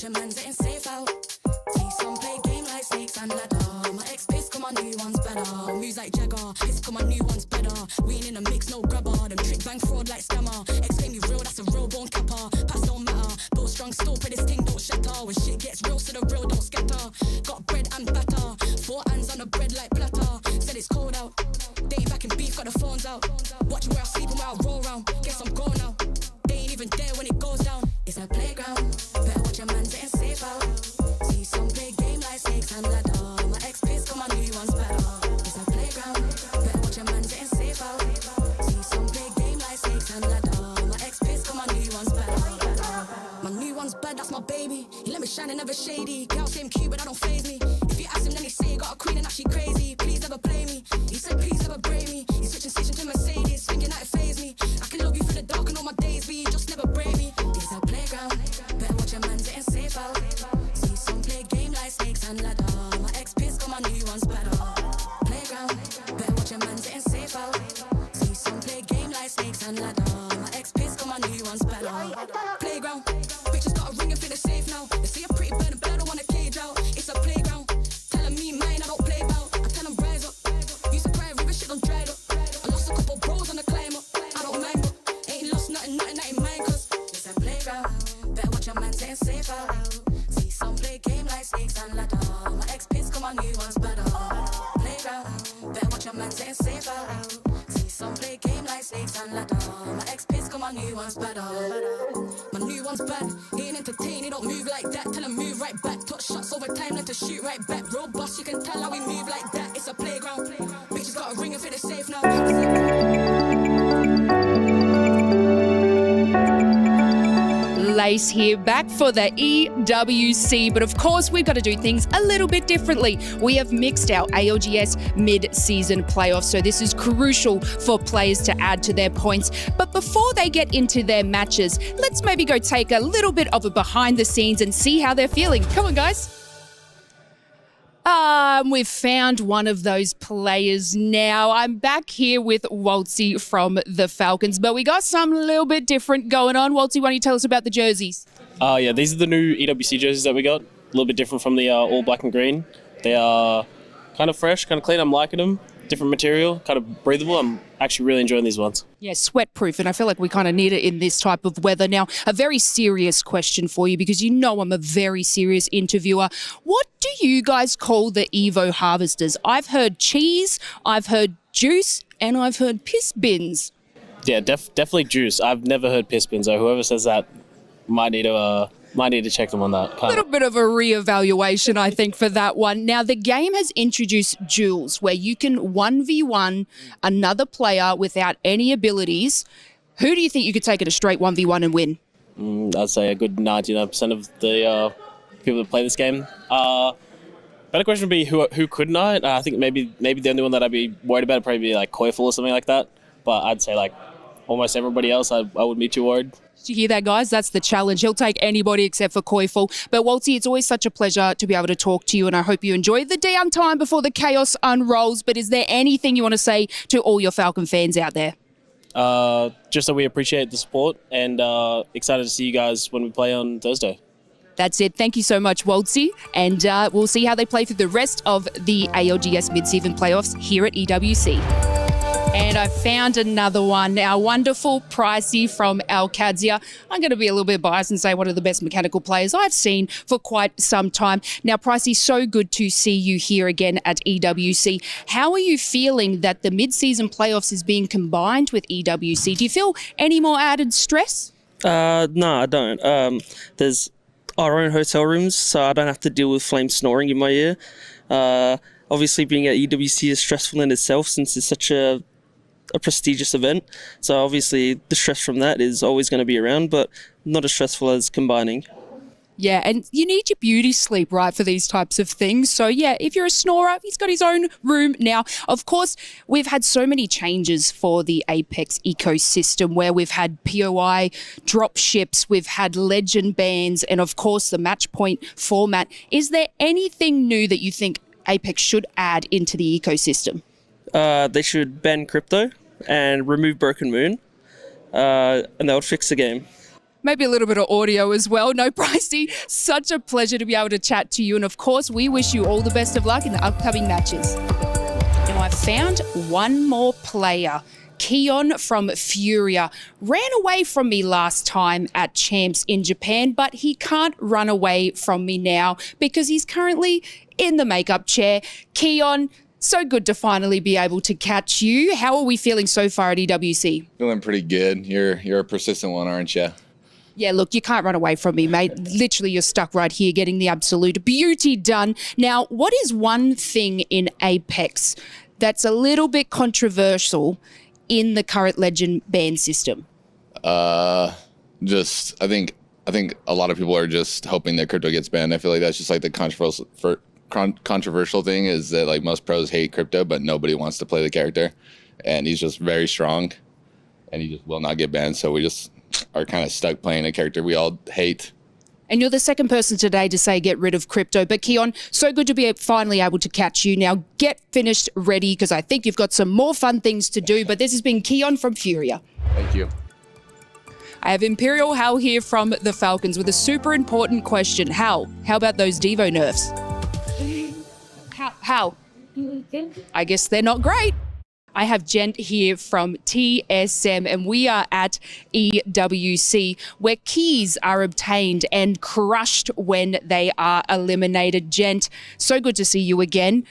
your man's getting safe out. See some play game like snakes and ladder. My ex-piss, come on, new one's better. Moves like Jagger, piss, come on, new one's better. We ain't in the mix, no grabber. Them trick bang fraud like scammer. Explain me real, that's a real born capper. Pass don't matter, build strong, still pray this thing don't shatter. When shit gets real, so the real don't scatter. Got bread and batter, 4 hands on the bread like platter. Said it's cold out, they ain't back in beef, got the phones out. Watching where I sleep and where I roll round. Guess I'm gone now, they ain't even there when it goes down. It's a playground, better watch your man getting safe out. See some play game like snakes and ladder. My ex-piss, come on, new one's better. It's a playground, better watch your man getting safe out. See some play game like snakes and ladder. My ex-piss, come on, new one's better. My new one's bad, that's my baby. He let me shine and never shady. Girl, same cute, but that don't faze me. If you ask him, then he say he got a queen and now she crazy. Please never play me. He said, please never break me. He's switching station to Mercedes, thinking that it faze me. I can love you through the dark and all my days, but you just never break me. It's a playground, better watch your man getting safe out. See some play game like snakes and ladder. My ex-piss, come on, new one's better. Playground, better watch your man getting safe out. See some play game like snakes and ladder. My ex-piss, come on, new one's better. Playground, bitches got a ring and feel the safe now. They say I'm pretty bad, but I don't want to cage out. It's a playground, telling me mine, I don't play about. I tell them rise up, used to cry, river shit done dried up. I lost a couple bros on the climb up, I don't mind, but ain't lost nothing that ain't mine, cause it's a playground, better watch your man getting safe out. See some play game like snakes and ladder. My ex-piss, come on, new one's better. Playground, better watch your man getting safe out. See some play game like snakes and ladder. My ex-piss, come on, new one's better. My new one's bad, he ain't entertained, he don't move like that. Tell him move right back, touch shots over time, then to shoot right back. Real boss, you can tell how we move like that. It's a playground, bitches got a ring and feel the safe now. Lace here, back for the EWC, but of course we've got to do things a little bit differently. We have mixed our ALGS mid-season playoffs, so this is crucial for players to add to their points. But before they get into their matches, let's maybe go take a little bit of a behind the scenes and see how they're feeling. Come on, guys. We've found one of those players now. I'm back here with Waltzy from the Falcons, but we got something a little bit different going on. Waltzy, why don't you tell us about the jerseys? Yeah, these are the new EWC jerseys that we got. A little bit different from the all black and green. They are kind of fresh, kind of clean. I'm liking them. Different material, kind of breathable. I'm actually really enjoying these ones. Yeah, sweat proof, and I feel like we kind of need it in this type of weather. Now, a very serious question for you, because you know I'm a very serious interviewer. What do you guys call the Evo harvesters? I've heard cheese, I've heard juice, and I've heard piss bins. Yeah, definitely juice. I've never heard piss bins, so whoever says that might need to check them on that. A little bit of a reevaluation, I think, for that one. Now, the game has introduced duels where you can 1v1 another player without any abilities. Who do you think you could take it a straight 1v1 and win? I'd say a good 99% of the people that play this game. Better question would be who couldn't I? I think maybe the only one that I'd be worried about would probably be like Koifel or something like that. But I'd say like almost everybody else, I wouldn't be too worried. Did you hear that, guys? That's the challenge. He'll take anybody except for Koifel. But Waltzy, it's always such a pleasure to be able to talk to you, and I hope you enjoy the downtime before the chaos unrolls. But is there anything you want to say to all your Falcon fans out there? Just that we appreciate the support and excited to see you guys when we play on Thursday. That's it. Thank you so much, Waltzy. And we'll see how they play through the rest of the ALGS mid-season playoffs here at EWC. And I found another one, our wonderful Pricey from Alcatia. I'm going to be a little bit biased and say one of the best mechanical players I've seen for quite some time. Now, Pricey, so good to see you here again at EWC. How are you feeling that the mid-season playoffs is being combined with EWC? Do you feel any more added stress? No, I don't. There's our own hotel rooms, so I don't have to deal with Flame snoring in my ear. Obviously, being at EWC is stressful in itself since it's such a prestigious event. So obviously the stress from that is always going to be around, but not as stressful as combining. Yeah, and you need your beauty sleep, right, for these types of things. So, yeah, if you're a snorer, he's got his own room now. Of course, we've had so many changes for the Apex ecosystem where we've had POI drop ships, we've had legend bans, and, of course, the match point format. Is there anything new that you think Apex should add into the ecosystem? They should ban crypto and remove Broken Moon, and that would fix the game. Maybe a little bit of audio as well. No, Pricey, such a pleasure to be able to chat to you. And of course, we wish you all the best of luck in the upcoming matches. Now, I found one more player. Keon from Furia ran away from me last time at Champs in Japan, but he can't run away from me now because he's currently in the makeup chair. Keon, so good to finally be able to catch you. How are we feeling so far at EWC? Feeling pretty good. You're a persistent one, aren't you? Yeah, look, you can't run away from me, mate. Literally, you're stuck right here getting the absolute beauty done. Now, what is one thing in Apex that's a little bit controversial in the current Legend ban system? I think a lot of people are just hoping that crypto gets banned. I feel like that's just like the controversial thing is that like most pros hate crypto, but nobody wants to play the character, and he's just very strong, and he just will not get banned. So we just are kind of stuck playing a character we all hate. And you're the second person today to say get rid of crypto. But Keon, so good to be finally able to catch you. Now get finished ready because I think you've got some more fun things to do. But this has been Keon from Furia. Thank you. I have Imperial Hal here from the Falcons with a super important question. Hal, how about those Devo nerfs? How? I guess they're not great. I have Gent here from TSM and we are at EWC where keys are obtained and crushed when they are eliminated. Gent, so good to see you again.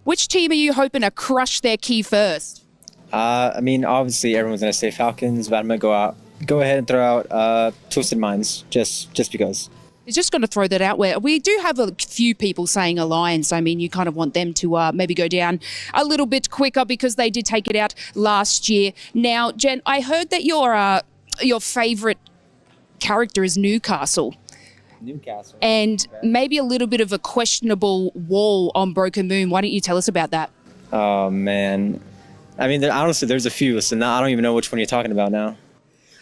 Which team are you hoping to crush their key first? I mean, obviously everyone's going to say Falcons, but I'm going to go ahead and throw out Twisted Minds just because. It's just going to throw that out where we do have a few people saying Alliance. I mean, you kind of want them to maybe go down a little bit quicker because they did take it out last year. Now, Jen, I heard that your favourite character is Newcastle. Newcastle. And maybe a little bit of a questionable wall on Broken Moon. Why don't you tell us about that? Oh, man. I mean, honestly, there's a few, so now I don't even know which one you're talking about now.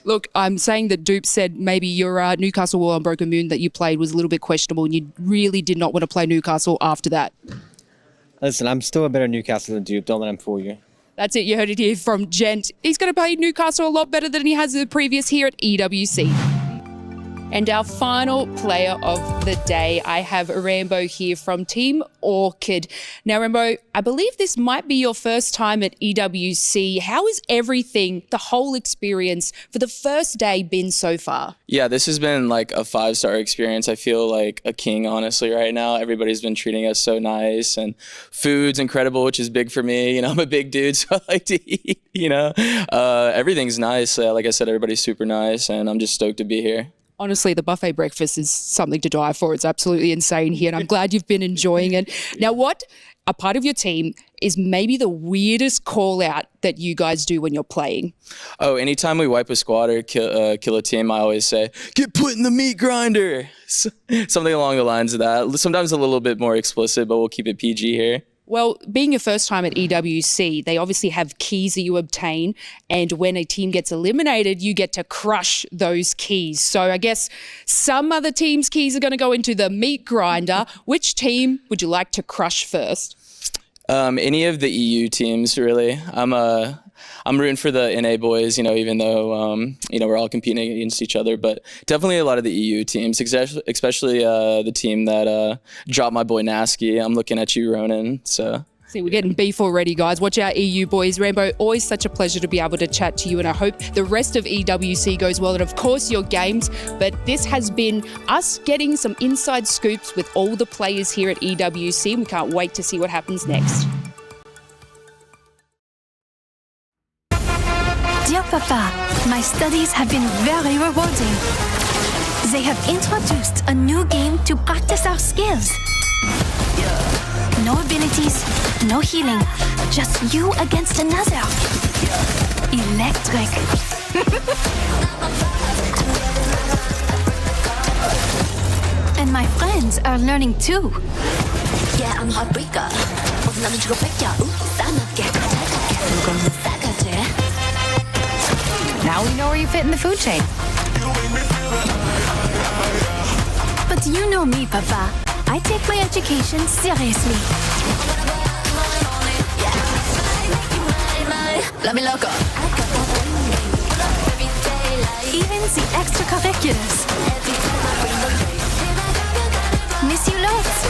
Look, I'm saying that Dupe said maybe your Newcastle Wall on Broken Moon that you played was a little bit questionable and you really did not want to play Newcastle after that. Listen, I'm still a better Newcastle than Dupe. Don't let him fool you. That's it. You heard it here from Gent. He's going to play Newcastle a lot better than he has in the previous here at EWC. And our final player of the day, I have Rambo here from Team Orchid. Now, Rambo, I believe this might be your first time at EWC. How is everything, the whole experience for the first day been so far? Yeah, this has been like a 5-star experience. I feel like a king, honestly, right now. Everybody's been treating us so nice and food's incredible, which is big for me. You know, I'm a big dude, so I like to eat, you know. Everything's nice. Like I said, everybody's super nice and I'm just stoked to be here. Honestly, the buffet breakfast is something to die for. It's absolutely insane here, and I'm glad you've been enjoying it. Now, what a part of your team is maybe the weirdest call out that you guys do when you're playing? Oh, anytime we wipe a squad or kill a team, I always say, get put in the meat grinder. Something along the lines of that. Sometimes a little bit more explicit, but we'll keep it PG here. Well, being your first time at EWC, they obviously have keys that you obtain, and when a team gets eliminated, you get to crush those keys. So I guess some other teams' keys are going to go into the meat grinder. Which team would you like to crush first? Any of the EU teams, really. I'm rooting for the NA boys, you know, even though, you know, we're all competing against each other, but definitely a lot of the EU teams, especially the team that dropped my boy Nasky. I'm looking at you, Ronan, so. See, we're getting beef already, guys. Watch out, EU boys. Rambo, always such a pleasure to be able to chat to you, and I hope the rest of EWC goes well, and of course your games. But this has been us getting some inside scoops with all the players here at EWC, and we can't wait to see what happens next. Dear Papa, my studies have been very rewarding. They have introduced a new game to practice our skills. No abilities, no healing, just you against another. Electric. And my friends are learning too. Yeah, I'm heartbreaker. Now we know where you fit in the food chain. But you know me, Papa. I take my education seriously. Let me look up. even the extracurriculars. Miss you loads.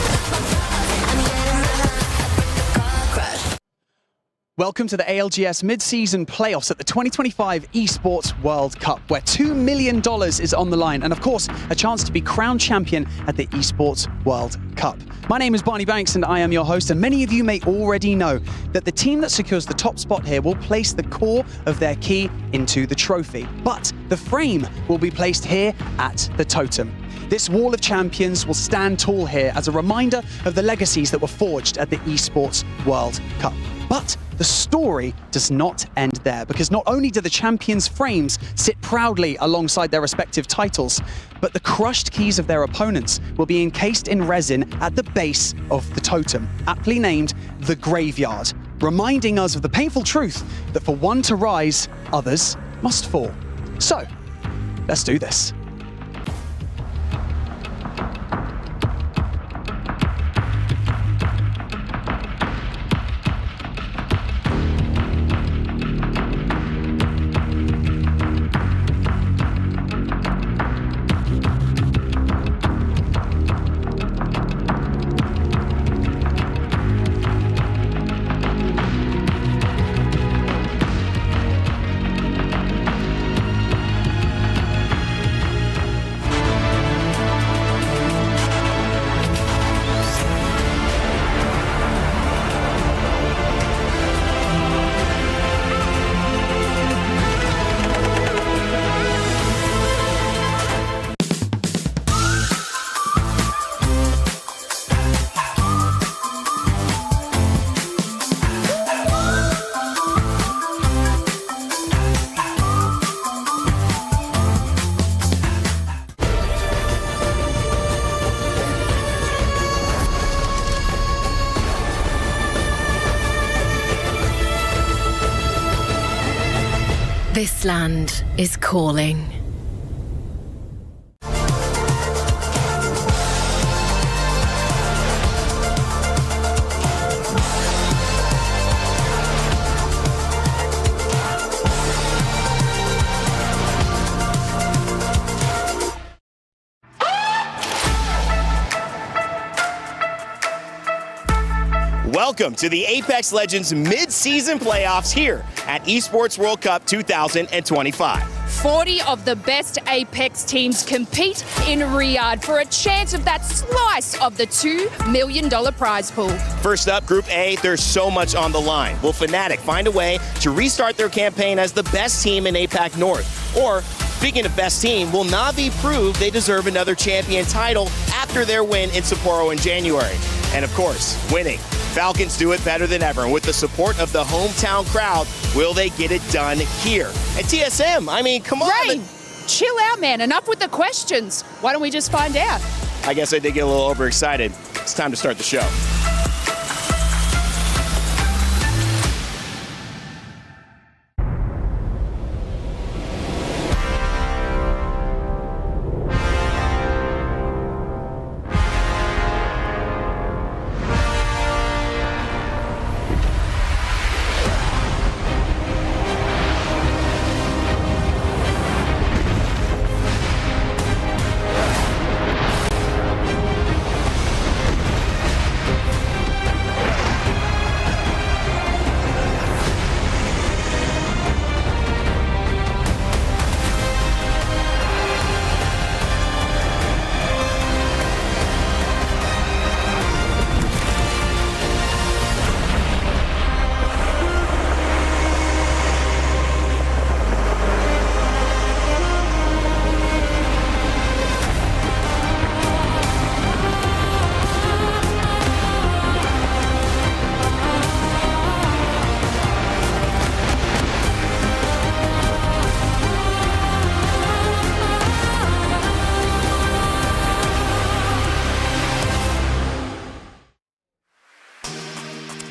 Welcome to the ALGS mid-season playoffs at the 2025 Esports World Cup, where $2 million is on the line, and of course, a chance to be crowned champion at the Esports World Cup. My name is Barney Banks and I am your host, and many of you may already know that the team that secures the top spot here will place the core of their key into the trophy, but the frame will be placed here at the totem. This wall of champions will stand tall here as a reminder of the legacies that were forged at the Esports World Cup. But the story does not end there, because not only do the champions' frames sit proudly alongside their respective titles, but the crushed keys of their opponents will be encased in resin at the base of the totem, aptly named the Graveyard, reminding us of the painful truth that for one to rise, others must fall. So, let's do this. This land is calling. Welcome to the Apex Legends mid-season playoffs here at Esports World Cup 2025. 40 of the best Apex teams compete in Riyadh for a chance of that slice of the $2 million prize pool. First up, Group A, there's so much on the line. Will Fnatic find a way to restart their campaign as the best team in APAC North? Or, speaking of best team, will Na'Vi prove they deserve another champion title after their win in Sapporo in January? And of course, winning. Falcons do it better than ever, and with the support of the hometown crowd, will they get it done here? And TSM, I mean, come on. Rain, chill out, man. Enough with the questions. Why don't we just find out? I guess I did get a little overexcited. It's time to start the show.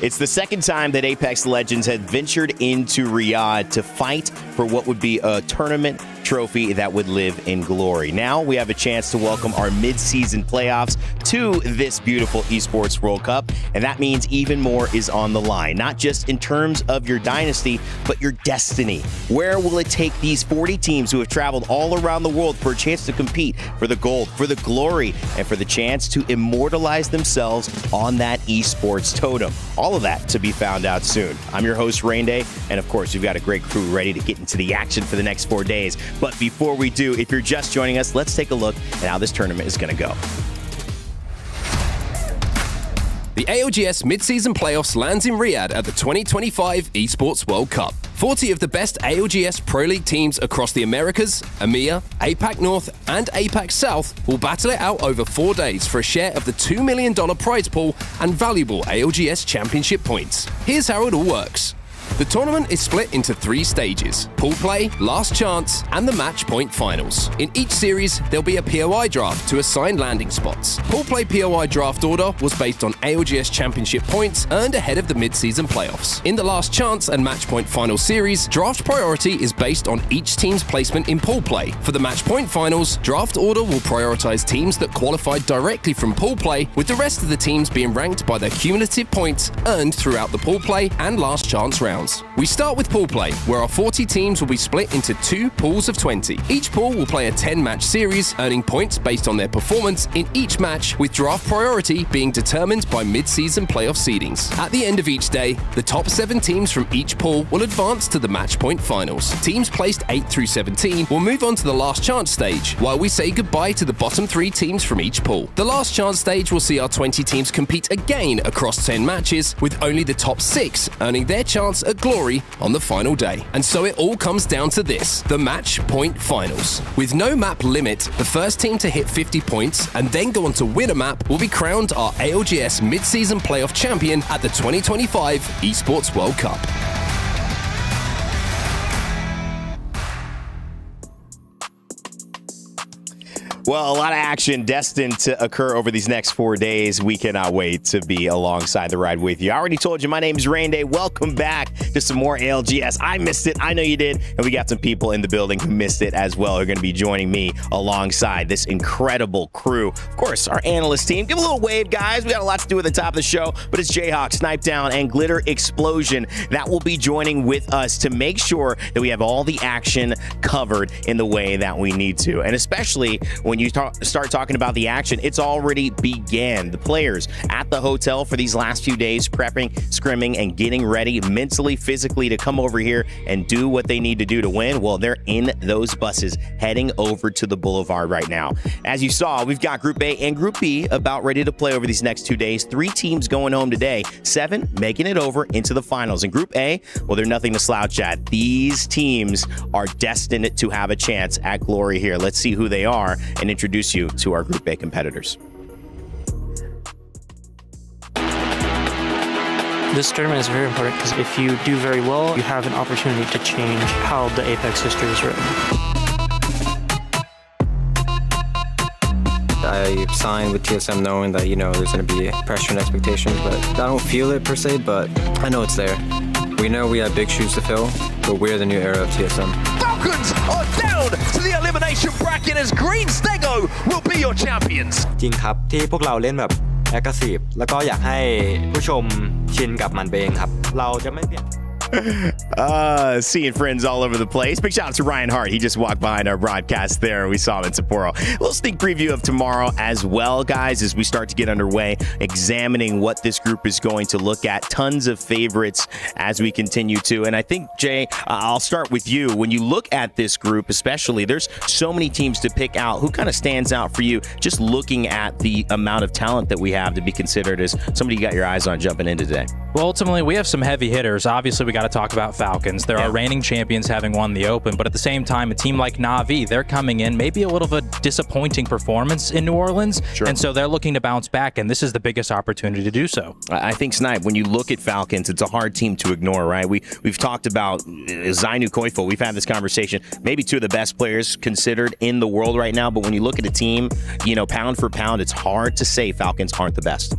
It's the second time that Apex Legends had ventured into Riyadh to fight for what would be a tournament trophy that would live in glory. Now we have a chance to welcome our mid-season playoffs to this beautiful Esports World Cup, and that means even more is on the line, not just in terms of your dynasty, but your destiny. Where will it take these 40 teams who have traveled all around the world for a chance to compete for the gold, for the glory, and for the chance to immortalize themselves on that esports totem? All of that to be found out soon. I'm your host, Rain Day, and of course, we've got a great crew ready to get into the action for the next 4 days. But before we do, if you're just joining us, let's take a look at how this tournament is going to go. The ALGS mid-season playoffs lands in Riyadh at the 2025 Esports World Cup. 40 of the best ALGS Pro League teams across the Americas, EMEA, APAC North, and APAC South will battle it out over 4 days for a share of the $2 million prize pool and valuable ALGS championship points. Here's how it all works. The tournament is split into 3 stages: pool play, last chance, and the match point finals. In each series, there'll be a POI draft to assign landing spots. Pool play POI draft order was based on ALGS championship points earned ahead of the mid-season playoffs. In the last chance and match point final series, draft priority is based on each team's placement in pool play. For the match point finals, draft order will prioritize teams that qualified directly from pool play, with the rest of the teams being ranked by their cumulative points earned throughout the pool play and last chance rounds. We start with pool play, where our 40 teams will be split into 2 pools of 20. Each pool will play a 10-match series, earning points based on their performance in each match, with draft priority being determined by mid-season playoff seedings. At the end of each day, the top 7 teams from each pool will advance to the match point finals. Teams placed 8 through 17 will move on to the last chance stage, while we say goodbye to the bottom 3 teams from each pool. The last chance stage will see our 20 teams compete again across 10 matches, with only the top 6 earning their chance at glory on the final day. And so it all comes down to this, the match point finals. With no map limit, the first team to hit 50 points and then go on to win a map will be crowned our ALGS mid-season playoff champion at the 2025 Esports World Cup. Well, a lot of action destined to occur over these next 4 days. We cannot wait to be alongside the ride with you. I already told you, my name is Rain Day. Welcome back to some more ALGS. I missed it. I know you did. And we got some people in the building who missed it as well, who are going to be joining me alongside this incredible crew. Of course, our analyst team. Give a little wave, guys. We got a lot to do at the top of the show, but it's Jayhawk, Snipe Down, and Glitter Explosion that will be joining with us to make sure that we have all the action covered in the way that we need to. And especially when you start talking about the action, it's already began. The players at the hotel for these last few days, prepping, scrimming, and getting ready mentally, physically to come over here and do what they need to do to win. Well, they're in those buses heading over to the Boulevard right now. As you saw, we've got Group A and Group B about ready to play over these next 2 days. 3 teams going home today, 7 making it over into the finals. In Group A, well, they're nothing to slouch at. These teams are destined to have a chance at glory here. Let's see who they are and introduce you to our Group A competitors. This tournament is very important because if you do very well, you have an opportunity to change how the Apex history is written. I signed with TSM knowing that, there's going to be pressure and expectations, but I don't feel it per se, but I know it's there. We know we have big shoes to fill, but we're the new era of TSM. Falcons are down to the elimination bracket as Green Stego will be your champions. จริงครับที่พวกเราเล่นแบบ aggressive แล้วก็อยากให้ผู้ชมชินกับมันไปเองครับเราจะไม่เปลี่ยน Seeing friends all over the place. Big shout out to Ryan Hart. He just walked behind our broadcast there. We saw him in Sapporo. A little sneak preview of tomorrow as well, guys, as we start to get underway, examining what this group is going to look at. Tons of favorites as we continue to. And I think, Jay, I'll start with you. When you look at this group, especially, there's so many teams to pick out. Who kind of stands out for you just looking at the amount of talent that we have to be considered as somebody you got your eyes on jumping in today? Well, ultimately, we have some heavy hitters. Obviously, we got to talk about Falcons. They're our reigning champions, having won the Open, but at the same time, a team like Na'Vi, they're coming in maybe a little bit disappointing performance in New Orleans, and so they're looking to bounce back, and this is the biggest opportunity to do so. I think, Snipe, when you look at Falcons, it's a hard team to ignore, right? We've talked about Zainu Koifo. We've had this conversation. Maybe 2 of the best players considered in the world right now, but when you look at a team, pound for pound, it's hard to say Falcons aren't the best.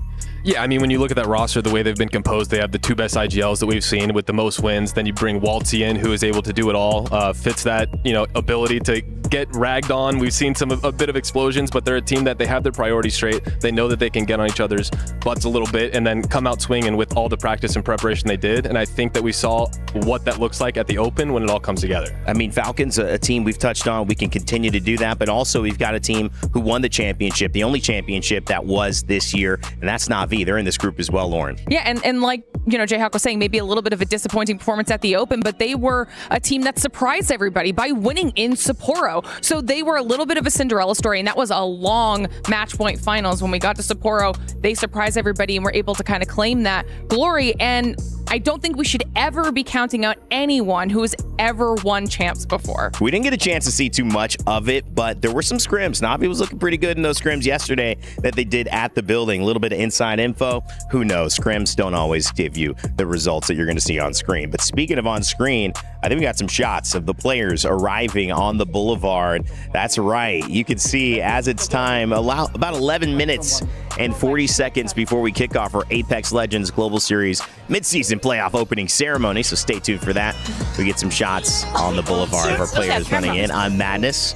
Yeah, I mean, when you look at that roster, the way they've been composed, they have the 2 best IGLs that we've seen with the most wins. Then you bring Waltzy in, who is able to do it all, fits that, ability to get ragged on. We've seen a bit of explosions, but they're a team that they have their priorities straight. They know that they can get on each other's butts a little bit and then come out swinging with all the practice and preparation they did. And I think that we saw what that looks like at the Open when it all comes together. I mean, Falcons, a team we've touched on. We can continue to do that, but also we've got a team who won the championship, the only championship that was this year, and that's Na'Vi. They're in this group as well, Lauren. Yeah, and like, Jayhawk was saying, maybe a little bit of a disappointing performance at the Open, but they were a team that surprised everybody by winning in Sapporo. So they were a little bit of a Cinderella story, and that was a long match point finals. When we got to Sapporo, they surprised everybody and were able to kind of claim that glory. And I don't think we should ever be counting out anyone who has ever won champs before. We didn't get a chance to see too much of it, but there were some scrims. Na'Vi was looking pretty good in those scrims yesterday that they did at the building. A little bit of inside info. Who knows? Scrims don't always give you the results that you're going to see on screen. But speaking of on screen, I think we got some shots of the players arriving on the Boulevard. That's right. You can see as it's time, about 11 minutes and 40 seconds before we kick off our Apex Legends Global Series midseason playoff opening ceremony. So stay tuned for that. We get some shots on the Boulevard of our players running in. I'm Madness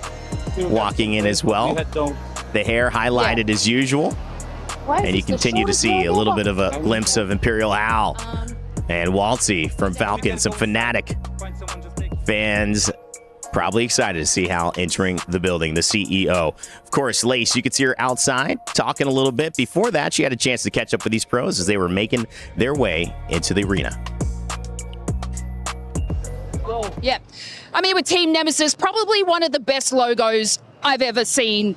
walking in as well. The hair highlighted as usual. And you continue to see a little bit of a glimpse of Imperial Al and Waltzy from Falcon. Some Fnatic fans probably excited to see Hal entering the building, the CEO. Of course, Lace, you could see her outside talking a little bit. Before that, she had a chance to catch up with these pros as they were making their way into the arena. Yeah. I mean, with Team Nemesis, probably one of the best logos I've ever seen.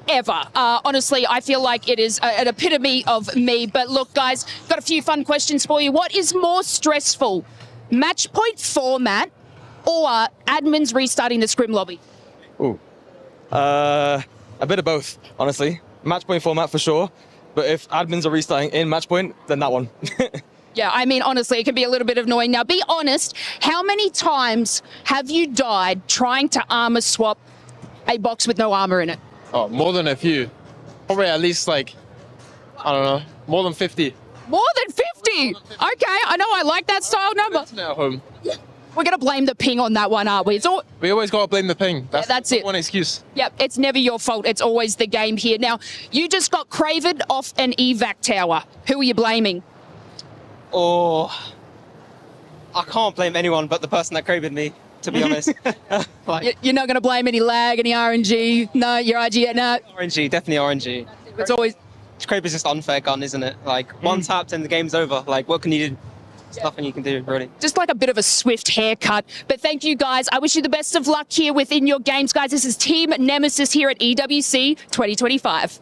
Ever. Honestly, I feel like it is an epitome of me. But look, guys, got a few fun questions for you. What is more stressful, match point format or admins restarting the scrim lobby? Ooh. A bit of both, honestly. Match point format for sure. But if admins are restarting in match point, then that one. Yeah, I mean, honestly, it can be a little bit annoying. Now, be honest, how many times have you died trying to armor swap a box with no armor in it? Oh, more than a few. Probably at least I don't know, more than 50. More than 50? Okay, I know I like that style number. At home. We're going to blame the ping on that one, aren't we? We always got to blame the ping. That's it. One excuse. Yep, it's never your fault. It's always the game here. Now, you just got craven off an evac tower. Who are you blaming? Oh, I can't blame anyone but the person that craven me, to be honest. You're not going to blame any lag, any RNG? No, your IG, no? RNG, definitely RNG. It's always... Craven is just unfair gun, isn't it? One tap and the game's over. What can you do? There's nothing you can do, really. Just like a bit of a swift haircut. But thank you, guys. I wish you the best of luck here within your games, guys. This is Team Nemesis here at EWC 2025.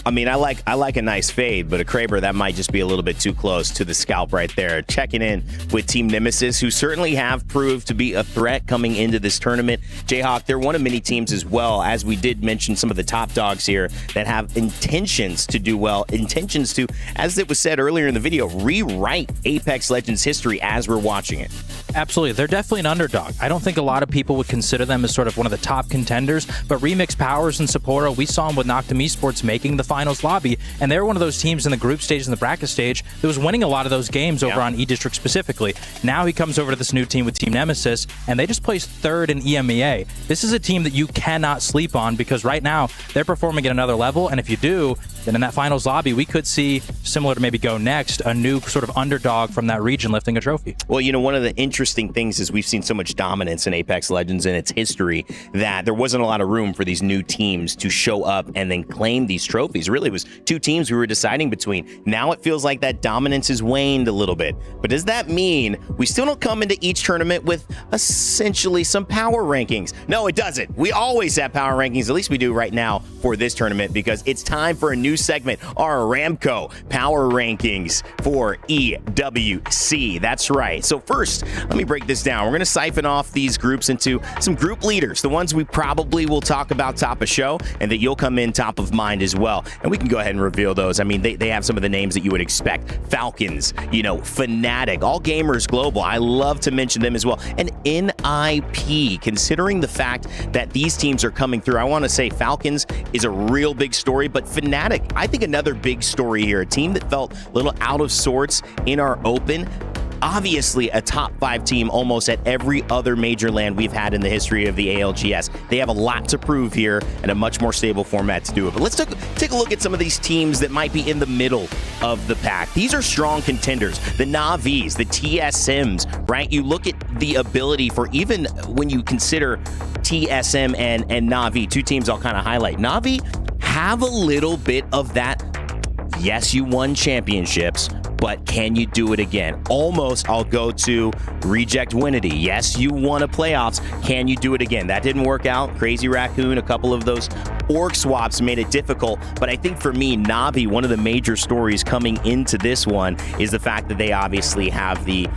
I mean, I like a nice fade, but a Kraber, that might just be a little bit too close to the scalp right there. Checking in with Team Nemesis, who certainly have proved to be a threat coming into this tournament. Jayhawk, they're one of many teams as well, as we did mention some of the top dogs here that have intentions to do well, intentions to, as it was said earlier in the video, rewrite Apex Legends history as we're watching it. Absolutely. They're definitely an underdog. I don't think a lot of people would consider them as sort of one of the top contenders, but Remix Powers and Sapporo, we saw them with Noctum Esports making the finals lobby, and they were one of those teams in the group stage and the bracket stage that was winning a lot of those games over on E-District specifically. Now he comes over to this new team with Team Nemesis, and they just placed third in EMEA. This is a team that you cannot sleep on because right now they're performing at another level, and if you do, then in that finals lobby, we could see, similar to maybe Go Next, a new sort of underdog from that region lifting a trophy. Well, one of the interesting things is we've seen so much dominance in Apex Legends in its history that there wasn't a lot of room for these new teams to show up and then claim these trophies. Really, it was two teams we were deciding between. Now it feels like that dominance has waned a little bit. But does that mean we still don't come into each tournament with essentially some power rankings? No, it doesn't. We always have power rankings. At least we do right now for this tournament because it's time for a new segment, our Aramco Power Rankings for EWC. That's right. So first, let me break this down. We're going to siphon off these groups into some group leaders, the ones we probably will talk about top of show and that you'll come in top of mind as well. And we can go ahead and reveal those. I mean, they have some of the names that you would expect. Falcons, Fnatic, All Gamers Global. I love to mention them as well. And NIP, considering the fact that these teams are coming through, I want to say Falcons is a real big story, but Fnatic I think another big story here, a team that felt a little out of sorts in our Open. Obviously a top 5 team almost at every other major land we've had in the history of the ALGS. They have a lot to prove here and a much more stable format to do it. But let's take a look at some of these teams that might be in the middle of the pack. These are strong contenders. The Navis, the TSMs, right? You look at the ability for, even when you consider TSM and Navi, 2 teams I'll kind of highlight. Navi have a little bit of that. Yes, you won championships, but can you do it again? Almost, I'll go to Reject Winity. Yes, you won a playoffs. Can you do it again? That didn't work out. Crazy Raccoon, a couple of those org swaps made it difficult. But I think for me, Navi, one of the major stories coming into this one is the fact that they obviously have the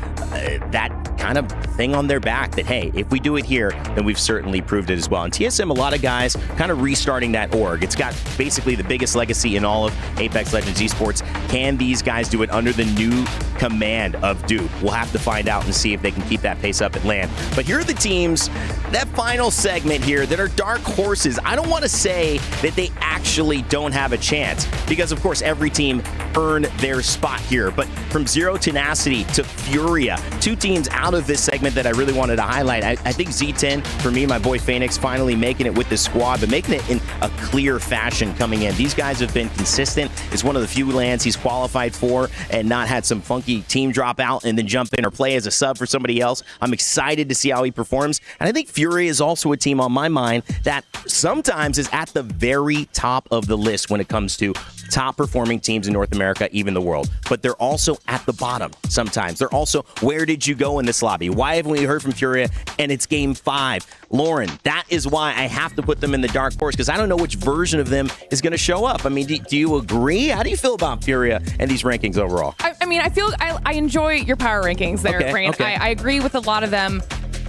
that kind of thing on their back that, hey, if we do it here, then we've certainly proved it as well. And TSM, a lot of guys kind of restarting that org. It's got basically the biggest legacy in all of Apex Legends Esports. Can these guys do it under the new command of Duke? We'll have to find out and see if they can keep that pace up at LAN. But here are the teams, that final segment here, that are dark horses. I don't want to say that they actually don't have a chance, because of course every team earned their spot here. But from Zero Tenacity to Furia, 2 teams out of this segment that I really wanted to highlight. I think Z10, for me, my boy Phoenix, finally making it with the squad, but making it in a clear fashion coming in. These guys have been consistent. It's one of the few lands he's qualified for and not had some funky team drop out and then jump in or play as a sub for somebody else. I'm excited to see how he performs. And I think Fury is also a team on my mind that sometimes is at the very top of the list when it comes to top performing teams in North America, even the world. But they're also at the bottom sometimes. They're also, where did you go in this lobby? Why haven't we heard from Furia? And it's game 5. Lauren, that is why I have to put them in the dark horse, because I don't know which version of them is going to show up. I mean, do you agree? How do you feel about Furia and these rankings overall? I mean, I enjoy your power rankings there, Rain. Okay. I agree with a lot of them.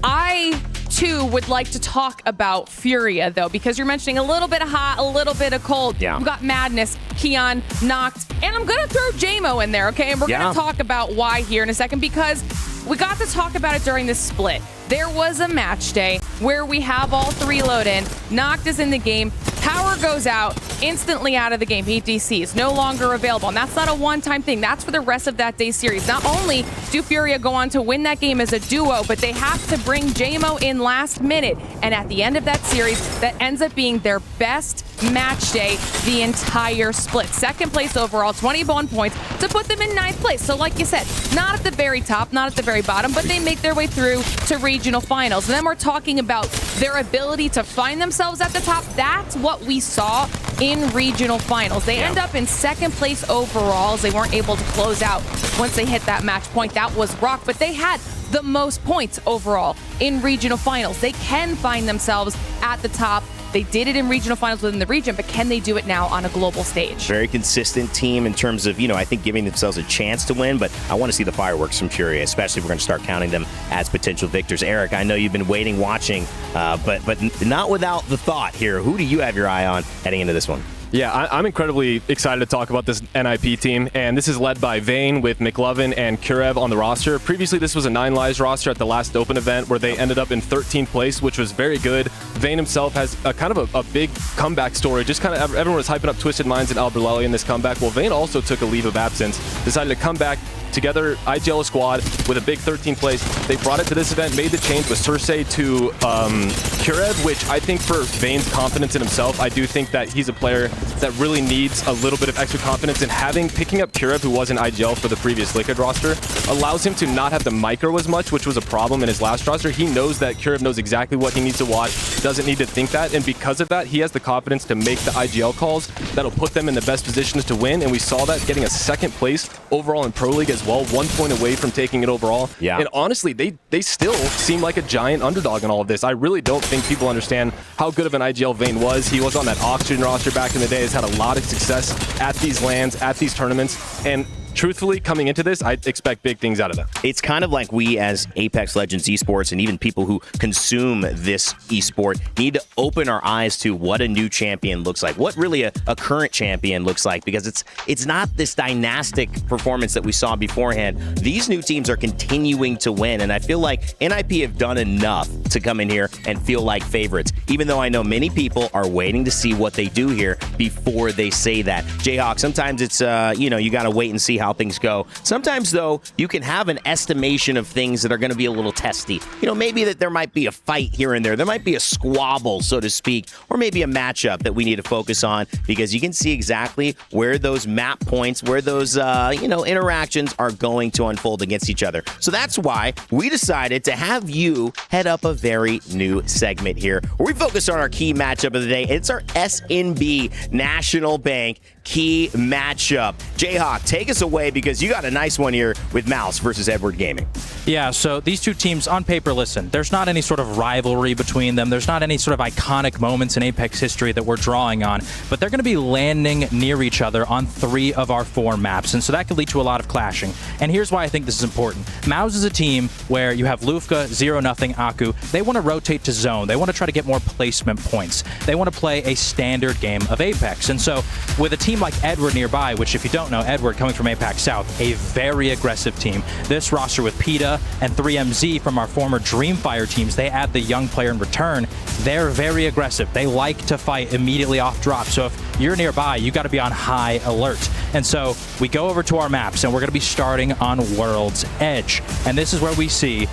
I too would like to talk about Furia, though, because you're mentioning a little bit of hot, a little bit of cold. Yeah. We've got Madness, Keon, Noct, and I'm going to throw JMO in there, okay? And we're going to talk about why here in a second, because we got to talk about it during this split. There was a match day where we have all 3 load in. Noct is in the game. Power goes out, instantly out of the game. EDC is no longer available. And that's not a one-time thing. That's for the rest of that day's series. Not only do Furia go on to win that game as a duo, but they have to bring JMO in last minute. And at the end of that series, that ends up being their best match day the entire split. 2nd place overall, 21 points to put them in 9th place. So like you said, not at the very top, not at the very bottom, but they make their way through to regional finals. And then we're talking about their ability to find themselves at the top. That's what we saw in regional finals. They end up in 2nd place overall, as they weren't able to close out once they hit that match point. That was rock, but they had the most points overall in regional finals. They can find themselves at the top. They did it in regional finals within the region, but can they do it now on a global stage? Very consistent team in terms of, I think giving themselves a chance to win, but I want to see the fireworks from Furia, especially if we're going to start counting them as potential victors. Eric, I know you've been waiting, watching, but not without the thought here. Who do you have your eye on heading into this one? Yeah, I'm incredibly excited to talk about this NIP team, and this is led by Vayne with McLovin and Kurev on the roster. Previously, this was a 9 Lives roster at the last Open event where they ended up in 13th place, which was very good. Vayne himself has a kind of a big comeback story. Just kind of everyone was hyping up Twisted Minds and Alberlelli in this comeback. Well, Vayne also took a leave of absence, decided to come back together, IGL squad with a big 13th place. They brought it to this event, made the change with Cersei to Kurev, which I think for Vayne's confidence in himself, I do think that he's a player that really needs a little bit of extra confidence, and picking up Kurev, who was in IGL for the previous Liquid roster, allows him to not have to micro as much, which was a problem in his last roster. He knows that Kurev knows exactly what he needs to watch, doesn't need to think that, and because of that, he has the confidence to make the IGL calls that'll put them in the best positions to win, and we saw that getting a 2nd place overall in Pro League as well, 1 point away from taking it overall. Yeah. And honestly, they still seem like a giant underdog in all of this. I really don't think people understand how good of an IGL Vayne was. He was on that Oxygen roster back in the day, has had a lot of success at these lands, at these tournaments, and truthfully, coming into this, I expect big things out of them. It's kind of like we as Apex Legends esports and even people who consume this esport need to open our eyes to what a new champion looks like, what really a current champion looks like, because it's not this dynastic performance that we saw beforehand. These new teams are continuing to win, and I feel like NIP have done enough to come in here and feel like favorites, even though I know many people are waiting to see what they do here before they say that. Jayhawk, sometimes it's, you got to wait and see how things go. Sometimes, though, you can have an estimation of things that are going to be a little testy. Maybe that there might be a fight here and there. There might be a squabble, so to speak, or maybe a matchup that we need to focus on, because you can see exactly where those map points, where those, interactions are going to unfold against each other. So that's why we decided to have you head up a very new segment here, where we focus on our key matchup of the day. It's our SNB National Bank key matchup. Jayhawk, take us away, because you got a nice one here with Mouse versus Edward Gaming. Yeah, so these two teams on paper, listen, there's not any sort of rivalry between them. There's not any sort of iconic moments in Apex history that we're drawing on, but they're going to be landing near each other on 3 of our 4 maps, and so that could lead to a lot of clashing. And here's why I think this is important. Mouse is a team where you have Lufka, 0-0, Aku. They want to rotate to zone. They want to try to get more placement points. They want to play a standard game of Apex. And so with a team like Edward nearby, which if you don't know, Edward coming from Apex South, a very aggressive team. This roster with PETA and 3MZ from our former Dreamfire teams, they add the young player in return. They're very aggressive. They like to fight immediately off drop. So if you're nearby, you got to be on high alert. And so we go over to our maps, and we're going to be starting on World's Edge. And this is where we see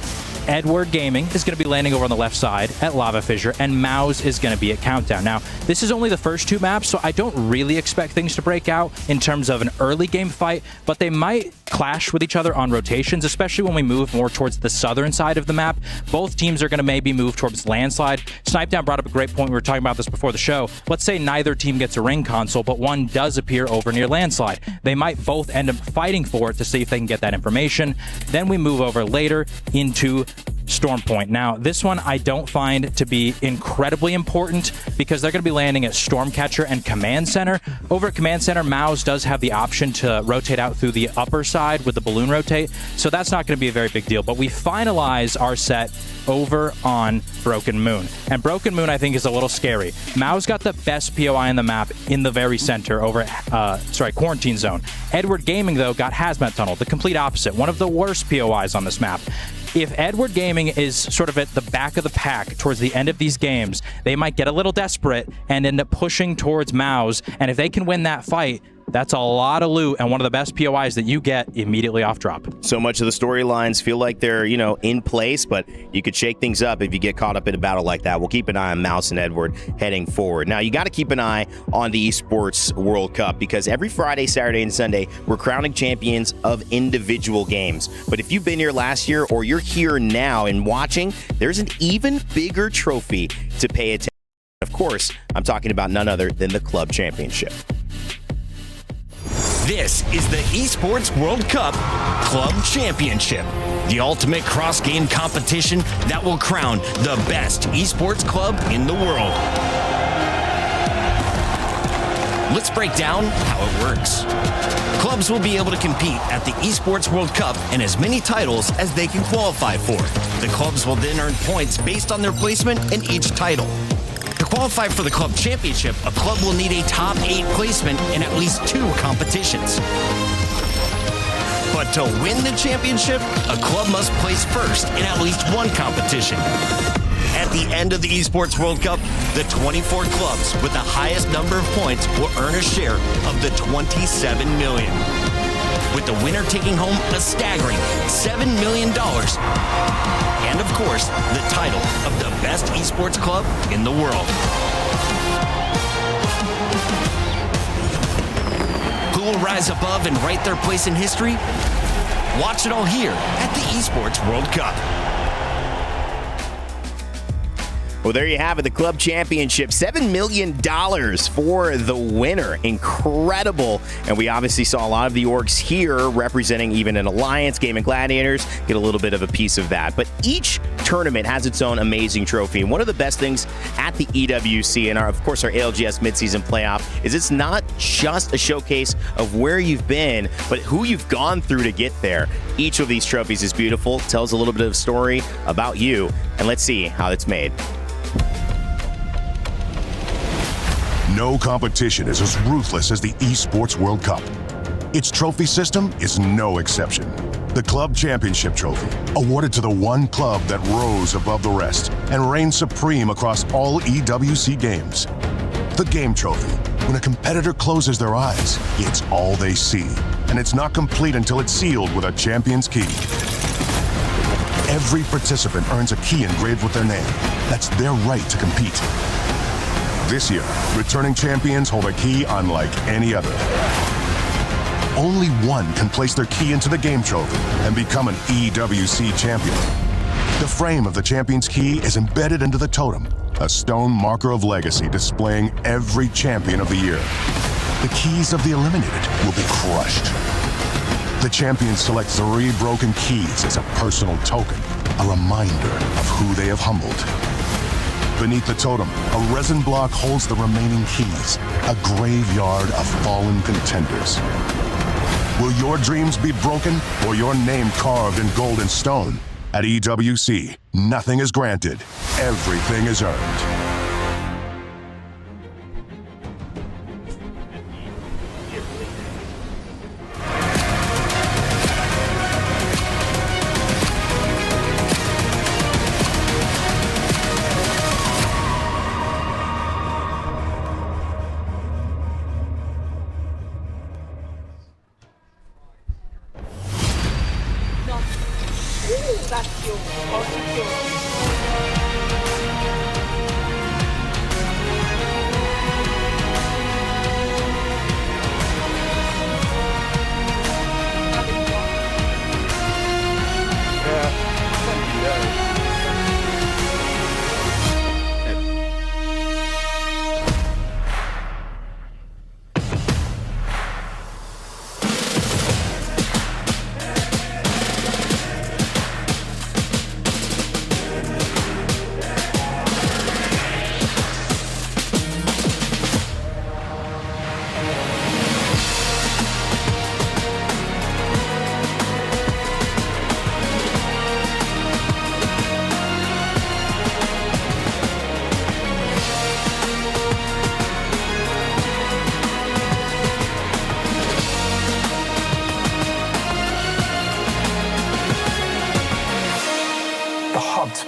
Edward Gaming is going to be landing over on the left side at Lava Fissure, and Mouse is going to be at Countdown. Now, this is only the first 2 maps, so I don't really expect things to break out in terms of an early game fight, but they might clash with each other on rotations, especially when we move more towards the southern side of the map. Both teams are going to maybe move towards Landslide. Snipedown brought up a great point. We were talking about this before the show. Let's say neither team gets a ring console, but one does appear over near Landslide. They might both end up fighting for it to see if they can get that information. Then we move over later into Storm Point. Now, this one I don't find to be incredibly important, because they're going to be landing at Stormcatcher and Command Center. Over at Command Center, Mouse does have the option to rotate out through the upper side with the balloon rotate, so that's not going to be a very big deal. But we finalize our set over on Broken Moon. And Broken Moon, I think, is a little scary. Mao's got the best POI in the map in the very center over at, Quarantine Zone. Edward Gaming, though, got Hazmat Tunnel, the complete opposite. One of the worst POIs on this map. If Edward Gaming is sort of at the back of the pack towards the end of these games, they might get a little desperate and end up pushing towards Mouse. And if they can win that fight, that's a lot of loot and one of the best POIs that you get immediately off drop. So much of the storylines feel like they're, in place, but you could shake things up if you get caught up in a battle like that. We'll keep an eye on Mouse and Edward heading forward. Now, you got to keep an eye on the Esports World Cup, because every Friday, Saturday, and Sunday, we're crowning champions of individual games. But if you've been here last year or you're here now and watching, there's an even bigger trophy to pay attention. Of course, I'm talking about none other than the Club Championship. This is the Esports World Cup Club Championship, the ultimate cross-game competition that will crown the best esports club in the world. Let's break down how it works. Clubs will be able to compete at the Esports World Cup and as many titles as they can qualify for. The clubs will then earn points based on their placement in each title. To qualify for the Club Championship, a club will need a top 8 placement in at least 2 competitions. But to win the championship, a club must place first in at least 1 competition. At the end of the Esports World Cup, the 24 clubs with the highest number of points will earn a share of the $27 million, with the winner taking home a staggering $7 million. And of course, the title of the best esports club in the world. Who will rise above and write their place in history? Watch it all here at the Esports World Cup. Well, there you have it, the club championship. $7 million for the winner. Incredible. And we obviously saw a lot of the orgs here representing even an Alliance, Gaming Gladiators, get a little bit of a piece of that. But each tournament has its own amazing trophy. And one of the best things at the EWC and, of course, our ALGS midseason playoff is it's not just a showcase of where you've been, but who you've gone through to get there. Each of these trophies is beautiful, tells a little bit of a story about you, and let's see how it's made. No competition is as ruthless as the Esports World Cup. Its trophy system is no exception. The Club Championship Trophy, awarded to the one club that rose above the rest and reigned supreme across all EWC games. The Game Trophy, when a competitor closes their eyes, it's all they see, and it's not complete until it's sealed with a champion's key. Every participant earns a key engraved with their name. That's their right to compete. This year, returning champions hold a key unlike any other. Only one can place their key into the Game Trophy and become an EWC champion. The frame of the champion's key is embedded into the totem, a stone marker of legacy displaying every champion of the year. The keys of the eliminated will be crushed. The champions select 3 broken keys as a personal token, a reminder of who they have humbled. Beneath the totem, a resin block holds the remaining keys, a graveyard of fallen contenders. Will your dreams be broken or your name carved in gold and stone? At EWC, nothing is granted, everything is earned.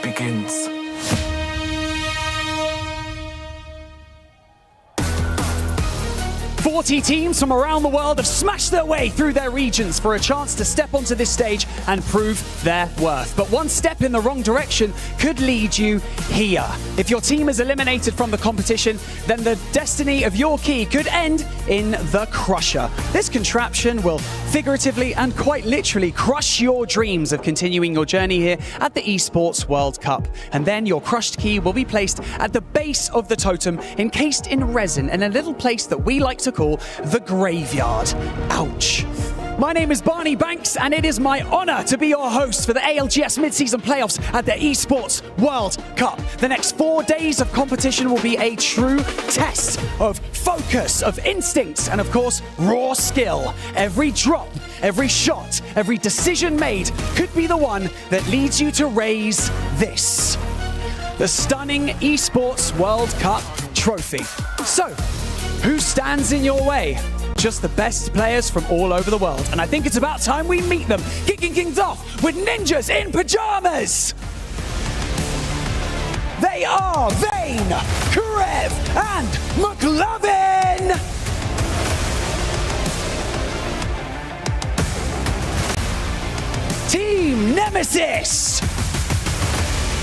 Begins. 40 teams from around the world have smashed their way through their regions for a chance to step onto this stage and prove their worth. But one step in the wrong direction could lead you here. If your team is eliminated from the competition, then the destiny of your key could end in the Crusher. This contraption will figuratively and quite literally crush your dreams of continuing your journey here at the Esports World Cup. And then your crushed key will be placed at the base of the totem, encased in resin in a little place that we like to call the graveyard. Ouch. My name is Barney Banks, and it is my honor to be your host for the ALGS mid-season playoffs at the Esports World Cup. The next 4 days of competition will be a true test of focus, of instincts, and of course, raw skill. Every drop, every shot, every decision made could be the one that leads you to raise this: the stunning Esports World Cup trophy. So, who stands in your way? Just the best players from all over the world. And I think it's about time we meet them. Kicking things off with ninjas in pajamas. They are Vayne, Karev, and McLovin. Team Nemesis.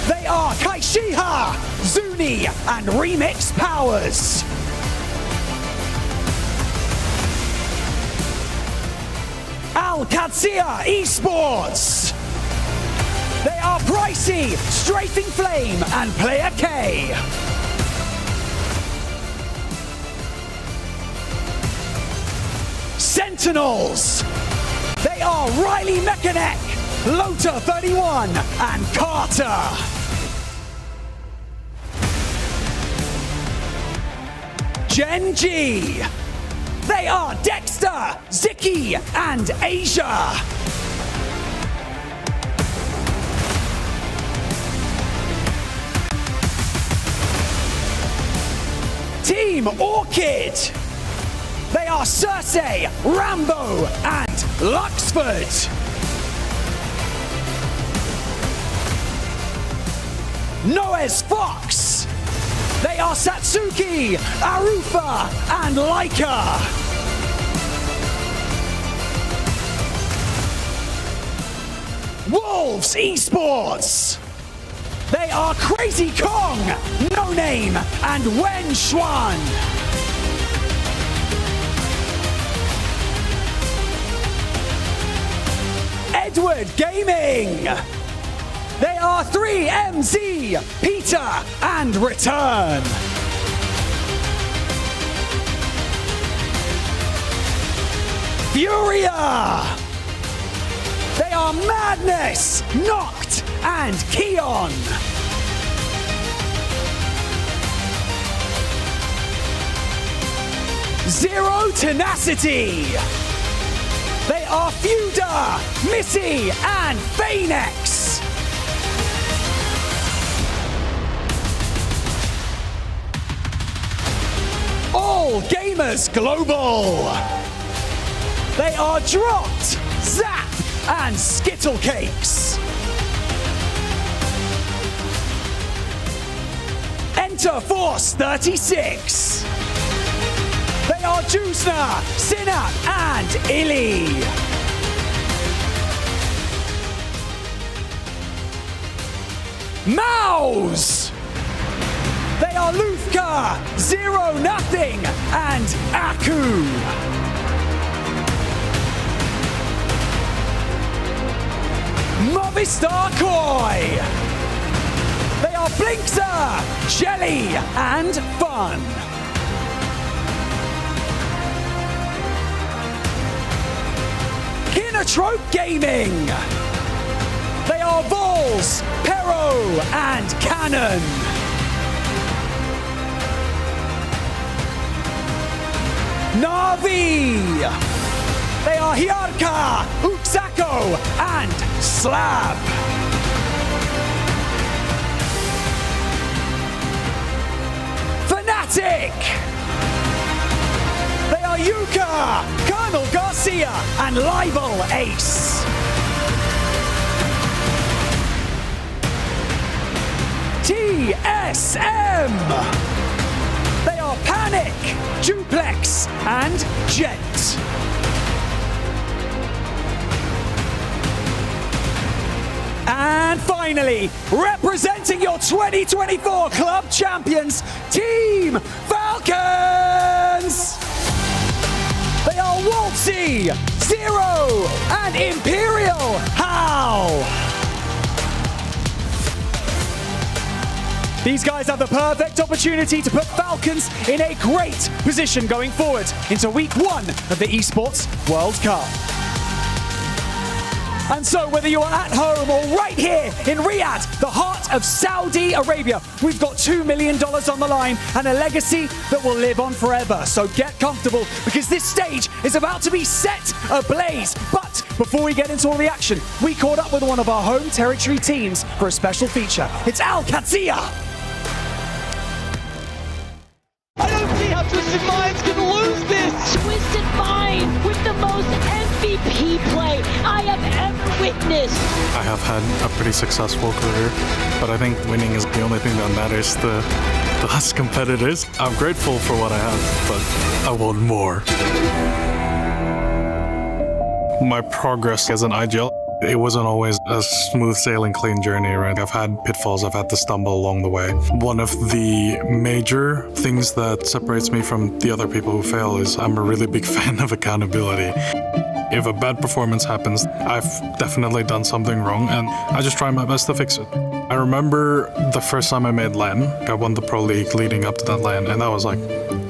They are Kaishiha, Zuni, and Remix Powers. Alcatia Esports. They are Pricey, Strafing Flame, and Player K. Sentinels. They are Riley Mekanek, Lota 31, and Carter. Gen G. They are Dexter, Ziki, and Asia. Team Orchid. They are Cersei, Rambo, and Luxford. Noes Fox. They are Satsuki, Arufa, and Laika. Wolves Esports. They are Crazy Kong, No Name, and Wen Xuan. Edward Gaming. They are 3MZ, Peter, and Return. Furia. They are Madness, Noct, and Keon. Zero Tenacity. They are Feuda, Missy, and Phoenix. All Gamers Global. They are Dropped, Zap, and Skittle Cakes. Enter Force 36. They are Jusna, Sinat, and Illy. Mouse. They are Lufka, Zero Nothing, and Aku. Movistar Koi. They are Blinkzer, Jelly, and Fun. Kinotrope Gaming. They are Vols, Pero, and Cannon. Navi. They are Hyarka, Uksako, and Slab. Fnatic. They are Yuka, Colonel Garcia, and Libel Ace. TSM. They are Panic, Duplex, and Jet. And finally, representing your 2024 club champions, Team Falcons! They are Waltzy, Zero, and Imperial How! These guys have the perfect opportunity to put Falcons in a great position going forward into week 1 of the Esports World Cup. And so whether you are at home or right here in Riyadh, the heart of Saudi Arabia, we've got $2 million on the line and a legacy that will live on forever. So get comfortable because this stage is about to be set ablaze. But before we get into all the action, we caught up with one of our home territory teams for a special feature. It's Alcatia. I don't see how Twisted Minds can lose this! Twisted Mind with the most MVP play I have ever witnessed. I have had a pretty successful career, but I think winning is the only thing that matters to us competitors. I'm grateful for what I have, but I want more. My progress as an IGL, it wasn't always a smooth sailing, clean journey, right? I've had pitfalls, I've had to stumble along the way. One of the major things that separates me from the other people who fail is I'm a really big fan of accountability. If a bad performance happens, I've definitely done something wrong, and I just try my best to fix it. I remember the first time I made LAN, I won the Pro League leading up to that LAN, and that was like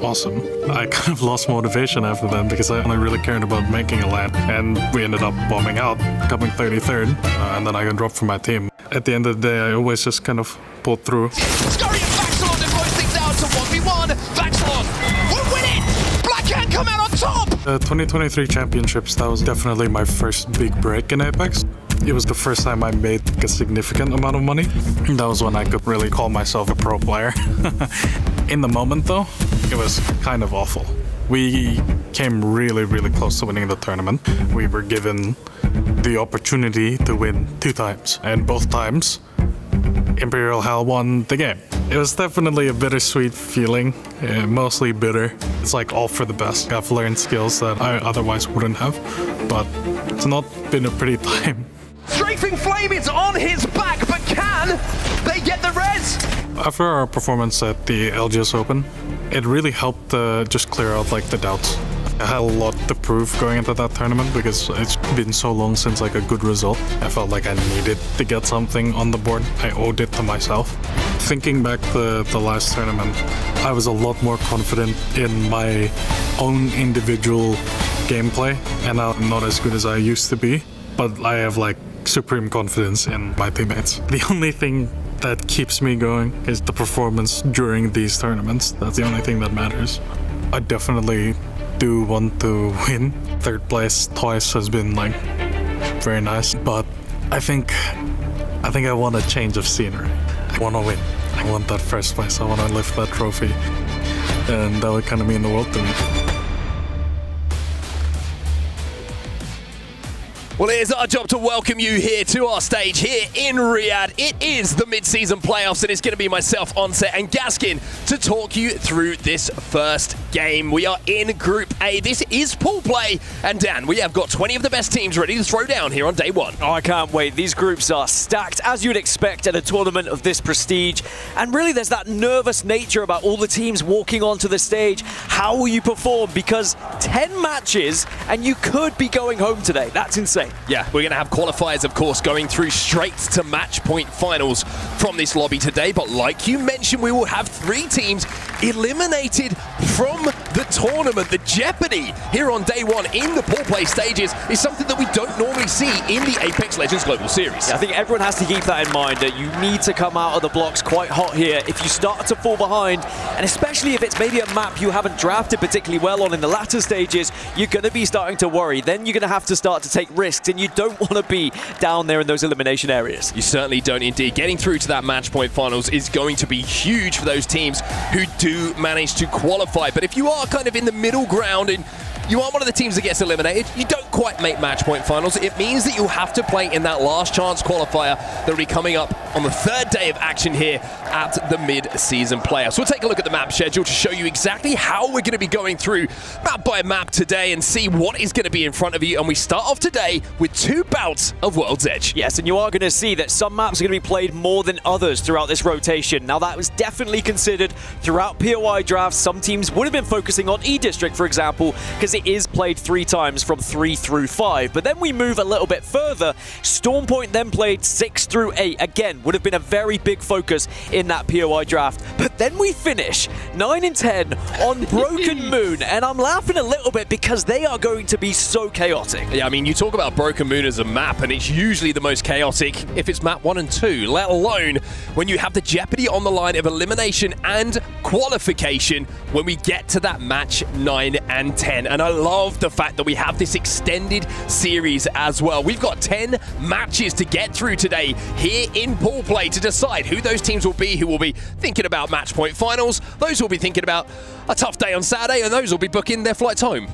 awesome. I kind of lost motivation after that because I only really cared about making a LAN, and we ended up bombing out, coming 33rd, and then I got dropped from my team. At the end of the day, I always just kind of pulled through. Scurry and Vaxelon to close things out to 1v1. Vaxelon will win it! Black can come out on top! The 2023 championships, that was definitely my first big break in Apex. It was the first time I made a significant amount of money. That was when I could really call myself a pro player. In the moment though, it was kind of awful. We came really, really close to winning the tournament. We were given the opportunity to win 2 times, and both times Imperial Hell won the game. It was definitely a bittersweet feeling, mostly bitter. It's like all for the best. I've learned skills that I otherwise wouldn't have, but it's not been a pretty time. Strafing Flame is on his back, but can they get the res? After our performance at the ALGS Open, it really helped just clear out like the doubts. I had a lot to prove going into that tournament because it's been so long since like a good result. I felt like I needed to get something on the board. I owed it to myself. Thinking back to the last tournament, I was a lot more confident in my own individual gameplay, and I'm not as good as I used to be, but I have like supreme confidence in my teammates. The only thing that keeps me going is the performance during these tournaments. That's the only thing that matters. I definitely do want to win. 3rd place twice has been like very nice, but I think I want a change of scenery. I want to win. I want that 1st place. I want to lift that trophy, and that would kind of mean the world to me. Well, it is our job to welcome you here to our stage here in Riyadh. It is the mid-season playoffs, and it's going to be myself, Onset, and Gaskin to talk you through this first game. We are in Group A. This is pool play, and Dan, we have got 20 of the best teams ready to throw down here on day 1. Oh, I can't wait. These groups are stacked, as you'd expect at a tournament of this prestige. And really, there's that nervous nature about all the teams walking onto the stage. How will you perform? Because 10 matches, and you could be going home today. That's insane. Yeah, we're going to have qualifiers, of course, going through straight to match point finals from this lobby today. But like you mentioned, we will have 3 teams eliminated from the tournament. The jeopardy here on day 1 in the pool play stages is something that we don't normally see in the Apex Legends Global Series. Yeah, I think everyone has to keep that in mind, that you need to come out of the blocks quite hot here. If you start to fall behind, and especially if it's maybe a map you haven't drafted particularly well on in the latter stages, you're going to be starting to worry. Then you're going to have to start to take risks, and you don't want to be down there in those elimination areas. You certainly don't indeed. Getting through to that match point finals is going to be huge for those teams who do manage to qualify. But if you are kind of in the middle ground and you are one of the teams that gets eliminated, you don't quite make match point finals. It means that you'll have to play in that last chance qualifier that will be coming up on the 3rd day of action here at the mid-season playoffs. We'll take a look at the map schedule to show you exactly how we're going to be going through map by map today and see what is going to be in front of you. And we start off today with 2 bouts of World's Edge. Yes, and you are going to see that some maps are going to be played more than others throughout this rotation. Now, that was definitely considered throughout POI drafts. Some teams would have been focusing on E-District, for example, because it is played 3 times from 3 through 5. But then we move a little bit further. Stormpoint then played 6 through 8. Again, would have been a very big focus in that POI draft. But then we finish 9 and 10 on Broken Moon. And I'm laughing a little bit because they are going to be so chaotic. Yeah, I mean, you talk about Broken Moon as a map, and it's usually the most chaotic if it's map 1 and 2, let alone when you have the jeopardy on the line of elimination and qualification when we get to that match 9 and 10. And I love the fact that we have this extended series as well. We've got 10 matches to get through today here in pool play to decide who those teams will be, who will be thinking about match point finals, those who will be thinking about a tough day on Saturday, and those will be booking their flights home.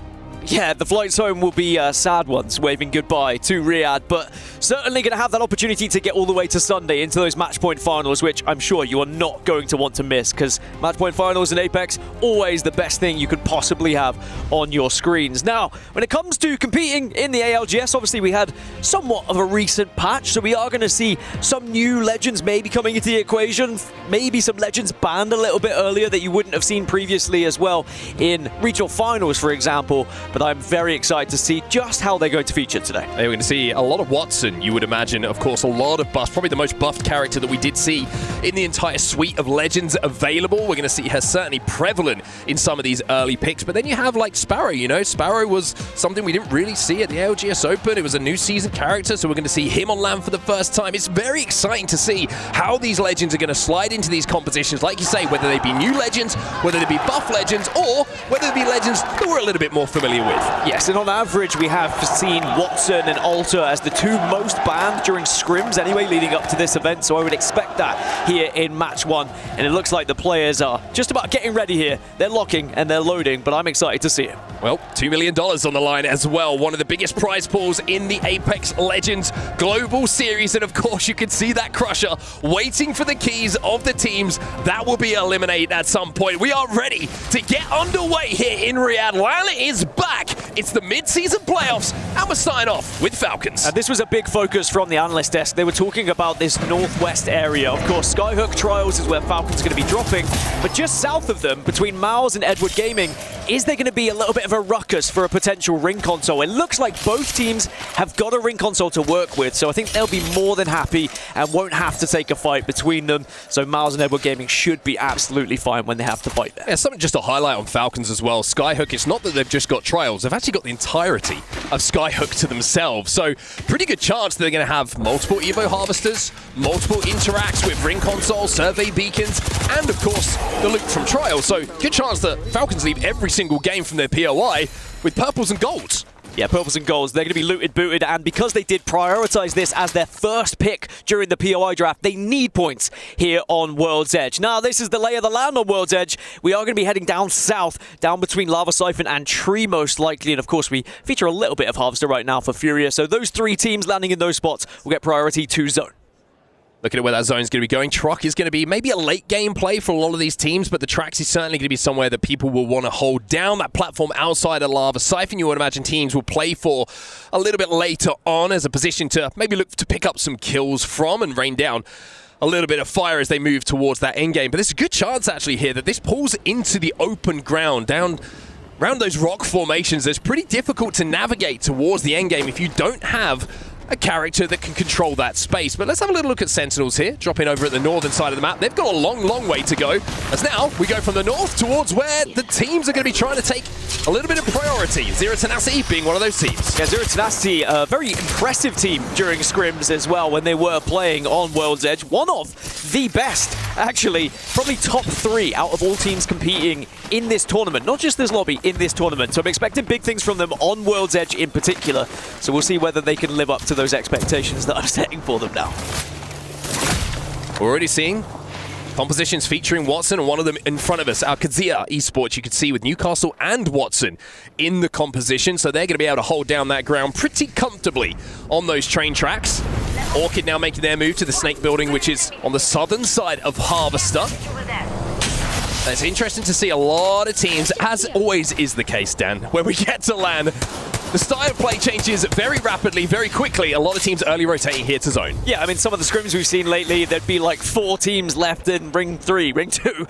Yeah, the flights home will be sad ones, waving goodbye to Riyadh, but certainly going to have that opportunity to get all the way to Sunday into those match point finals, which I'm sure you are not going to want to miss, because match point finals in Apex, always the best thing you could possibly have on your screens. Now, when it comes to competing in the ALGS, obviously we had somewhat of a recent patch, so we are going to see some new legends maybe coming into the equation, maybe some legends banned a little bit earlier that you wouldn't have seen previously as well in regional finals, for example. but I'm very excited to see just how they're going to feature today. We're going to see a lot of Watson, you would imagine. Of course, a lot of buffs. Probably the most buffed character that we did see in the entire suite of legends available. We're going to see her certainly prevalent in some of these early picks. But then you have like Sparrow, you know. Sparrow was something we didn't really see at the ALGS Open. It was a new season character, so we're going to see him on land for the first time. It's very exciting to see how these legends are going to slide into these competitions. Like you say, whether they be new legends, whether they be buff legends, or whether they be legends that we're a little bit more familiar with. Yes, and on average, we have seen Watson and Alter as the two most banned during scrims anyway, leading up to this event, so I would expect that here in match 1. And it looks like the players are just about getting ready here. They're locking and they're loading, but I'm excited to see it. Well, $2 million on the line as well. One of the biggest prize pools in the Apex Legends Global Series. And of course, you can see that Crusher waiting for the keys of the teams that will be eliminated at some point. We are ready to get underway here in Riyadh. LAN is back. It's the mid-season playoffs, and we're starting off with Falcons. And this was a big focus from the analyst desk. They were talking about this northwest area. Of course, Skyhook Trials is where Falcons are going to be dropping, but just south of them, between Miles and Edward Gaming, is there going to be a little bit of a ruckus for a potential ring console? It looks like both teams have got a ring console to work with, so I think they'll be more than happy and won't have to take a fight between them. So Miles and Edward Gaming should be absolutely fine when they have to fight there. Yeah, something just to highlight on Falcons as well. Skyhook, it's not that they've just got Trials, they've actually got the entirety of Skyhook to themselves. So pretty good chance they're going to have multiple Evo Harvesters, multiple interacts with ring console, survey beacons, and of course the loot from Trials. So good chance that Falcons leave every single game from their POI with purples and golds. Yeah, purples and golds, they're going to be looted, booted, and because they did prioritize this as their first pick during the POI draft, they need points here on World's Edge. Now, this is the lay of the land on World's Edge. We are going to be heading down south, down between Lava Siphon and Tree most likely, and of course, we feature a little bit of Harvester right now for Furia, so those 3 teams landing in those spots will get priority to zone. Looking at where that zone is going to be going, Truck is going to be maybe a late game play for a lot of these teams, but the Trax is certainly going to be somewhere that people will want to hold down. That platform outside of Lava Siphon, you would imagine teams will play for a little bit later on as a position to maybe look to pick up some kills from and rain down a little bit of fire as they move towards that end game. But there's a good chance actually here that this pulls into the open ground down around those rock formations. It's pretty difficult to navigate towards the end game if you don't have a character that can control that space. But let's have a little look at Sentinels here, dropping over at the northern side of the map. They've got a long, long way to go, as now we go from the north towards where the teams are going to be trying to take a little bit of priority. Zero Tenacity being one of those teams. Yeah, Zero Tenacity, a very impressive team during scrims as well when they were playing on World's Edge. One of the best, actually, probably top 3 out of all teams competing in this tournament. Not just this lobby, in this tournament. So I'm expecting big things from them on World's Edge in particular. So we'll see whether they can live up to those expectations that I'm setting for them now. We're already seeing compositions featuring Watson, and one of them in front of us, Alcatia Esports, you can see with Newcastle and Watson in the composition, so they're going to be able to hold down that ground pretty comfortably on those train tracks. Orchid now making their move to the Snake building, which is on the southern side of Harvester. It's interesting to see a lot of teams, as always is the case, Dan, when we get to LAN, the style of play changes very rapidly, very quickly. A lot of teams early rotating here to zone. Yeah, I mean, some of the scrims we've seen lately, there'd be like 4 teams left in Ring 3, Ring 2.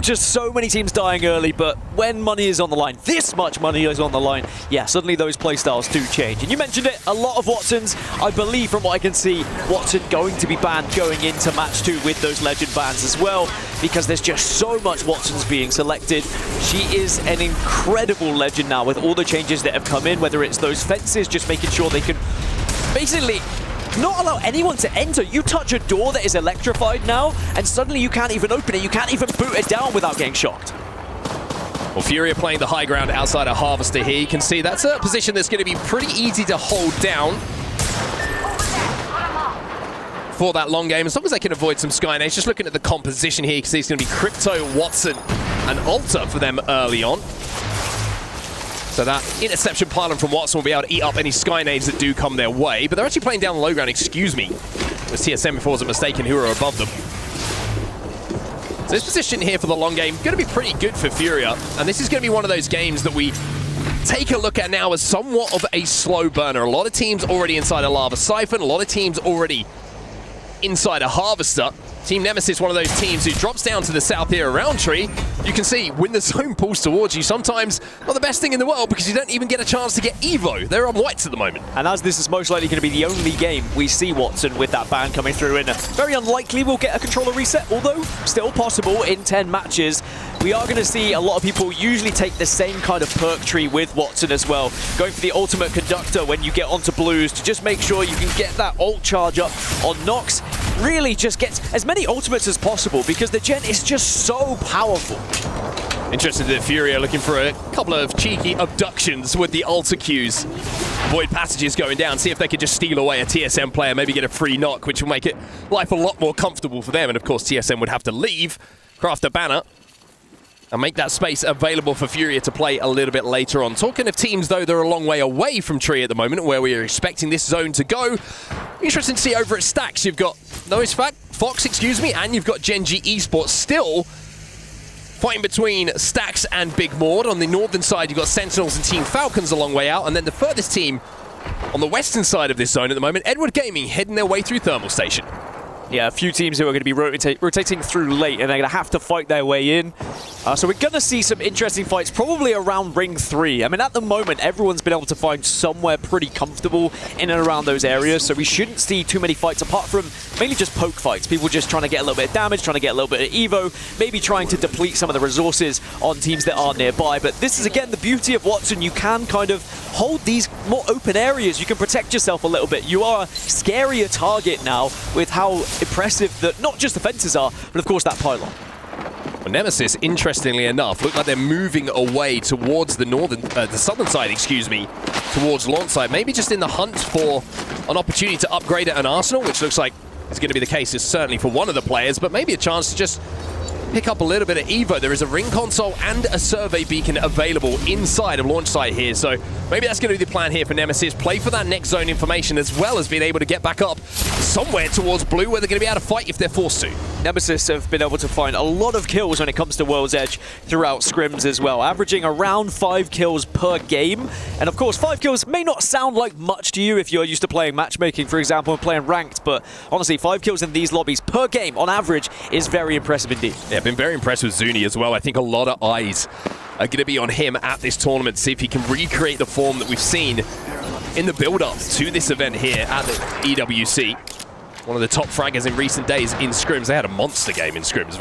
Just so many teams dying early, but when money is on the line, this much money is on the line, yeah, suddenly those playstyles do change. And you mentioned it, a lot of Watsons. I believe from what I can see, Watson going to be banned going into match 2 with those legend bans as well, because there's just so much Watsons being selected. She is an incredible legend now with all the changes that have come in, whether it's those fences, just making sure they can basically not allow anyone to enter. You touch a door that is electrified now, and suddenly you can't even open it. You can't even boot it down without getting shocked. Well, Furia playing the high ground outside of Harvester here. You can see that's a position that's going to be pretty easy to hold down for that long game, as long as they can avoid some Skynades. Just looking at the composition here, you can see it's going to be Crypto, Watson, and Alter for them early on. So that interception pylon from Watson will be able to eat up any Skynades that do come their way, but they're actually playing down the low ground, excuse me. It was TSM, if I wasn't mistaken, who are above them. So this position here for the long game, going to be pretty good for Furia, and this is going to be one of those games that we take a look at now as somewhat of a slow burner. A lot of teams already inside a Lava Siphon, a lot of teams already inside a Harvester. Team Nemesis, one of those teams who drops down to the south here around Tree. You can see when the zone pulls towards you, sometimes not the best thing in the world because you don't even get a chance to get Evo. They're on whites at the moment. And as this is most likely going to be the only game we see Watson with that ban coming through in, very unlikely we'll get a controller reset, although still possible in 10 matches. We are going to see a lot of people usually take the same kind of perk tree with Watson as well, going for the ultimate conductor when you get onto blues to just make sure you can get that ult charge up on Nox. Really just get as many ultimates as possible because the gen is just so powerful. Interested that Furia looking for a couple of cheeky abductions with the ulta Qs. Void passages going down, see if they could just steal away a TSM player, maybe get a free knock, which will make it life a lot more comfortable for them. And of course, TSM would have to leave, craft a banner, and make that space available for Furia to play a little bit later on. Talking of teams, though, they're a long way away from Tree at the moment, where we are expecting this zone to go. Interesting to see over at Stacks, you've got Fox, and you've got Gen.G Esports still fighting between Stacks and Big Mord. On the northern side, you've got Sentinels and Team Falcons a long way out, and then the furthest team on the western side of this zone at the moment, Edward Gaming, heading their way through Thermal Station. Yeah, a few teams who are going to be rotating through late, and they're going to have to fight their way in. So we're going to see some interesting fights, probably around Ring 3. I mean, at the moment, everyone's been able to find somewhere pretty comfortable in and around those areas, so we shouldn't see too many fights, apart from mainly just poke fights. People just trying to get a little bit of damage, trying to get a little bit of Evo, maybe trying to deplete some of the resources on teams that are nearby. But this is, again, the beauty of Watson. You can kind of hold these more open areas. You can protect yourself a little bit. You are a scarier target now with how impressive that not just the fences are, but of course that pylon. Well, Nemesis, interestingly enough, look like they're moving away towards the southern side, towards launch side. Maybe just in the hunt for an opportunity to upgrade at an Arsenal, which looks like is going to be the case, certainly for one of the players, but maybe a chance to just pick up a little bit of Evo. There is a ring console and a survey beacon available inside of launch site here, so maybe that's going to be the plan here for Nemesis. Play for that next zone information as well as being able to get back up somewhere towards blue where they're going to be able to fight if they're forced to. Nemesis have been able to find a lot of kills when it comes to World's Edge throughout scrims as well, averaging around 5 kills per game. And of course, 5 kills may not sound like much to you if you're used to playing matchmaking, for example, and playing ranked, but honestly, 5 kills in these lobbies per game on average is very impressive indeed. Yeah, I've been very impressed with Zuni as well. I think a lot of eyes are going to be on him at this tournament to see if he can recreate the form that we've seen in the build-up to this event here at the EWC. One of the top fraggers in recent days in scrims. They had a monster game in scrims,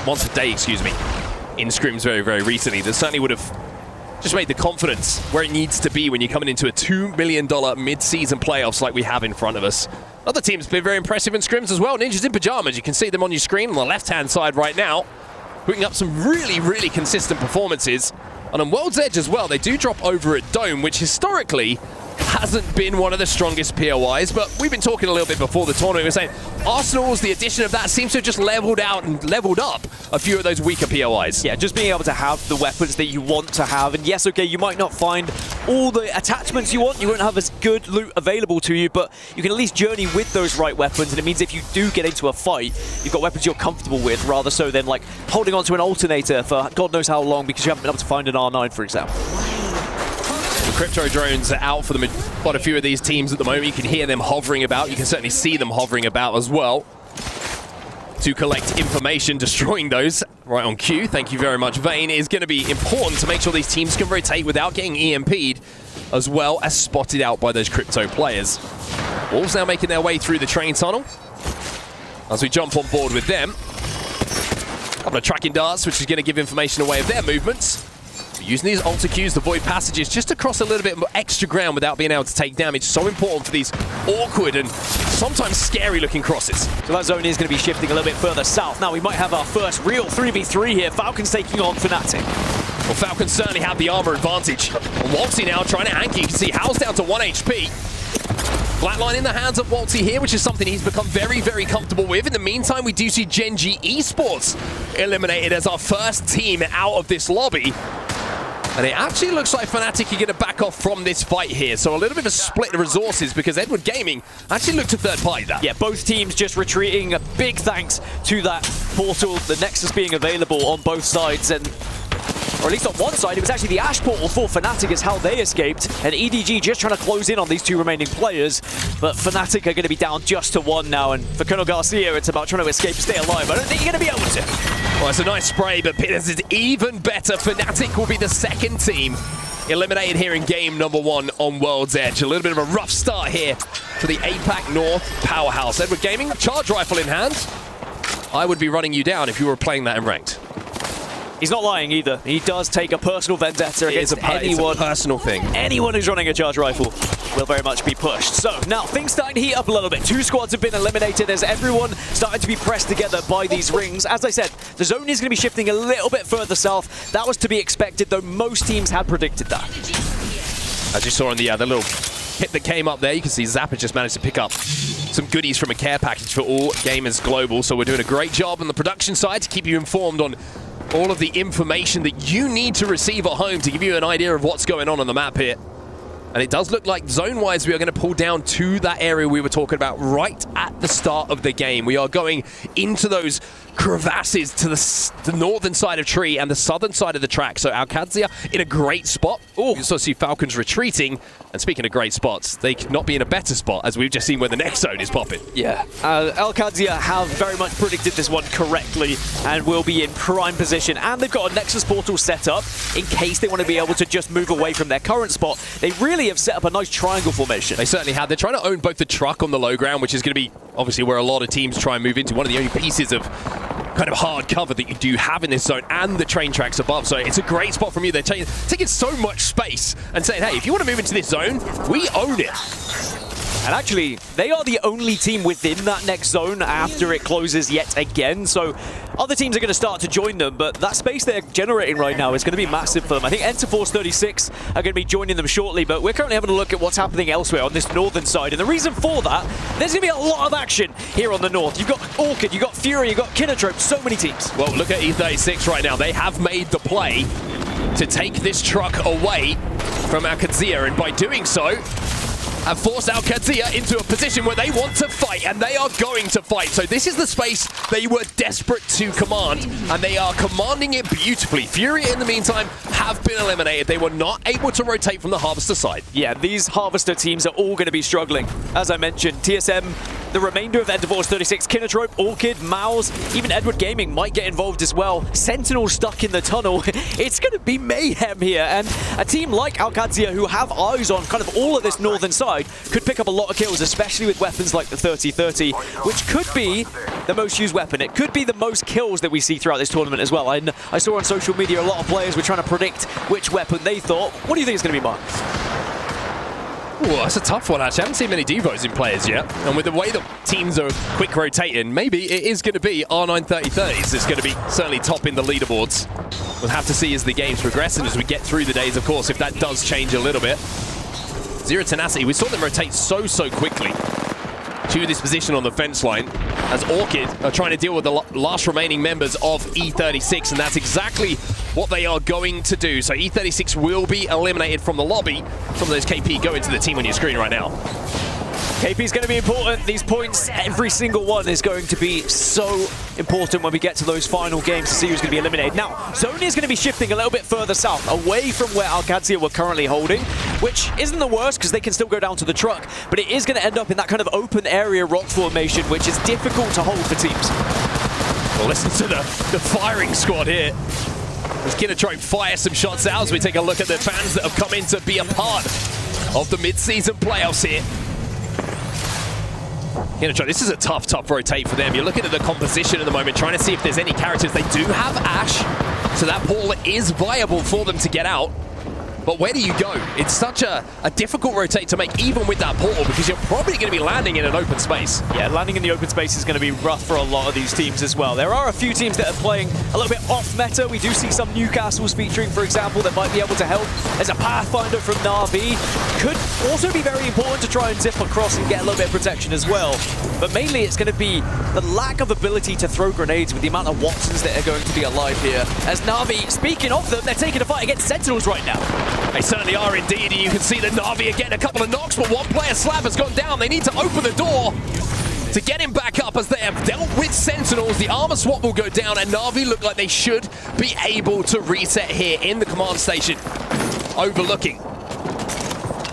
monster day, in scrims very, very recently. That certainly would have just made the confidence where it needs to be when you're coming into a $2 million mid-season playoffs like we have in front of us. Other teams have been very impressive in scrims as well. Ninjas in Pajamas, you can see them on your screen on the left-hand side right now, putting up some really, really consistent performances. And on World's Edge as well, they do drop over at Dome, which historically hasn't been one of the strongest POIs, but we've been talking a little bit before the tournament. We're saying Arsenal's, the addition of that seems to have just leveled out and leveled up a few of those weaker POIs. Yeah, just being able to have the weapons that you want to have. And yes, okay, you might not find all the attachments you want. You won't have as good loot available to you, but you can at least journey with those right weapons. And it means if you do get into a fight, you've got weapons you're comfortable with, rather so than like holding onto an alternator for God knows how long because you haven't been able to find an R9, for example. The crypto drones are out for quite a few of these teams at the moment. You can hear them hovering about. You can certainly see them hovering about as well to collect information. Destroying those right on cue. Thank you very much, Vayne. Is going to be important to make sure these teams can rotate without getting EMP'd, as well as spotted out by those crypto players. Wolves now making their way through the train tunnel as we jump on board with them. A couple of tracking darts, which is going to give information away of their movements. Using these alter cues, the void passages, just to cross a little bit more extra ground without being able to take damage. So important for these awkward and sometimes scary looking crosses. So that zone is going to be shifting a little bit further south. Now we might have our first real 3v3 here. Falcons taking on Fnatic. Well, Falcons certainly have the armor advantage. Waltzy now trying to anchor. You can see Howl's down to 1 HP. Flatline in the hands of Waltzy here, which is something he's become very, very comfortable with. In the meantime, we do see Gen.G Esports eliminated as our first team out of this lobby. And it actually looks like Fnatic are going to back off from this fight here. So a little bit of a split of resources because Edward Gaming actually looked to third party that. Yeah, both teams just retreating. A big thanks to that portal, the Nexus being available on both sides. And or at least on one side, it was actually the Ash portal for Fnatic is how they escaped, and EDG just trying to close in on these two remaining players, but Fnatic are going to be down just to one now, and for Colonel Garcia, it's about trying to escape and stay alive. I don't think you're going to be able to. Well, it's a nice spray, but this is even better. Fnatic will be the second team eliminated here in game number 1 on World's Edge. A little bit of a rough start here for the APAC North powerhouse. Edward Gaming, charge rifle in hand. I would be running you down if you were playing that in ranked. He's not lying either. He does take a personal vendetta against anyone. It's a personal thing. Anyone who's running a charge rifle will very much be pushed. So now things starting to heat up a little bit. 2 squads have been eliminated as everyone starting to be pressed together by these rings. As I said, the zone is going to be shifting a little bit further south. That was to be expected, though most teams had predicted that. As you saw in the little hit that came up there, you can see Zappa just managed to pick up some goodies from a care package for all gamers global. So we're doing a great job on the production side to keep you informed on all of the information that you need to receive at home to give you an idea of what's going on the map here. And it does look like zone-wise we are going to pull down to that area we were talking about right at the start of the game. We are going into those crevasses to the northern side of Tree and the southern side of the track. So Alcatia in a great spot. Oh, you also see Falcons retreating. And speaking of great spots, they could not be in a better spot, as we've just seen where the next zone is popping. Yeah, Alcatia have very much predicted this one correctly and will be in prime position. And they've got a Nexus portal set up in case they want to be able to just move away from their current spot. They really have set up a nice triangle formation. They certainly have. They're trying to own both the truck on the low ground, which is going to be obviously where a lot of teams try and move into. One of the only pieces of kind of hard cover that you do have in this zone, and the train tracks above. So it's a great spot from you. They're taking so much space and saying, hey, if you want to move into this zone, we own it. And actually, they are the only team within that next zone after it closes yet again. So other teams are going to start to join them, but that space they're generating right now is going to be massive for them. I think Enterforce 36 are going to be joining them shortly, but we're currently having a look at what's happening elsewhere on this northern side. And the reason for that, there's going to be a lot of action here on the north. You've got Orchid, you've got Fury, you've got Kinotrope, so many teams. Well, look at E36 right now. They have made the play to take this truck away from Alcatia, and by doing so, have forced Alcatia into a position where they want to fight, and they are going to fight. So this is the space they were desperate to command, and they are commanding it beautifully. Fury, in the meantime, have been eliminated. They were not able to rotate from the Harvester side. Yeah, these Harvester teams are all going to be struggling. As I mentioned, TSM, the remainder of Enderforce 36, Kinotrope, Orchid, Mouse, even Edward Gaming might get involved as well. Sentinel stuck in the tunnel. It's going to be mayhem here, and a team like Alcatia, who have eyes on kind of all of this northern side, could pick up a lot of kills, especially with weapons like the 30-30, which could be the most used weapon. It could be the most kills that we see throughout this tournament as well. And I saw on social media a lot of players were trying to predict which weapon they thought. What do you think is going to be, Mark? Ooh, that's a tough one, actually. I haven't seen many Devos in players yet. And with the way that teams are quick rotating, maybe it is going to be R9 30-30s. It's going to be certainly topping the leaderboards. We'll have to see as the games progress and as we get through the days, of course, if that does change a little bit. Zero Tenacity, we saw them rotate so quickly to this position on the fence line as Orchid are trying to deal with the last remaining members of E36, and that's exactly what they are going to do. So E36 will be eliminated from the lobby. Some of those KP go into the team on your screen right now. KP is going to be important. These points, every single one is going to be so important when we get to those final games to see who's going to be eliminated. Now, Zone is going to be shifting a little bit further south, away from where Alcatia were currently holding, which isn't the worst because they can still go down to the truck, but it is going to end up in that kind of open area rock formation, which is difficult to hold for teams. Well, listen to the firing squad here. As Kinotrope fires some shots out as we take a look at the fans that have come in to be a part of the mid-season playoffs here. Kinotrope, this is a tough rotate for them. You're looking at the composition at the moment, trying to see if there's any characters. They do have Ash, so that portal is viable for them to get out. But where do you go? It's such a difficult rotate to make, even with that portal, because you're probably going to be landing in an open space. Yeah, landing in the open space is going to be rough for a lot of these teams as well. There are a few teams that are playing a little bit off meta. We do see some Newcastles featuring, for example, that might be able to help. There's a Pathfinder from Na'Vi. Could also be very important to try and zip across and get a little bit of protection as well. But mainly it's going to be the lack of ability to throw grenades with the amount of Watsons that are going to be alive here. As Na'Vi, speaking of them, they're taking a fight against Sentinels right now. They certainly are indeed, and you can see that Na'Vi are getting a couple of knocks, but one player slab has gone down. They need to open the door. to get him back up as they have dealt with Sentinels. The armor swap will go down, and Na'Vi look like they should be able to reset here in the command station, overlooking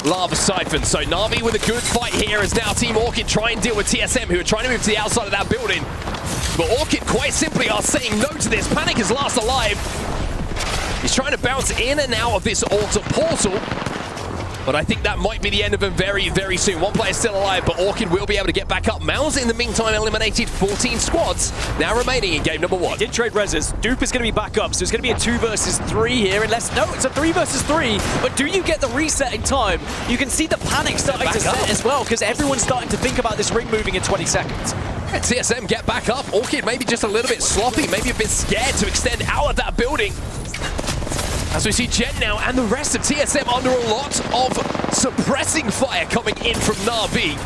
Lava Siphon. So Na'Vi with a good fight here as now Team Orchid try and deal with TSM, who are trying to move to the outside of that building. But Orchid quite simply are saying no to this. Panic is last alive. He's trying to bounce in and out of this altar portal, but I think that might be the end of him very, very soon. One player still alive, but Orchid will be able to get back up. Mouse, in the meantime, eliminated 14 squads, now remaining in game number 1. Did trade reses. Dupe is going to be back up, so it's going to be a 2 versus 3 here. Unless, no, it's a 3 versus 3, but do you get the reset in time? You can see the panic starting to set as well, because everyone's starting to think about this ring moving in 20 seconds. And TSM get back up. Orchid maybe just a little bit sloppy, maybe a bit scared to extend out of that building. As we see Jen now and the rest of TSM under a lot of suppressing fire coming in from Na'Vi.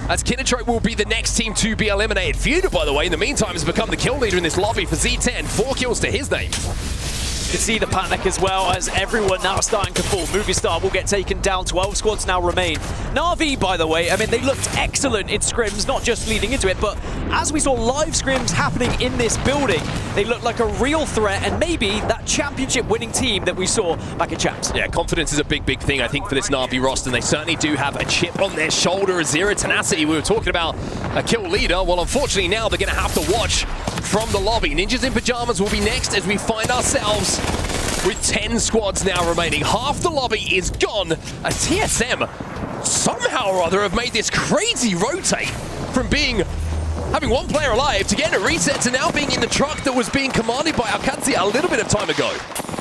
As Kinatrope will be the next team to be eliminated. Feud, by the way, in the meantime, has become the kill leader in this lobby for Z10. 4 kills to his name. You can see the panic as well as everyone now starting to fall. Movie Star will get taken down. 12 squads now remain. Na'Vi, by the way, I mean, they looked excellent in scrims, not just leading into it, but as we saw live scrims happening in this building, they looked like a real threat and maybe that championship winning team that we saw back in Champs. Yeah, confidence is a big, big thing, I think, for this Na'Vi roster, and they certainly do have a chip on their shoulder. Zero tenacity. We were talking about a kill leader. Well, unfortunately, now they're going to have to watch from the lobby. Ninjas in Pajamas will be next as we find ourselves with 10 squads now remaining. Half the lobby is gone as TSM somehow or other have made this crazy rotate from having one player alive to getting a reset to now being in the truck that was being commanded by Alcatia a little bit of time ago.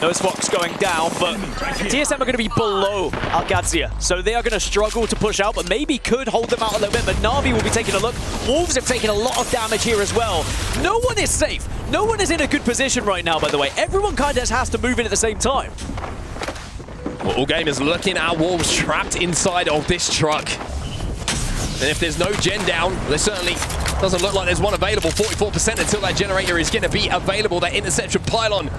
No Fox going down, but TSM are going to be below Alcatia, so they are going to struggle to push out, but maybe could hold them out a little bit. But Na'Vi will be taking a look. Wolves have taken a lot of damage here as well. No one is safe. No one is in a good position right now, by the way. Everyone kind of has to move in at the same time. Well, All Gamers looking at Wolves trapped inside of this truck. And if there's no gen down, there certainly doesn't look like there's one available. 44% until that generator is going to be available. That interception pylon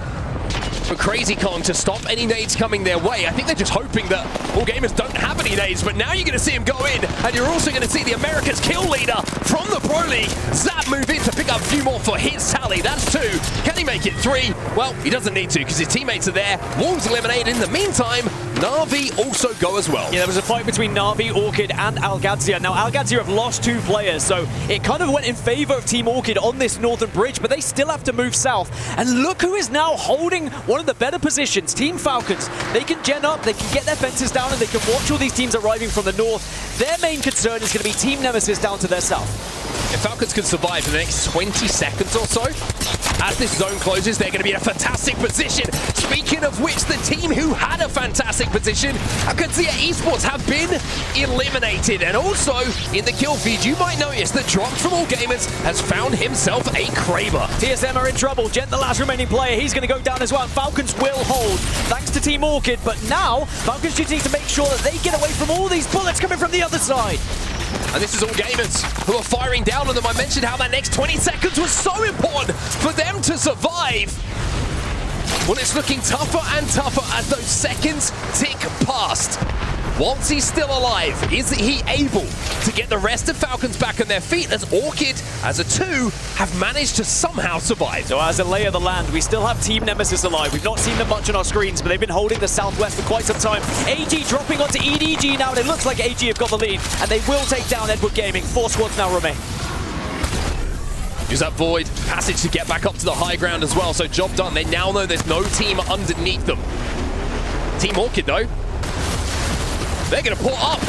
for Crazy Kong to stop any nades coming their way. I think they're just hoping that All Gamers don't have any nades, but now you're going to see him go in, and you're also going to see the America's kill leader from the Pro League, Zap, move in to pick up a few more for his tally. That's 2. Can he make it 3? Well, he doesn't need to because his teammates are there. Wolves eliminated. In the meantime, Na'Vi also go as well. Yeah, there was a fight between Na'Vi, Orchid, and Alcatia. Now, Alcatia have lost 2 players, so it kind of went in favor of Team Orchid on this northern bridge, but they still have to move south. And look who is now holding one of the better positions, Team Falcons. They can gen up, they can get their fences down, and they can watch all these teams arriving from the north. Their main concern is going to be Team Nemesis down to their south. If Falcons can survive for the next 20 seconds or so, as this zone closes, they're going to be in a fantastic position. Speaking of which, the team who had a fantastic position, Alcatia Esports, have been eliminated. And also, in the kill feed, you might notice that Dropped from All Gamers has found himself a Kraber. TSM are in trouble. Gent, the last remaining player, he's going to go down as well. Falcons will hold, thanks to Team Orchid. But now, Falcons just need to make sure that they get away from all these bullets coming from the other side. And this is All Gamers who are firing down on them. I mentioned how that next 20 seconds was so important for them to survive. Well, it's looking tougher and tougher as those seconds tick past. Once he's still alive, is he able to get the rest of Falcons back on their feet as Orchid, as a 2, have managed to somehow survive? So as a lay of the land, we still have Team Nemesis alive. We've not seen them much on our screens, but they've been holding the southwest for quite some time. AG dropping onto EDG now, and it looks like AG have got the lead, and they will take down Edward Gaming. 4 squads now remain. Use that Void passage to get back up to the high ground as well, so job done. They now know there's no team underneath them. Team Orchid, though, they're going to pull up,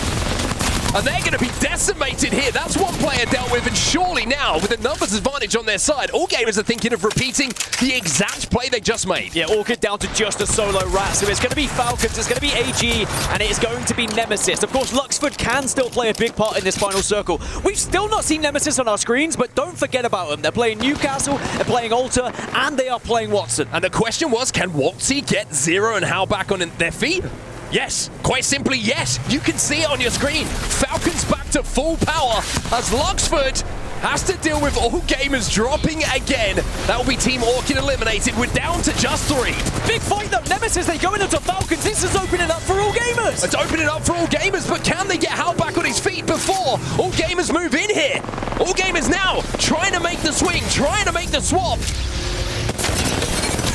and they're going to be decimated here. That's one player dealt with, and surely now, with a numbers advantage on their side, All Gamers are thinking of repeating the exact play they just made. Yeah, Orchid down to just a solo rat, so it's going to be Falcons, it's going to be AG, and it is going to be Nemesis. Of course, Luxford can still play a big part in this final circle. We've still not seen Nemesis on our screens, but don't forget about them. They're playing Newcastle, they're playing Alta, and they are playing Watson. And the question was, can Watsy get Zero and How back on their feet? Yes, quite simply yes. You can see it on your screen. Falcons back to full power as Luxford has to deal with All Gamers dropping again. That will be Team Orchid eliminated. We're down to just 3. Big fight though. Nemesis, they go into Falcons. This is opening up for All Gamers. It's opening up for All Gamers, but can they get Hal back on his feet before All gamers move in here. All gamers now trying to make the swing, trying to make the swap.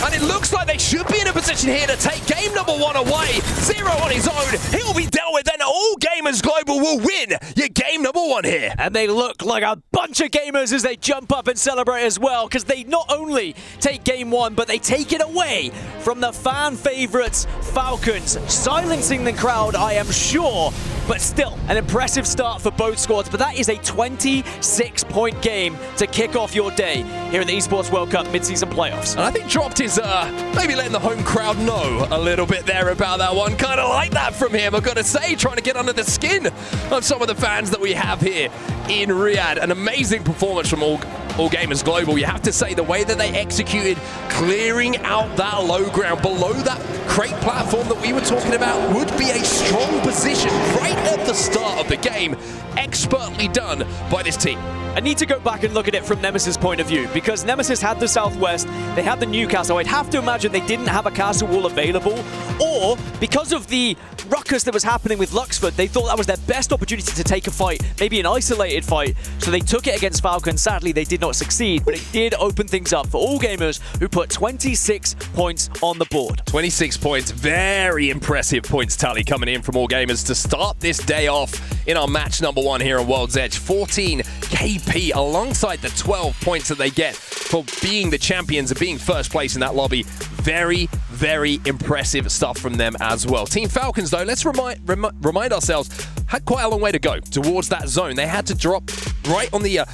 And it looks like they should be in a position here to take game number 1 away. Zero on his own. He'll be dealt with, and All Gamers Global will win your game number 1 here. And they look like a bunch of gamers as they jump up and celebrate as well, because they not only take game 1, but they take it away from the fan favorites, Falcons, silencing the crowd, I am sure. But still, an impressive start for both squads. But that is a 26-point game to kick off your day here in the Esports World Cup mid-season playoffs. And I think Dropped is maybe letting the home crowd know a little bit there about that one. Kind of like that from him, I've got to say, trying to get under the skin of some of the fans that we have here in Riyadh. An amazing performance from All Gamers Global. You have to say the way that they executed, clearing out that low ground below that crate platform that we were talking about, would be a strong position right at the start of the game. Expertly done by this team. I need to go back and look at it from Nemesis' point of view, because Nemesis had the Southwest, they had the Newcastle. I'd have to imagine they didn't have a castle wall available, or because of the ruckus that was happening with Luxford, they thought that was their best opportunity to take a fight, maybe an isolated fight, so they took it against Falcon. Sadly, they did not succeed, but it did open things up for All Gamers, who put 26 points on the board. 26 points, very impressive points tally coming in from All Gamers to start this day off in our match number 1 here on World's Edge. 14 KP alongside the 12 points that they get for being the champions and being first place in that lobby. Very, very impressive stuff from them as well. Team Falcons, though, let's remind ourselves, had quite a long way to go towards that zone. They had to drop right on the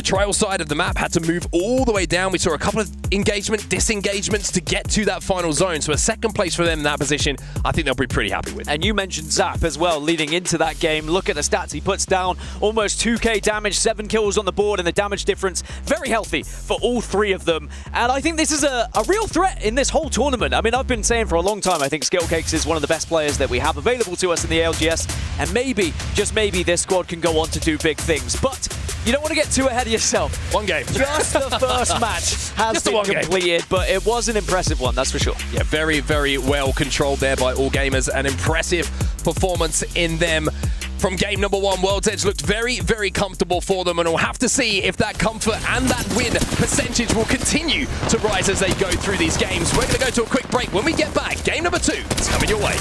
trial side of the map, had to move all the way down. We saw a couple of disengagements to get to that final zone. So a second place for them in that position, I think they'll be pretty happy with. And you mentioned Zap as well leading into that game. Look at the stats he puts down. Almost 2k damage, 7 kills on the board, and the damage difference very healthy for all 3 of them. And I think this is a real threat in this whole tournament. I mean, I've been saying for a long time, I think Skittlecakes is one of the best players that we have available to us in the ALGS. And maybe, just maybe, this squad can go on to do big things. But you don't want to get too ahead of yourself. One game. Just the first match has been completed, but it was an impressive one, that's for sure. Yeah, very, very well controlled there by All Gamers. An impressive performance in them. From game number 1, World's Edge looked very, very comfortable for them, and we'll have to see if that comfort and that win percentage will continue to rise as they go through these games. We're going to go to a quick break. When we get back, game number 2 is coming your way.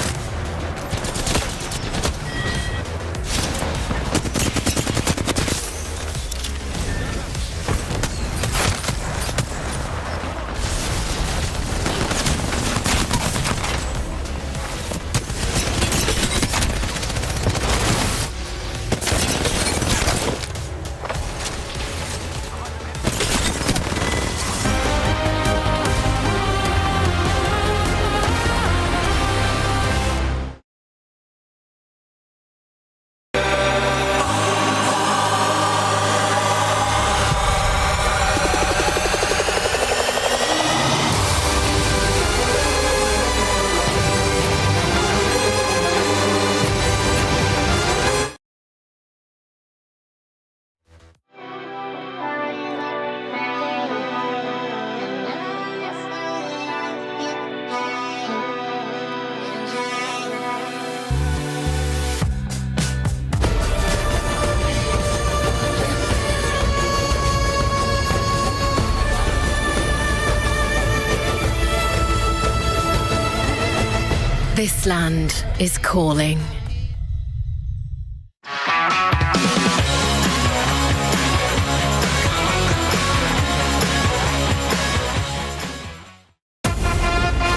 This land is calling.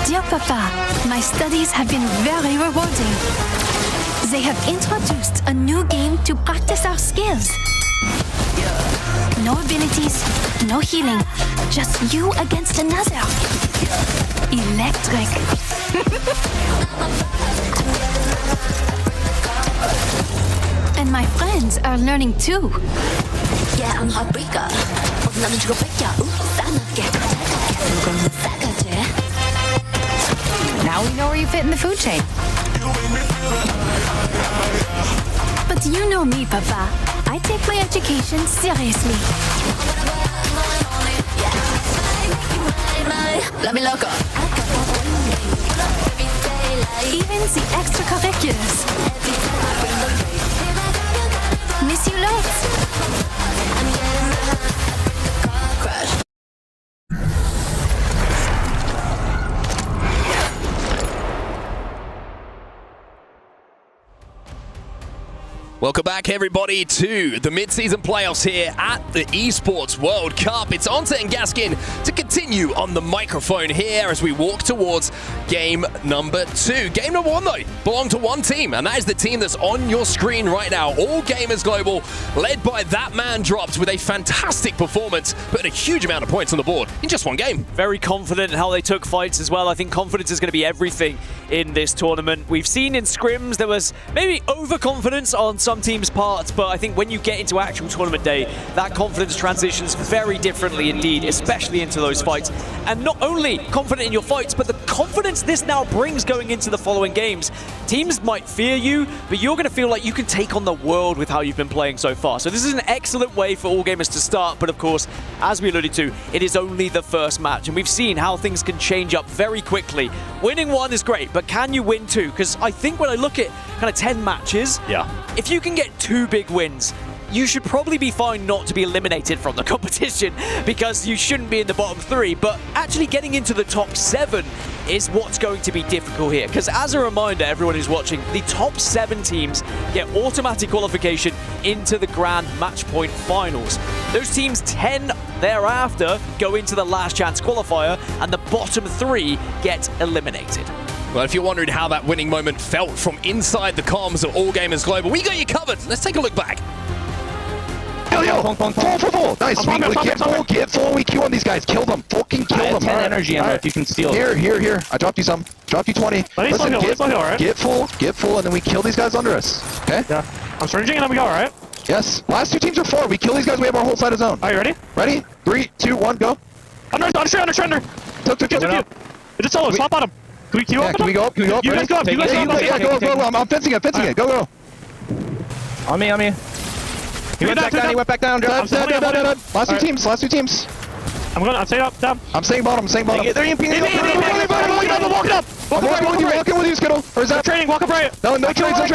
Dear Papa, my studies have been very rewarding. They have introduced a new game to practice our skills. No abilities, no healing, just you against another. Electric. And my friends are learning too. Yeah, I'm heartbreaker. 나는 죽어 뺏겨. 싸납게. Now we know where you fit in the food chain. But you know me, Papa. I take my education seriously. Let me loco. Even the extracurriculars. Miss you Welcome back, everybody, to the mid-season playoffs here at the Esports World Cup. It's Onta and Gaskin to continue on the microphone here as we walk towards game number 2. Game number 1, though, belonged to one team, and that is the team that's on your screen right now. All Gamers Global, led by that man Dropped with a fantastic performance, putting a huge amount of points on the board in just one game. Very confident in how they took fights as well. I think confidence is going to be everything in this tournament. We've seen in scrims there was maybe overconfidence on some teams' parts, but I think when you get into actual tournament day, that confidence transitions very differently indeed, especially into those fights. And not only confident in your fights, but the confidence this now brings going into the following games. Teams might fear you, but you're going to feel like you can take on the world with how you've been playing so far. So this is an excellent way for all gamers to start, but of course, as we alluded to, it is only the first match, and we've seen how things can change up very quickly. Winning one is great, but can you win two? Because I think when I look at kind of 10 matches, if you can get 2 big wins, you should probably be fine not to be eliminated from the competition, because you shouldn't be in the bottom 3, but actually getting into the top 7 is what's going to be difficult here. Because as a reminder, everyone who's watching, the top 7 teams get automatic qualification into the Grand Match Point Finals. Those teams 10 thereafter go into the last chance qualifier, and the bottom 3 get eliminated. Well, if you're wondering how that winning moment felt from inside the comms of All Gamers Global, we got you covered. Let's take a look back. Yo, full. Nice, get full, we Q on these guys, kill them, fucking kill them. 10 energy ammo if you can steal. Here, I dropped you some, dropped you 20. Listen, get full, and then we kill these guys under us, okay? Yeah, I'm surging and then we go, alright? Yes, last 2 teams are 4, we kill these guys, we have our whole side of zone. Are you ready? Ready? 3, 2, 1, go. Under. Took. Is it solo? Swap on him. Can we queue up? Can we go up? You guys go up. Yeah, go. I'm fencing it. Go. On me. He went back down. Dead. Last two teams. I'm staying up, down. I'm staying bottom. They're walking up. Walking with you, Skittle. Or is that training? Walk up right. No trades. One.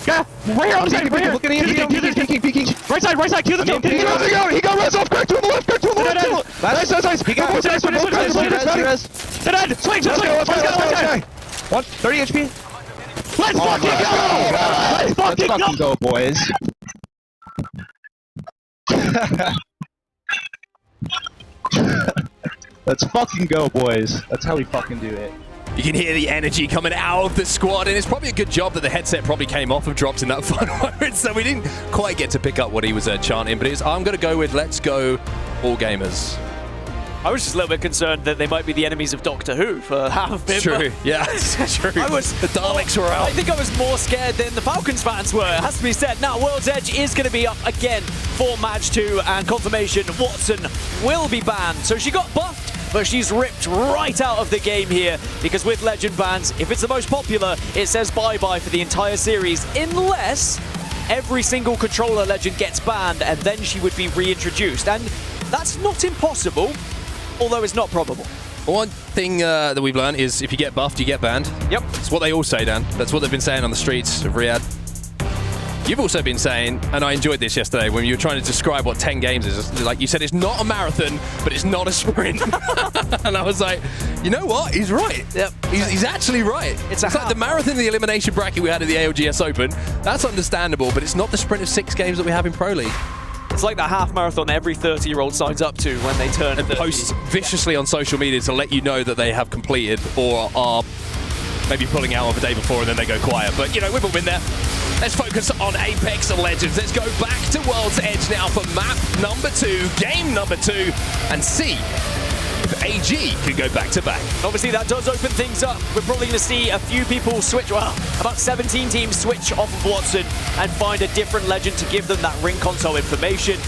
Yeah, right here on the side. Right here. Look at him. Peeking. Right side. Cue the kill. He got res off. Crack to the left. Nice. He got res. Dead. Swing. Let's go. 30 HP. Let's fucking go, boys. Let's fucking go, boys. That's how we fucking do it. You can hear the energy coming out of the squad, and it's probably a good job that the headset probably came off of Drops in that final moment, so we didn't quite get to pick up what he was chanting, but I'm going to go with let's go All Gamers. I was just a little bit concerned that they might be the enemies of Doctor Who for half of it. True, yeah, it's true. The Daleks were out. I think I was more scared than the Falcons fans were, it has to be said. Now, World's Edge is going to be up again for match 2, and confirmation, Watson will be banned. So she got buffed, but she's ripped right out of the game here, because with Legend bans, if it's the most popular, it says bye-bye for the entire series, unless every single controller Legend gets banned, and then she would be reintroduced. And that's not impossible, although it's not probable. One thing that we've learned is if you get buffed, you get banned. Yep. That's what they all say, Dan. That's what they've been saying on the streets of Riyadh. You've also been saying, and I enjoyed this yesterday, when you were trying to describe what 10 games is, like you said, it's not a marathon, but it's not a sprint. And I was like, you know what? He's right. Yep. He's actually right. It's like the marathon, the elimination bracket we had at the ALGS Open. That's understandable, but it's not the sprint of 6 games that we have in Pro League. It's like the half marathon every 30-year-old signs up to when they turn and 30. Posts viciously on social media to let you know that they have completed or are maybe pulling out of the day before and then they go quiet. But, you know, we've all been there. Let's focus on Apex and Legends. Let's go back to World's Edge now for map number 2, game number 2, and see if AG can go back-to-back. Obviously, that does open things up. We're probably going to see a few people switch, well, about 17 teams switch off of Watson and find a different Legend to give them that ring console information.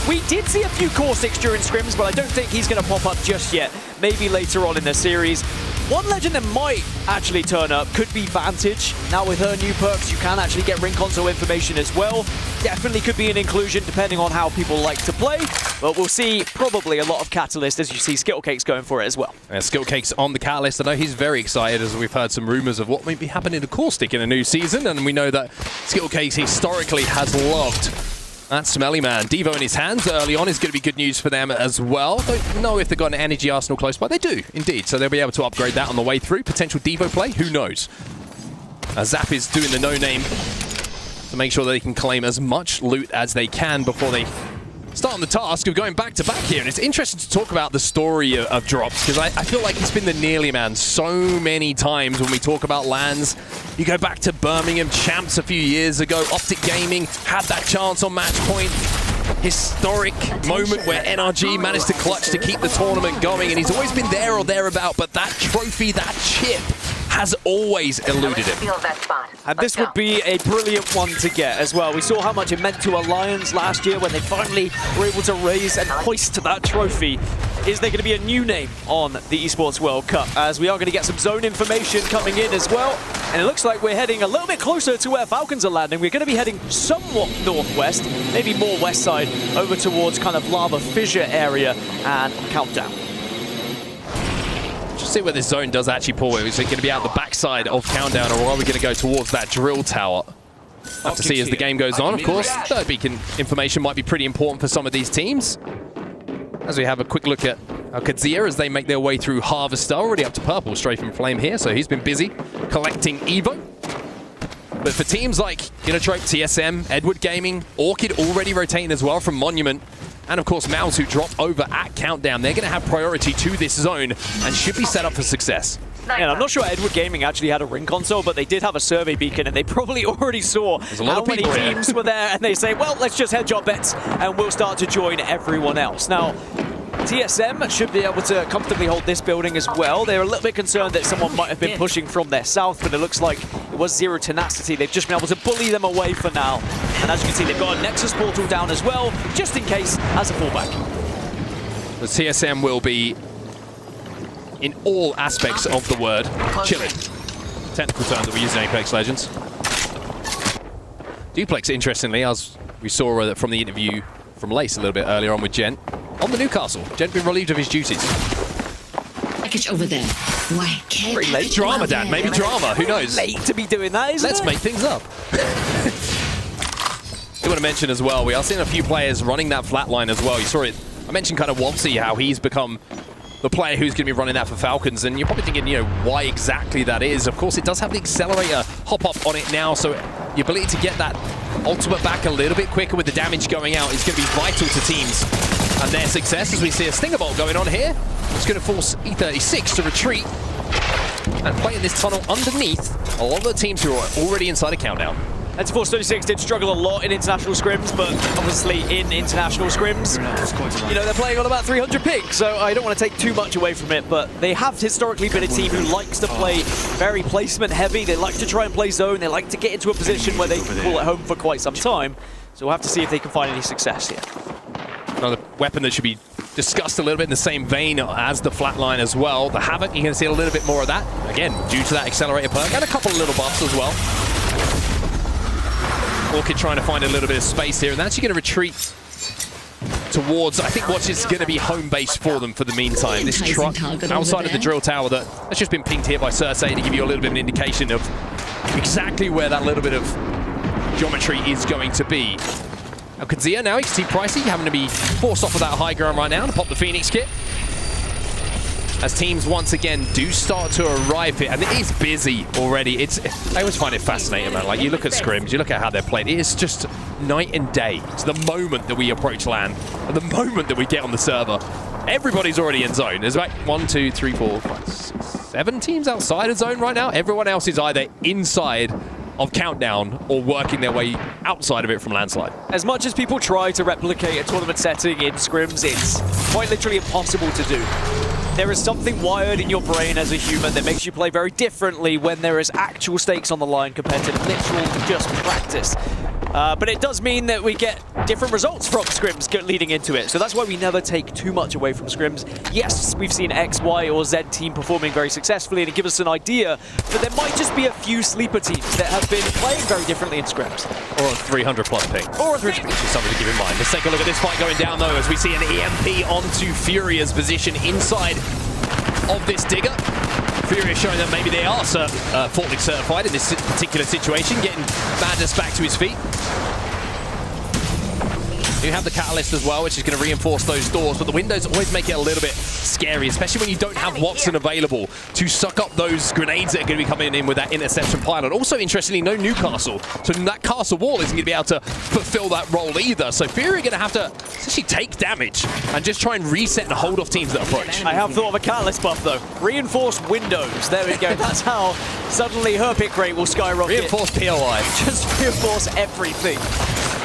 We did see a few Caustics during scrims, but I don't think he's going to pop up just yet. Maybe later on in the series. One Legend that might actually turn up could be Vantage. Now with her new perks, you can actually get ring console information as well. Definitely could be an inclusion depending on how people like to play. But we'll see probably a lot of Catalyst as you see Skittlecakes going for it as well. Yeah, Skittlecakes on the Catalyst. I know he's very excited as we've heard some rumors of what might be happening to Caustic in a new season. And we know that Skittlecakes historically has loved that Smelly Man. Devo in his hands early on is going to be good news for them as well. Don't know if they've got an energy arsenal close by. They do, indeed. So they'll be able to upgrade that on the way through. Potential Devo play, who knows? Zap is doing the no-name to make sure they can claim as much loot as they can before they start on the task of going back-to-back here. And it's interesting to talk about the story of drops, because I feel like it's been the nearly man so many times when we talk about LANs. You go back to Birmingham Champs a few years ago, Optic Gaming had that chance on match point. Historic moment where NRG managed to clutch to keep the tournament going, and he's always been there or thereabout, but that trophy, that chip, has always eluded him. And this would be a brilliant one to get as well. We saw how much it meant to Alliance last year when they finally were able to raise and hoist that trophy. Is there going to be a new name on the Esports World Cup? As we are going to get some zone information coming in as well. And it looks like we're heading a little bit closer to where Falcons are landing. We're going to be heading somewhat northwest, maybe more west side, over towards kind of Lava Fissure area and Countdown. Just see where this zone does actually pull. Is it going to be out the backside of Countdown, or are we going to go towards that drill tower? We'll have to see as the game goes on, of course. Third beacon information might be pretty important for some of these teams. As we have a quick look at Alcatia as they make their way through Harvester, already up to purple, Strafe and Flame here, so he's been busy collecting Evo. But for teams like Unitrope, TSM, Edward Gaming, Orchid already rotating as well from Monument, and of course Mouse, who dropped over at Countdown, they're going to have priority to this zone and should be set up for success. And I'm not sure Edward Gaming actually had a ring console, but they did have a survey beacon, and they probably already saw how many teams were there, and they say, well, let's just hedge our bets, and we'll start to join everyone else. Now, TSM should be able to comfortably hold this building as well. They're a little bit concerned that someone might have been pushing from their south, but it looks like it was Zero Tenacity. They've just been able to bully them away for now. And as you can see, they've got a Nexus portal down as well, just in case, as a fallback. The TSM will be, in all aspects of the word, chilling. Technical term that we use in Apex Legends. Duplex, interestingly, as we saw from the interview from Lace a little bit earlier on with Gent, on the Newcastle. Gent been relieved of his duties. Package over there. Why can't Pretty late drama, Dan. Maybe drama. Who knows? Late to be doing that, isn't it? Let's make things up. I want to mention as well, we are seeing a few players running that flatline as well. You saw it. I mentioned kind of Waltzy, how he's become the player who's going to be running that for Falcons, and you're probably thinking, you know, why exactly that is. Of course, it does have the accelerator hop up on it now, so the ability to get that ultimate back a little bit quicker with the damage going out is going to be vital to teams and their success, as we see a Stinger Bolt going on here. It's going to force E36 to retreat and play in this tunnel underneath a lot of the teams who are already inside a Countdown. And Force 36 did struggle a lot in international scrims, but obviously in international scrims, you know, they're playing on about 300 ping, so I don't want to take too much away from it, but they have historically been a team who likes to play very placement heavy. They like to try and play zone. They like to get into a position where they can call it home for quite some time. So we'll have to see if they can find any success here. Another weapon that should be discussed a little bit in the same vein as the flatline as well. The Havoc, you're going to see a little bit more of that. Again, due to that accelerator perk and a couple of little buffs as well. Orchid trying to find a little bit of space here, and they're actually going to retreat towards, I think, what is going to be home base for them for the meantime. This truck outside of the drill tower that's just been pinged here by Cersei to give you a little bit of an indication of exactly where that little bit of geometry is going to be. Alcatia now, you can see Pricey having to be forced off of that high ground right now to pop the Phoenix kit. As teams once again do start to arrive here, and it is busy already. I always find it fascinating, man. Like, you look at scrims, you look at how they're played, it is just night and day. It's the moment that we approach LAN, and the moment that we get on the server, everybody's already in zone. There's about 1, 2, 3, 4, 5, 6, 7 teams outside of zone right now. Everyone else is either inside of Countdown or working their way outside of it from Landslide. As much as people try to replicate a tournament setting in scrims, it's quite literally impossible to do. There is something wired in your brain as a human that makes you play very differently when there is actual stakes on the line compared to literal just practice. But it does mean that we get different results from scrims leading into it. So that's why we never take too much away from scrims. Yes, we've seen X, Y, or Z team performing very successfully, and it gives us an idea, but there might just be a few sleeper teams that have been playing very differently in scrims. Or a 300 plus ping. Or a 300. Which is something to keep in mind. Let's take a look at this fight going down, though, as we see an EMP onto Furia's position inside of this digger. Furia showing that maybe they are Fortnite certified in this particular situation, getting Madness back to his feet. You have the Catalyst as well, which is going to reinforce those doors, but the windows always make it a little bit scary, especially when you don't have Watson available to suck up those grenades that are going to be coming in with that interception pylon. Also, interestingly, no Newcastle, so that castle wall isn't going to be able to fulfill that role either. So Fury are going to have to essentially take damage and just try and reset and hold off teams that approach. I have thought of a Catalyst buff though. Reinforced windows. There we go. That's how suddenly her pick rate will skyrocket. Reinforced POI. Just reinforce everything.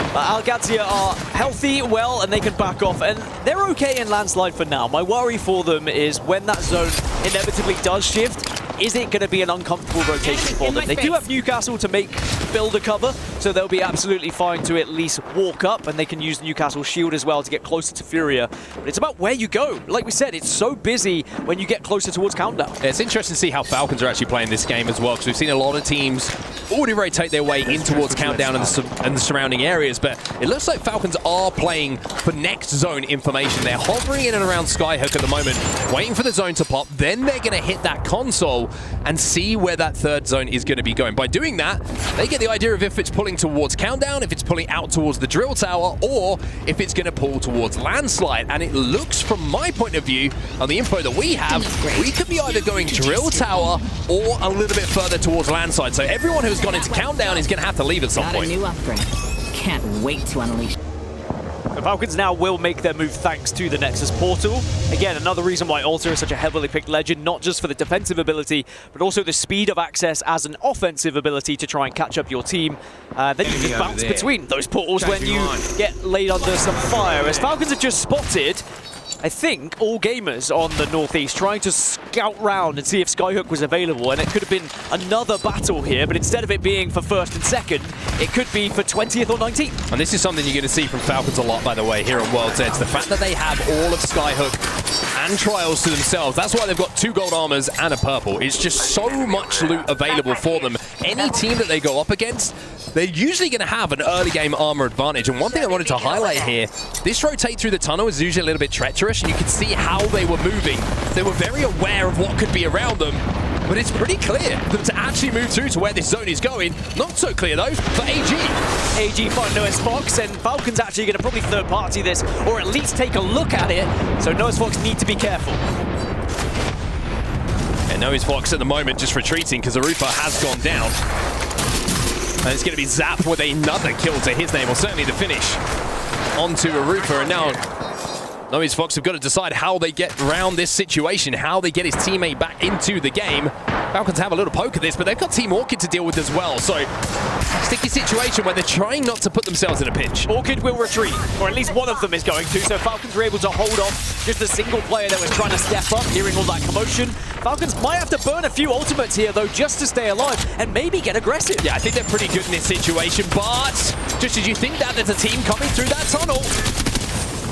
Alcatia are healthy, well, and they can back off, and they're okay in landslide for now. My worry for them is when that zone inevitably does shift, is it going to be an uncomfortable rotation for them? They do have Newcastle to make builder cover, so they'll be absolutely fine to at least walk up, and they can use Newcastle's shield as well to get closer to Furia. But it's about where you go. Like we said, it's so busy when you get closer towards countdown. Yeah, it's interesting to see how Falcons are actually playing this game as well, because we've seen a lot of teams already rotate their way in towards countdown and the surrounding areas, but it looks like Falcons are playing for next zone information. They're hovering in and around Skyhook at the moment, waiting for the zone to pop, then they're going to hit that console and see where that third zone is going to be going. By doing that, they get the idea of if it's pulling towards countdown, if it's pulling out towards the drill tower, or if it's going to pull towards landslide. And it looks, from my point of view, on the info that we have, we could be either going drill tower or a little bit further towards landslide. So everyone who's gone into countdown is going to have to leave at some point. Got a new upgrade. Can't wait to unleash. The Falcons now will make their move thanks to the Nexus portal. Again, another reason why Alter is such a heavily picked legend, not just for the defensive ability, but also the speed of access as an offensive ability to try and catch up your team. Then you just bounce between those portals when you get laid under some fire. As Falcons have just spotted, I think, all gamers on the northeast trying to scout round and see if Skyhook was available, and it could have been another battle here, but instead of it being for first and second, it could be for 20th or 19th. And this is something you're going to see from Falcons a lot, by the way, here on World's Edge. The fact that they have all of Skyhook and Trials to themselves, that's why they've got 2 gold armors and a purple. It's just so much loot available for them. Any team that they go up against, they're usually going to have an early game armor advantage. And one thing I wanted to highlight here, this rotate through the tunnel is usually a little bit treacherous, and you can see how they were moving. They were very aware of what could be around them, but it's pretty clear that to actually move through to where this zone is going, not so clear though for AG. AG find Noah's Fox, and Falcon's actually going to probably third party this, or at least take a look at it, so Noah's Fox need to be careful. And Noah's Fox at the moment just retreating because Arufa has gone down. And it's going to be zapped with another kill to his name, or certainly the finish onto Arufa. And now Noah's Fox have got to decide how they get around this situation, how they get his teammate back into the game. Falcons have a little poke at this, but they've got Team Orchid to deal with as well. So, sticky situation where they're trying not to put themselves in a pinch. Orchid will retreat, or at least one of them is going to, so Falcons were able to hold off just a single player that was trying to step up, hearing all that commotion. Falcons might have to burn a few ultimates here, though, just to stay alive and maybe get aggressive. Yeah, I think they're pretty good in this situation, but just as you think that, there's a team coming through that tunnel.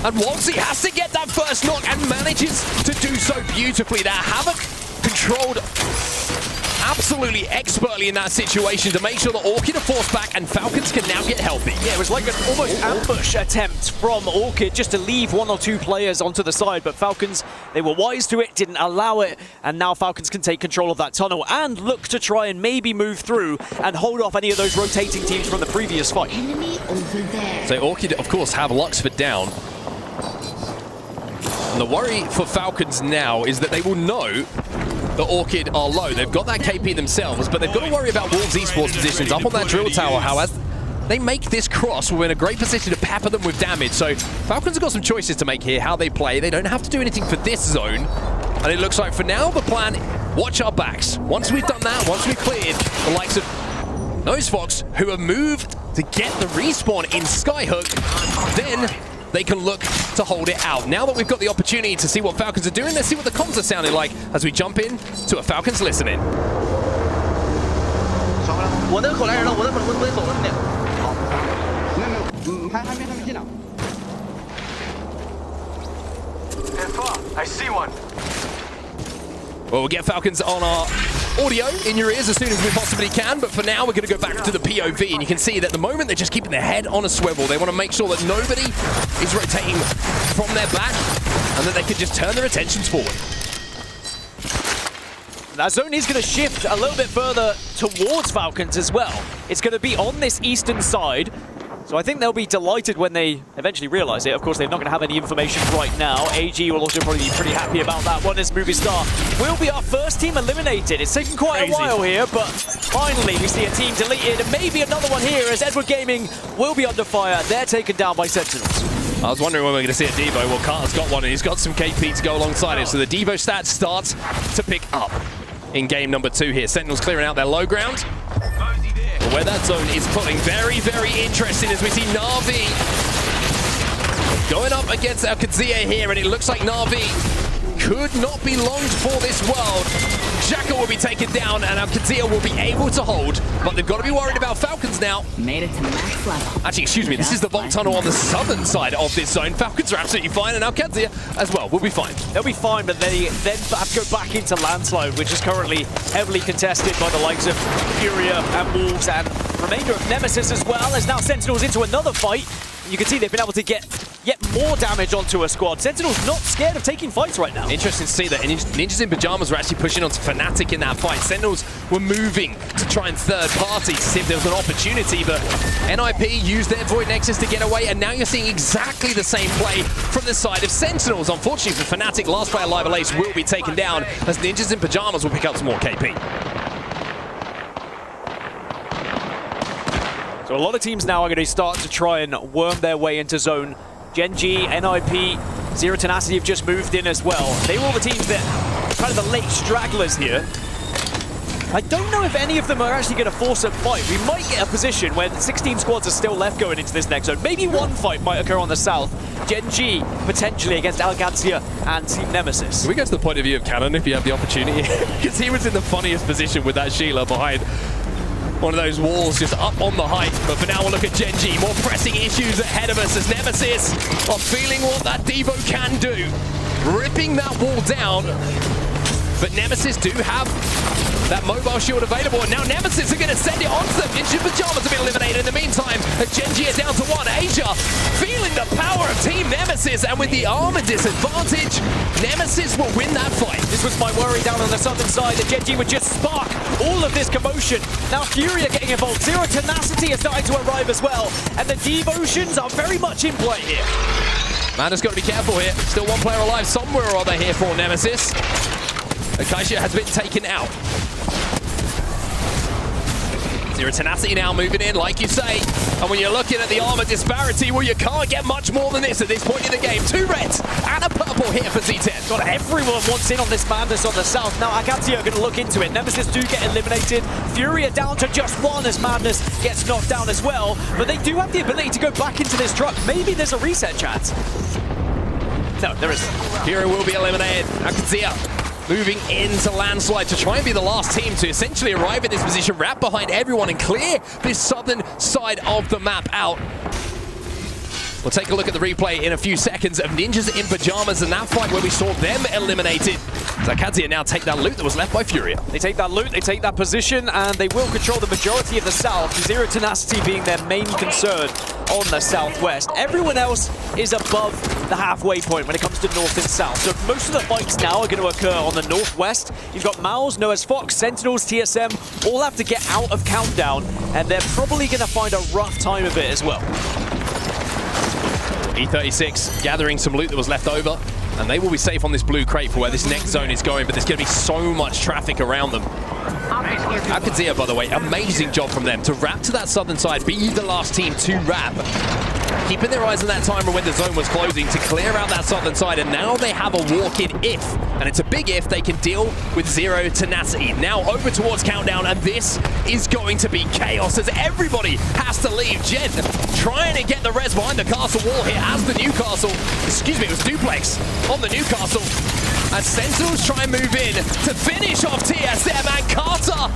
And Walsey has to get that first knock and manages to do so beautifully there. Havoc controlled absolutely expertly in that situation to make sure that Orchid are forced back and Falcons can now get healthy. Yeah, it was like an almost ambush attempt from Orchid just to leave 1 or 2 players onto the side, but Falcons, they were wise to it, didn't allow it, and now Falcons can take control of that tunnel and look to try and maybe move through and hold off any of those rotating teams from the previous fight. So Orchid, of course, have Luxford down. And the worry for Falcons now is that they will know that Orchid are low. They've got that KP themselves, but they've got to worry about Wolves Esports positions up on that drill tower. However, they make this cross, we're in a great position to pepper them with damage. So Falcons have got some choices to make here, how they play. They don't have to do anything for this zone. And it looks like for now, the plan, watch our backs. Once we've done that, once we've cleared the likes of Nose Fox, who have moved to get the respawn in Skyhook, then they can look to hold it out. Now that we've got the opportunity to see what Falcons are doing, let's see what the comms are sounding like as we jump in to a Falcons listening. I see one. Well, we'll get Falcons on our audio in your ears as soon as we possibly can, but for now we're going to go back to the POV, and you can see that at the moment they're just keeping their head on a swivel. They want to make sure that nobody is rotating from their back and that they can just turn their attentions forward. That zone is going to shift a little bit further towards Falcons as well. It's going to be on this eastern side. So I think they'll be delighted when they eventually realize it. Of course, they're not going to have any information right now. AG will also probably be pretty happy about that one, as Movie Star will be our first team eliminated. It's taken quite a while here, but finally we see a team deleted, and maybe another one here as Edward Gaming will be under fire. They're taken down by Sentinels. I was wondering when we were going to see a Devo. Well, Carter's got one, and he's got some KP to go alongside it. So the Devo stats starts to pick up in game number 2 here. Sentinels clearing out their low ground. But where that zone is pulling, very, very interesting as we see Na'Vi going up against Alcatia here, and it looks like Na'Vi could not be long for this world. Xhaka will be taken down, and Alcatia will be able to hold, but they've got to be worried about Falcons now. Made it to max level. Actually, excuse me, this is the Vault Tunnel on the southern side of this zone. Falcons are absolutely fine, and Alcatia as well will be fine. They'll be fine, but they then have to go back into Landslide, which is currently heavily contested by the likes of Furia and Wolves, and remainder of Nemesis as well, as now Sentinels into another fight. You can see they've been able to get yet more damage onto a squad. Sentinels not scared of taking fights right now. Interesting to see that Ninjas in Pajamas were actually pushing onto Fnatic in that fight. Sentinels were moving to try and third party to see if there was an opportunity, but NIP used their Void Nexus to get away, and now you're seeing exactly the same play from the side of Sentinels. Unfortunately for Fnatic, last player alive, Alace, will be taken down as Ninjas in Pajamas will pick up some more KP. So a lot of teams now are going to start to try and worm their way into zone. Gen.G, NIP, Zero Tenacity have just moved in as well. They were all the teams that are kind of the late stragglers here. I don't know if any of them are actually going to force a fight. We might get a position where 16 squads are still left going into this next zone. Maybe one fight might occur on the south. Gen.G potentially against Alcatia and Team Nemesis. Can we go to the point of view of Cannon if you have the opportunity? Because he was in the funniest position with that Sheila behind one of those walls just up on the height. But for now, we'll look at Gen.G. More pressing issues ahead of us as Nemesis are feeling what that Devo can do. Ripping that wall down. But Nemesis do have that mobile shield available, and now Nemesis are going to send it onto them. Ninja Pajamas have been eliminated in the meantime. Gen.G are down to 1. Asia feeling the power of Team Nemesis, and with the armor disadvantage, Nemesis will win that fight. This was my worry down on the southern side, that Gen.G would just spark all of this commotion. Now Fury are getting involved. Zero Tenacity is starting to arrive as well, and the Devotions are very much in play here. Man has got to be careful here. Still one player alive somewhere or other here for Nemesis. Alcatia has been taken out. Zero Tenacity now moving in, like you say. And when you're looking at the armor disparity, well, you can't get much more than this at this point in the game. 2 reds and a purple here for Z10. God, everyone wants in on this madness on the south. Now Alcatia are going to look into it. Nemesis do get eliminated. Fury are down to just 1 as Madness gets knocked down as well. But they do have the ability to go back into this truck. Maybe there's a reset chance. No, there isn't. Fury will be eliminated. Alcatia moving into Landslide to try and be the last team to essentially arrive in this position, wrap behind everyone and clear this southern side of the map out. We'll take a look at the replay in a few seconds of Ninjas in Pajamas and that fight where we saw them eliminated. Alcatia now take that loot that was left by Furia. They take that loot, they take that position, and they will control the majority of the south. Zero Tenacity being their main concern on the southwest. Everyone else is above the halfway point when it comes to north and south. So most of the fights now are going to occur on the northwest. You've got Maus, Noah's Fox, Sentinels, TSM, all have to get out of Countdown, and they're probably going to find a rough time of it as well. E36 gathering some loot that was left over, and they will be safe on this blue crate for where this next zone is going, but there's going to be so much traffic around them. Alcatia, by the way, amazing job from them to wrap to that southern side, be the last team to wrap. Keeping their eyes on that timer when the zone was closing to clear out that southern side, and now they have a walk-in if, and it's a big if, they can deal with Zero Tenacity. Now over towards Countdown, and this is going to be chaos as everybody has to leave. Jen trying to get the res behind the castle wall here as the Newcastle, excuse me, it was Duplex on the Newcastle. And Sentinels try and move in to finish off TSM, and Carter.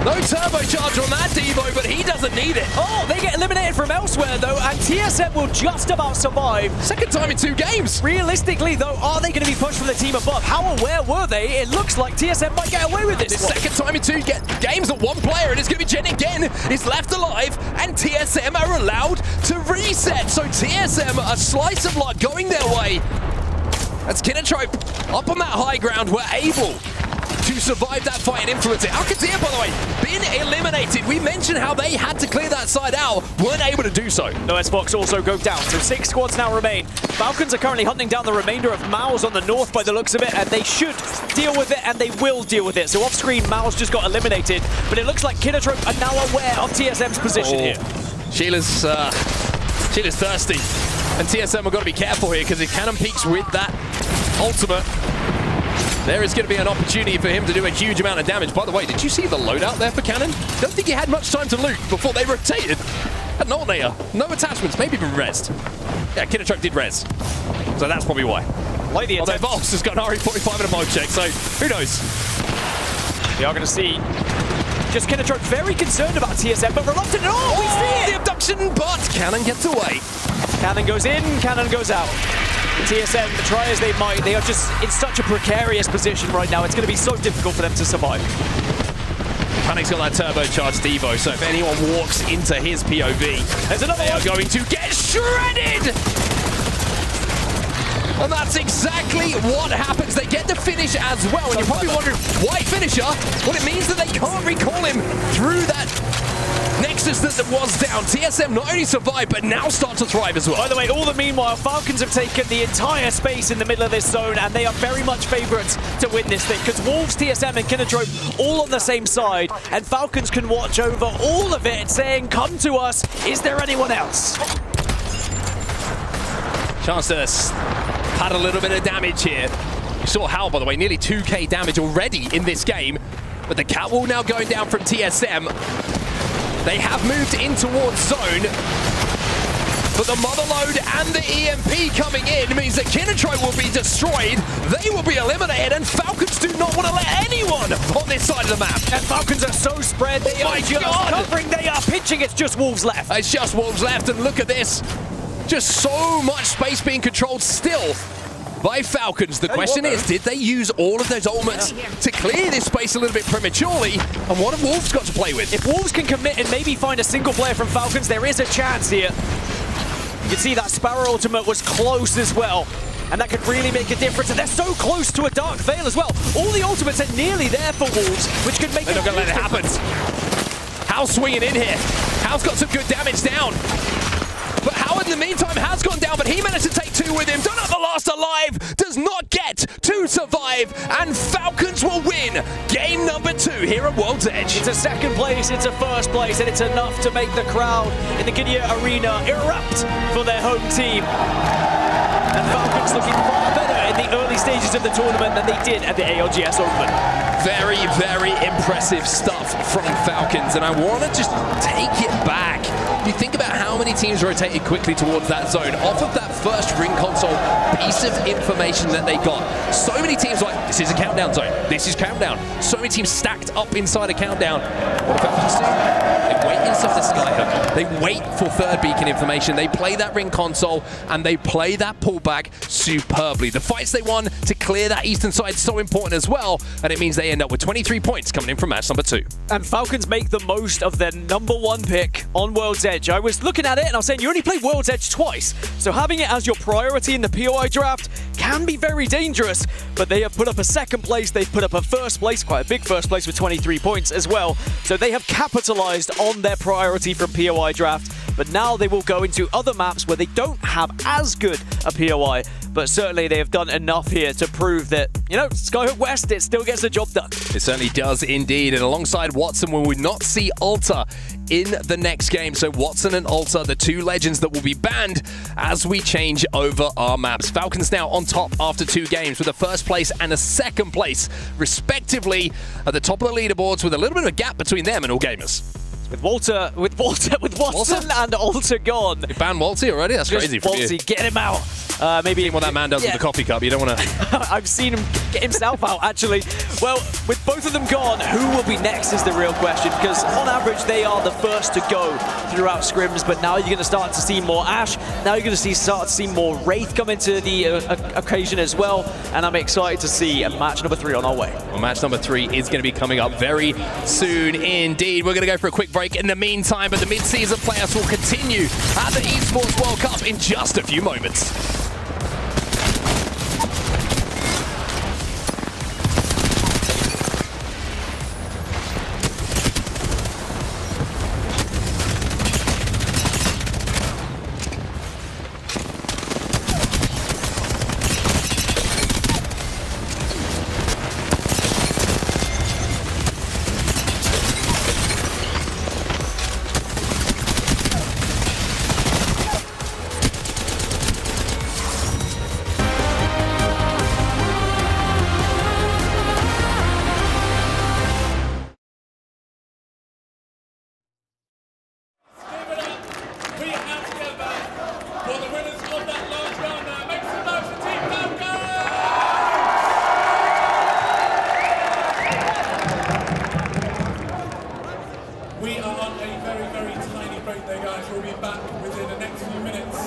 No turbocharger on that Devo, but he doesn't need it. Oh, they get eliminated from elsewhere though, and TSM will just about survive. Second time in 2 games. Realistically though, are they going to be pushed from the team above? How aware were they? It looks like TSM might get away with this. Second time in 2 games that 1 player, and it's going to be Jen again, is left alive, and TSM are allowed to reset. So TSM, a slice of luck going their way. That's Kinnetrope up on that high ground. We're able to survive that fight and influence it. Alcatia, by the way, been eliminated. We mentioned how they had to clear that side out, weren't able to do so. No, Xbox also go down, so 6 squads now remain. Falcons are currently hunting down the remainder of Mao's on the north by the looks of it, and they should deal with it, and they will deal with it. So off screen, Mao's just got eliminated, but it looks like Kinatrope are now aware of TSM's position here. Sheila's thirsty, and TSM have got to be careful here, because if Cannon peaks with that ultimate, there is going to be an opportunity for him to do a huge amount of damage. By the way, did you see the loadout there for Cannon? Don't think he had much time to loot before they rotated. Had an alternator, no attachments, maybe even rezzed. Yeah, Kinatrope did res, so that's probably why. Like the although Volks has got an RE45 and a mode check, so who knows? We are going to see just Kinatrope very concerned about TSM, but reluctant. Oh, we see it! The abduction, but Cannon gets away. Cannon goes in, Cannon goes out. TSM, try as they might, they are just in such a precarious position right now. It's going to be so difficult for them to survive. Panic's got that turbocharged Devo, so if anyone walks into his POV, there's another they one. Are going to get shredded! And that's exactly what happens. They get the finish as well. And you're probably wondering, why finisher? Well, it means that they can't recall him through that Nexus that was down. TSM not only survived, but now start to thrive as well. By the way, all the meanwhile, Falcons have taken the entire space in the middle of this zone, and they are very much favorites to win this thing, because Wolves, TSM, and Kinatrope all on the same side, and Falcons can watch over all of it, saying, come to us, is there anyone else? Chance to pad a little bit of damage here. You saw Hal, by the way, nearly 2k damage already in this game, but the catwall now going down from TSM. They have moved in towards zone, but the mother load and the EMP coming in means that Kinatrope will be destroyed, they will be eliminated, and Falcons do not want to let anyone on this side of the map. And Falcons are so spread, they are just covering, they are pitching, it's just Wolves left. It's just Wolves left, and look at this. Just so much space being controlled still by Falcons. The question is, did they use all of those ultimates to clear this space a little bit prematurely? And what have Wolves got to play with? If Wolves can commit and maybe find a single player from Falcons, there is a chance here. You can see that Sparrow ultimate was close as well, and that could really make a difference. And they're so close to a Dark Veil as well. All the ultimates are nearly there for Wolves, which could make They're not going to let it happen. Hal's swinging in here. Hal's got some good damage down. But Howard, in the meantime, has gone down, but he managed to take 2 with him. Donut, the last alive, does not get to survive, and Falcons will win game number 2 here at World's Edge. It's a second place, it's a first place, and it's enough to make the crowd in the Gideon Arena erupt for their home team. And Falcons looking far better in the early stages of the tournament than they did at the ALGS Open. Very, very impressive stuff from Falcons, and I want to just take it back. You think about how many teams rotated quickly towards that zone off of that first ring console piece of information that they got. So many teams like, this is a countdown zone, this is countdown. So many teams stacked up inside a countdown. What do Falcons do? They wait inside the skyhook. They wait for third beacon information. They play that ring console, and they play that pullback superbly. The fights they won to clear that eastern side is so important as well, and it means they end up with 23 points coming in from match number 2. And Falcons make the most of their number 1 pick on World's Edge. I was looking at it and I was saying, you only played World's Edge twice, so having it as your priority in the POI draft can be very dangerous, but they have put up a second place, they've put up a first place, quite a big first place with 23 points as well, so they have capitalized on their priority from POI draft, but now they will go into other maps where they don't have as good a POI, but certainly they have done enough here to prove that, you know, Skyhook West, it still gets the job done. It certainly does indeed, and alongside Watson, we would not see Alta in the next game. So Watson and Alta, the 2 legends that will be banned as we change over our maps. Falcons now on top after 2 games with a first place and a second place, respectively, at the top of the leaderboards, with a little bit of a gap between them and All Gamers. With Watson and Alta gone. You banned Walty already? That's Just crazy for you. Walty, get him out. Maybe what that man does with the coffee cup. You don't want to. I've seen him get himself out, actually. Well, with both of them gone, who will be next is the real question, because on average, they are the first to go throughout scrims, but now you're going to start to see more Ash. Now you're going to start to see more Wraith come into the occasion as well, and I'm excited to see match number 3 on our way. Well, match number 3 is going to be coming up very soon indeed. We're going to go for a quick break in the meantime, but the mid-season playoffs will continue at the Esports World Cup in just a few moments. hands together for the winners of that last round there. Make some noise for Team Falcon! We are on a very, very tiny break there, guys. We'll be back within the next few minutes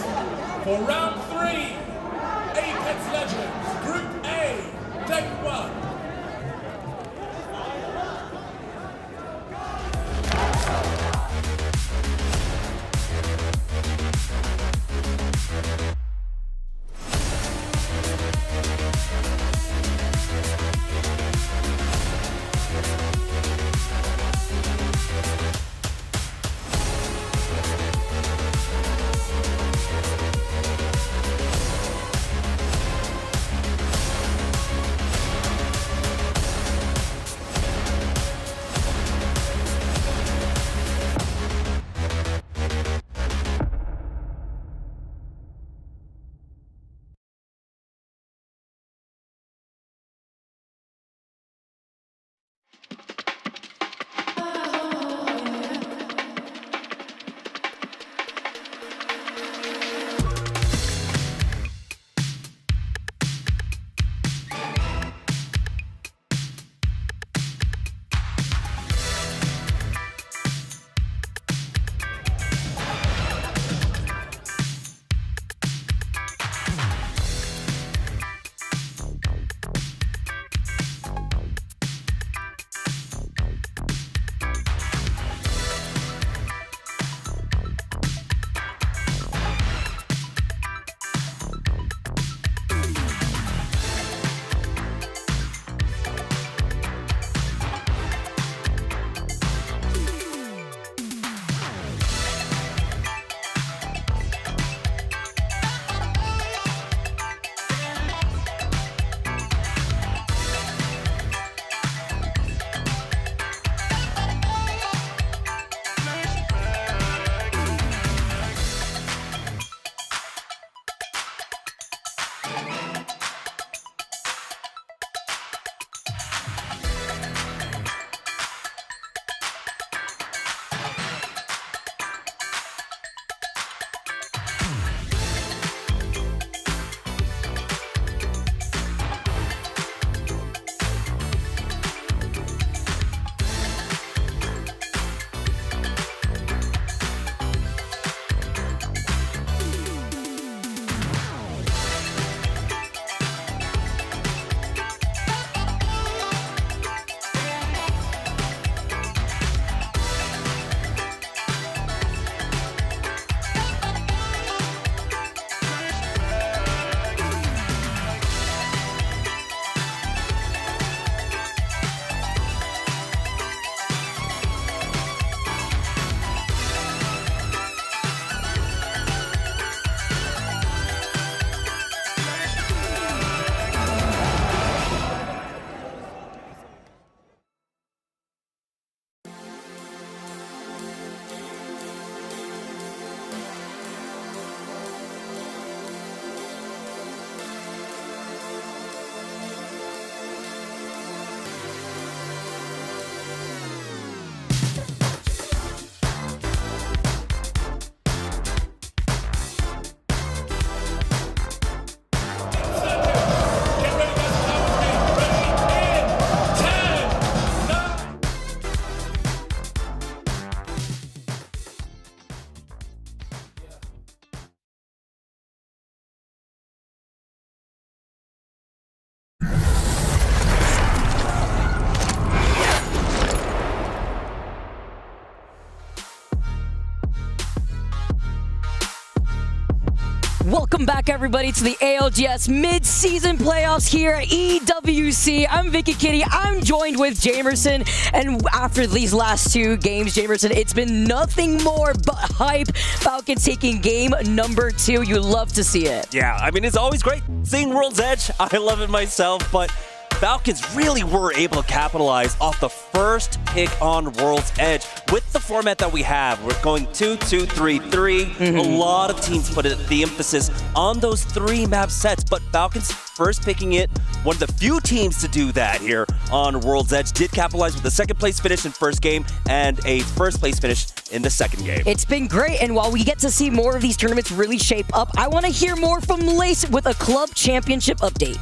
for round 3. Apex Legends, Group A, Day 1. Welcome back, everybody, to the ALGS mid-season playoffs here at EWC. I'm Vicky Kitty. I'm joined with Jamerson. And after these last two games, Jamerson, it's been nothing more but hype. Falcons taking game number 2. You love to see it. Yeah, I mean, it's always great seeing World's Edge. I love it myself, but Falcons really were able to capitalize off the first pick on World's Edge. With the format that we have, we're going 2-2-3-3. A lot of teams put the emphasis on those 3 map sets, but Falcons first picking it. One of the few teams to do that here on World's Edge did capitalize with a second place finish in first game and a first place finish in the second game. It's been great, and while we get to see more of these tournaments really shape up, I want to hear more from Lace with a club championship update.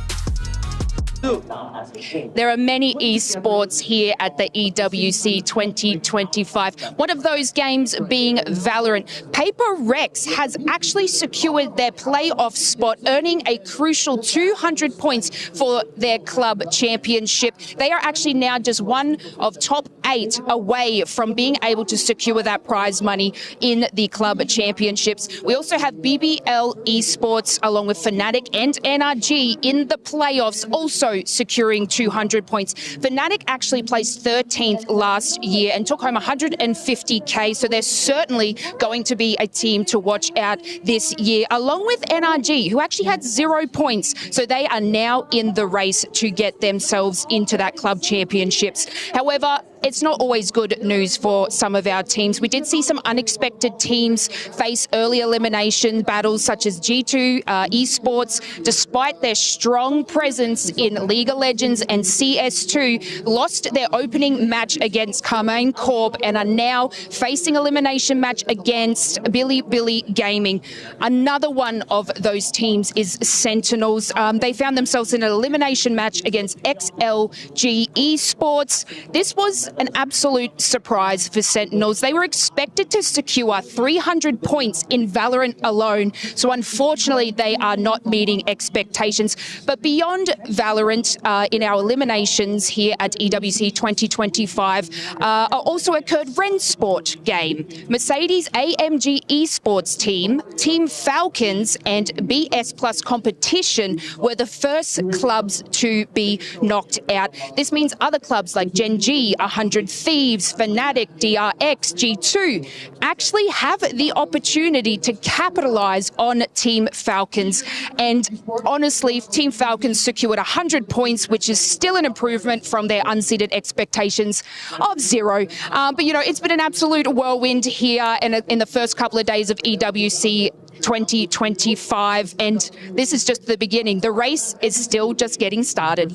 There are many esports here at the EWC 2025. One of those games being Valorant. Paper Rex has actually secured their playoff spot, earning a crucial 200 points for their club championship. They are actually now just one of top 8 away from being able to secure that prize money in the club championships. We also have BBL Esports along with Fnatic and NRG in the playoffs, also securing 200 points. Fnatic actually placed 13th last year and took home 150k, so they're certainly going to be a team to watch out this year, along with NRG, who actually had 0 points, so they are now in the race to get themselves into that club championships. However, it's not always good news for some of our teams. We did see some unexpected teams face early elimination battles such as G2 Esports. Despite their strong presence in League of Legends and CS2, lost their opening match against Carmine Corp and are now facing elimination match against Billy Gaming. Another one of those teams is Sentinels. They found themselves in an elimination match against XLG Esports. This was an absolute surprise for Sentinels. They were expected to secure 300 points in Valorant alone, so unfortunately they are not meeting expectations. But beyond Valorant, in our eliminations here at EWC 2025, also occurred Rensport game. Mercedes AMG Esports team, Team Falcons, and BS Plus Competition were the first clubs to be knocked out. This means other clubs like Gen G, 100 Thieves, Fnatic, DRX, G2 actually have the opportunity to capitalize on Team Falcons. And honestly, Team Falcons secured 100 points, which is still an improvement from their unseeded expectations of 0. But, you know, it's been an absolute whirlwind here in the first couple of days of EWC 2025, and this is just the beginning. The race is still just getting started.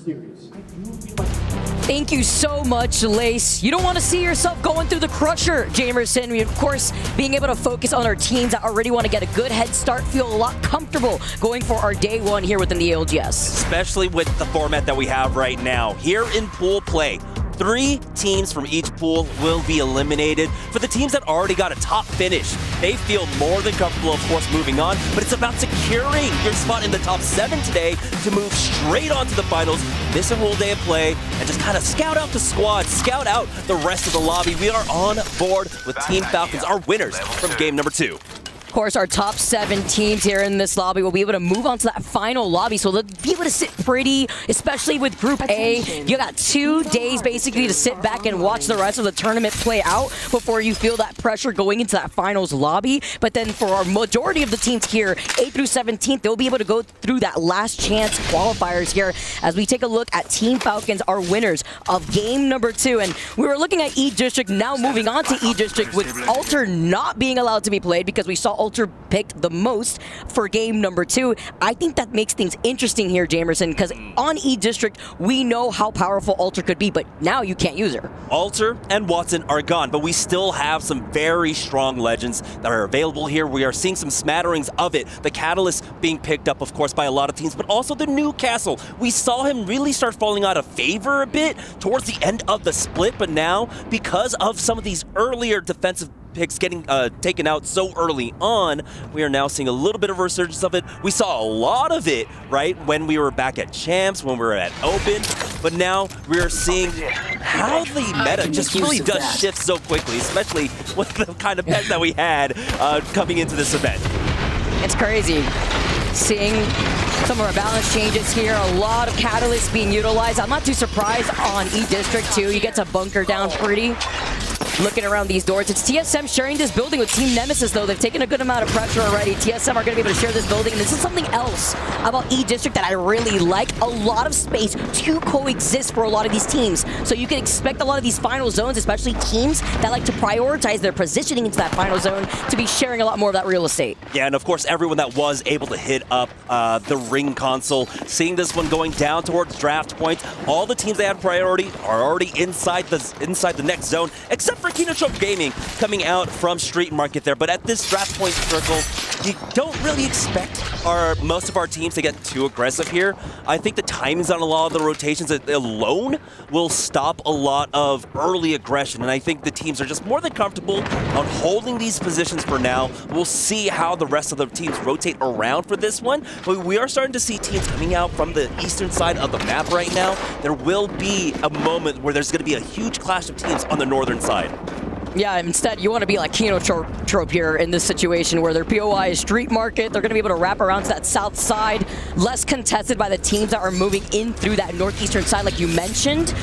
Thank you so much, Lace. You don't want to see yourself going through the crusher, Jamerson. We, of course, being able to focus on our teams that already want to get a good head start, feel a lot comfortable going for our day one here within the ALGS. Especially with the format that we have right now. Here in pool play, 3 teams from each pool will be eliminated. For the teams that already got a top finish, they feel more than comfortable, of course, moving on, but it's about securing your spot in the top 7 today to move straight on to the finals, miss a whole day of play, and just kind of scout out the squad, scout out the rest of the lobby. We are on board with Team Falcons, our winners from game number 2. Of course, our top 7 teams here in this lobby will be able to move on to that final lobby, so they'll be able to sit pretty, especially with Group A. You got 2 days basically to sit back and watch the rest of the tournament play out before you feel that pressure going into that finals lobby. But then for our majority of the teams here, 8th through 17th, they'll be able to go through that last chance qualifiers here as we take a look at Team Falcons, our winners of game number 2. And we were looking at E-District, now moving on to E-District with Alter not being allowed to be played because we saw Alter picked the most for game number 2. I think that makes things interesting here, Jamerson, because on E-District, we know how powerful Alter could be, but now you can't use her. Alter and Watson are gone, but we still have some very strong legends that are available here. We are seeing some smatterings of it. The Catalyst being picked up, of course, by a lot of teams, but also the Newcastle. We saw him really start falling out of favor a bit towards the end of the split, but now, because of some of these earlier defensive picks getting taken out so early on, we are now seeing a little bit of a resurgence of it. We saw a lot of it, right, when we were back at Champs, when we were at Open, but now we are seeing how the meta just really does shift so quickly, especially with the kind of pet that we had coming into this event. It's crazy. Seeing some of our balance changes here, a lot of catalysts being utilized. I'm not too surprised on E-District too. You get to bunker down pretty. looking around these doors. It's TSM sharing this building with Team Nemesis, though. They've taken a good amount of pressure already. TSM are going to be able to share this building, and this is something else about E-District that I really like. A lot of space to coexist for a lot of these teams. So you can expect a lot of these final zones, especially teams that like to prioritize their positioning into that final zone, to be sharing a lot more of that real estate. Yeah, and of course, everyone that was able to hit up the ring console, seeing this one going down towards draft point, all the teams that had priority are already inside the next zone, except for Kinotrope Gaming coming out from Street Market there. But at this draft point circle, you don't really expect most of our teams to get too aggressive here. I think the timings on a lot of the rotations alone will stop a lot of early aggression, and I think the teams are just more than comfortable on holding these positions for now. We'll see how the rest of the teams rotate around for this one, but we are starting to see teams coming out from the eastern side of the map right now. There will be a moment where there's going to be a huge clash of teams on the northern side. Yeah, instead, you want to be like Kinotrope here in this situation where their POI is Street Market. They're going to be able to wrap around to that south side, less contested by the teams that are moving in through that northeastern side, like you mentioned.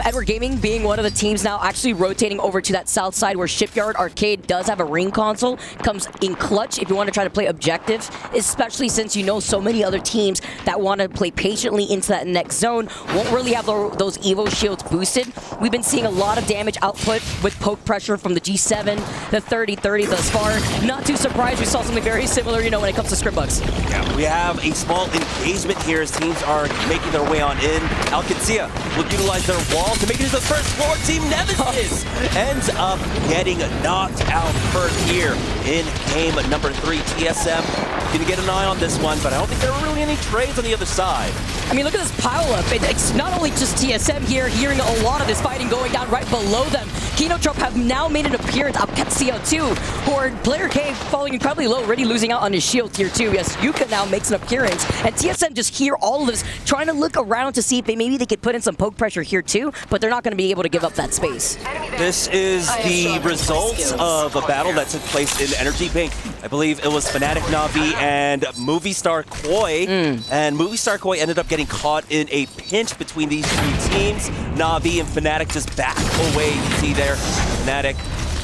Edward Gaming being one of the teams now actually rotating over to that south side where Shipyard Arcade does have a ring console. Comes in clutch if you want to try to play objective, especially since you know so many other teams that want to play patiently into that next zone won't really have those Evo shields boosted. We've been seeing a lot of damage output with poke pressure from the G7, the 30-30 thus far. Not too surprised we saw something very similar, when it comes to Scrimbugs. Yeah, we have a small engagement here as teams are making their way on in. Alcatia will utilize their wall to make it to the first floor. Team Nemesis ends up getting knocked out first here in game number 3. TSM gonna get an eye on this one, but I don't think there are really any trades on the other side. I mean, look at this pileup. It's not only just TSM here, hearing a lot of this fighting going down right below them. Kinotrope have now made an appearance. Alcatia too, who are player K falling incredibly low, already losing out on his shield tier 2. Yes, Yuka now makes an appearance, and TSM just hear all of this, trying to look around to see if maybe they could put in some poke pressure here too, but they're not going to be able to give up that space. This is the results of a battle that took place in Energy Bank. I believe it was Fnatic Na'Vi and Movie Star Koi, and Movie Star Koi ended up getting caught in a pinch between these two teams. Na'Vi and Fnatic just back away. You see there, Fnatic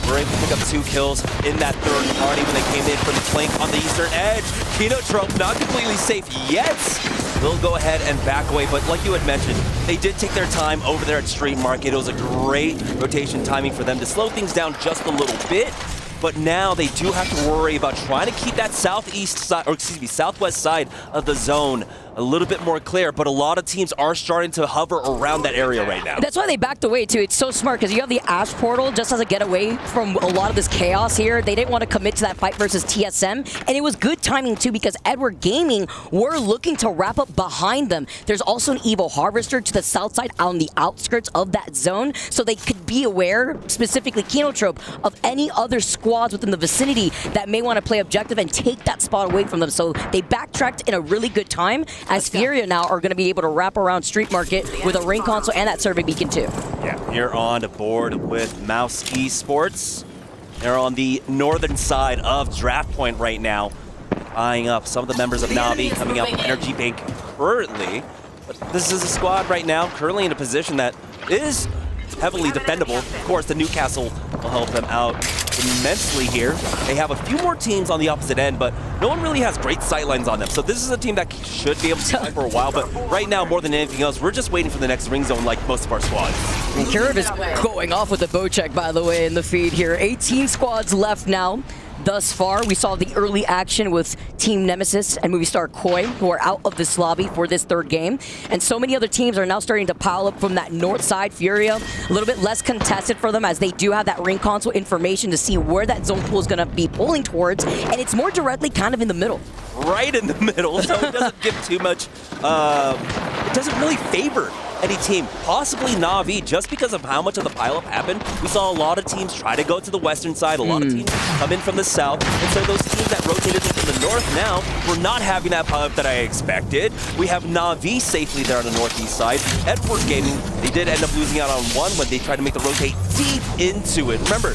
were able to pick up 2 kills in that third party when they came in from the flank on the eastern edge. Kinotrope not completely safe yet. They'll go ahead and back away, but like you had mentioned, they did take their time over there at Street Market. It was a great rotation timing for them to slow things down just a little bit. But now they do have to worry about trying to keep that southwest side of the zone a little bit more clear, but a lot of teams are starting to hover around that area right now. That's why they backed away too. It's so smart because you have the Ash Portal just as a getaway from a lot of this chaos here. They didn't want to commit to that fight versus TSM, and it was good timing too because Edward Gaming were looking to wrap up behind them. There's also an Evo Harvester to the south side on the outskirts of that zone, so they could be aware, specifically Kinotrope, of any other squads within the vicinity that may want to play objective and take that spot away from them. So they backtracked in a really good time, as Furia now are going to be able to wrap around Street Market with a ring console and that survey beacon too. Yeah, you're on the board with Mouse Esports. They're on the northern side of Draft Point right now, eyeing up some of the members of Na'Vi coming out from Energy Bank currently. But this is a squad right now currently in a position that is heavily defendable. Of course, the Newcastle will help them out immensely here. They have a few more teams on the opposite end, but no one really has great sightlines on them. So this is a team that should be able to fight for a while, but right now, more than anything else, we're just waiting for the next ring zone like most of our squads. And Kirov is going off with the bow check, by the way, in the feed here. 18 squads left now. Thus far, we saw the early action with Team Nemesis and Movie Star Koi, who are out of this lobby for this third game. And so many other teams are now starting to pile up from that north side. Furia, a little bit less contested for them as they do have that ring console information to see where that zone pool is going to be pulling towards. And it's more directly kind of in the middle. Right in the middle, so it doesn't give too much, it doesn't really favor any team, possibly Na'Vi, just because of how much of the pileup happened. We saw a lot of teams try to go to the western side, a lot of teams come in from the south, and so those teams that rotated in from the north now, we're not having that pileup that I expected. We have Na'Vi safely there on the northeast side. Edward Gaming, they did end up losing out on one when they tried to make the rotate deep into it. Remember,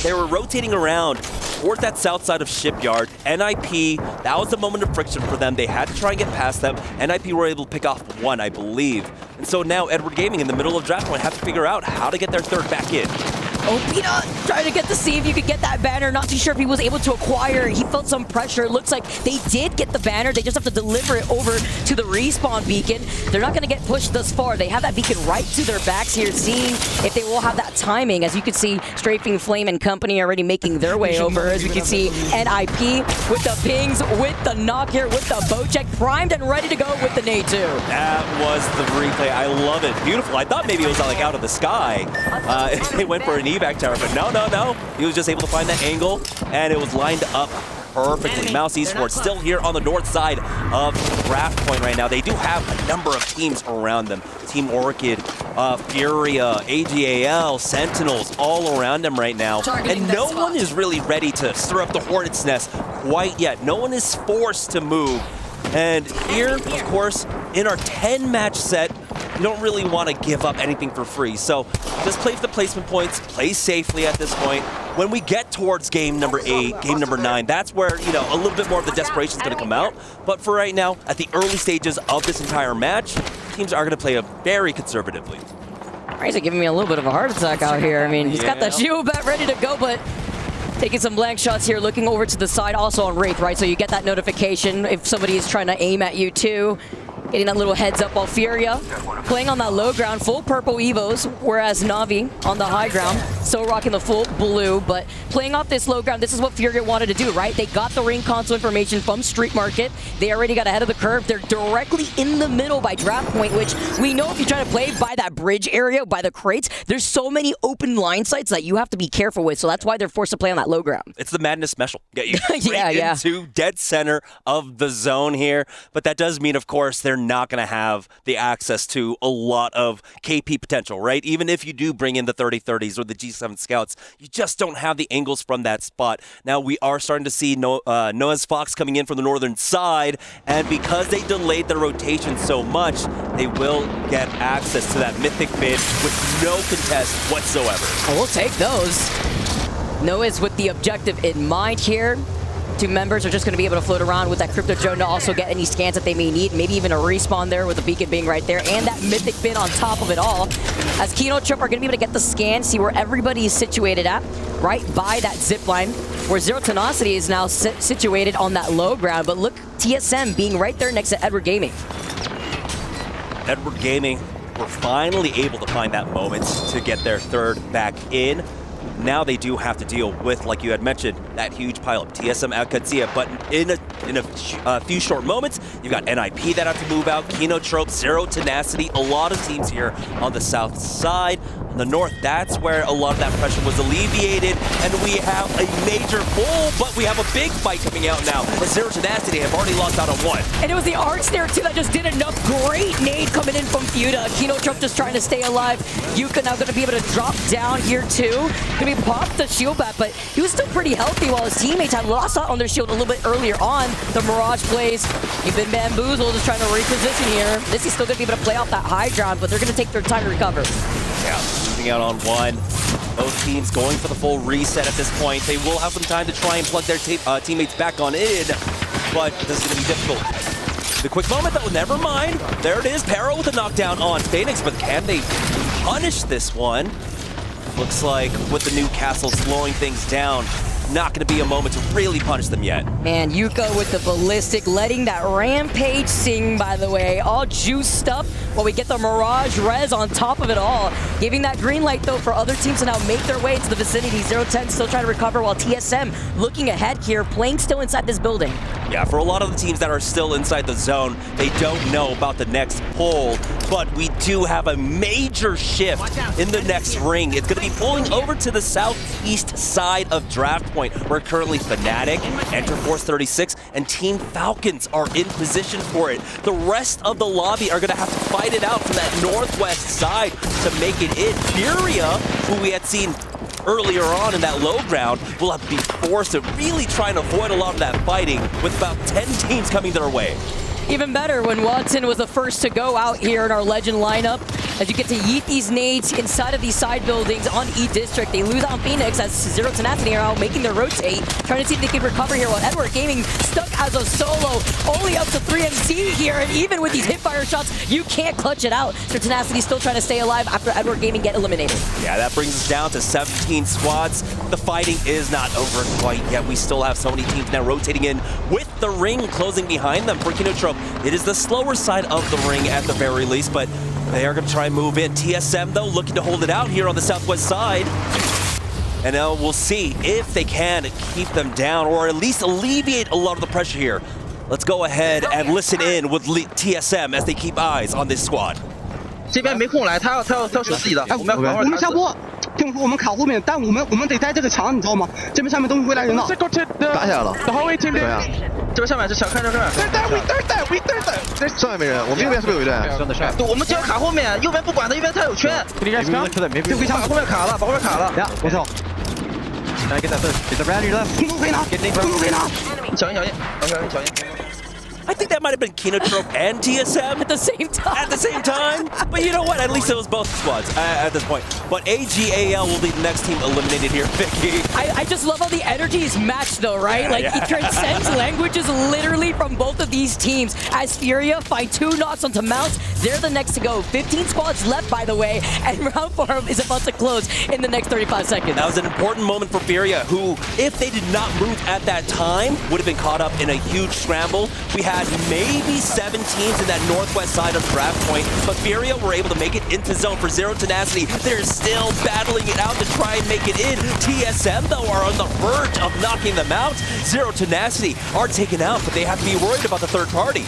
they were rotating around towards that south side of Shipyard. NIP, that was the moment of friction for them. They had to try and get past them. NIP were able to pick off one, I believe. And so now Edward Gaming in the middle of draft point have to figure out how to get their third back in. Opina trying to get to see if you could get that banner. Not too sure if he was able to acquire. He felt some pressure. It looks like they did get the banner. They just have to deliver it over to the respawn beacon. They're not going to get pushed thus far. They have that beacon right to their backs here, seeing if they will have that timing. As you can see, Strafing Flame and company already making their way over. As we can see, NIP with the pings, with the knock here, with the bow check, primed and ready to go with the nade too. That was the replay. I love it. Beautiful. I thought maybe it was like out of the sky. They went for an evac tower, but no. He was just able to find that angle, and it was lined up perfectly. Mouse Esports still here on the north side of Draft Point right now. They do have a number of teams around them. Team Orchid, Furia, AGAL, Sentinels, all around them right now. And no one is really ready to stir up the Hornet's Nest quite yet. No one is forced to move. And here, of course, in our 10-match set, you don't really want to give up anything for free. So just play for the placement points, play safely at this point. When we get towards game number 8, game number 9, that's where, you know, a little bit more of the desperation is going to come out. But for right now, at the early stages of this entire match, teams are going to play very conservatively. Ryza giving me a little bit of a heart attack out here. I mean, he's got that shield bat ready to go, but taking some blank shots here, looking over to the side, also on Wraith, right? So you get that notification if somebody is trying to aim at you too. Getting that little heads up while Furia playing on that low ground, full purple Evos, whereas Na'Vi on the high ground, still rocking the full blue, but playing off this low ground, this is what Furia wanted to do, right? They got the ring console information from Street Market. They already got ahead of the curve. They're directly in the middle by Draft Point, which we know if you try to play by that bridge area, by the crates, there's so many open line sites that you have to be careful with, so that's why they're forced to play on that low ground. It's the Madness special. Get you straight into dead center of the zone here, but that does mean, of course, they're not going to have the access to a lot of KP potential, right? Even if you do bring in the 30-30s or the G7 scouts, you just don't have the angles from that spot. Now we are starting to see Noah's Fox coming in from the northern side, and because they delayed their rotation so much, they will get access to that mythic mid with no contest whatsoever. Oh, we'll take those. Noah's with the objective in mind here. Two members are just going to be able to float around with that Crypto Drone to also get any scans that they may need. Maybe even a respawn there with the beacon being right there. And that mythic bin on top of it all. As Kino Trip are going to be able to get the scan, see where everybody is situated at. Right by that zip line. Where Zero Tenacity is now situated on that low ground. But look, TSM being right there next to Edward Gaming. Edward Gaming were finally able to find that moment to get their third back in. Now they do have to deal with, like you had mentioned, that huge pile of TSM Alcatia. But in a few short moments, you've got NIP that have to move out, Kinotrope, Zero Tenacity, a lot of teams here on the south side. On the north, that's where a lot of that pressure was alleviated, and we have a major pull, but we have a big fight coming out now. As Zero Tenacity have already lost out on one. And it was the Arcs there too that just did enough. Great nade coming in from Fuda. Kinotrope just trying to stay alive. Yuka now going to be able to drop down here too. Going to be popped the shield back, but he was still pretty healthy while his teammates had lost out on their shield a little bit earlier on. The Mirage plays. He's been bamboozled, just trying to reposition here. This is still going to be able to play off that high ground, but they're going to take their time to recover. Yeah, moving out on one. Both teams going for the full reset at this point. They will have some time to try and plug their teammates back on in, but this is going to be difficult. The quick moment, though, never mind. There it is, Pero with a knockdown on Phoenix, but can they punish this one? Looks like with the new castle slowing things down, not going to be a moment to really punish them yet. Man, Yuka with the ballistic, letting that Rampage sing, by the way. All juiced up while we get the Mirage res on top of it all. Giving that green light, though, for other teams to now make their way into the vicinity. 0-10 still trying to recover, while TSM looking ahead here, playing still inside this building. Yeah, for a lot of the teams that are still inside the zone, they don't know about the next pull, but we do have a major shift in the next ring. It's going to be pulling over to the southeast side of Draft Point, where currently Fnatic, Enterforce 36, and Team Falcons are in position for it. The rest of the lobby are going to have to fight it out from that northwest side to make it in. Furia, who we had seen earlier on in that low ground, will have to be forced to really try and avoid a lot of that fighting with about 10 teams coming their way. Even better when Watson was the first to go out here in our Legend lineup. as you get to yeet these nades inside of these side buildings on E-District. They lose on Phoenix as Zero Tenacity are out making their rotate, trying to see if they can recover here, while Edward Gaming stuck as a solo, only up to 3MC here, and even with these hipfire shots, you can't clutch it out. So Tenacity still trying to stay alive after Edward Gaming get eliminated. Yeah, that brings us down to 17 squads. The fighting is not over quite yet. We still have so many teams now rotating in with the ring closing behind them. For Kinotrope, it is the slower side of the ring at the very least, but they are going to try and move in. TSM, though, looking to hold it out here on the southwest side. And now we'll see if they can keep them down or at least alleviate a lot of the pressure here. Let's go ahead and listen in with TSM as they keep eyes on this squad. 这边没空来，他要守自己的，我们下播。听我说，我们卡后面，但我们得在这个墙，你知道吗？这边上面东西会来人的。打起来了。The whole team. 对啊。这边上面是想看这边。上面没人，我们右边是不是有一队？对，我们就要卡后面，右边不管他，右边他有圈。对，把后面卡了，把后面卡了。呀，我操！Can I get that first? Get the round your left. 空中可以拿，空中可以拿。小心，小心。 I think that might have been Kinotrope and TSM at the same time. At the same time, but you know what? At least it was both squads at this point. But AGAL will be the next team eliminated here, Vicky. I just love how the energy is matched, though, right? Like it transcends languages literally from both of these teams. As Furia find 2 knocks onto Mounts, they're the next to go. 15 squads left, by the way, and round 4 is about to close in the next 35 seconds. That was an important moment for Furia, who, if they did not move at that time, would have been caught up in a huge scramble. We had maybe 7 teams in that northwest side of Draft Point, but Furia were able to make it into zone for Zero Tenacity. They're still battling it out to try and make it in. TSM, though, are on the verge of knocking them out. Zero Tenacity are taken out, but they have to be worried about the third party.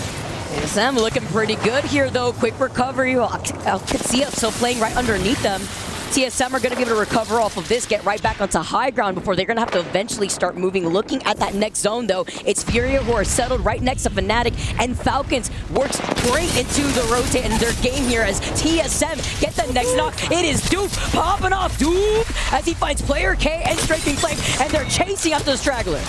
TSM looking pretty good here, though. Quick recovery. Alcatia still playing right underneath them. TSM are going to be able to recover off of this, get right back onto high ground before they're going to have to eventually start moving. Looking at that next zone, though, it's Furia who are settled right next to Fnatic, and Falcons works great into the rotate in their game here as TSM get the next knock. It is Duke popping off. Duke as he finds player K and Strafing Flame, and they're chasing after the straggler.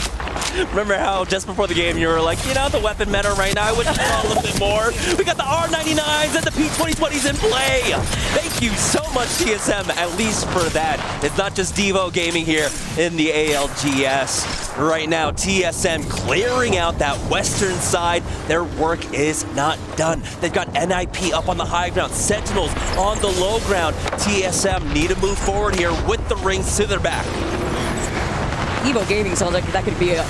Remember how just before the game you were like, you know, the weapon meta right now, I wish I saw a little bit more. We got the R99s and the P2020s in play. Thank you so much, TSM, at least for that. It's not just Devo Gaming here in the ALGS. Right now, TSM clearing out that western side. Their work is not done. They've got NIP up on the high ground, Sentinels on the low ground. TSM need to move forward here with the rings to their back. Evo Gaming sounds like that could be a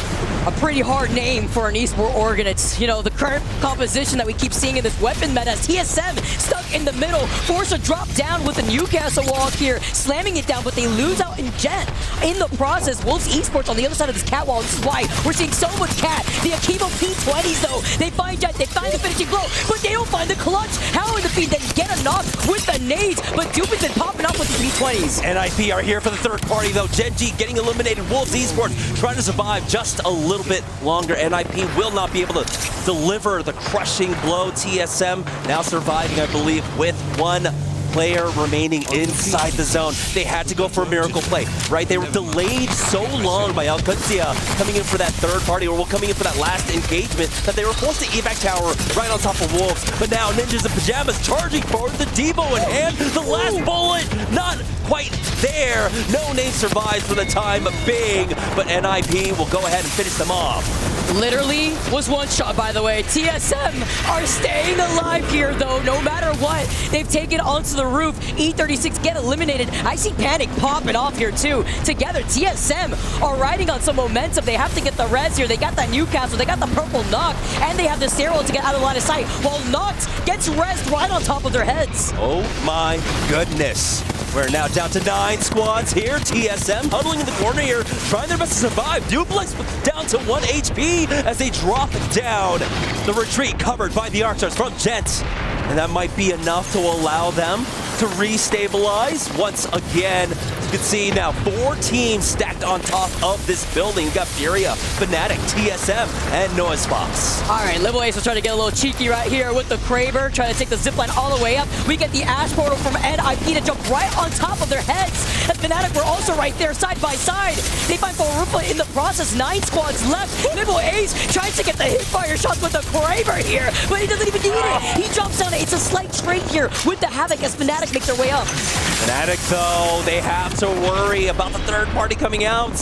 pretty hard name for an esport organ. It's, you know, the current composition that we keep seeing in this weapon meta. TSM stuck in the middle, forced to drop down with the Newcastle walk here, slamming it down, but they lose out in Jet. In the process, Wolves Esports on the other side of this cat wall. This is why we're seeing so much cat. The Akivo P20s, though, they find Jet, they find the finishing blow, but they don't find the clutch. How in the feed, then get a knock with the nades, but Dupe has been popping up with the P20s. NIP are here for the third party, though. Genji getting eliminated. Wolves Esports trying to survive just a little bit longer. NIP will not be able to deliver the crushing blow. TSM now surviving, I believe, with 1 player remaining inside the zone. They had to go for a miracle play, right? They were delayed so long by Alcatia coming in for that third party, or coming in for that last engagement, that they were forced to evac tower right on top of Wolves. But now Ninjas in Pajamas charging forward, the Devo in hand, the last bullet not quite there. No name survives for the time being, but NIP will go ahead and finish them off. Literally was one shot, by the way. TSM are staying alive here, though, no matter what. They've taken onto the roof. E36 get eliminated. I see Panic popping off here, too. Together, TSM are riding on some momentum. They have to get the res here. They got that Newcastle. They got the purple knock, and they have the stairwell to get out of the line of sight, while Noct gets res right on top of their heads. Oh, my goodness. We're now down to 9 squads here. TSM huddling in the corner here, trying their best to survive. Duplex down to 1 HP as they drop down. The retreat covered by the Arcstars from Jets. And that might be enough to allow them to restabilize once again. can see now 4 teams stacked on top of this building. We got Furia, Fnatic, TSM, and NoiseFox. All right, Liberal Ace is trying to get a little cheeky right here with the Kraber, trying to take the zipline all the way up. We get the Ash Portal from NIP to jump right on top of their heads. And Fnatic were also right there, side by side. They find Forupa in the process. 9 squads left. Liberal Ace tries to get the hipfire shots with the Kraber here, but he doesn't even need it. He jumps down. It's a slight trade here with the Havoc as Fnatic make their way up. Fnatic, though, they have to worry about the third party coming out.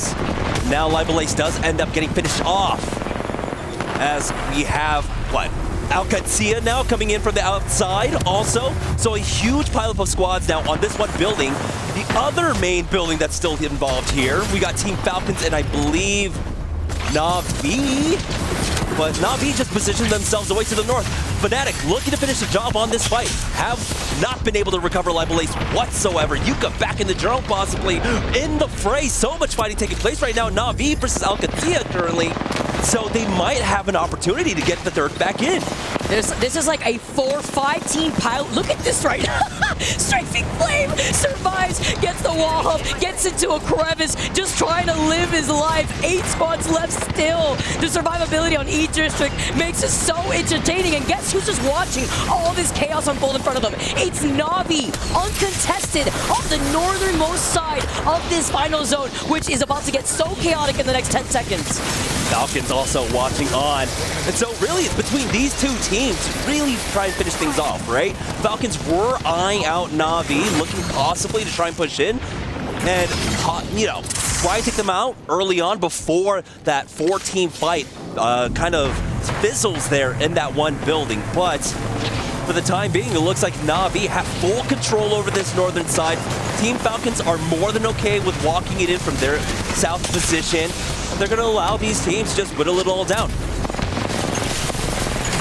Now Liberal Ace does end up getting finished off, as we have, what, Alcatia now coming in from the outside also. So a huge pileup of squads now on this one building. The other main building that's still involved here, we got Team Falcons and I believe Na'Vi. But Na'Vi just positioned themselves away to the north. Fnatic looking to finish the job on this fight. Have not been able to recover Liberal Ace whatsoever. Yuka back in the drone possibly in the fray. So much fighting taking place right now. Na'Vi versus Alcatia currently. So they might have an opportunity to get the third back in. This is like a 4-5 team pile. Look at this right now. Strafing Flame survives, gets the wall up, gets into a crevice, just trying to live his life. 8 squads left still. The survivability on each district makes it so entertaining. And guess who's just watching all this chaos unfold in front of them? It's Na'Vi, uncontested, on the northernmost side of this final zone, which is about to get so chaotic in the next 10 seconds. Falcons also watching on. And so really it's between these two teams to really try and finish things off, right? Falcons were eyeing out Na'Vi, looking possibly to try and push in. And, you know, try to take them out early on before that 4-team fight kind of fizzles there in that one building. But for the time being, it looks like Na'Vi have full control over this northern side. Team Falcons are more than okay with walking it in from their south position. They're going to allow these teams to just whittle it all down.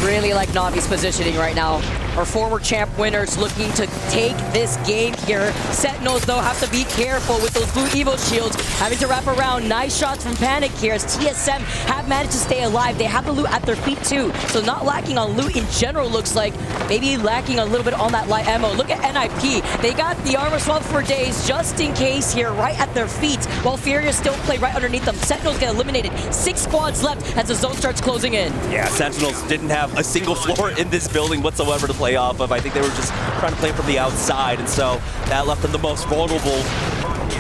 Really like Na'Vi's positioning right now. Our former champ winners looking to take this game here. Sentinels, though, have to be careful with those blue Evo shields, having to wrap around. Nice shots from Panic here as TSM have managed to stay alive. They have the loot at their feet, too. So not lacking on loot in general, looks like. Maybe lacking a little bit on that light ammo. Look at NIP. They got the armor swap for days just in case here, right at their feet, while Furia still play right underneath them. Sentinels get eliminated. 6 squads left as the zone starts closing in. Yeah, Sentinels didn't have a single floor in this building whatsoever to play off of. I think they were just trying to play from the outside, and so that left them the most vulnerable.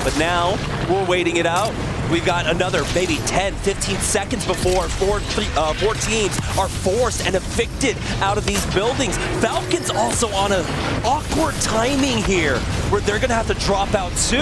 But now we're waiting it out. We've got another maybe 10, 15 seconds before four teams are forced and evicted out of these buildings. Falcons also on an awkward timing here, where they're going to have to drop out too.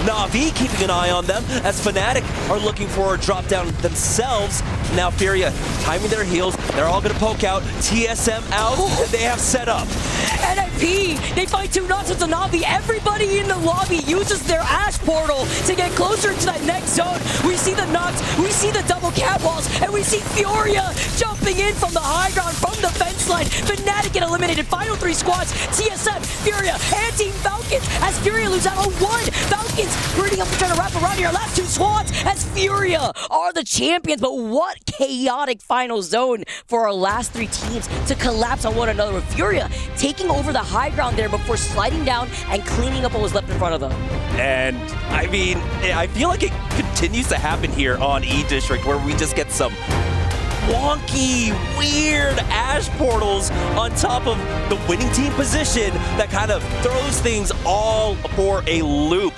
Na'Vi keeping an eye on them as Fnatic are looking for a drop down themselves. Now Furia timing their heels. They're all going to poke out. TSM out, and they have set up. NIP, they find 2 knocks with the Na'Vi. Everybody in the lobby uses their Ash Portal to get closer to that next zone. We see the knocks, we see the double catwalls, and we see Furia jumping in from the high ground, from the fence line. Fnatic get eliminated. Final 3 squads, TSM, Furia, and Team Falcons as Furia loses out on 1. Falcons pretty up to try to wrap around here. Last 2 squads as Furia are the champions. But what chaotic final zone for our last 3 teams to collapse on one another, with Furia taking over the high ground there before sliding down and cleaning up what was left in front of them. And I mean, I feel like it continues to happen here on E-District, where we just get some wonky, weird Ash portals on top of the winning team position that kind of throws things all for a loop.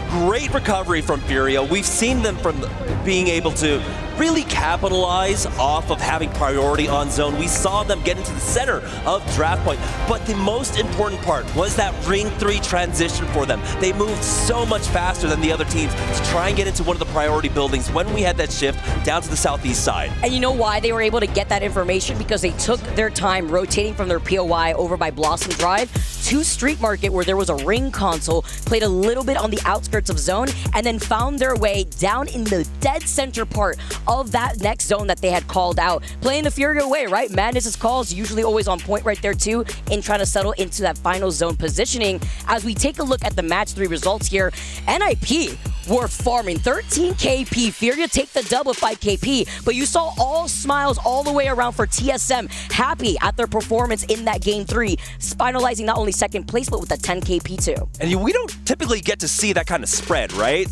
Great recovery from Furia. We've seen them from being able to really capitalize off of having priority on zone. We saw them get into the center of draft point, but the most important part was that ring 3 transition for them. They moved so much faster than the other teams to try and get into one of the priority buildings when we had that shift down to the southeast side. And you know why they were able to get that information? Because they took their time rotating from their POI over by Blossom Drive to Street Market, where there was a ring console, played a little bit on the outskirts of zone, and then found their way down in the dead center part of that next zone that they had called out. Playing the Furia way, right? Madness's calls usually always on point right there too, in trying to settle into that final zone positioning. As we take a look at the match 3 results here, NIP were farming. 13 KP. Furia take the dub with 5 KP, but you saw all smiles all the way around for TSM, happy at their performance in that game 3, finalizing not only second place, but with a 10 KP too. And we don't typically get to see that kind of spread, right?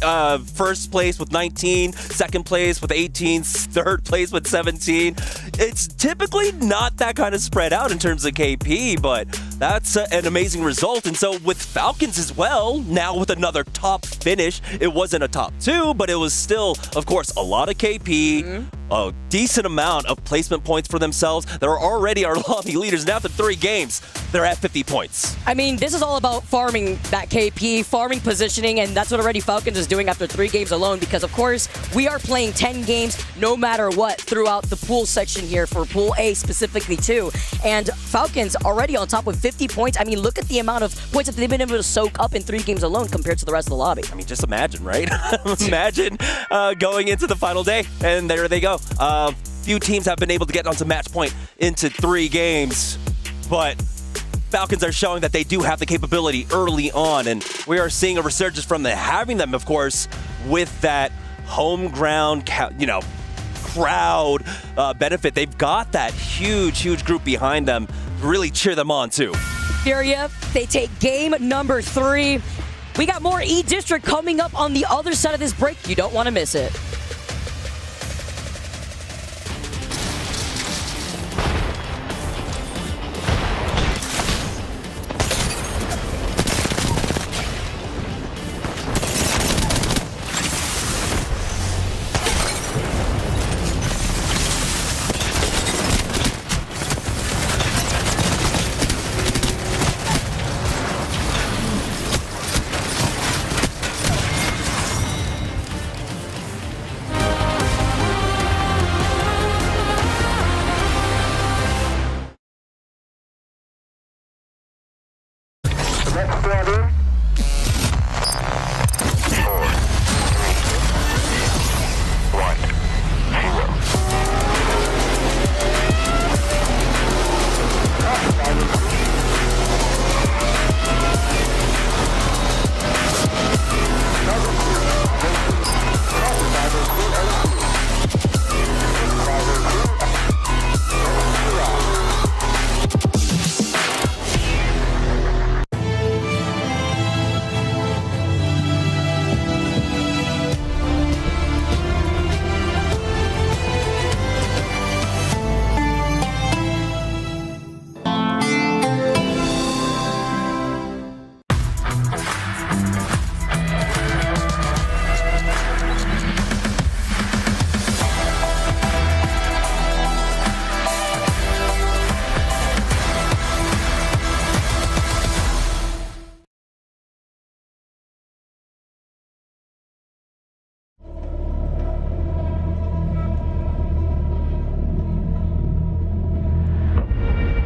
First place with 19, second place with 18, third place with 17. It's typically not that kind of spread out in terms of KP, but that's an amazing result. And so with Falcons as well, now with another top finish, it wasn't a top 2, but it was still, of course, a lot of KP, a decent amount of placement points for themselves. They're already our lobby leaders. Now after 3 games, they're at 50 points. I mean, this is all about farming that KP, farming positioning, and that's what already Falcons is doing after 3 games alone, because of course, we are playing 10 games no matter what throughout the pool section here for Pool A specifically too. And Falcons already on top with 50 points. I mean, look at the amount of points that they've been able to soak up in 3 games alone compared to the rest of the lobby. I mean, just imagine, right? Imagine going into the final day, and there they go. Few teams have been able to get onto match point into 3 games, but Falcons are showing that they do have the capability early on, and we are seeing a resurgence from having them, of course, with that home ground, crowd benefit. They've got that huge group behind them to really cheer them on too. Furia, they take game number 3. We got more E-District coming up on the other side of this break. You don't want to miss it.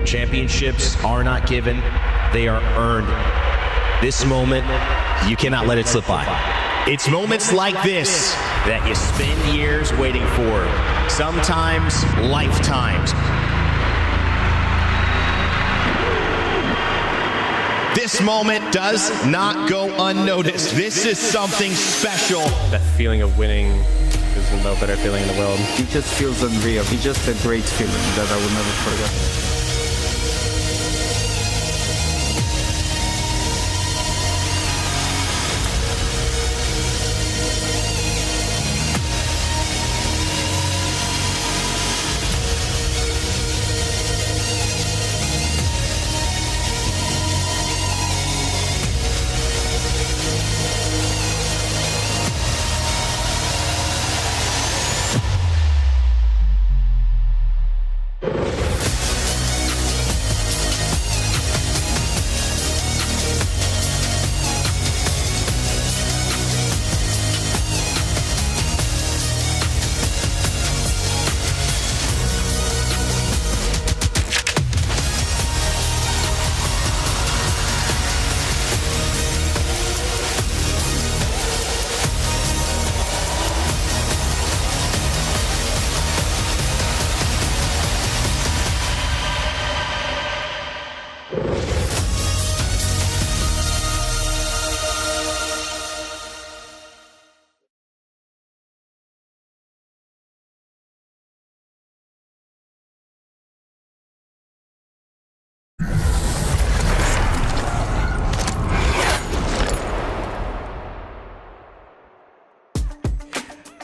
Championships are not given, they are earned. This moment, you cannot let it slip by. It's moments like this that you spend years waiting for, sometimes lifetimes. This moment does not go unnoticed. This is something special. That feeling of winning is no better feeling in the world. It just feels unreal. It's just a great feeling that I will never forget.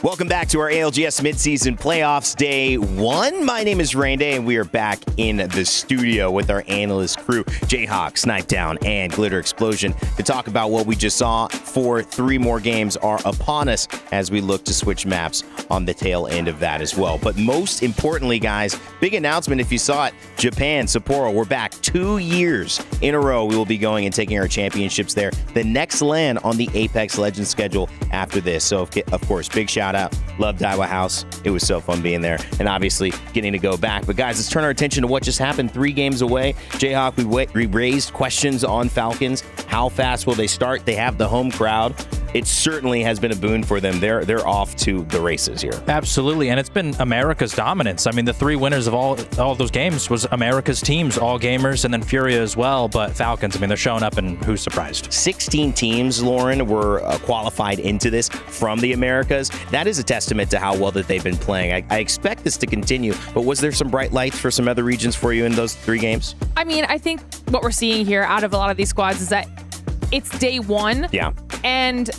Welcome back to our ALGS midseason playoffs day 1. My name is Randy, and we are back in the studio with our analyst crew, Jayhawk, Snipe Down, and Glitter Explosion, to talk about what we just saw. 3 more games are upon us as we look to switch maps on the tail end of that as well. But most importantly, guys, big announcement if you saw it, Japan, Sapporo, we're back 2 years in a row. We will be going and taking our championships there. The next LAN on the Apex Legends schedule after this. So, of course, big shout out. Love Daiwa House. It was so fun being there and obviously getting to go back. But guys, let's turn our attention to what just happened 3 games away. Jayhawk, we raised questions on Falcons. How fast will they start? They have the home crowd. It certainly has been a boon for them. They're off to the races here. Absolutely, and it's been America's dominance. I mean, the 3 winners of all those games was America's teams, all gamers, and then Furia as well. But Falcons, I mean, they're showing up, and who's surprised? 16 teams, Lauren, were qualified into this from the Americas. That is a testament to how well that they've been playing. I expect this to continue, but was there some bright lights for some other regions for you in those 3 games? I mean, I think what we're seeing here out of a lot of these squads is that it's day 1. Yeah. And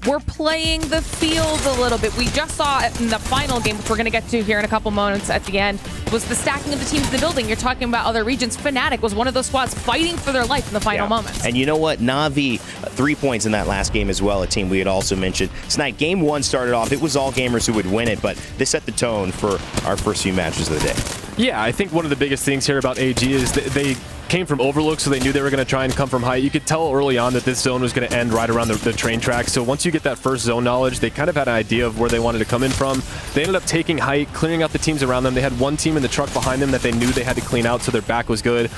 we're playing the field a little bit. We just saw in the final game, which we're going to get to here in a couple moments at the end, was the stacking of the teams in the building. You're talking about other regions. Fnatic was one of those squads fighting for their life in the final moments. And you know what? Na'Vi, 3 points in that last game as well, a team we had also mentioned. Snipe, game 1 started off, it was all gamers who would win it, but this set the tone for our first few matches of the day. Yeah, I think one of the biggest things here about AG is that they came from Overlook, so they knew they were going to try and come from height. You could tell early on that this zone was going to end right around the train track. So once you get that first zone knowledge, they kind of had an idea of where they wanted to come in from. They ended up taking height, clearing out the teams around them. They had one team in the truck behind them that they knew they had to clean out, so their back was good.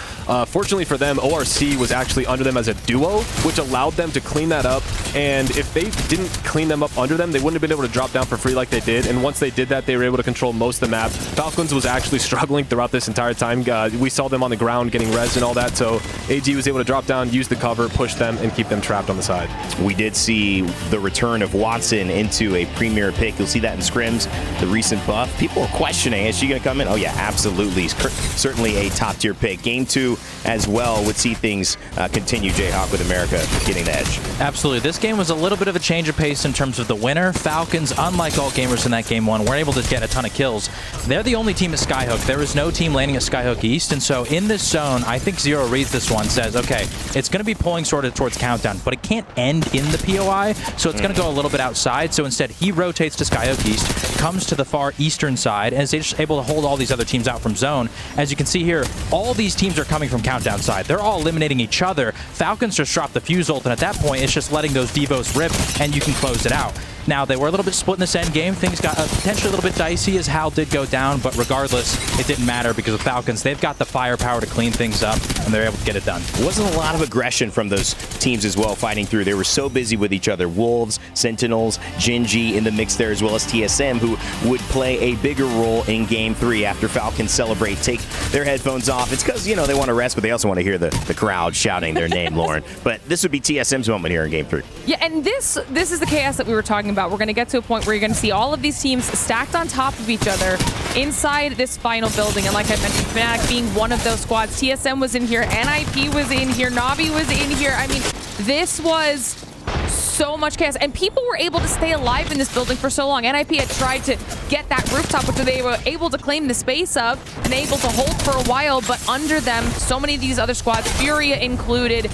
Fortunately for them, ORC was actually under them as a duo, which allowed them to clean that up. And if they didn't clean them up under them, they wouldn't have been able to drop down for free like they did. And once they did that, they were able to control most of the map. Falcons was actually struggling throughout this entire time. We saw them on the ground getting res and all that, so AG was able to drop down, use the cover, push them, and keep them trapped on the side. We did see the return of Watson into a premier pick. You'll see that in scrims, the recent buff. People are questioning, is she going to come in? Oh yeah, absolutely. Certainly a top-tier pick. Game 2 as well would see things continue, Jayhawk, with America getting the edge. Absolutely. This game was a little bit of a change of pace in terms of the winner. Falcons, unlike all gamers in that game 1, weren't able to get a ton of kills. They're the only team at Skyhook. There is no team landing at Skyhook East, and so in this zone, I think Zero reads this one, says, okay, it's going to be pulling sort of towards Countdown, but it can't end in the POI, so it's going to go a little bit outside. So instead, he rotates to Skyhook East, comes to the far eastern side, and is just able to hold all these other teams out from zone. As you can see here, all these teams are coming from Countdown side. They're all eliminating each other. Falcons just dropped the fuse ult, and at that point, it's just letting those Devos rip, and you can close it out. Now, they were a little bit split in this end game. Things got potentially a little bit dicey as Hal did go down, but regardless, it didn't matter because with Falcons, they've got the firepower to clean things up, and they're able to get it done. Wasn't a lot of aggression from those teams as well fighting through. They were so busy with each other. Wolves, Sentinels, Genji in the mix there, as well as TSM, who would play a bigger role in Game 3 after Falcons celebrate, take their headphones off. It's because, you know, they want to rest, but they also want to hear the crowd shouting their name, Lauren. But this would be TSM's moment here in Game 3. Yeah, and this is the chaos that we were talking about. We're going to get to a point where you're going to see all of these teams stacked on top of each other inside this final building. And like I mentioned, Fnatic being one of those squads. TSM was in here, NIP was in here, Na'Vi was in here. I mean, this was so much chaos, and people were able to stay alive in this building for so long. NIP had tried to get that rooftop, which they were able to claim the space of and able to hold for a while, but under them, so many of these other squads, Furia included,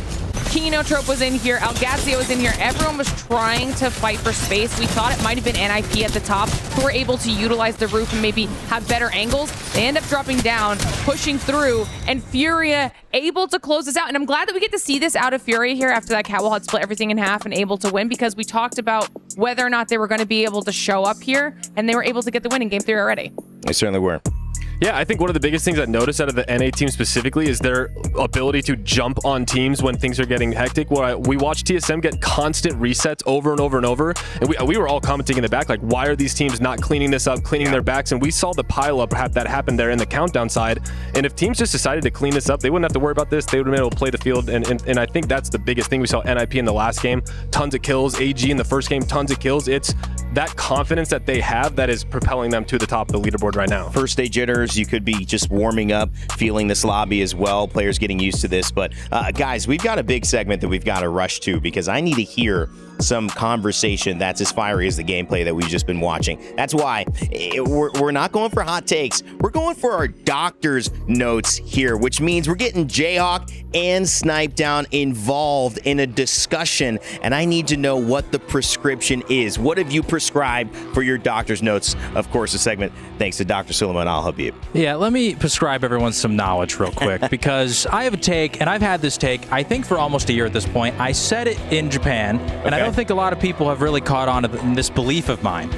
Kinotrope was in here, Alcatia was in here. Everyone was trying to fight for space. We thought it might have been NIP at the top who were able to utilize the roof and maybe have better angles. They end up dropping down, pushing through, and Furia able to close this out. And I'm glad that we get to see this out of Furia here after that Catwall had split everything in half and able to win, because we talked about whether or not they were going to be able to show up here, and they were able to get the win in Game 3 already. They certainly were. Yeah, I think one of the biggest things I noticed out of the NA team specifically is their ability to jump on teams when things are getting hectic. We watched TSM get constant resets over and over and over, and we were all commenting in the back, like, why are these teams not cleaning this up, cleaning their backs? And we saw the pile-up that happened there in the Countdown side, and if teams just decided to clean this up, they wouldn't have to worry about this. They would have been able to play the field, and I think that's the biggest thing. We saw NIP in the last game, tons of kills, AG in the first game, tons of kills. It's that confidence that they have that is propelling them to the top of the leaderboard right now. First day jitters. hours. You could be just warming up, feeling this lobby as well, players getting used to this. But guys, we've got a big segment that we've got to rush to because I need to hear some conversation that's as fiery as the gameplay that we've just been watching. That's why we're not going for hot takes. We're going for our doctor's notes here, which means we're getting Jayhawk and Snipedown involved in a discussion, and I need to know what the prescription is. What have you prescribed for your doctor's notes? Of course, the segment, thanks to Dr. Suleiman, I'll help you. Yeah, let me prescribe everyone some knowledge real quick because I have a take, and I've had this take, I think, for almost a year at this point. I said it in Japan, and I don't think a lot of people have really caught on to this belief of mine.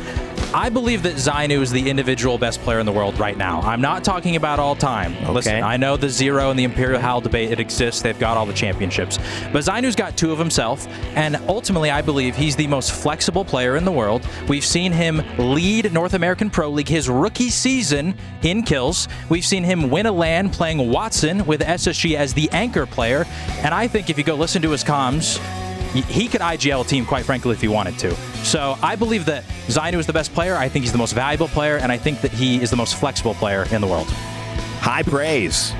I believe that Zainu is the individual best player in the world right now. I'm not talking about all time. Okay. Listen, I know the Zero and the Imperial Howl debate, it exists. They've got all the championships. But Zainu's got 2 of himself, and ultimately I believe he's the most flexible player in the world. We've seen him lead North American Pro League his rookie season in kills. We've seen him win a LAN playing Watson with SSG as the anchor player. And I think if you go listen to his comms, he could IGL a team, quite frankly, if he wanted to. So I believe that Zainu is the best player. I think he's the most valuable player, and I think that he is the most flexible player in the world. High praise.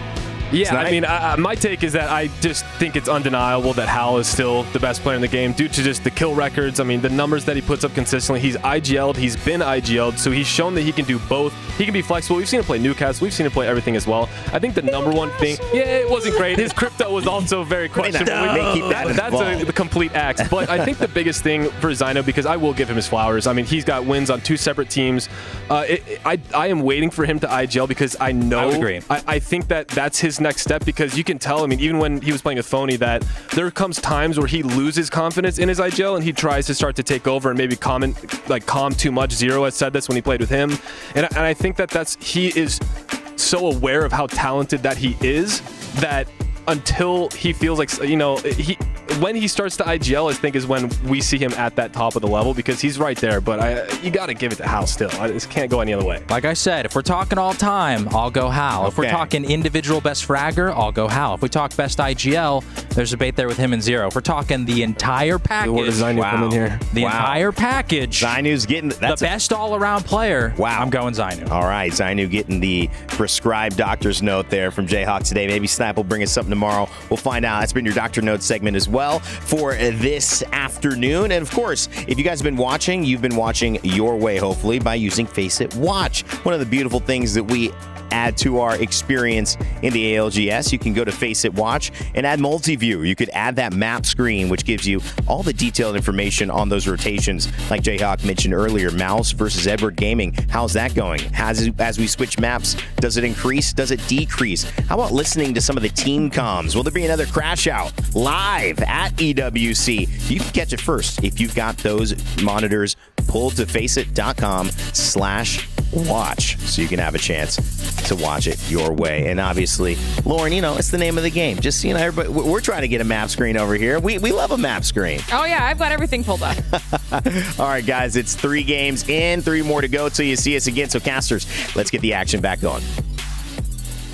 Yeah, I mean, my take is that I just think it's undeniable that Hal is still the best player in the game due to just the kill records. I mean, the numbers that he puts up consistently. He's IGL'd. He's been IGL'd, so he's shown that he can do both. He can be flexible. We've seen him play Newcastle. We've seen him play everything as well. I think the number one thing, it wasn't great. His crypto was also very questionable. That's a complete axe. But I think the biggest thing for Zainu, because I will give him his flowers. I mean, he's got wins on 2 separate teams. I am waiting for him to IGL because I know. I would agree. I think that that's his next step because you can tell, I mean, even when he was playing with Phony, that there comes times where he loses confidence in his IGL and he tries to start to take over and maybe calm too much. Zero has said this when he played with him. And I think that he is so aware of how talented that he is that until he feels like, when he starts to IGL, I think is when we see him at that top of the level because he's right there. But you got to give it to Hal still. I just can't go any other way. Like I said, if we're talking all time, I'll go Hal. If we're talking individual best fragger, I'll go Hal. If we talk best IGL, there's a debate there with him and Zero. If we're talking the entire package, where does Zainu come in here? The entire package, Zainu's getting the best all-around player. Wow, I'm going Zainu. All right, Zainu getting the prescribed doctor's note there from Jayhawk today. Maybe Snipe will bring us something tomorrow. We'll find out. That's been your Doctor Notes segment as well for this afternoon. And of course, if you guys have been watching, you've been watching your way, hopefully, by using Faceit Watch. One of the beautiful things that we add to our experience in the ALGS, you can go to Faceit Watch and add multi-view. You could add that map screen, which gives you all the detailed information on those rotations. Like Jayhawk mentioned earlier, Mouse versus Edward Gaming. How's that going? As we switch maps, does it increase? Does it decrease? How about listening to some of the team comms? Will there be another crash out live at EWC? You can catch it first if you've got those monitors pulled to faceit.com/watch so you can have a chance to watch it your way. And obviously, Lauren, it's the name of the game. Just, everybody, we're trying to get a map screen over here. We love a map screen. Oh, yeah, I've got everything pulled up. All right, guys, it's 3 games in, 3 more to go till you see us again. So, casters, let's get the action back going.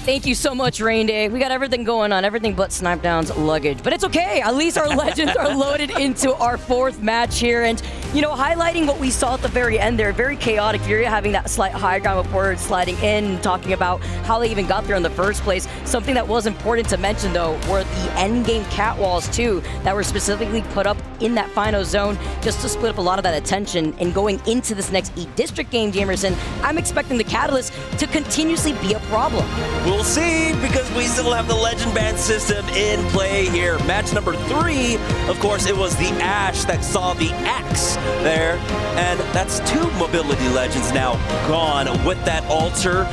Thank you so much, Rain Day. We got everything going on, everything but Snipedown's luggage. But it's okay. At least our legends are loaded into our 4th match here. And, highlighting what we saw at the very end there, very chaotic. Furia having that slight high ground before sliding in, talking about how they even got there in the first place. Something that was important to mention, though, were the endgame catwalls, too, that were specifically put up in that final zone just to split up a lot of that attention. And going into this next E-District game, Jamerson, I'm expecting the Catalyst to continuously be a problem. We'll see, because we still have the Legend Band system in play here. Match number 3, of course, it was the Ash that saw the Axe there, and that's 2 mobility legends now gone with that altar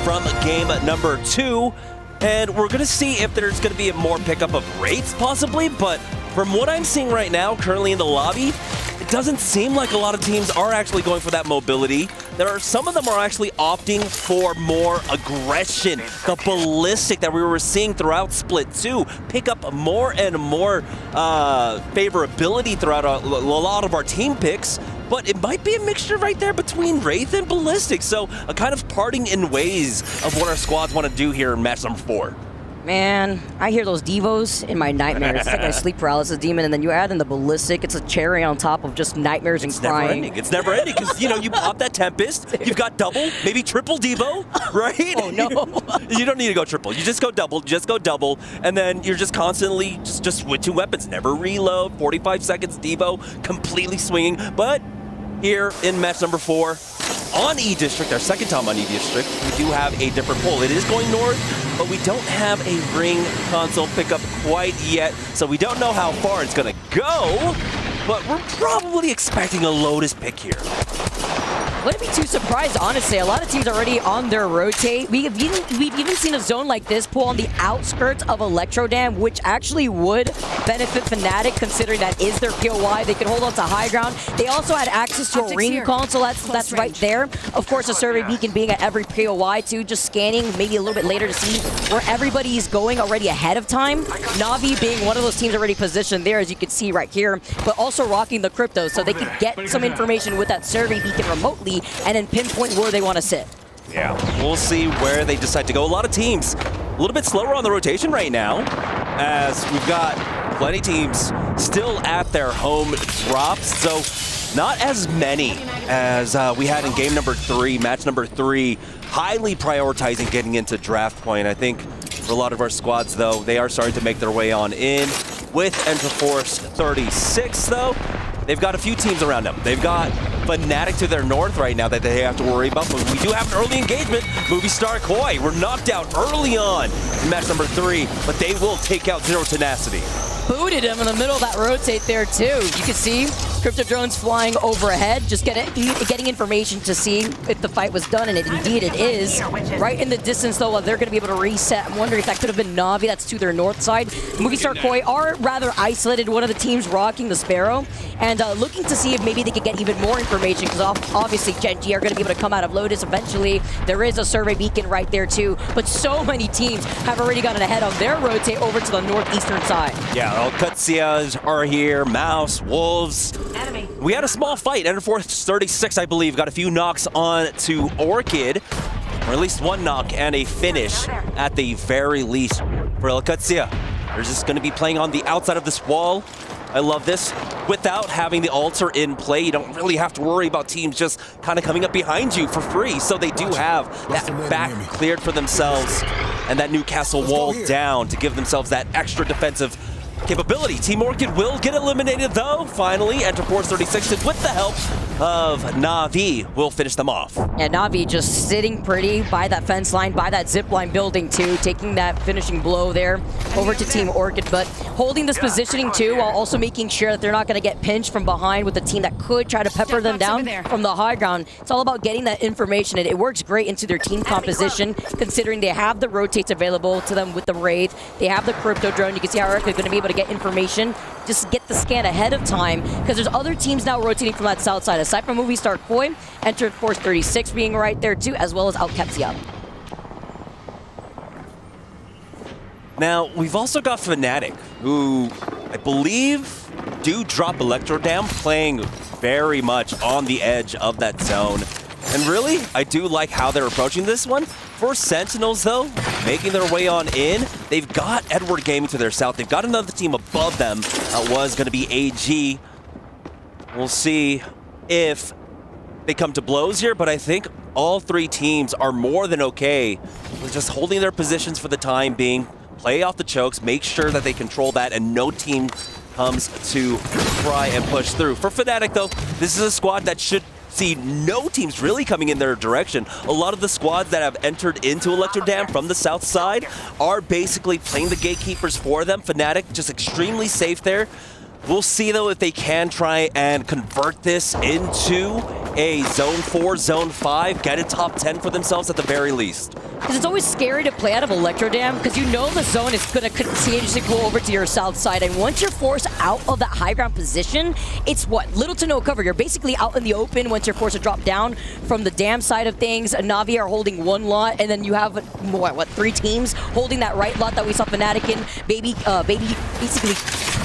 from game number 2. And we're going to see if there's going to be a more pickup of Wraiths, possibly, but from what I'm seeing right now, currently in the lobby, it doesn't seem like a lot of teams are actually going for that mobility. Some of them are actually opting for more aggression. The ballistic that we were seeing throughout Split 2 pick up more and more favorability throughout a lot of our team picks. But it might be a mixture right there between Wraith and Ballistic. So a kind of parting in ways of what our squads want to do here in match number 4. Man, I hear those Devos in my nightmares. It's like my sleep paralysis demon, and then you add in the ballistic. It's a cherry on top of just nightmares and crying. It's never ending because, you pop that Tempest, you've got double, maybe triple Devo, right? Oh, no. You don't need to go triple. You just go double, and then you're just constantly just switching weapons. Never reload, 45 seconds Devo, completely swinging. But here in match number 4, on E-District, our second time on E-District, we do have a different pull. It is going north, but we don't have a ring console pickup quite yet, so we don't know how far it's going to go, but we're probably expecting a Lotus pick here. Wouldn't be too surprised, honestly. A lot of teams are already on their rotate. We've even seen a zone like this pull on the outskirts of Electro Dam, which actually would benefit Fnatic, considering that is their POI. They can hold on to high ground. They also had access to a ring console. That's right there. Of course, a survey beacon being at every POI too, just scanning maybe a little bit later to see where everybody is going already ahead of time. Na'Vi being one of those teams already positioned there, as you can see right here, but also rocking the crypto, so they can get some information with that survey beacon remotely and then pinpoint where they want to sit. Yeah, we'll see where they decide to go. A lot of teams a little bit slower on the rotation right now, as we've got plenty teams still at their home drops, so not as many as we had in game number 3, match number 3, highly prioritizing getting into draft point. I think for a lot of our squads, though, they are starting to make their way on in. With Enterforce 36, though, they've got a few teams around them. They've got Fnatic to their north right now that they have to worry about, but we do have an early engagement. Movie Star Koi, we're knocked out early on in match number 3, but they will take out Zero Tenacity. Booted him in the middle of that rotate there too. You can see crypto drones flying overhead, just getting information to see if the fight was done, and indeed it is. Right in the distance though, they're going to be able to reset. I'm wondering if that could have been Na'Vi. That's to their north side. Movie Star Koi are rather isolated, one of the teams rocking the Sparrow, and looking to see if maybe they could get even more information, because obviously Gen.G are going to be able to come out of Lotus eventually. There is a survey beacon right there too, but so many teams have already gotten ahead of their rotate over to the northeastern side. Yeah, Alcatia are here, Mouse, Wolves. Enemy. We had a small fight. Enterforce 36, I believe, got a few knocks on to Orchid, or at least one knock and a finish at the very least for Alcatia. They're just going to be playing on the outside of this wall. I love this. Without having the altar in play, you don't really have to worry about teams just kind of coming up behind you for free. So they do have that back cleared for themselves and that new castle wall down to give themselves that extra defensive capability. Team Orchid will get eliminated though, finally. Enterforce 36, and with the help of Na'Vi, will finish them off. Yeah, Na'Vi just sitting pretty by that fence line, by that zip line building too, taking that finishing blow there over to Team Orchid, but holding this positioning too, while also making sure that they're not going to get pinched from behind with a team that could try to pepper them down from the high ground. It's all about getting that information, and it works great into their team composition, considering they have the rotates available to them with the Wraith. They have the crypto drone. You can see how they're going to be able to get information, just get the scan ahead of time, because there's other teams now rotating from that south side. Aside from Movie Star Koi, Enterforce 36 being right there too, as well as Alcatia. Now, we've also got Fnatic, who I believe do drop Electro Dam, playing very much on the edge of that zone. And really, I do like how they're approaching this one. For Sentinels, though, making their way on in, they've got Edward Gaming to their south. They've got another team above them that was going to be AG. We'll see if they come to blows here, but I think all three teams are more than okay with just holding their positions for the time being, play off the chokes, make sure that they control that, and no team comes to try and push through. For Fnatic, though, this is a squad that should see no teams really coming in their direction. A lot of the squads that have entered into Electro Dam from the south side are basically playing the gatekeepers for them. Fnatic just extremely safe there. We'll see, though, if they can try and convert this into a Zone 4, Zone 5, get a top 10 for themselves at the very least. Because it's always scary to play out of Electro Dam, because you know the zone is going to continuously go over to your south side, and once you're forced out of that high ground position, it's what? Little to no cover. You're basically out in the open once you're forced to drop down from the dam side of things. Na'Vi are holding one lot, and then you have, what, 3 teams holding that right lot that we saw Fnatic in, basically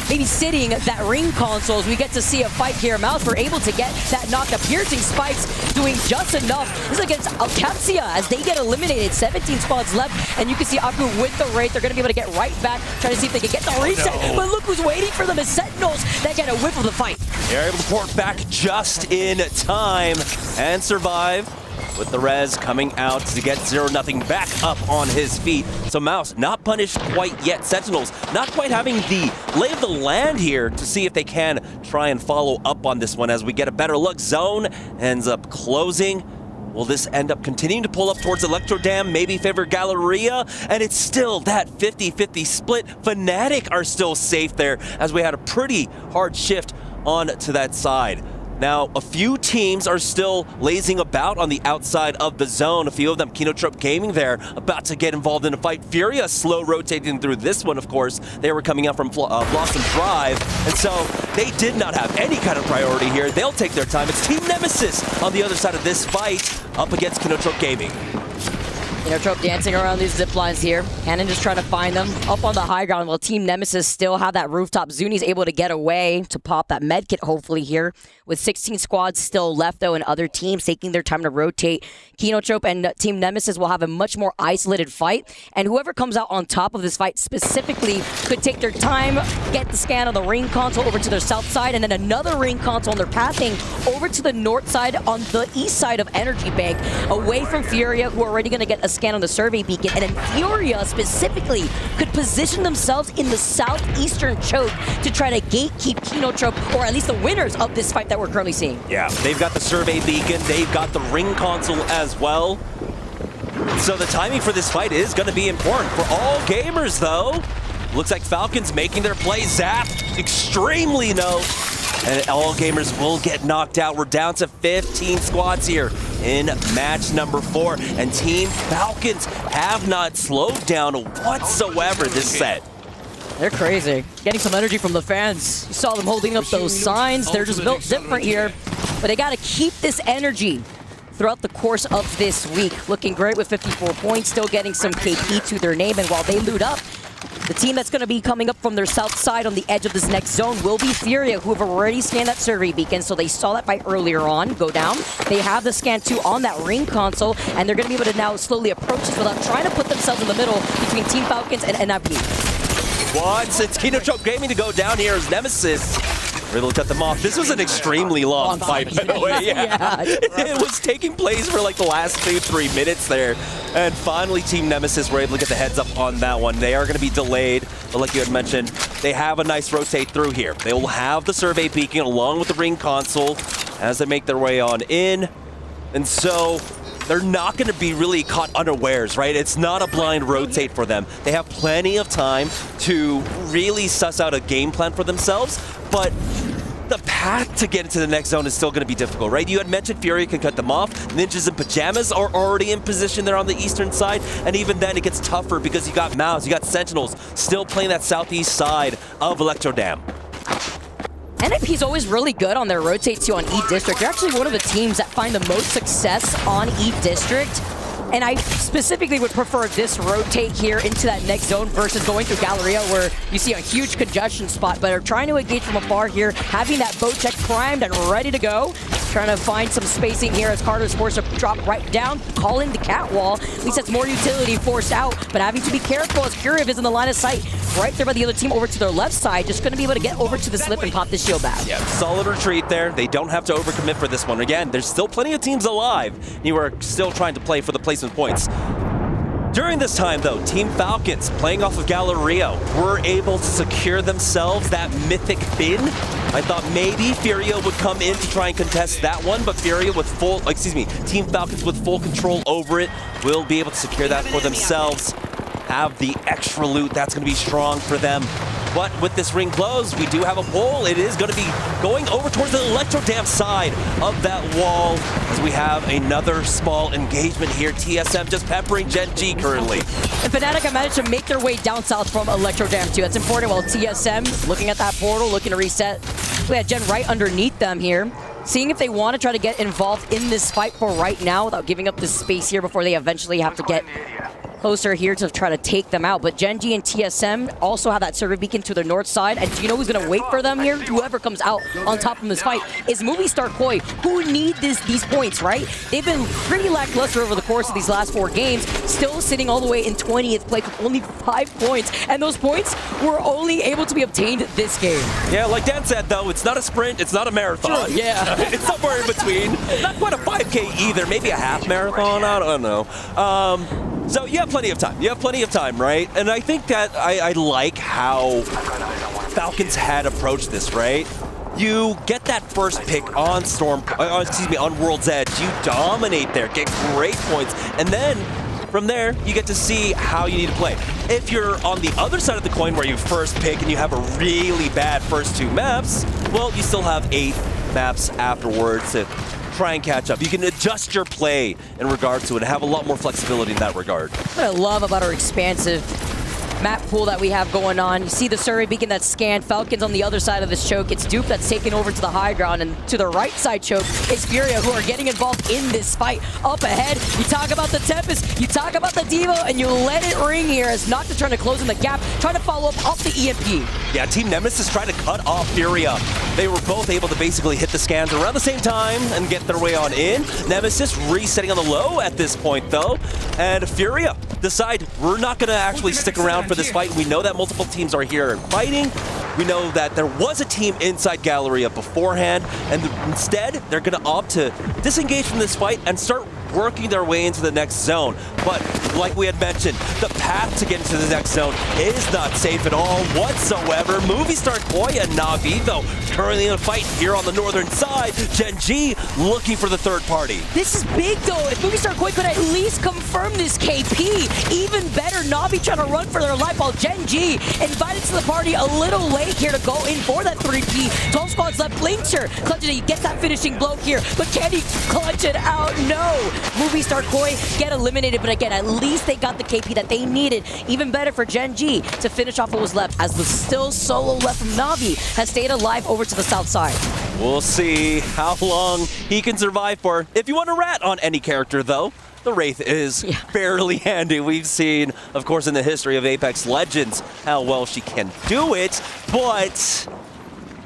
maybe sitting that ring console as we get to see a fight here. Mouse were able to get that knockdown. Piercing spikes doing just enough. This is against Alcatia as they get eliminated. 17 squads left, and you can see Aku with the Wraith. They're going to be able to get right back, trying to see if they can get the reset. But look who's waiting for them as Sentinels that get a whiff of the fight. They're able to port back just in time and survive, with the res coming out to get 0-0 back up on his feet. So Mouse not punished quite yet. Sentinels not quite having the lay of the land here to see if they can try and follow up on this one as we get a better look. Zone ends up closing. Will this end up continuing to pull up towards Electro Dam, maybe favor Galleria? And it's still that 50-50 split. Fnatic are still safe there as we had a pretty hard shift on to that side. Now, a few teams are still lazing about on the outside of the zone. A few of them, Kinotrope Gaming there, about to get involved in a fight. Furia slow rotating through this one, of course. They were coming out from Blossom Drive, and so they did not have any kind of priority here. They'll take their time. It's Team Nemesis on the other side of this fight, up against Kinotrope Gaming. Kinotrope dancing around these zip lines here. Cannon just trying to find them up on the high ground while Team Nemesis still have that rooftop. Zuni's able to get away to pop that medkit hopefully here. With 16 squads still left though and other teams taking their time to rotate. Kinotrope and Team Nemesis will have a much more isolated fight. And whoever comes out on top of this fight specifically could take their time, get the scan on the ring console over to their south side, and then another ring console on their pathing over to the north side on the east side of Energy Bank, away from Furia, who are already going to get a scan on the survey beacon. And then Furia specifically could position themselves in the southeastern choke to try to gatekeep Kinotrope, or at least the winners of this fight that we're currently seeing. Yeah, they've got the survey beacon, they've got the ring console as well. So the timing for this fight is going to be important for all gamers, though. Looks like Falcons making their play. Zap, extremely no. And all gamers will get knocked out. We're down to 15 squads here in match number 4. And Team Falcons have not slowed down whatsoever this set. They're crazy. Getting some energy from the fans. You saw them holding up those signs. They're just built different here. But they got to keep this energy throughout the course of this week. Looking great with 54 points, still getting some KP to their name. And while they loot up, the team that's going to be coming up from their south side on the edge of this next zone will be Furia, who have already scanned that survey beacon, so they saw that fight earlier on go down. They have the scan 2 on that ring console, and they're going to be able to now slowly approach this without trying to put themselves in the middle between Team Falcons and NIP. Once it's Kinotrope Gaming to go down here as Nemesis. Really cut them off. This was an extremely long fight, by the way. Yeah. It was taking place for like the last 2-3 minutes there. And finally, Team Nemesis were able to get the heads up on that one. They are going to be delayed, but like you had mentioned, they have a nice rotate through here. They will have the survey beacon along with the ring console as they make their way on in. And so they're not going to be really caught unawares, right? It's not a blind rotate for them. They have plenty of time to really suss out a game plan for themselves, but the path to get into the next zone is still going to be difficult, right? You had mentioned Fury can cut them off. Ninjas in Pajamas are already in position there on the eastern side, and even then it gets tougher because you got Mouse, you got Sentinels still playing that southeast side of Electro Dam. NIP's always really good on their rotate 2 on E-District. They're actually one of the teams that find the most success on E-District. And I specifically would prefer this rotate here into that next zone versus going through Galleria where you see a huge congestion spot, but are trying to engage from afar here, having that boat check primed and ready to go. Trying to find some spacing here as Carter's forced to drop right down, call in the cat wall. At least that's more utility forced out, but having to be careful as Curiv is in the line of sight. Right there by the other team over to their left side, just going to be able to get over to the slip and pop this shield back. Yeah, solid retreat there. They don't have to overcommit for this one. Again, there's still plenty of teams alive. You are still trying to play for the placement points. During this time, though, Team Falcons, playing off of Galleria, were able to secure themselves that mythic bin. I thought maybe Furia would come in to try and contest that one, but Furia with Team Falcons with full control over it will be able to secure that for themselves. Have the extra loot, that's going to be strong for them. But with this ring closed, we do have a pull. It is going to be going over towards the Electro Dam side of that wall as we have another small engagement here. TSM just peppering Gen G currently. And Fnatic have managed to make their way down south from Electro Dam 2. That's important while TSM looking at that portal, looking to reset. We had Gen right underneath them here. Seeing if they want to try to get involved in this fight for right now without giving up this space here before they eventually have to get closer here to try to take them out. But Gen G and TSM also have that survey beacon to their north side. And do you know who's going to wait for them here? Whoever comes out on top of this fight is Movie Star Koi, who need these points, right? They've been pretty lackluster over the course of these last 4 games, still sitting all the way in 20th place with only 5 points. And those points were only able to be obtained this game. Yeah, like Dan said, though, it's not a sprint, it's not a marathon. Sure, yeah. It's somewhere in between. Not quite a 5K either, maybe a half marathon, I don't know. So you have plenty of time. You have plenty of time, right? And I think that I like how Falcons had approached this, right? You get that first pick on on World's Edge. You dominate there, get great points, and then from there, you get to see how you need to play. If you're on the other side of the coin where you first pick and you have a really bad first 2 maps, well, you still have 8 maps afterwards to try and catch up. You can adjust your play in regards to it and have a lot more flexibility in that regard. What I love about our expansive map pool that we have going on. You see the survey beacon that's scanned. Falcons on the other side of this choke. It's Dupe that's taken over to the high ground, and to the right side choke is Furia, who are getting involved in this fight. Up ahead, you talk about the Tempest, you talk about the Devo, and you let it ring here as Nocta trying to close in the gap, trying to follow up the EMP. Yeah, Team Nemesis trying to cut off Furia. They were both able to basically hit the scans around the same time and get their way on in. Nemesis resetting on the low at this point, though, and Furia decide we're not going to actually stick around for this fight. We know that multiple teams are here fighting. We know that there was a team inside Galleria beforehand, and instead they're going to opt to disengage from this fight and start working their way into the next zone. But like we had mentioned, the path to get into the next zone is not safe at all whatsoever. Movie Star Koi and Na'Vi, though, currently in a fight here on the northern side. Gen G looking for the third party. This is big, though. If Movie Star Koi could at least confirm this KP, even better. Na'Vi trying to run for their life while Gen G invited to the party a little late here to go in for that 3P. 12 squads left. Blinker clutches it. He gets that finishing blow here, but can he clutch it out? No. Movie Star Koi get eliminated, but again, at least they got the KP that they needed. Even better for Gen G to finish off what was left, as the still solo left from Na'Vi has stayed alive over to the south side. We'll see how long he can survive for. If you want a rat on any character, though, the Wraith is fairly handy. We've seen, of course, in the history of Apex Legends, how well she can do it, but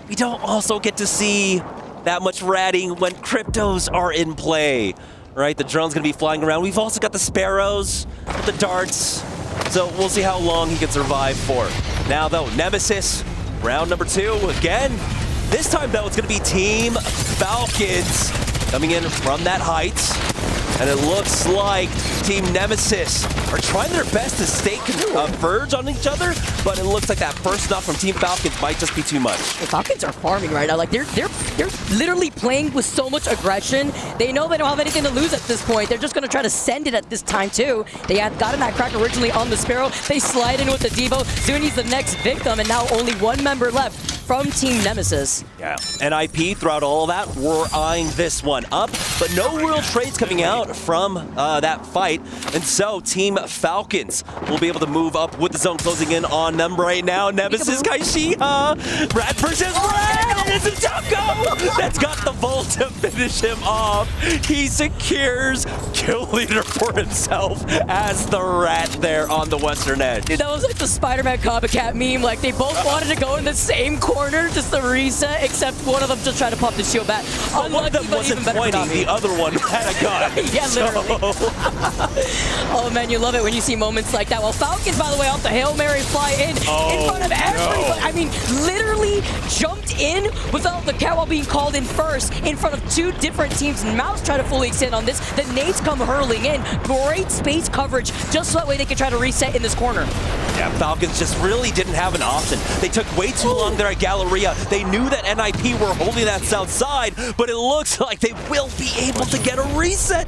we don't also get to see that much ratting when cryptos are in play. Right, the drone's gonna be flying around. We've also got the Sparrows, the darts. So we'll see how long he can survive for. Now though, Nemesis, round number 2 again. This time though, it's gonna be Team Falcons coming in from that height. And it looks like Team Nemesis are trying their best to stay converge on each other, but it looks like that first knock from Team Falcons might just be too much. The Falcons are farming right now. Like they're literally playing with so much aggression. They know they don't have anything to lose at this point. They're just gonna try to send it at this time too. They had gotten that crack originally on the Sparrow. They slide in with the Devo. Zuni's the next victim, and now only 1 member left from Team Nemesis. Yeah, NIP throughout all of that, we're eyeing this one up, but no real trades coming out from that fight, and so Team Falcons will be able to move up with the zone closing in on them right now. Nemesis Kaishiha, Rat versus Rat, and it's a Taco that's got the Volt to finish him off. He secures kill leader for himself as the Rat there on the western edge. Dude, that was like the Spider-Man copycat meme. Like they both wanted to go in the same corner, just the reset, except one of them just tried to pop the shield back. Well, one of them wasn't pointing, the other one had a gun. Yeah, literally. Oh man, you love it when you see moments like that. Well, Falcons, by the way, off the Hail Mary fly in front of everybody. I mean, literally jumped in without the catwall being called in first in front of 2 different teams. Mouse try to fully extend on this. The nades come hurling in. Great space coverage, just so that way they can try to reset in this corner. Yeah, Falcons just really didn't have an option. They took way too long there at Galleria. They knew that NIP were holding that south side, but it looks like they will be able to get a reset.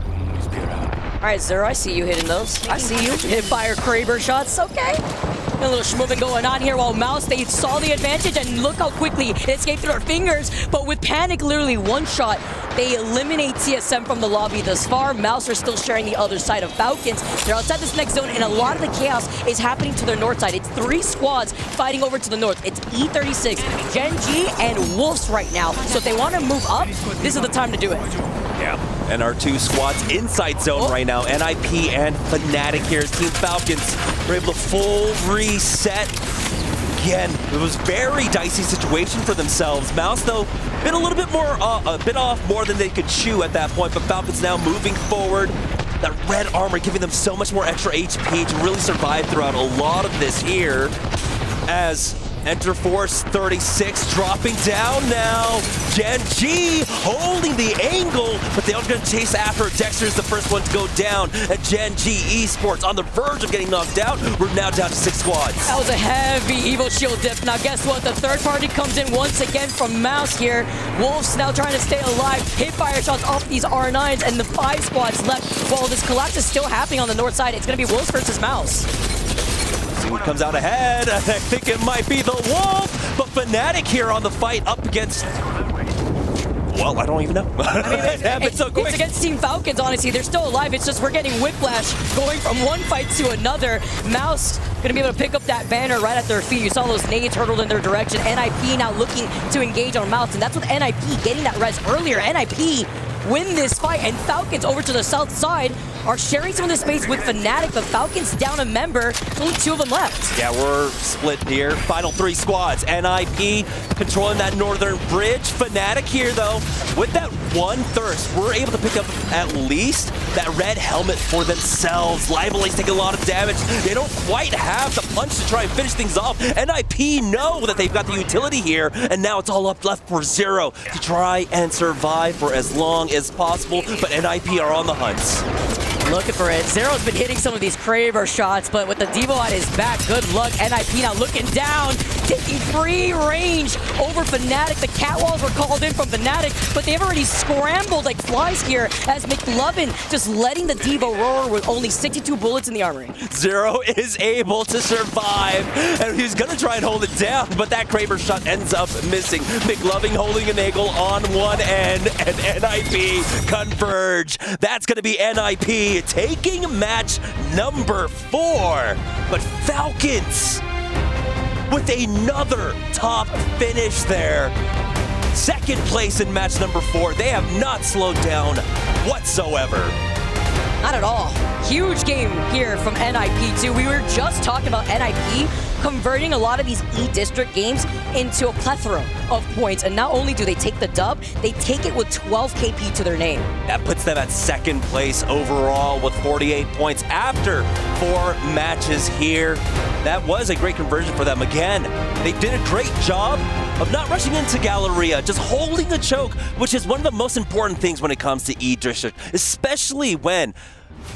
All right, Zero, I see you hitting those. I see you. Hit fire Kraber shots, okay. A little schmoving going on here while Mouse, they saw the advantage, and look how quickly it escaped through their fingers. But with Panic literally one shot, they eliminate TSM from the lobby thus far. Mouse are still sharing the other side of Falcons. They're outside this next zone, and a lot of the chaos is happening to their north side. It's 3 squads fighting over to the north. It's E36, Gen G, and Wolves right now. So if they want to move up, this is the time to do it. Yeah. And our two squads inside zone right now, NIP and Fnatic here. Team Falcons were able to full reset. Again, it was a very dicey situation for themselves. Mouse, though, been a little bit more, a bit off more than they could chew at that point, but Falcons now moving forward. That red armor giving them so much more extra HP to really survive throughout a lot of this here. As Enter Force 36 dropping down now. Gen G holding the angle, but they are going to chase after. Dexter's the first one to go down. And Gen G Esports on the verge of getting knocked out. We're now down to 6 squads. That was a heavy Evo Shield dip. Now guess what? The third party comes in once again from Mouse here. Wolves now trying to stay alive. Hit fire shots off these R9s and the 5 squads left. While this collapse is still happening on the north side, it's going to be Wolves versus Mouse. See what comes out ahead. I think it might be the Wolf, but Fnatic here on the fight up against... Well, I don't even know. I mean, it happened so quick. It's against Team Falcons, honestly. They're still alive. It's just we're getting whiplash going from one fight to another. Mouse going to be able to pick up that banner right at their feet. You saw those nades hurtled in their direction. NIP now looking to engage on Mouse, and that's with NIP getting that res earlier. NIP win this fight, and Falcons over to the south side are sharing some of the space with Fnatic, but Falcons down a member. Only 2 of them left. Yeah, we're split here. Final 3 squads. NIP controlling that northern bridge. Fnatic here, though, with that one thirst, we're able to pick up at least that red helmet for themselves. Lively's taking a lot of damage. They don't quite have the punch to try and finish things off. NIP know that they've got the utility here, and now it's all up left for Zero to try and survive for as long as possible, but NIP are on the hunt. Looking for it. Zero's been hitting some of these Kraber shots, but with the Devo at his back, good luck. NIP now looking down, taking free range over Fnatic. The catwalls were called in from Fnatic, but they've already scrambled like flies here as McLovin just letting the Devo roar with only 62 bullets in the armory. Zero is able to survive, and he's gonna try and hold it down, but that Kraber shot ends up missing. McLovin holding an angle on one end, and NIP converge. That's gonna be NIP taking match number 4, but Falcons with another top finish there. Second place in match number 4. They have not slowed down whatsoever. Not at all. Huge game here from NIP too. We were just talking about NIP converting a lot of these E-District games into a plethora of points. And not only do they take the dub, they take it with 12 KP to their name. That puts them at second place overall with 48 points after 4 matches here. That was a great conversion for them. Again, they did a great job of not rushing into Galleria, just holding the choke, which is one of the most important things when it comes to E-District, especially when,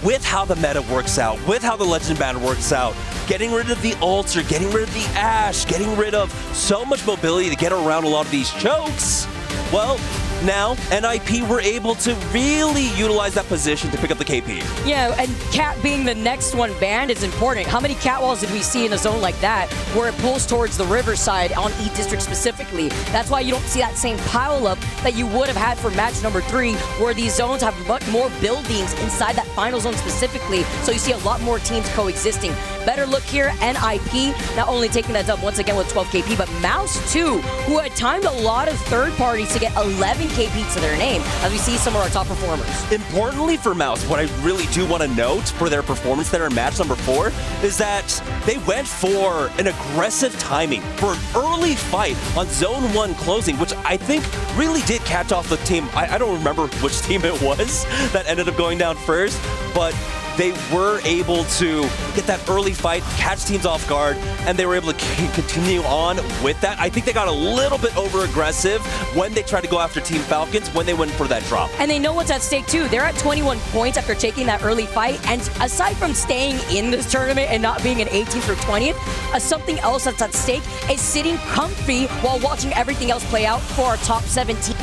with how the meta works out, with how the Legend Banner works out, getting rid of the Altar, getting rid of the Ashe, getting rid of so much mobility to get around a lot of these chokes, well, now NIP were able to really utilize that position to pick up the KP. Yeah, and Cat being the next one banned is important. How many Catwalls did we see in a zone like that where it pulls towards the riverside on E-District specifically? That's why you don't see that same pile-up that you would have had for match number 3, where these zones have much more buildings inside that final zone specifically, so you see a lot more teams coexisting. Better look here, NIP not only taking that dub once again with 12 KP, but Mouse too, who had timed a lot of third parties to get 11 KP to their name, as we see some of our top performers. Importantly for Mouse, what I really do want to note for their performance there in match number 4 is that they went for an aggressive timing for an early fight on zone 1 closing, which I think really did catch off the team. I don't remember which team it was that ended up going down first, but they were able to get that early fight, catch teams off guard, and they were able to continue on with that. I think they got a little bit over-aggressive when they tried to go after Team Falcons when they went for that drop. And they know what's at stake too. They're at 21 points after taking that early fight, and aside from staying in this tournament and not being an 18th or 20th, something else that's at stake is sitting comfy while watching everything else play out for our top 17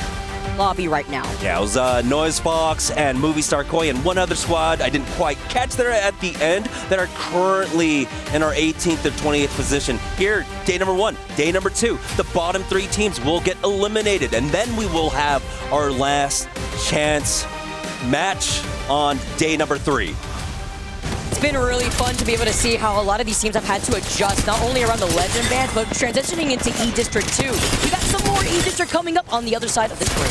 lobby right now. Yeah, it was Noise Fox and Movie Star Koi and one other squad I didn't quite catch there at the end that are currently in our 18th or 20th position. Here, day number 1, day number 2, the bottom 3 teams will get eliminated, and then we will have our last chance match on day number 3. It's been really fun to be able to see how a lot of these teams have had to adjust, not only around the Legend Band, but transitioning into E-District 2. We got some more E-District coming up on the other side of this break.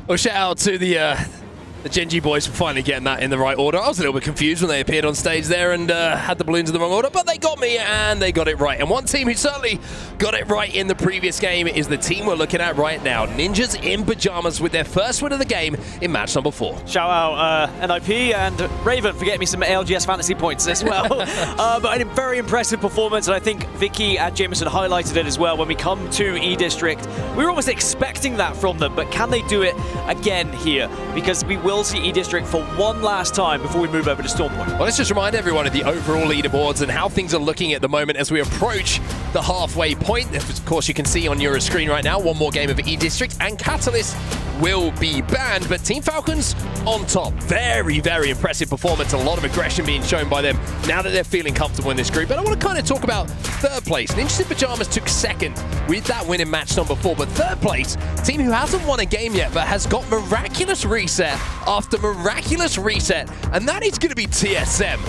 Well, shout out to the Gen G boys for finally getting that in the right order. I was a little bit confused when they appeared on stage there and had the balloons in the wrong order, but they got me and they got it right. And one team who certainly got it right in the previous game is the team we're looking at right now. Ninjas in Pajamas with their first win of the game in match number 4. Shout out NIP and Raven for getting me some ALGS fantasy points as well. But a very impressive performance, and I think Vicky and Jameson highlighted it as well. When we come to E-District, we were almost expecting that from them, but can they do it again here? Because we will see E-District for one last time before we move over to Stormpoint. Well, let's just remind everyone of the overall leaderboards and how things are looking at the moment as we approach the halfway point. Of course, you can see on your screen right now, one more game of E-District, and Catalyst will be banned, but Team Falcons on top. Very, very impressive performance. A lot of aggression being shown by them now that they're feeling comfortable in this group. And I want to kind of talk about third place. Ninjas in Pajamas took second with that win in match number 4, but third place, team who hasn't won a game yet, but has got miraculous reset after miraculous reset, and that is going to be TSM.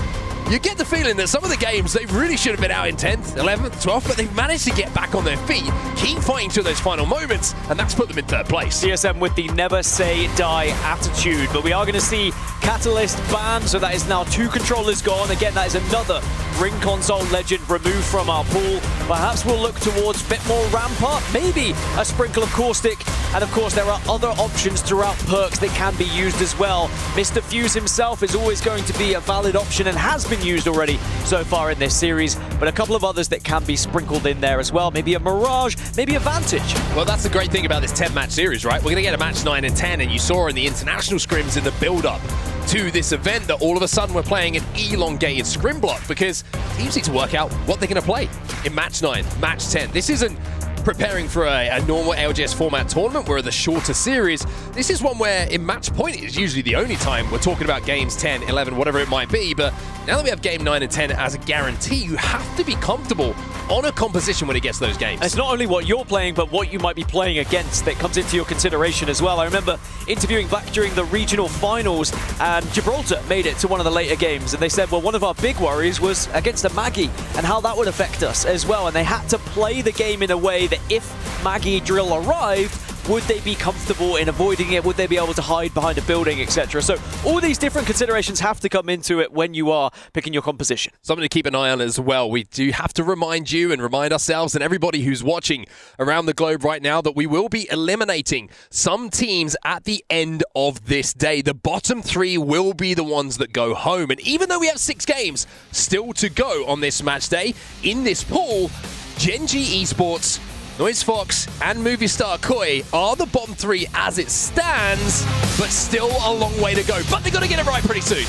You get the feeling that some of the games, they really should have been out in 10th, 11th, 12th, but they've managed to get back on their feet, keep fighting to those final moments, and that's put them in third place. TSM with the never say die attitude, but we are going to see Catalyst banned, so that is now 2 controllers gone. Again, that is another Ring Console legend removed from our pool. Perhaps we'll look towards a bit more Rampart, maybe a sprinkle of Caustic, and of course there are other options throughout perks that can be used as well. Mr. Fuse himself is always going to be a valid option and has been used already so far in this series, but a couple of others that can be sprinkled in there as well. Maybe a Mirage, maybe a Vantage. Well, that's the great thing about this 10-match series, right? We're going to get a match 9 and 10, and you saw in the international scrims in the build-up to this event that all of a sudden we're playing an elongated scrim block because teams need to work out what they're going to play in match 9, match 10. This isn't preparing for a normal ALGS format tournament where the shorter series. This is one where in match point is usually the only time we're talking about games 10, 11, whatever it might be. But now that we have game 9 and 10 as a guarantee, you have to be comfortable on a composition when it gets to those games. And it's not only what you're playing, but what you might be playing against that comes into your consideration as well. I remember interviewing back during the regional finals, and Gibraltar made it to one of the later games, and they said, well, one of our big worries was against the Maggie and how that would affect us as well. And they had to play the game in a way that if Maggie drill arrived, would they be comfortable in avoiding it? Would they be able to hide behind a building, etc.? So all these different considerations have to come into it when you are picking your composition. Something to keep an eye on as well. We do have to remind you and remind ourselves and everybody who's watching around the globe right now that we will be eliminating some teams at the end of this day. The bottom 3 will be the ones that go home. And even though we have 6 games still to go on this match day, in this pool, Gen G Esports, Noise Fox and Movie Star Koi are the bottom 3 as it stands, but still a long way to go. But they've got to get it right pretty soon.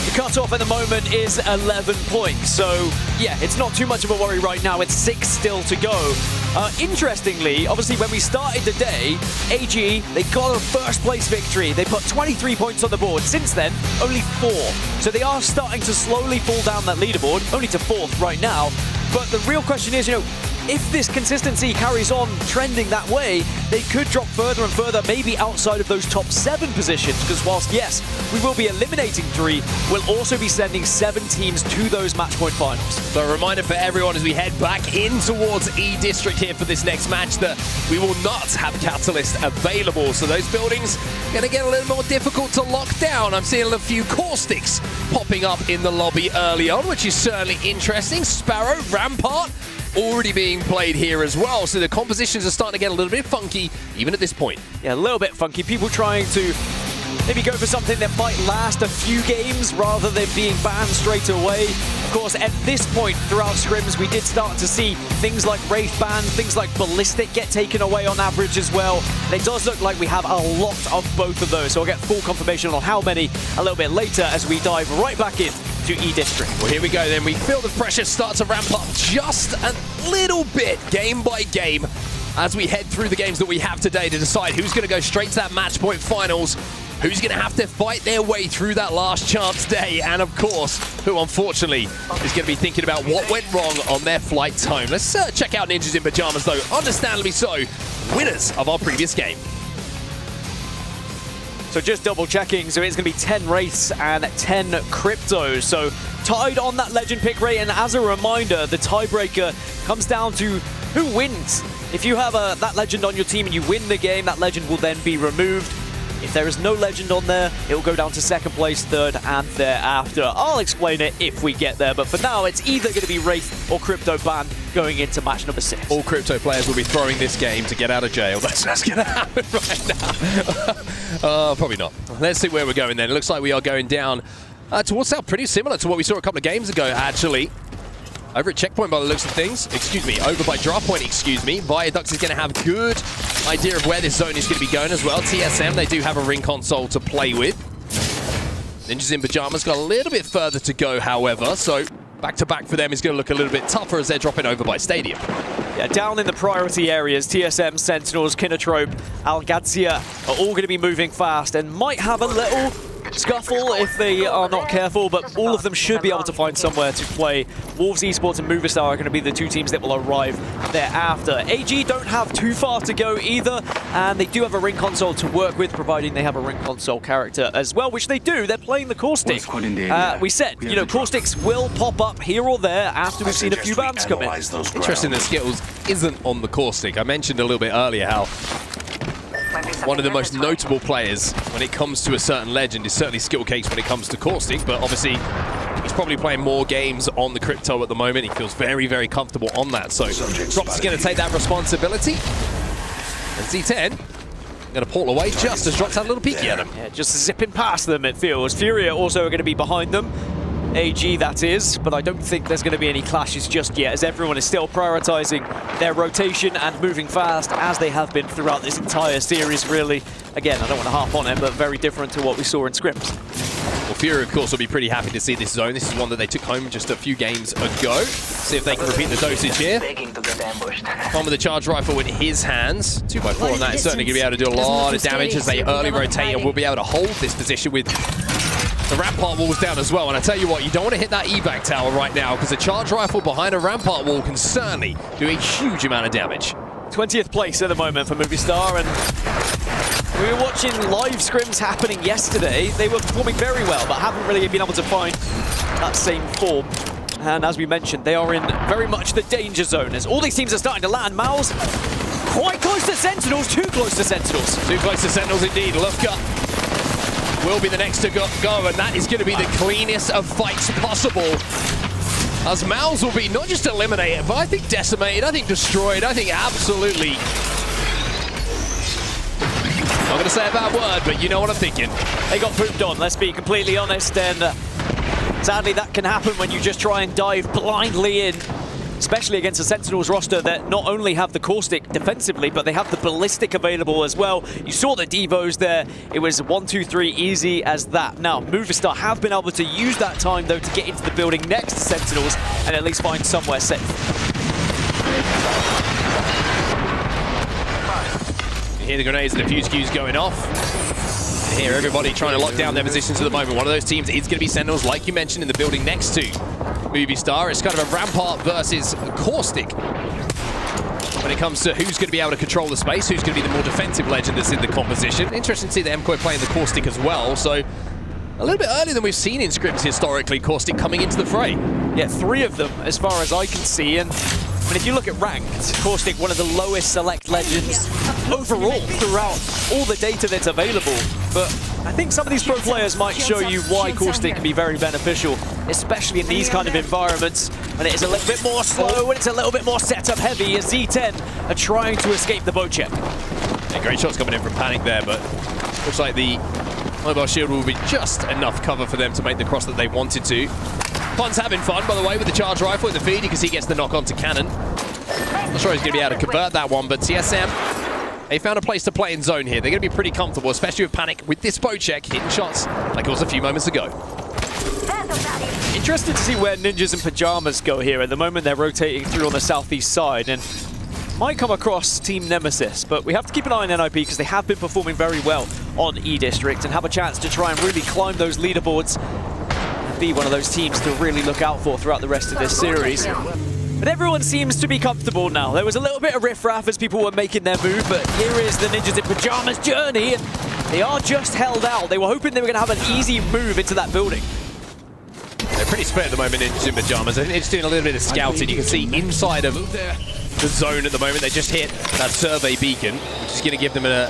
The cutoff at the moment is 11 points, so yeah, it's not too much of a worry right now. It's 6 still to go. Interestingly, obviously when we started the day, AG, they got a first place victory. They put 23 points on the board. Since then, only 4. So they are starting to slowly fall down that leaderboard, only to 4th right now. But the real question is, if this consistency carries on trending that way, they could drop further and further, maybe outside of those top 7 positions, because whilst, yes, we will be eliminating 3, we'll also be sending 7 teams to those match point finals. So a reminder for everyone as we head back in towards E-District here for this next match that we will not have Catalyst available. So those buildings are going to get a little more difficult to lock down. I'm seeing a few caustics popping up in the lobby early on, which is certainly interesting. Sparrow, Rampart, already being played here as well, so the compositions are starting to get a little bit funky even at this point. Yeah, a little bit funky. People trying to maybe go for something that might last a few games rather than being banned straight away. Of course, at this point throughout scrims, we did start to see things like Wraith ban, things like Ballistic get taken away on average as well. And it does look like we have a lot of both of those, so I'll get full confirmation on how many a little bit later as we dive right back in to E-District. Well, here we go then. We feel the pressure start to ramp up just a little bit, game by game, as we head through the games that we have today to decide who's going to go straight to that match point finals, who's going to have to fight their way through that last chance day, and of course, who unfortunately is going to be thinking about what went wrong on their flights home. Let's check out Ninjas in Pajamas, though, understandably so, winners of our previous game. So just double checking, so it's going to be 10 Wraiths and 10 Cryptos. So tied on that legend pick rate, and as a reminder, the tiebreaker comes down to who wins If you have that legend on your team and you win the game, that legend will then be removed. If there is no legend on there, it will go down to second place, third, and thereafter. I'll explain it if we get there, but for now, it's either going to be Wraith or Crypto banned going into match number 6. All Crypto players will be throwing this game to get out of jail. That's going to happen right now. Probably not. Let's see where we're going then. It looks like we are going down towards south, pretty similar to what we saw a couple of games ago, actually. Over at Checkpoint by the looks of things. Over by Draft Point, Viaduct is going to have good idea of where this zone is going to be going as well. TSM, they do have a ring console to play with. Ninjas in Pajamas got a little bit further to go, however, so back-to-back for them is going to look a little bit tougher as they're dropping over by Stadium. Yeah, down in the priority areas, TSM, Sentinels, Kinotrope, Alcatia are all going to be moving fast and might have a little scuffle if they are not careful, but all of them should be able to find somewhere to play. Wolves Esports and Movistar are going to be the two teams that will arrive thereafter. AG don't have too far to go either, and they do have a ring console to work with, providing they have a ring console character as well, which they do. They're playing the Caustic. We said, you know, Caustics will pop up here or there after we've seen a few bans come in. Interesting that Skittles isn't on the Caustic. I mentioned a little bit earlier how one of the most notable players when it comes to a certain legend is certainly Skittlecakes when it comes to Caustic, but obviously he's probably playing more games on the Crypto at the moment. He feels very, very comfortable on that. So Drops is going to take that responsibility. And Z10 going to pull away just as Drops had a little peeky at him. Yeah, just zipping past them, it feels. Furia also are going to be behind them. AG, that is, but I don't think there's going to be any clashes just yet, as everyone is still prioritizing their rotation and moving fast, as they have been throughout this entire series, really. Again, I don't want to harp on it, but very different to what we saw in scrims. Well, Fury, of course, will be pretty happy to see this zone. This is one that they took home just a few games ago. See if they can repeat the dosage here. One with the charge rifle in his hands. 2x4 on that is certainly going to be able to do a lot of damage as they early rotate, and will be able to hold this position with the rampart walls down as well. And I tell you what, you don't want to hit that evac tower right now, because a charge rifle behind a rampart wall can certainly do a huge amount of damage. 20th place at the moment for Movistar, and we were watching live scrims happening yesterday. They were performing very well, but haven't really been able to find that same form. And as we mentioned, they are in very much the danger zone, as all these teams are starting to land. Mao's quite close to Sentinels, too close to Sentinels. Too close to Sentinels indeed. Look up. Will be the next to go, and that is going to be the cleanest of fights possible. As Mouse will be not just eliminated, but I think decimated, I think destroyed, I think absolutely... Not going to say a bad word, but you know what I'm thinking. They got pooped on, let's be completely honest, and sadly that can happen when you just try and dive blindly in. Especially against the Sentinels roster that not only have the Caustic defensively, but they have the Ballistic available as well. You saw the Devos there. It was 1, 2, 3, easy as that. Now, Movistar have been able to use that time, though, to get into the building next to Sentinels and at least find somewhere safe. You hear the grenades and the fuse cues going off. And here, everybody trying to lock down their positions at the moment. One of those teams is going to be Sentinels, like you mentioned, in the building next to Movistar. It's kind of a Rampart versus Caustic when it comes to who's going to be able to control the space, who's going to be the more defensive legend that's in the composition. Interesting to see the MCOY playing the Caustic as well, so a little bit earlier than we've seen in scrims historically, Caustic coming into the fray. Yeah, 3 of them as far as I can see, and I mean, if you look at ranked, Caustic, one of the lowest select legends overall throughout all the data that's available. But I think some of these pro players might show you why Caustic can be very beneficial, especially in these kind of environments when it is a little bit more slow, when it's a little bit more setup heavy, as Z10 are trying to escape the boat check. Yeah, great shots coming in from Panic there, but looks like the mobile shield will be just enough cover for them to make the cross that they wanted to. Pon's having fun, by the way, with the charge rifle in the feed, because he gets the knock onto Cannon. Not sure he's going to be able to convert that one, but TSM, they found a place to play in zone here. They're going to be pretty comfortable, especially with Panic with this bow check, hitting shots like it was a few moments ago. Interested to see where Ninjas in Pajamas go here. At the moment, they're rotating through on the southeast side, and might come across Team Nemesis, but we have to keep an eye on NIP because they have been performing very well on E-District and have a chance to try and really climb those leaderboards and be one of those teams to really look out for throughout the rest of this series. But everyone seems to be comfortable now. There was a little bit of riffraff as people were making their move, but here is the Ninjas in Pajamas journey, and they are just held out. They were hoping they were going to have an easy move into that building. They're pretty split at the moment, Ninjas in Pajamas. I think they're just doing a little bit of scouting. You can see inside of the the zone at the moment. They just hit that survey beacon, which is going to give them a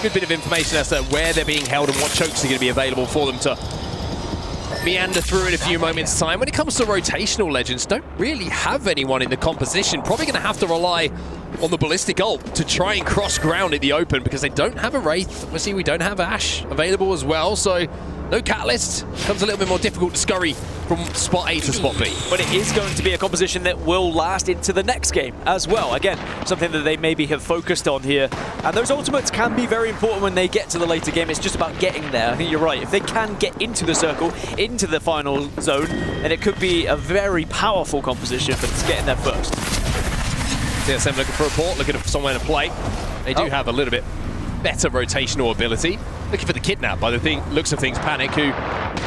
good bit of information as to where they're being held and what chokes are going to be available for them to meander through in a few moments' time. When it comes to rotational legends, don't really have anyone in the composition. Probably going to have to rely on the Ballistic ult to try and cross ground in the open because they don't have a Wraith. Obviously, we don't have Ashe available as well, so no Catalyst. Becomes a little bit more difficult to scurry from spot A to spot B. But it is going to be a composition that will last into the next game as well. Again, something that they maybe have focused on here. And those ultimates can be very important when they get to the later game. It's just about getting there. I think you're right. If they can get into the circle, into the final zone, then it could be a very powerful composition, but it's getting there first. TSM looking for a port, looking for somewhere to play. They do have a little bit better rotational ability. Looking for the kidnap by the looks of things. Panic, who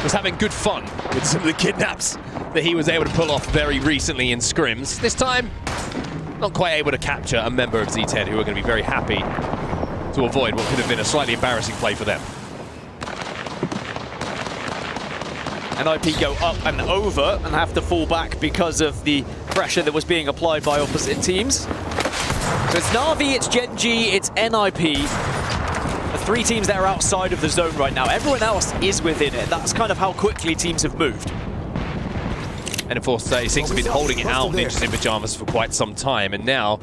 was having good fun with some of the kidnaps that he was able to pull off very recently in scrims. This time, not quite able to capture a member of Z10 who are going to be very happy to avoid what could have been a slightly embarrassing play for them. NIP go up and over and have to fall back because of the pressure that was being applied by opposite teams. So it's Na'Vi, it's Gen G, it's NIP. The three teams that are outside of the zone right now. Everyone else is within it. That's kind of how quickly teams have moved. And of course, they seem to have been holding it out, Ninjas in Pajamas, for quite some time. And now,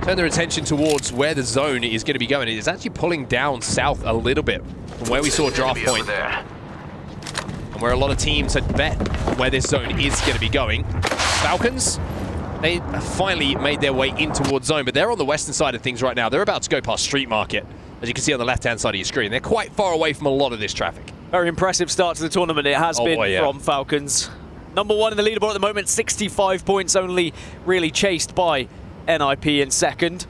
turn their attention towards where the zone is going to be going. It is actually pulling down south a little bit from where we saw Draft Point. And where a lot of teams had bet where this zone is going to be going. Falcons, they finally made their way in towards zone, but they're on the western side of things right now. They're about to go past Street Market, as you can see on the left-hand side of your screen. They're quite far away from a lot of this traffic. Very impressive start to the tournament it has been from Falcons. Number one in the leaderboard at the moment, 65 points, only really chased by NIP in second.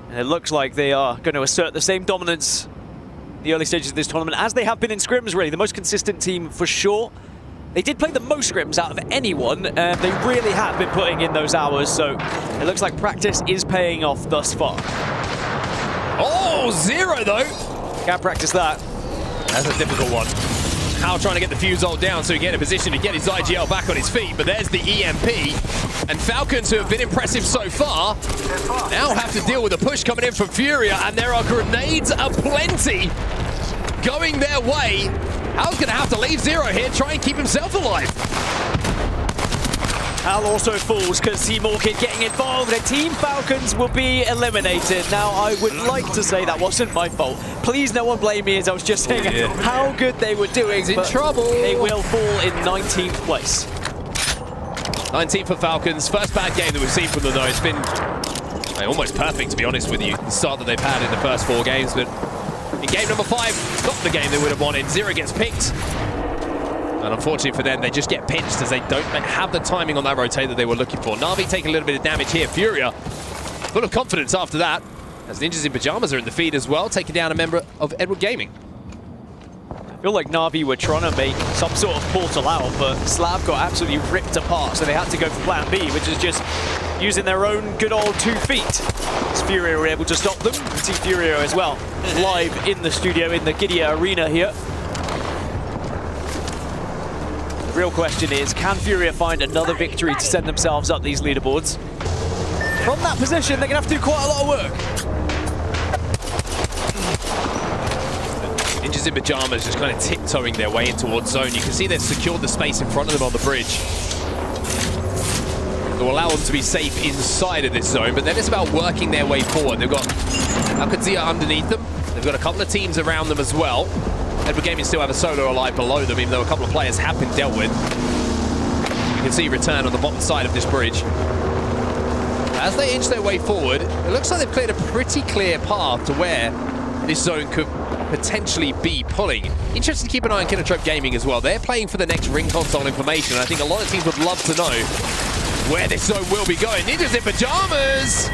And it looks like they are going to assert the same dominance in the early stages of this tournament as they have been in scrims, really. The most consistent team for sure. They did play the most scrims out of anyone, and they really have been putting in those hours, so it looks like practice is paying off thus far. Oh, 0 though. Can't practice that. That's a difficult one. How trying to get the fuse ult down so he get in a position to get his IGL back on his feet, but there's the EMP. And Falcons, who have been impressive so far, now have to deal with a push coming in from Furia, and there are grenades aplenty going their way. Hal's going to have to leave 0 here, try and keep himself alive. Hal also falls because Team Orchid getting involved and Team Falcons will be eliminated. Now, I would like to say that wasn't my fault. Please no one blame me, as I was just saying how good they were doing. He's in trouble. They will fall in 19th place. 19th for Falcons. First bad game that we've seen from them, though. It's been almost perfect, to be honest with you. The start that they've had in the first 4 games, but in game number 5, not the game they would have wanted. 0 gets picked. And unfortunately for them, they just get pinched as they don't have the timing on that rotate that they were looking for. Na'Vi taking a little bit of damage here. Furia full of confidence after that, as Ninjas in Pajamas are in the feed as well, taking down a member of Edward Gaming. I feel like Na'Vi were trying to make some sort of portal out, but Slav got absolutely ripped apart, so they had to go for plan B, which is just using their own good old 2 feet. As Furia were able to stop them. You can see Furia as well, live in the studio in the Gidia Arena here. The real question is, can Furia find another victory to send themselves up these leaderboards? From that position, they're going to have to do quite a lot of work. Ninjas in Pajamas just kind of tiptoeing their way in towards zone. You can see they've secured the space in front of them on the bridge. It will allow them to be safe inside of this zone, but then it's about working their way forward. They've got Alcatia underneath them. They've got a couple of teams around them as well. Edward Gaming still have a solo alive below them, even though a couple of players have been dealt with. You can see return on the bottom side of this bridge. As they inch their way forward, it looks like they've cleared a pretty clear path to where this zone could potentially be pulling. Interesting to keep an eye on Kinotrope Gaming as well. They're playing for the next ring console information, and I think a lot of teams would love to know where this zone will be going. Ninjas in Pajamas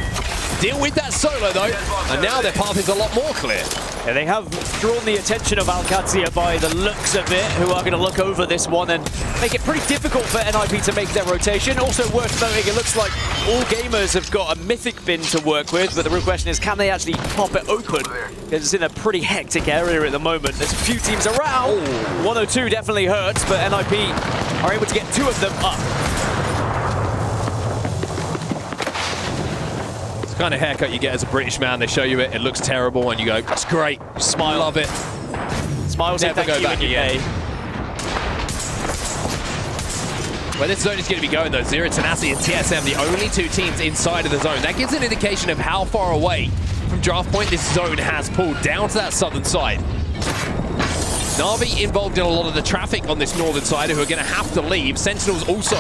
deal with that solo though, and now their path is a lot more clear. Yeah, they have drawn the attention of Alcatia by the looks of it, who are going to look over this one and make it pretty difficult for NIP to make their rotation. Also worth noting, it looks like all gamers have got a mythic bin to work with, but the real question is, can they actually pop it open? Because it's in a pretty hectic area at the moment. There's a few teams around. 102 definitely hurts, but NIP are able to get 2 of them up. kind of haircut you get as a British man. They show you it, it looks terrible, and you go, that's great. Smile. Love it. Smiles Never go back again. Where this zone is going to be going, though, Zero Tenacity and TSM, the only two teams inside of the zone. That gives an indication of how far away from draft point this zone has pulled down to that southern side. Na'Vi involved in a lot of the traffic on this northern side, who are going to have to leave. Sentinels also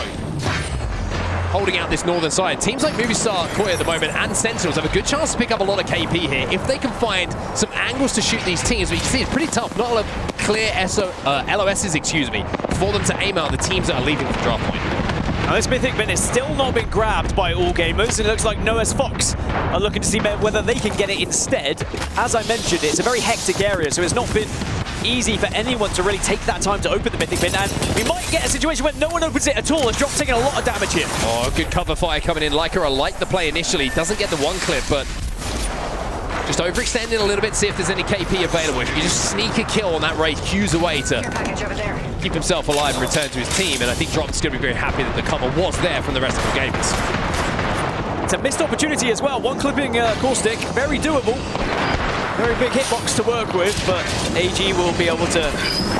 holding out this northern side. Teams like Movistar, Koi at the moment, and Sentinels have a good chance to pick up a lot of KP here if they can find some angles to shoot these teams. But you can see it's pretty tough. Not a lot of clear LOSs, excuse me, for them to aim out the teams that are leaving from draft point. Now this Mythic bin has still not been grabbed by All Gamers, and it looks like Noah's Fox are looking to see whether they can get it instead. As I mentioned, it's a very hectic area, so it's not been easy for anyone to really take that time to open the Mythic bin, and we might get a situation where no one opens it at all, and Drop's taking a lot of damage here. Oh, good cover fire coming in. Lycra liked the play initially, doesn't get the one clip, but just overextending a little bit, see if there's any KP available. If you just sneak a kill on that raid, Q's away to keep himself alive and return to his team, and I think Drop's going to be very happy that the cover was there from the rest of the gamers. It's a missed opportunity as well. One clipping Caustic, very doable. Very big hitbox to work with, but AG will be able to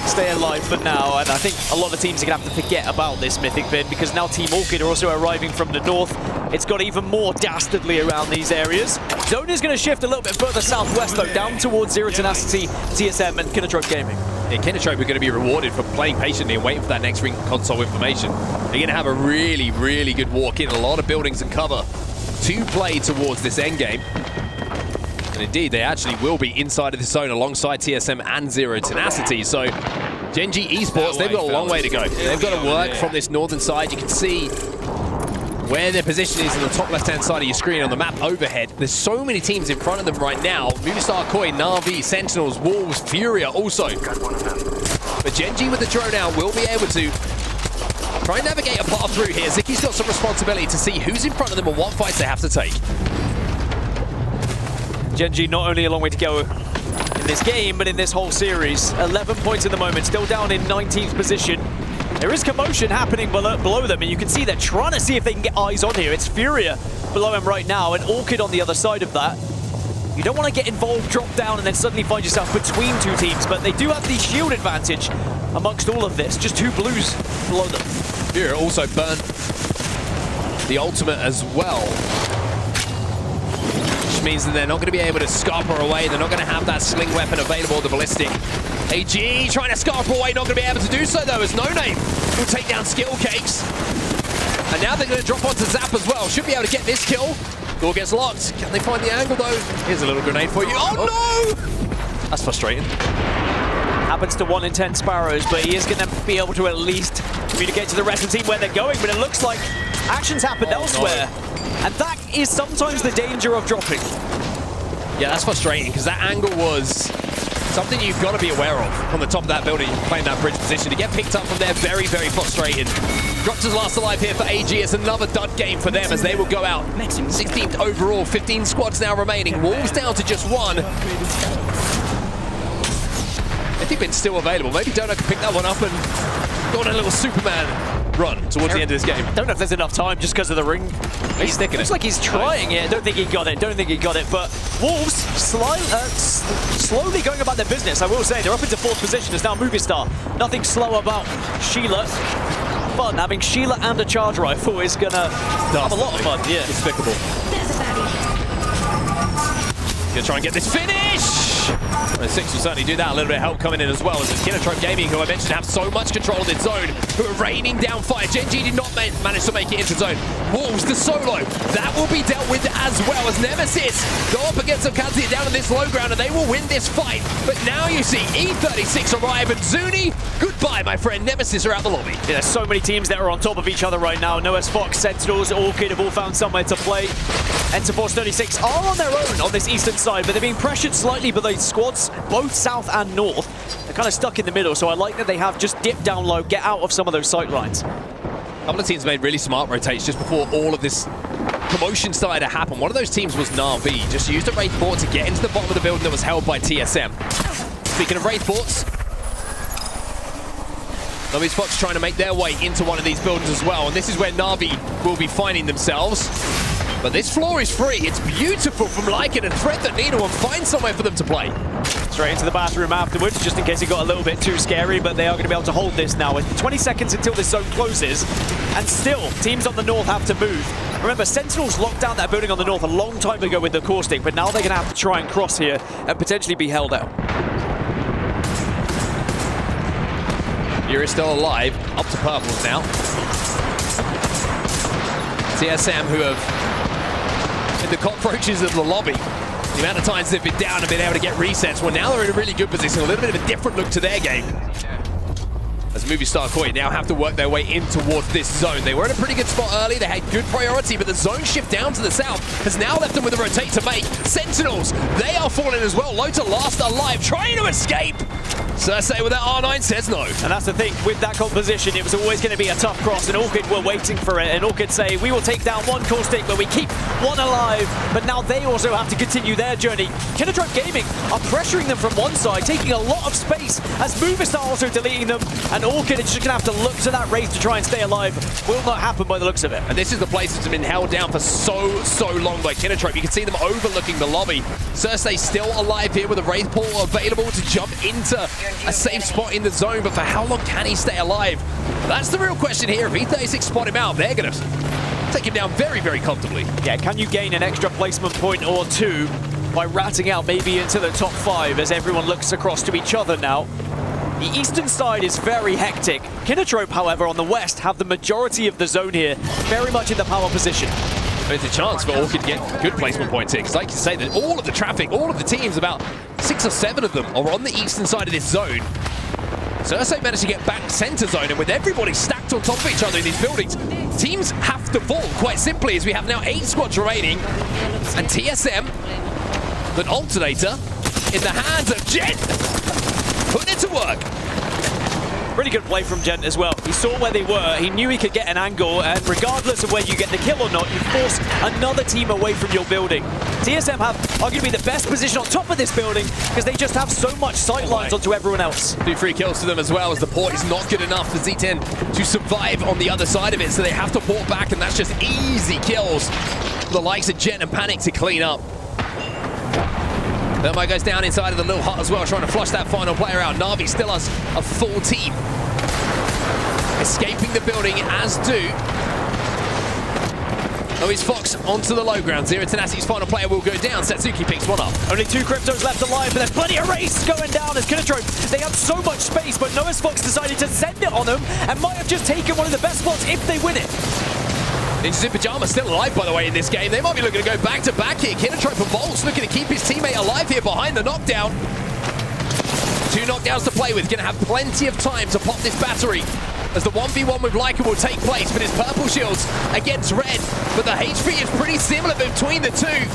stay alive for now, and I think a lot of teams are going to have to forget about this Mythic bin, because now Team Orchid are also arriving from the north. It's got even more dastardly around these areas. Zone is going to shift a little bit further southwest, though, down towards Zero Tenacity, TSM, and Kinotrope Gaming. Yeah, Kinotrope are going to be rewarded for playing patiently and waiting for that next ring console information. They're going to have a really, really good walk in, a lot of buildings and cover to play towards this endgame. And indeed, they actually will be inside of the zone alongside TSM and Zero Tenacity. So, Genji Esports, they've got a long way to go. They've got to work from this northern side. You can see where their position is in the top left-hand side of your screen on the map overhead. There's so many teams in front of them right now. Movistar, Koi, Na'Vi, Sentinels, Wolves, Furia also. But Genji with the drone out will be able to try and navigate a path through here. Zicky's got some responsibility to see who's in front of them and what fights they have to take. Genji not only a long way to go in this game, but in this whole series. 11 points at the moment, still down in 19th position. There is commotion happening below them, and you can see they're trying to see if they can get eyes on here. It's Furia below him right now, and Orchid on the other side of that. You don't want to get involved, drop down, and then suddenly find yourself between two teams, but they do have the shield advantage amongst all of this. Just two blues below them. Furia also burnt the ultimate as well, which means that they're not going to be able to scarper away. They're not going to have that sling weapon available, the ballistic. AG trying to scarper away, not going to be able to do so though, as No Name will take down Skill Cakes. And now they're going to drop onto Zap as well. Should be able to get this kill. Door gets locked. Can they find the angle though? Here's a little grenade for you. Oh no! That's frustrating. Happens to 1 in 10 Sparrows, but he is going to be able to at least communicate to the rest of the team where they're going, but it looks like actions happened elsewhere. No. And that is sometimes the danger of dropping. Yeah, that's frustrating, because that angle was something you've got to be aware of on the top of that building, playing that bridge position. To get picked up from there, very, very frustrating. Dropped as last alive here for AG. It's another dud game for them as they will go out 16th overall, 15 squads now remaining. Wolves down to just 1. I think it's still available. Maybe Donut can pick that one up and go on a little Superman run towards the end of this game. I don't know if there's enough time just because of the ring. He's sticking it. Looks like he's trying it. Don't think he got it. But Wolves slowly going about their business. I will say they're up into 4th position. It's now Movistar. Nothing slow about Sheila. Fun having Sheila and a charge rifle is gonna have a lot of fun. Yeah, despicable. Gonna try and get this finish. And 6 will certainly do that. A little bit of help coming in as well as Kinotrope Gaming, who I mentioned have so much control of its zone, who are raining down fire. Genji did not manage to make it into zone. Wolves, the solo, that will be dealt with as well as Nemesis go up against Alcatia down on this low ground, and they will win this fight. But now you see E36 arrive, and Zuni, goodbye, my friend. Nemesis are out the lobby. Yeah, there's so many teams that are on top of each other right now. Noah's Fox, Sentinels, Orchid have all found somewhere to play. Enterforce 36 are on their own on this eastern side, but they're being pressured slightly by the squads, both south and north. They're kind of stuck in the middle, so I like that they have just dipped down low, get out of some of those sight lines. A couple of teams made really smart rotates just before all of this commotion started to happen. One of those teams was Na'Vi, just used a Wraith Fort to get into the bottom of the building that was held by TSM. Speaking of Wraith Forts, Na'Vi's Fox trying to make their way into one of these buildings as well, and this is where Na'Vi will be finding themselves. But this floor is free. It's beautiful from Lycan, and thread the needle and find somewhere for them to play. Straight into the bathroom afterwards, just in case it got a little bit too scary, but they are going to be able to hold this now. With 20 seconds until this zone closes, and still, teams on the north have to move. Remember, Sentinels locked down that building on the north a long time ago with the caustic, but now they're going to have to try and cross here and potentially be held out. Yuri's still alive, up to purples now. TSM, who have been the cockroaches of the lobby. The amount of times they've been down and been able to get resets, well, now they're in a really good position. A little bit of a different look to their game. As Movie Star Koi now have to work their way in towards this zone. They were in a pretty good spot early. They had good priority, but the zone shift down to the south has now left them with a rotate to make. Sentinels, they are falling as well. Low to last alive, trying to escape. Cersei with that R9 says no. And that's the thing, with that composition, it was always going to be a tough cross, and Orchid were waiting for it, and Orchid say, we will take down one caustic, but we keep one alive. But now they also have to continue their journey. Kennedrop Gaming are pressuring them from one side, taking a lot of space, as Movistar also deleting them, and Orchid is just going to have to look to that race to try and stay alive. Will not happen by the looks of it. And this is the place that's been held down for so long by Kennedrop. You can see them overlooking the lobby. Cersei still alive here with a Wraith Portal available to jump into a safe spot in the zone, but for how long can he stay alive? That's the real question here. If E36 spot him out, they're going to take him down very, very comfortably. Yeah, can you gain an extra placement point or two by ratting out maybe into the top 5 as everyone looks across to each other now? The eastern side is very hectic. Kinatrope, however, on the west have the majority of the zone here, very much in the power position. There's a chance for Orchid to get good placement points here, because like you say, that all of the traffic, all of the teams, about 6 or 7 of them are on the eastern side of this zone. Cersei managed to get back center zone, and with everybody stacked on top of each other in these buildings, teams have to fall, quite simply, as we have now 8 squads remaining, and TSM, an alternator, in the hands of Jen, putting it to work. Really good play from Gent as well. He saw where they were, he knew he could get an angle, and regardless of whether you get the kill or not, you force another team away from your building. TSM have arguably the best position on top of this building because they just have so much sight lines onto everyone else. 2 free kills to them as well, as the port is not good enough for Z10 to survive on the other side of it, so they have to port back, and that's just easy kills for the likes of Jet and Panic to clean up. Thermo goes down inside of the little hut as well, trying to flush that final player out. Na'Vi still has a full team. Escaping the building, as do. Oh, it's Fox onto the low ground. Zero Tenacity's final player will go down. Satsuki picks one up. Only 2 Cryptos left alive, but there's plenty of race going down as Kinatrope. They have so much space, but Noah's Fox decided to send it on them and might have just taken one of the best spots if they win it. Ninjas in Pyjamas still alive, by the way, in this game. They might be looking to go back-to-back here. Kinatrope and Volts looking to keep his teammate alive here behind the knockdown. 2 knockdowns to play with. Going to have plenty of time to pop this battery as the 1v1 with Lycan will take place, but his purple shields against red. But the HP is pretty similar between the two.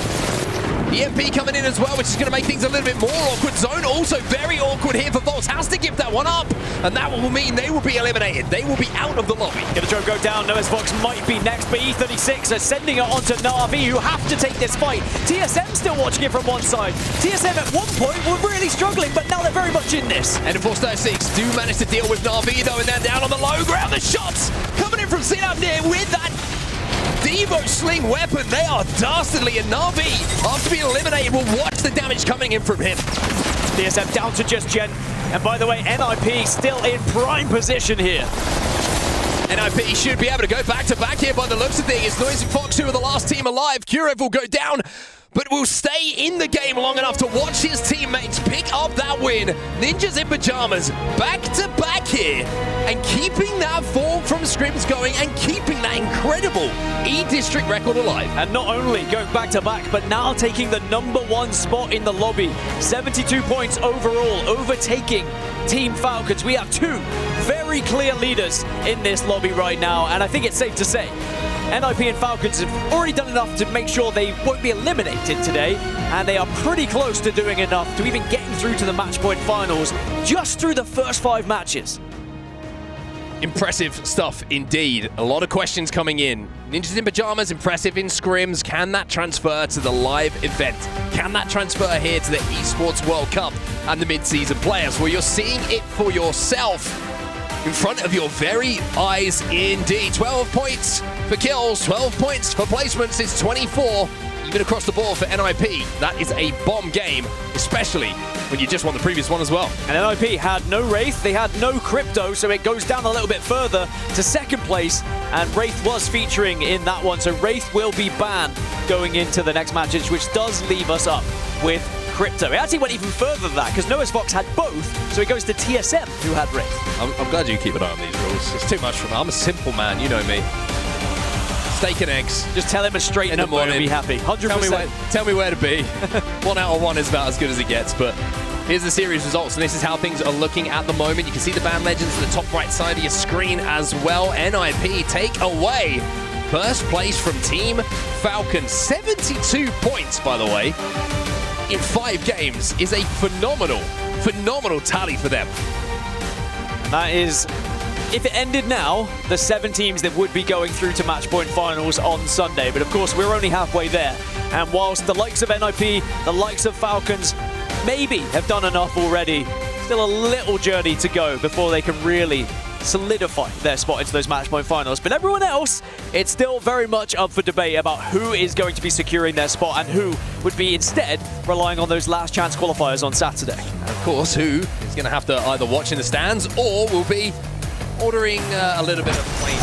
EMP coming in as well, which is going to make things a little bit more awkward. Zone also very awkward here for Volts. Has to give that one up, and that will mean they will be eliminated. They will be out of the lobby. Kinatrope go down. Noah's Fox might be next, but E36 are sending it onto Na'Vi, who have to take this fight. TSM still watching it from one side. TSM at one point were really struggling, but now they're very much in this. And Force 36 do manage to deal with Na'Vi, though, and then down on the low ground. The shots coming in from Sinab there with that Devo sling weapon. They are dastardly, and Na'Vi, after being eliminated, will watch the damage coming in from him. TSM down to just Gen. And by the way, NIP still in prime position here. NIP should be able to go back-to-back here by the looks of things. Noisy Fox, who are the last team alive. Kurev will go down, but will stay in the game long enough to watch his teammates pick up that win. Ninjas in Pyjamas back-to-back here, and keeping that form from scrims going, and keeping that incredible E-District record alive. And not only going back-to-back, but now taking the #1 spot in the lobby. 72 points overall, overtaking Team Falcons. We have 2 very clear leaders in this lobby right now, and I think it's safe to say NIP and Falcons have already done enough to make sure they won't be eliminated today, and they are pretty close to doing enough to even getting through to the match point finals just through the first 5 matches. Impressive stuff indeed. A lot of questions coming in. Ninjas in Pyjamas, impressive in scrims. Can that transfer to the live event? Can that transfer here to the Esports World Cup and the mid-season players? Well, you're seeing it for yourself. in front of your very eyes indeed. 12 points for kills, 12 points for placements. It's 24 even across the board for NIP. That is a bomb game, especially when you just won the previous one as well. And NIP had no Wraith, they had no Crypto, so it goes down a little bit further to second place, and Wraith was featuring in that one, so Wraith will be banned going into the next matches, which does leave us up with Crypto. It actually went even further than that, because Noah's Fox had both, so it goes to TSM, who had Wraith. I'm glad you keep an eye on these rules. It's too much for me. I'm a simple man, you know me. Steak and eggs. Just tell him a straight number and be happy. 100%. Tell me where to be. 1 out of 1 is about as good as it gets, but here's the series results, and this is how things are looking at the moment. You can see the band legends at the top right side of your screen as well. NIP take away first place from Team Falcon. 72 points, by the way, in 5 games is a phenomenal tally for them. That is, if it ended now, the 7 teams that would be going through to match point finals on Sunday. But of course, we're only halfway there. And whilst the likes of NIP, the likes of Falcons, maybe have done enough already, still a little journey to go before they can really solidify their spot into those match point finals. But everyone else, it's still very much up for debate about who is going to be securing their spot and who would be instead relying on those last chance qualifiers on Saturday. And of course, who is going to have to either watch in the stands or will be ordering a little bit of plain.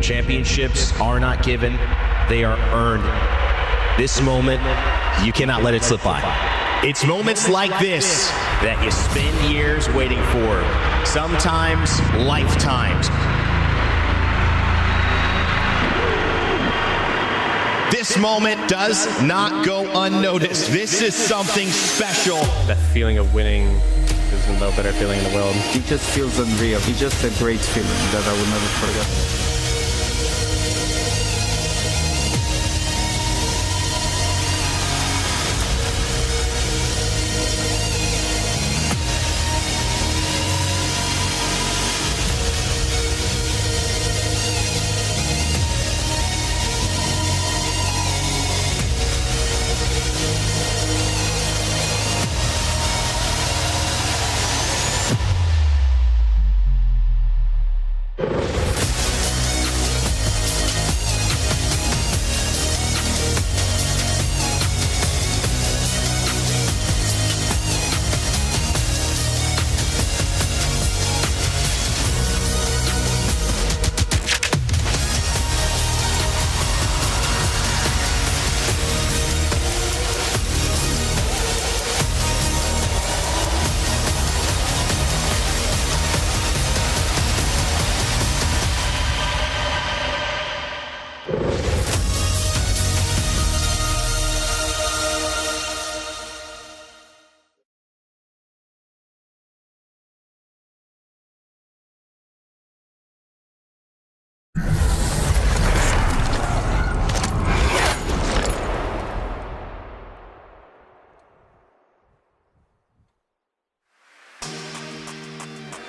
Championships are not given, they are earned. This moment, you cannot let it slip by. It's moments like this that you spend years waiting for, sometimes lifetimes. This moment does not go unnoticed. This is something special. That feeling of winning is no better feeling in the world. It just feels unreal. It's just a great feeling that I will never forget.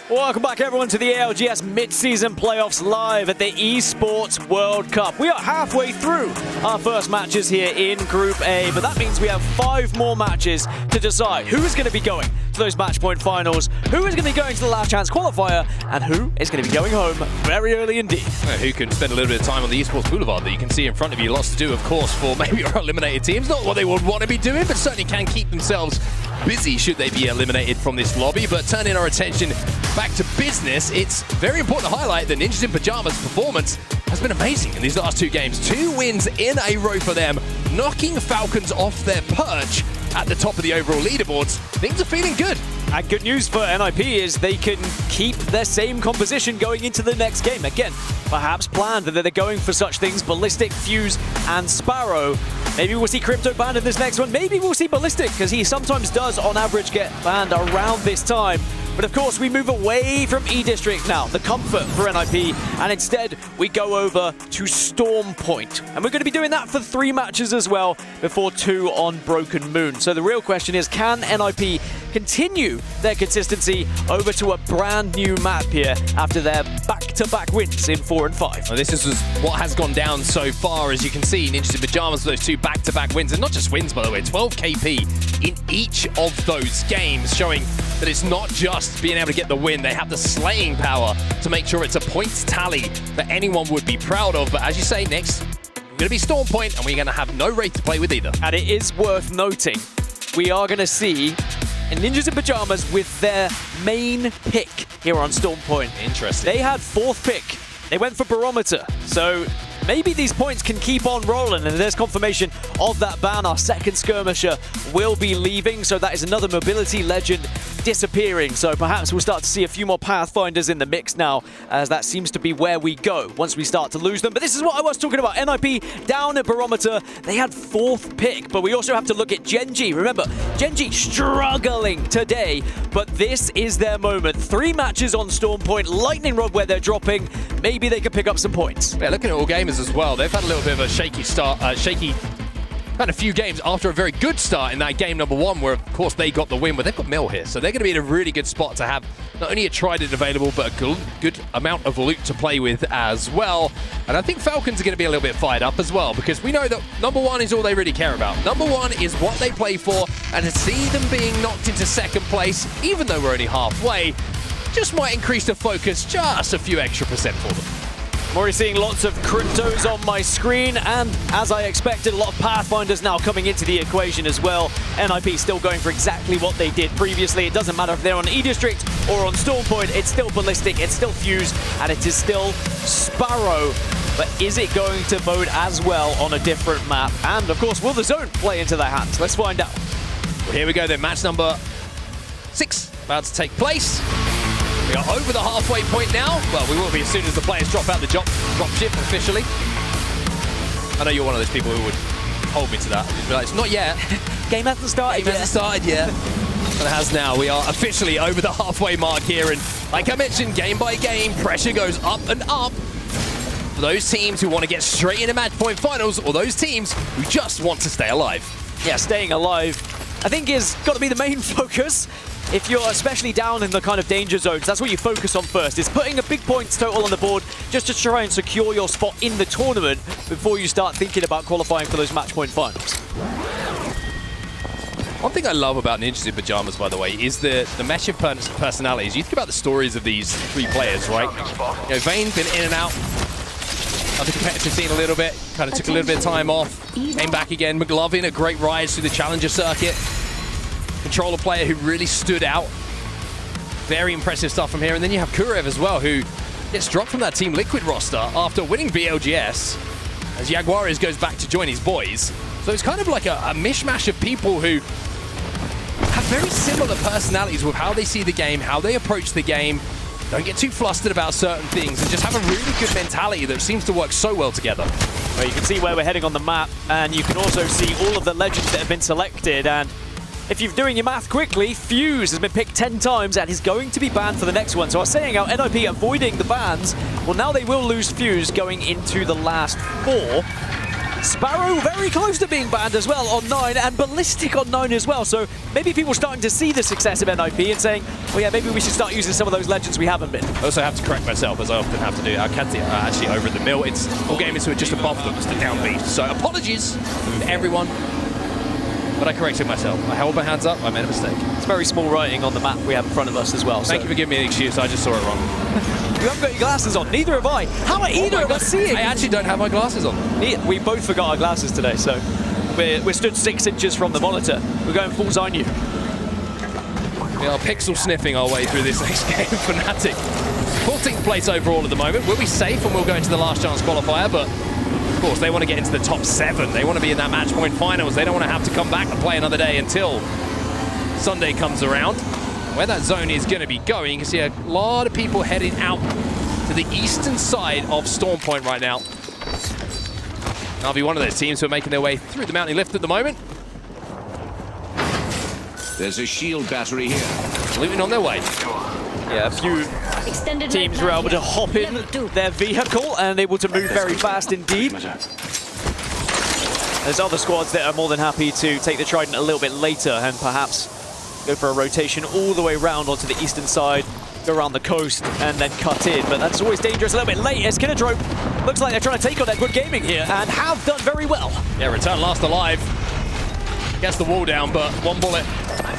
Welcome back, everyone, to the ALGS mid-season playoffs live at the Esports World Cup. We are halfway through our first matches here in Group A, but that means we have 5 more matches to decide who is going to be going to those match point finals, who is going to be going to the last chance qualifier, and who is going to be going home very early indeed. Who can spend a little bit of time on the Esports Boulevard that you can see in front of you. Lots to do, of course, for maybe our eliminated teams. Not what they would want to be doing, but certainly can keep themselves busy should they be eliminated from this lobby. But turning our attention back to business, it's very important to highlight that Ninjas in Pyjamas' performance has been amazing in these last 2 games. 2 wins in a row for them, knocking Falcons off their perch at the top of the overall leaderboards. Things are feeling good. And good news for NIP is they can keep their same composition going into the next game. Again, perhaps planned that they're going for such things, Ballistic, Fuse, and Sparrow. Maybe we'll see Crypto banned in this next one. Maybe we'll see Ballistic, because he sometimes does, on average, get banned around this time. But of course, we move away from E-District now, the comfort for NIP, and instead we go over to Storm Point. And we're going to be doing that for 3 matches as well, before 2 on Broken Moon. So the real question is, can NIP continue their consistency over to a brand new map here after their back-to-back wins in 4 and 5? Well, this is what has gone down so far. As you can see, Ninjas in Pyjamas, those 2 back-to-back wins, and not just wins, by the way, 12 KP in each of those games, showing that it's not just being able to get the win. They have the slaying power to make sure it's a points tally that anyone would be proud of. But as you say, next, we're going to be Storm Point, and we're going to have no Wraith to play with either. And it is worth noting, we are going to see Ninjas in Pyjamas with their main pick here on Storm Point. Interesting. They had 4th pick. They went for Barometer. So maybe these points can keep on rolling, and there's confirmation of that ban. Our second skirmisher will be leaving, so that is another mobility legend disappearing. So perhaps we'll start to see a few more Pathfinders in the mix now, as that seems to be where we go once we start to lose them. But this is what I was talking about. NIP down at Barometer. They had 4th pick, but we also have to look at Genji. Remember, Genji struggling today, but this is their moment. 3 matches on Storm Point, Lightning Rod where they're dropping. Maybe they could pick up some points. Yeah, looking at all gamers as well, they've had a little bit of a shaky start, had a few games after a very good start in that game number 1, where of course they got the win, but they've got Mill here, so they're going to be in a really good spot to have not only a Trident available, but a good amount of loot to play with as well. And I think Falcons are going to be a little bit fired up as well, because we know that number 1 is all they really care about. Number 1 is what they play for, and to see them being knocked into 2nd place, even though we're only halfway, just might increase the focus just a few extra percent for them. I'm already seeing lots of Cryptos on my screen, and as I expected, a lot of Pathfinders now coming into the equation as well. NIP still going for exactly what they did previously. It doesn't matter if they're on E-District or on Storm Point, it's still Ballistic, it's still Fuse, and it is still Sparrow. But is it going to bode as well on a different map? And of course, will the zone play into their hands? Let's find out. Well, here we go then, match number 6 about to take place. We are over the halfway point now. Well, we will be as soon as the players drop out the drop ship officially. I know you're one of those people who would hold me to that. You'd be like, it's not yet. Game hasn't started yet. Game hasn't started yet. But it has now. We are officially over the halfway mark here. And like I mentioned, game by game, pressure goes up and up for those teams who want to get straight into match point finals, or those teams who just want to stay alive. Yeah, staying alive, I think, is got to be the main focus. If you're especially down in the kind of danger zones, that's what you focus on first, is putting a big points total on the board just to try and secure your spot in the tournament before you start thinking about qualifying for those match point finals. One thing I love about Ninjas in Pyjamas, by the way, is the mesh of personalities. You think about the stories of these 3 players, right? You know, Vayne been in and out of the competitive scene a little bit, kind of took a little bit of time off, came back again. McLovin, a great rise through the Challenger circuit. Controller player who really stood out. Very impressive stuff from here. And then you have Kurev as well, who gets dropped from that Team Liquid roster after winning BLGS, as Jaguares goes back to join his boys. So it's kind of like a mishmash of people who have very similar personalities with how they see the game, how they approach the game, don't get too flustered about certain things, and just have a really good mentality that seems to work so well together. Well, you can see where we're heading on the map, and you can also see all of the legends that have been selected. And if you're doing your math quickly, Fuse has been picked 10 times and is going to be banned for the next one. So I was saying how NIP avoiding the bans, well, now they will lose Fuse going into the last 4. Sparrow very close to being banned as well on 9, and Ballistic on 9 as well. So maybe people starting to see the success of NIP and saying, well, yeah, maybe we should start using some of those legends we haven't been. I also have to correct myself, as I often have to do. Alcatia are actually over at the mill. It's all gamers who are just above them. It's the down B. So apologies to everyone. But I corrected myself. I held my hands up. I made a mistake. It's very small writing on the map we have in front of us as well. Thank you for giving me an excuse. I just saw it wrong. You haven't got your glasses on. Neither have I. How are either of us seeing? I actually don't have my glasses on. We both forgot our glasses today, so we're stood 6 inches from the monitor. We're going full Zinyu. We are pixel sniffing our way through this next game. Fnatic. 14th place overall at the moment. We'll be safe and we'll go into the last chance qualifier, but of course, they want to get into the top 7. They want to be in that match point finals. They don't want to have to come back and play another day until Sunday comes around. Where that zone is going to be going, you can see a lot of people heading out to the eastern side of Storm Point right now. I'll be one of those teams who are making their way through the mountain lift at the moment. There's a shield battery here. Looting on their way. Yeah, a few teams were able to hop in their vehicle and able to move very fast indeed. There's other squads that are more than happy to take the Trident a little bit later and perhaps go for a rotation all the way around onto the eastern side, go around the coast and then cut in. But that's always dangerous a little bit late as Kinetro looks like they're trying to take on Edward Gaming here and have done very well. Yeah, Return last alive. Gets the wall down, but one bullet,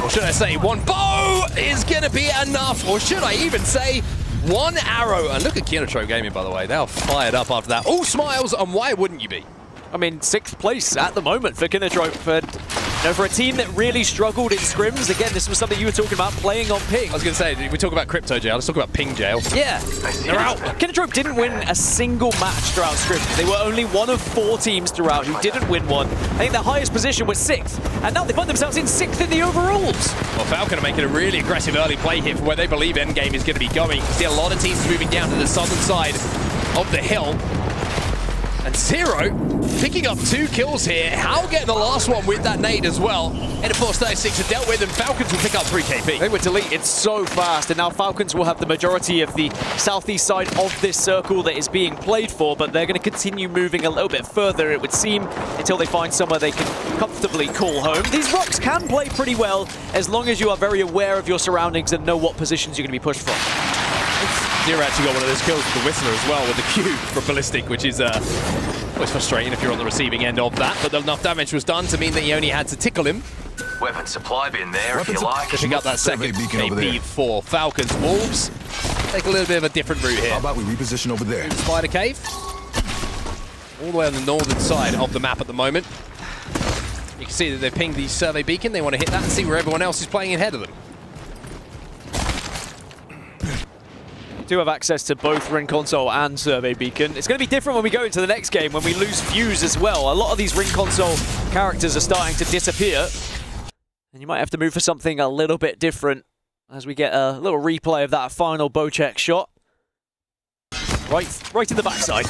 or should I say one bow, is going to be enough. Or should I even say one arrow. And look at Kinetro Gaming, by the way. They are fired up after that. All smiles, and why wouldn't you be? I mean, 6th place at the moment for Kinetro. But for a team that really struggled in scrims, again, this was something you were talking about, playing on ping. I was going to say, we talk about crypto jail, let's talk about ping jail. Yeah, they're out. Kinetro didn't win a single match throughout scrims. They were only one of 4 teams throughout who didn't win one. I think their highest position was 6th, and now they find themselves in 6th in the overalls. Well, Falcon are making a really aggressive early play here for where they believe endgame is going to be going. You see a lot of teams moving down to the southern side of the hill. And Zero picking up 2 kills here. How get the last one with that nade as well. And of course 36 are dealt with, and Falcons will pick up 3 KP. They were deleted so fast, and now Falcons will have the majority of the southeast side of this circle that is being played for, but they're going to continue moving a little bit further, it would seem, until they find somewhere they can comfortably call home. These rocks can play pretty well as long as you are very aware of your surroundings and know what positions you're going to be pushed from. Zero actually got one of those kills with the Whistler as well, with the Q for Ballistic, which is always frustrating if you're on the receiving end of that, but enough damage was done to mean that he only had to tickle him. Weapon supply bin there, if you like. To pick up that second KP for Falcons. Wolves take a little bit of a different route here. How about we reposition over there? Spider Cave. All the way on the northern side of the map at the moment. You can see that they've pinged the survey beacon. They want to hit that and see where everyone else is playing ahead of them. Do have access to both Ring Console and Survey Beacon. It's going to be different when we go into the next game, when we lose Fuse as well. A lot of these Ring Console characters are starting to disappear. And you might have to move for something a little bit different as we get a little replay of that final Bocek shot. Right in the backside.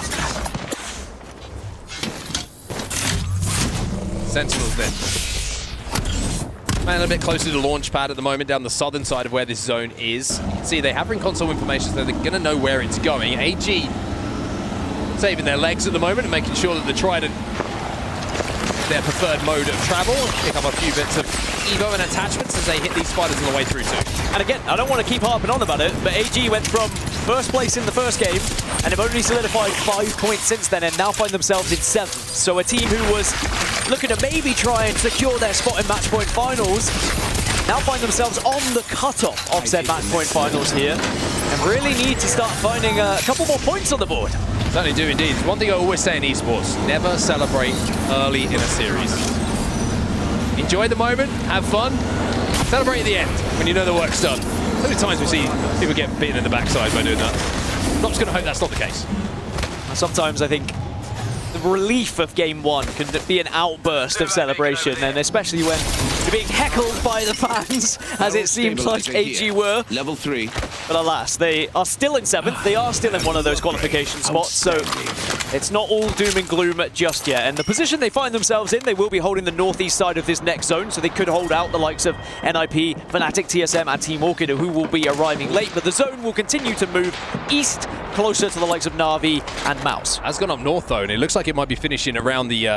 Sentinels then. Man, a bit closer to the launch pad at the moment, down the southern side of where this zone is. See, they have Ring Console information, so they're going to know where it's going. AG saving their legs at the moment and making sure that the Trident, their preferred mode of travel, pick up a few bits of Evo and attachments as they hit these spiders on the way through too. And again, I don't want to keep harping on about it, but AG went from 1st place in the first game and have only solidified 5 points since then and now find themselves in 7th. So a team who was looking to maybe try and secure their spot in match point finals now find themselves on the cutoff of said match point finals here and really need to start finding a couple more points on the board. Certainly do indeed. One thing I always say in esports, never celebrate early in a series. Enjoy the moment, have fun, celebrate at the end when you know the work's done. So many times we see people get bitten in the backside by doing that. I'm not just going to hope that's not the case. Sometimes I think the relief of Game 1 can be an outburst of celebration, and especially when you're being heckled by the fans, as it seems like AG were. Level 3. But alas, they are still in 7th. They are still in one of those qualification spots, so it's not all doom and gloom just yet. And the position they find themselves in, they will be holding the northeast side of this next zone, so they could hold out the likes of NIP, Fnatic, TSM, and Team Orchid, who will be arriving late. But the zone will continue to move east closer to the likes of Na'Vi and Mouse. Has gone up north though, and it looks like it might be finishing around the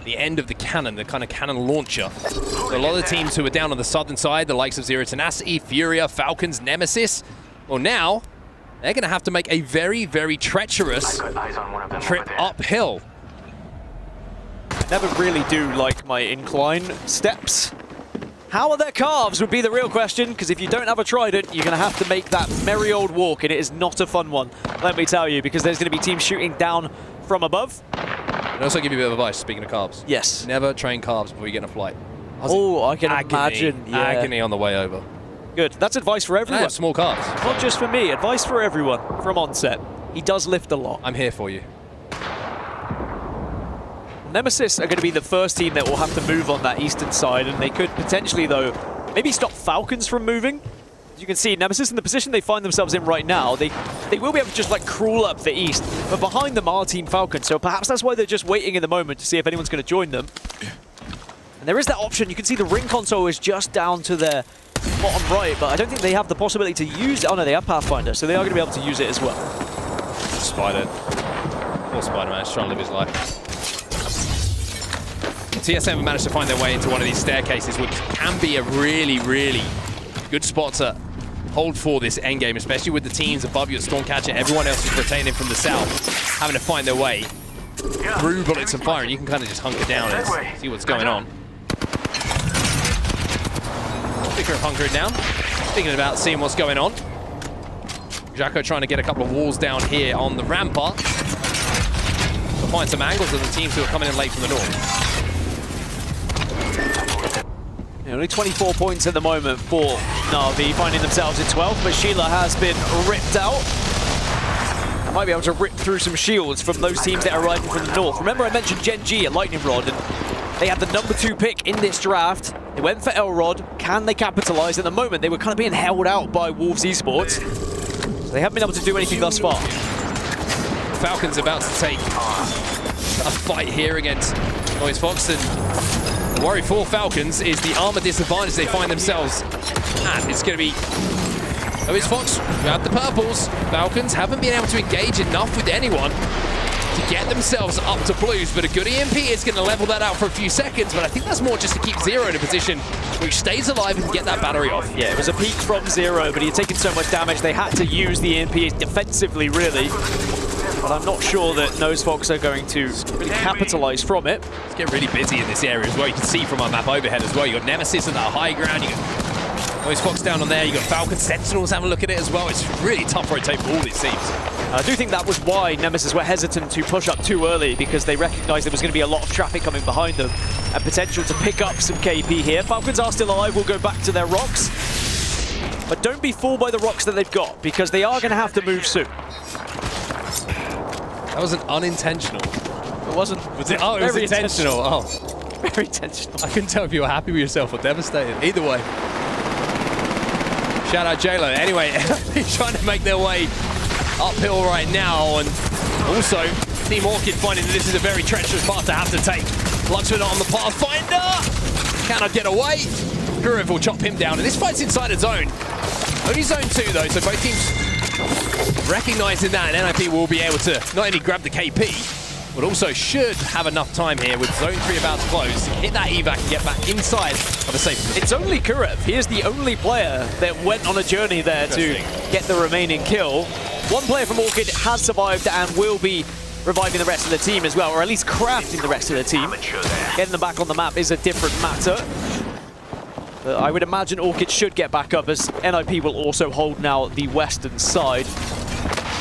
end of the cannon, the kind of cannon launcher. So a lot of the teams who are down on the southern side, the likes of Zero Tenacity, Furia, Falcons, Nemesis, well now, they're going to have to make a very, very treacherous trip uphill. Never really do like my incline steps. How are their calves would be the real question, because if you don't have a trident, you're going to have to make that merry old walk, and it is not a fun one, let me tell you, because there's going to be teams shooting down from above. And also give you a bit of advice, speaking of carbs. Yes. Never train carbs before you get in a flight. Oh, I can imagine. Yeah. Agony on the way over. Good. That's advice for everyone. I have small carbs. Not just for me. Advice for everyone from onset. He does lift a lot. I'm here for you. Nemesis are going to be the first team that will have to move on that eastern side, and they could potentially, though, maybe stop Falcons from moving. As you can see, Nemesis in the position they find themselves in right now, they will be able to just like crawl up the east, but behind them are Team Falcon, so perhaps that's why they're just waiting in the moment to see if anyone's going to join them. And there is that option. You can see the ring console is just down to their bottom right, but I don't think they have the possibility to use it. Oh no, they have Pathfinder, so they are going to be able to use it as well. Spider. Poor Spider-Man is trying to live his life. TSM have managed to find their way into one of these staircases, which can be a really, really good spot to hold for this endgame, especially with the teams above you at Stormcatcher. Everyone else is retaining from the south, having to find their way through bullets and fire, and you can kind of just hunker down and see what's going on. Speaking of hunkering down, thinking about seeing what's going on. Jacko trying to get a couple of walls down here on the rampart to find some angles of the teams who are coming in late from the north. Only 24 points at the moment for Na'Vi, finding themselves in 12th, but Sheila has been ripped out. I might be able to rip through some shields from those teams that are arriving from the north. Remember I mentioned Gen G at Lightning Rod, and they had the #2 pick in this draft. They went for Elrod. Can they capitalize? At the moment, they were kind of being held out by Wolves Esports. So they haven't been able to do anything thus far. Falcons about to take a fight here against Noise Fox, and the worry for Falcons is the armor disadvantage they find themselves at. It's going to be Noise Fox without the purples. Falcons haven't been able to engage enough with anyone to get themselves up to blues, but a good EMP is going to level that out for a few seconds, but I think that's more just to keep Zero in a position which stays alive and get that battery off. Yeah, it was a peak from Zero, but he had taken so much damage they had to use the EMP defensively, really. But I'm not sure that Nose Fox are going to really capitalize from it. It's getting really busy in this area as well. You can see from our map overhead as well. You got Nemesis at that high ground. You got Nose Fox down on there. You got Falcon Sentinels having a look at it as well. It's really tough rotate for all these teams. I do think that was why Nemesis were hesitant to push up too early, because they recognized there was going to be a lot of traffic coming behind them and potential to pick up some KP here. Falcons are still alive. We'll go back to their rocks. But don't be fooled by the rocks that they've got, because they are going to have to move soon. That wasn't unintentional. It wasn't. Was it? Oh, it was intentional. Oh. Very intentional. I couldn't tell if you were happy with yourself or devastated. Either way. Shout out J-Lo. Anyway, they're trying to make their way uphill right now, and also Team Orchid finding that this is a very treacherous path to have to take. Luxford on the Pathfinder. Cannot get away. Kurev will chop him down, and this fight's inside a zone. Only zone 2 though, so both teams recognizing that, and NIP will be able to not only grab the KP, but also should have enough time here with Zone 3 about to close, hit that evac and get back inside of a safe position. It's only Kurev. He is the only player that went on a journey there to get the remaining kill. One player from Orchid has survived and will be reviving the rest of the team as well, or at least crafting the rest of the team. Getting them back on the map is a different matter. But I would imagine Orchid should get back up, as NIP will also hold now the western side.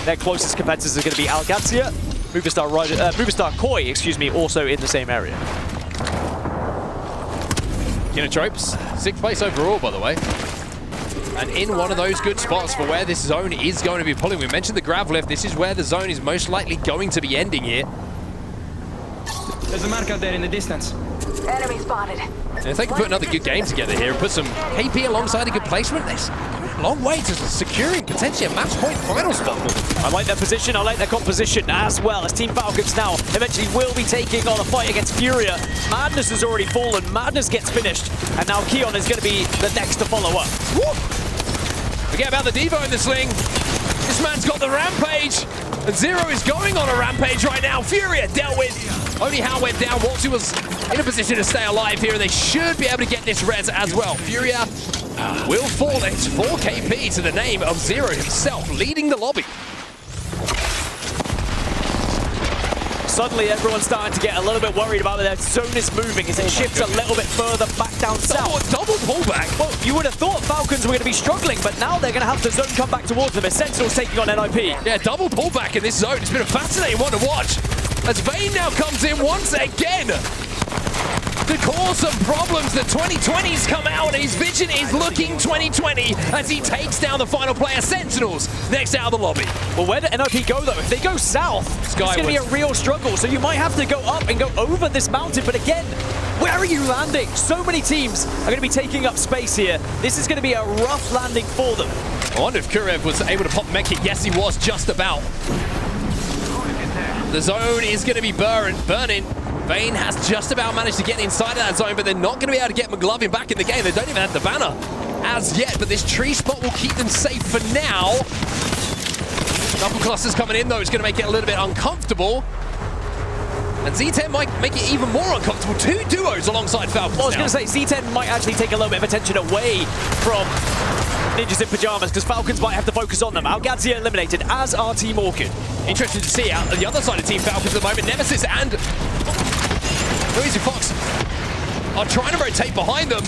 Their closest competitors are going to be Alcatia, Movistar Koi, excuse me, also in the same area. Kinetropes, 6th place overall, by the way. And in one of those good spots for where this zone is going to be pulling. We mentioned the grav lift. This is where the zone is most likely going to be ending here. There's a mark out there in the distance. Enemy spotted. And if they can put another good game together here and put some KP alongside a good placement, there's a long way to securing potentially a match point final spot. I like their position, I like their composition as well, as Team Falcons now eventually will be taking on a fight against Furia. Madness has already fallen, Madness gets finished, and now Keon is going to be the next to follow up. Woo! Forget about the Devo in the sling. This man's got the rampage. And Zero is going on a rampage right now. Furia dealt with. Only Hal went down. Waltzy was in a position to stay alive here, and they should be able to get this res as well. Furia will fall. It's 4 KP to the name of Zero himself, leading the lobby. Suddenly, everyone's starting to get a little bit worried about their zone is moving as it shifts a little bit further back down south. Double pullback. Well, you would have thought Falcons were going to be struggling, but now they're going to have the zone come back towards them as Sentinel's taking on NIP. Yeah, double pullback in this zone. It's been a fascinating one to watch. As Vayne now comes in once again to cause some problems. The 2020s come out. His vision is looking 2020 as he takes down the final player, Sentinels, next out of the lobby. Well, where do NIP go, though? If they go south, it's going to be a real struggle. So you might have to go up and go over this mountain. But again, where are you landing? So many teams are going to be taking up space here. This is going to be a rough landing for them. I wonder if Kurev was able to pop mech it. Yes, he was, just about. The zone is going to be burning. Vayne has just about managed to get inside of that zone, but they're not going to be able to get McLovin back in the game. They don't even have the banner as yet, but this tree spot will keep them safe for now. Double clusters coming in, though. It's going to make it a little bit uncomfortable. And Z10 might make it even more uncomfortable. 2 duos alongside Falcons. Well, I was going to say, Z10 might actually take a little bit of attention away from Ninjas in Pyjamas, because Falcons might have to focus on them. Alcatia eliminated, as are Team Orchid. Interesting to see out the other side of Team Falcons at the moment. Nemesis and Noisy Fox are trying to rotate behind them,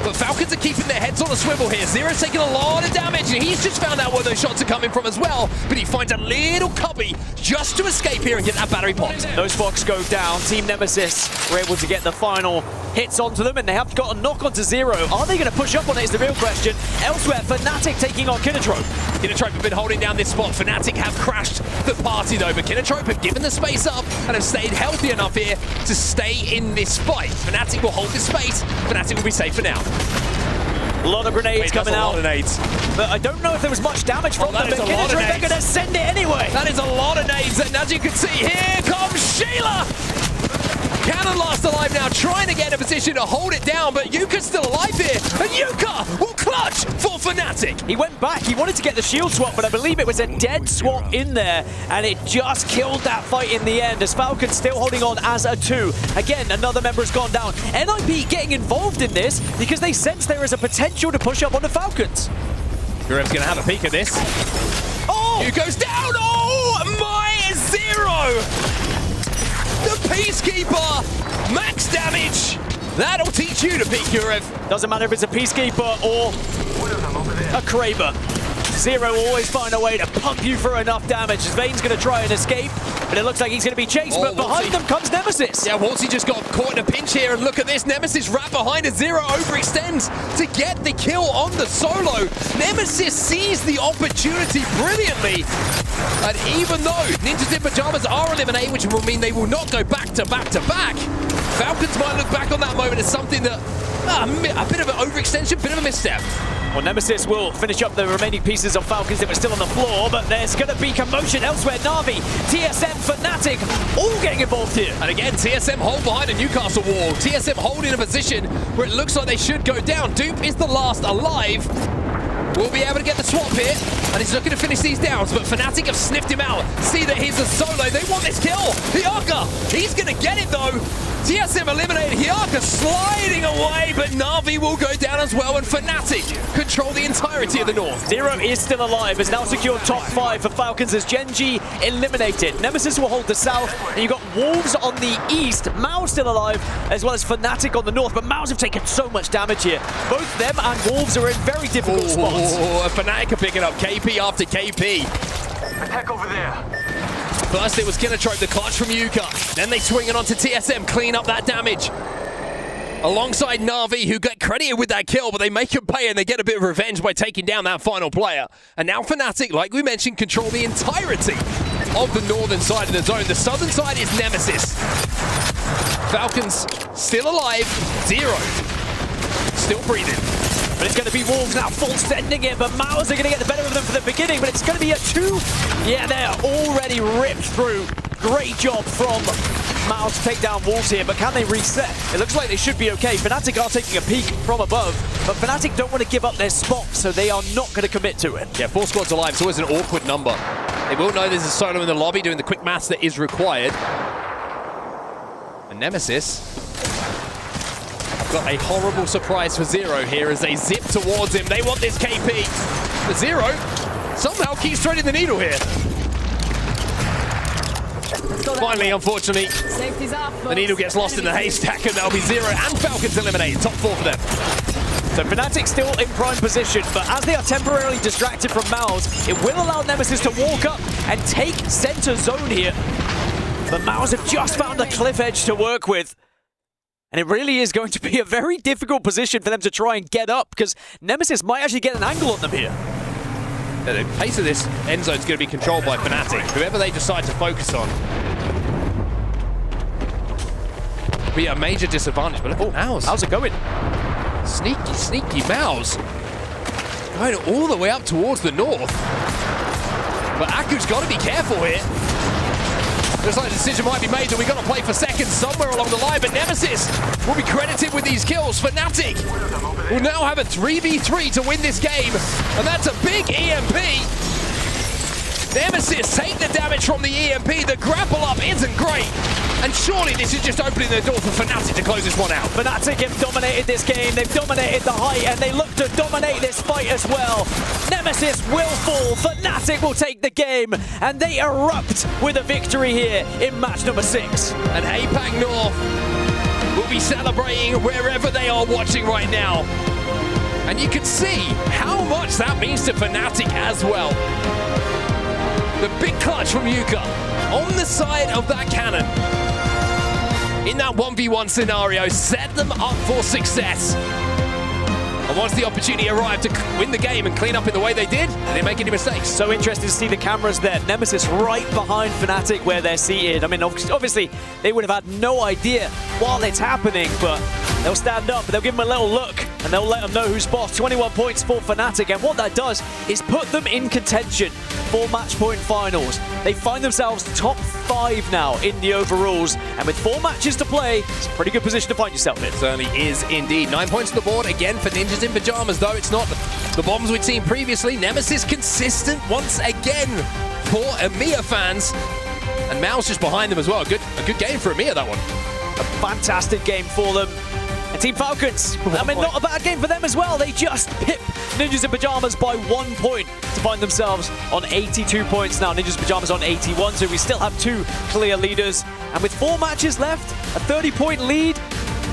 but Falcons are keeping their heads on a swivel here. Zero's taking a lot of damage, and he's just found out where those shots are coming from as well, but he finds a little cubby just to escape here and get that battery popped. Those Fox go down. Team Nemesis were able to get the final hits onto them, and they have got a knock onto Zero. Are they going to push up on it is the real question. Elsewhere, Fnatic taking on Kinotrope. Kinotrope have been holding down this spot. Fnatic have crashed the party though, but Kinotrope have given the space up and have stayed healthy enough here to stay in this fight. Fnatic will hold this space. Fnatic will be safe for now. A lot of grenades coming out. A lot of nades. But I don't know if there was much damage from them, but Kinotrope, they're going to send it anyway. That is a lot of nades, and as you can see, here comes Sheila! Cannon last alive now, trying to get in a position to hold it down, but Yuka's still alive here, and Yuka will clutch for Fnatic. He went back, he wanted to get the shield swap, but I believe it was a dead swap in there, and it just killed that fight in the end, as Falcons still holding on as a 2. Again, another member has gone down. NIP getting involved in this because they sense there is a potential to push up on the Falcons. Gurev's going to have a peek at this. Oh! Yuka's down! Oh, my Zero! The Peacekeeper! Max damage! That'll teach you to peek, Kurev. Doesn't matter if it's a Peacekeeper or a Kraber. Zero will always find a way to pump you for enough damage. Vayne's going to try and escape, but it looks like he's going to be chased, but behind them comes Nemesis. Yeah, Waltzy just got caught in a pinch here, and look at this. Nemesis right behind as Zero overextends to get the kill on the solo. Nemesis sees the opportunity brilliantly. And even though Ninjas in Pyjamas are eliminated, which will mean they will not go back to back to back, Falcons might look back on that moment as something that, a bit of an overextension, bit of a misstep. Well, Nemesis will finish up the remaining pieces of Falcons that were still on the floor, but there's going to be commotion elsewhere. Na'Vi, TSM, Fnatic, all getting involved here. And again, TSM hold behind a Newcastle wall. TSM hold in a position where it looks like they should go down. Dupe is the last alive. We'll be able to get the swap here, and he's looking to finish these downs, but Fnatic have sniffed him out. See that he's a solo. They want this kill. Hyaka, he's going to get it though. TSM eliminated. Hyaka sliding away, but Na'Vi will go down as well, and Fnatic control the entirety of the north. Zero is still alive, has now secured top 5 for Falcons as Genji eliminated. Nemesis will hold the south, and you've got Wolves on the east. Mao still alive, as well as Fnatic on the north, but Mao's have taken so much damage here. Both them and Wolves are in very difficult spots. Fnatic are picking up KP after KP. Attack over there. First it was Kinotrope, the clutch from Yuka. Then they swing it onto TSM, clean up that damage. Alongside Na'Vi, who get credited with that kill, but they make him pay and they get a bit of revenge by taking down that final player. And now Fnatic, like we mentioned, control the entirety of the northern side of the zone. The southern side is Nemesis. Falcons still alive, Zero still breathing. But it's going to be Wolves now full sending it, but Mao's are going to get the better of them for the beginning, but it's going to be a 2. Yeah, they're already ripped through. Great job from Mao to take down Wolves here, but can they reset? It looks like they should be okay. Fnatic are taking a peek from above, but Fnatic don't want to give up their spot, so they are not going to commit to it. Yeah, 4 squads alive, so it's an awkward number They will know there's a solo in the lobby doing the quick maths that is required. And Nemesis got a horrible surprise for Zero here as they zip towards him. They want this KP. But Zero somehow keeps threading the needle here. Finally, unfortunately, the needle gets lost in the haystack, and that'll be Zero and Falcons eliminated. Top 4 for them. So Fnatic still in prime position, but as they are temporarily distracted from Mouse, it will allow Nemesis to walk up and take center zone here. But Mouse have just found a cliff edge to work with. And it really is going to be a very difficult position for them to try and get up, because Nemesis might actually get an angle on them here. Yeah, the pace of this end zone is going to be controlled by Fnatic, whoever they decide to focus on. Be a major disadvantage, but look at Mouse. How's it going? Sneaky, sneaky Mouse. Going all the way up towards the north. But Aku's got to be careful here. Looks like the decision might be made that we've got to play for seconds somewhere along the line, but Nemesis will be credited with these kills. Fnatic will now have a 3v3 to win this game, and that's a big EMP. Nemesis take the damage from the EMP. The grapple up isn't great. And surely this is just opening the door for Fnatic to close this one out. Fnatic have dominated this game. They've dominated the height, and they look to dominate this fight as well. Nemesis will fall. Fnatic will take the game, and they erupt with a victory here in match number 6. And APAC North will be celebrating wherever they are watching right now. And you can see how much that means to Fnatic as well. The big clutch from Yuka on the side of that cannon. In that 1v1 scenario, set them up for success. And once the opportunity arrived to win the game and clean up in the way they did, they didn't make any mistakes. So interesting to see the cameras there. Nemesis right behind Fnatic where they're seated. I mean, obviously, they would have had no idea while it's happening, but they'll stand up, they'll give them a little look, and they'll let them know who's boss. 21 points for Fnatic, and what that does is put them in contention for match point finals. They find themselves top 5 now in the overalls, and with 4 matches to play, it's a pretty good position to find yourself in. It certainly is indeed. 9 points on the board, again for Ninjas in Pajamas, though it's not the bombs we'd seen previously. Nemesis consistent once again for EMEA fans, and Mouse just behind them as well. A good game for EMEA, that one. A fantastic game for them. And Team Falcons, I mean, not a bad game for them as well. They just pip Ninjas in Pajamas by 1 point to find themselves on 82 points now. Ninjas in Pajamas on 81, so we still have 2 clear leaders. And with 4 matches left, a 30-point lead,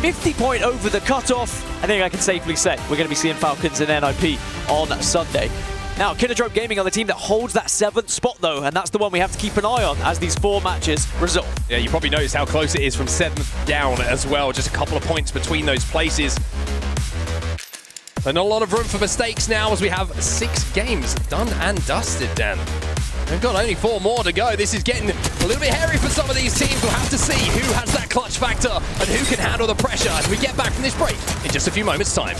50 point over the cutoff, I think I can safely say we're going to be seeing Falcons and NIP on Sunday. Now, Kinodrome Gaming are the team that holds that 7th spot, though, and that's the one we have to keep an eye on as these 4 matches resolve. Yeah, you probably noticed how close it is from 7th down as well. Just a couple of points between those places. And not a lot of room for mistakes now as we have 6 games done and dusted, Dan. We've got only 4 more to go. This is getting a little bit hairy for some of these teams. We'll have to see who has that clutch factor and who can handle the pressure as we get back from this break in just a few moments' time.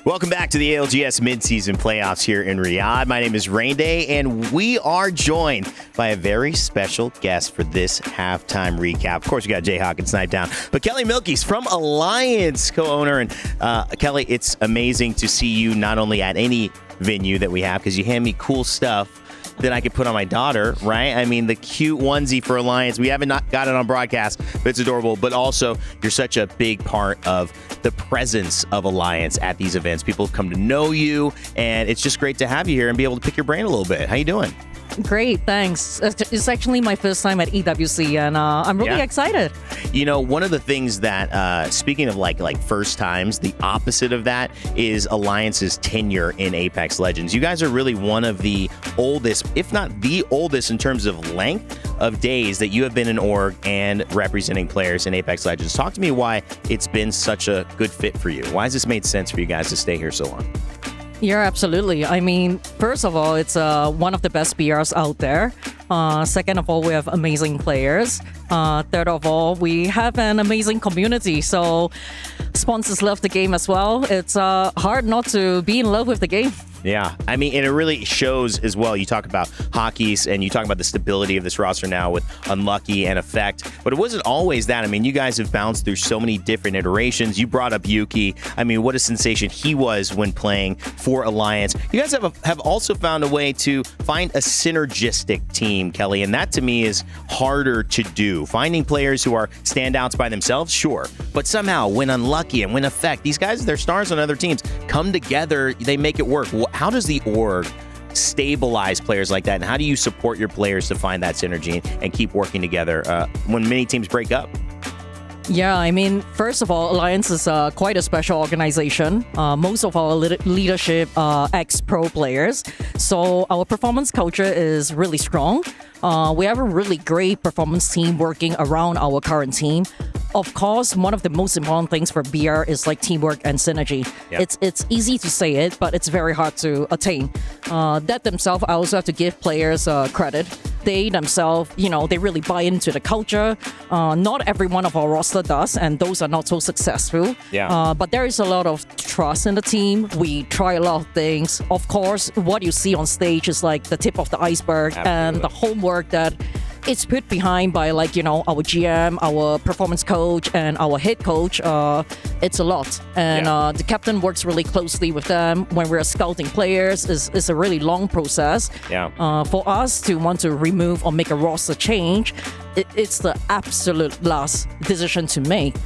Welcome back to the ALGS midseason playoffs here in Riyadh. My name is Rain Day, and we are joined by a very special guest for this halftime recap. Of course, we got Jayhawk and Snipe Down, but Kelly Milkey's from Alliance, co-owner. And Kelly, it's amazing to see you not only at any venue that we have, because you hand me cool stuff that I could put on my daughter, right? I mean, the cute onesie for Alliance. We haven't got it on broadcast, but it's adorable. But also, you're such a big part of the presence of Alliance at these events. People have come to know you, and it's just great to have you here and be able to pick your brain a little bit. How you doing? Great, thanks. It's actually my first time at EWC, and I'm really excited. You know, one of the things that, speaking of like first times, the opposite of that is Alliance's tenure in Apex Legends. You guys are really one of the oldest, if not the oldest in terms of length of days that you have been in org and representing players in Apex Legends. Talk to me why it's been such a good fit for you. Why has this made sense for you guys to stay here so long? Yeah, absolutely. I mean, first of all, it's one of the best BRs out there. Second of all, we have amazing players. Third of all, we have an amazing community. So sponsors love the game as well. It's hard not to be in love with the game. Yeah, I mean, and it really shows as well. You talk about hockeys and you talk about the stability of this roster now with Unlucky and Effect, but it wasn't always that. I mean, you guys have bounced through so many different iterations. You brought up Yuki. I mean, what a sensation he was when playing for Alliance. You guys have also found a way to find a synergistic team, Kelly, and that to me is harder to do. Finding players who are standouts by themselves, sure, but somehow when Unlucky and when Effect, these guys, they're stars on other teams, come together, they make it work. How does the org stabilize players like that, and how do you support your players to find that synergy and keep working together when many teams break up? Yeah, I mean, first of all, Alliance is quite a special organization. Most of our leadership are ex-pro players, so our performance culture is really strong. We have a really great performance team working around our current team. Of course, one of the most important things for BR is like teamwork and synergy. Yep. It's easy to say it, but it's very hard to attain. That themselves, I also have to give players credit. They themselves, you know, they really buy into the culture. Not every one of our roster does, and those are not so successful. Yeah. But there is a lot of trust in the team. We try a lot of things. Of course, what you see on stage is like the tip of the iceberg. Absolutely. And the homework that it's put behind by, like, you know, our GM, our performance coach, and our head coach. It's a lot. And the captain works really closely with them. When we're scouting players, it's a really long process. Yeah. For us to want to remove or make a roster change, it's the absolute last decision to make.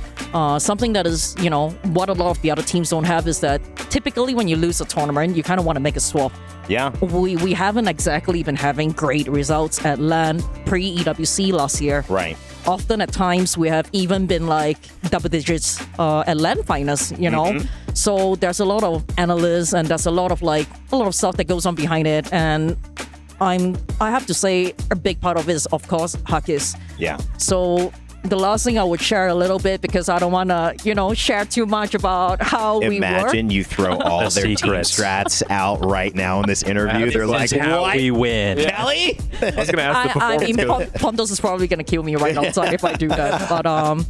Something that is, you know, what a lot of the other teams don't have is that typically when you lose a tournament, you kind of want to make a swap. Yeah. We haven't exactly been having great results at LAN pre-EWC last year. Right. Often at times we have even been like double digits at LAN finals, you know. Mm-hmm. So there's a lot of analysts and there's a lot of stuff that goes on behind it. And I have to say a big part of it is, of course, hockeys. Yeah. So the last thing I would share a little bit, because I don't want to, you know, share too much about how we work. Imagine you throw all their team strats out right now in this interview. They're like, what? We win. Kelly? I was going to ask the performance coach. Pontos is probably going to kill me right outside if I do that. But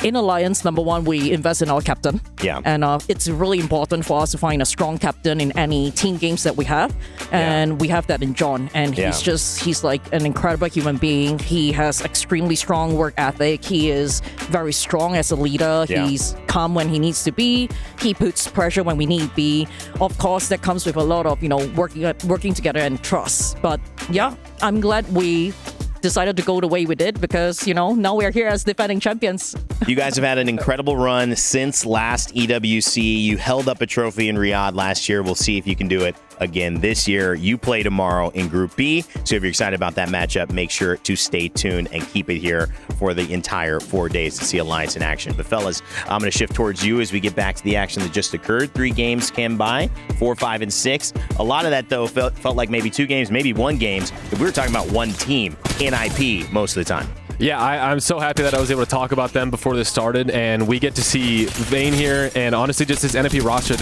in Alliance, number one, we invest in our captain. Yeah. And it's really important for us to find a strong captain in any team games that we have. And we have that in John. And he's like an incredible human being. He has extremely strong work ethic. He is very strong as a leader. Yeah. He's calm when he needs to be. He puts pressure when we need be. Of course, that comes with a lot of, you know, working together and trust. But yeah, I'm glad we decided to go the way we did, because, you know, now we're here as defending champions. You guys have had an incredible run since last EWC. You held up a trophy in Riyadh last year. We'll see if you can do it again this year. You play tomorrow in Group B, so if you're excited about that matchup, make sure to stay tuned and keep it here for the entire 4 days to see Alliance in action. But fellas, I'm going to shift towards you as we get back to the action that just occurred. 3 games came by, 4, 5, and 6. A lot of that, though, felt like maybe 2 games, maybe 1 games. We were talking about one team in IP most of the time. Yeah, I'm so happy that I was able to talk about them before this started, and we get to see Vayne here, and honestly, just this NFP roster.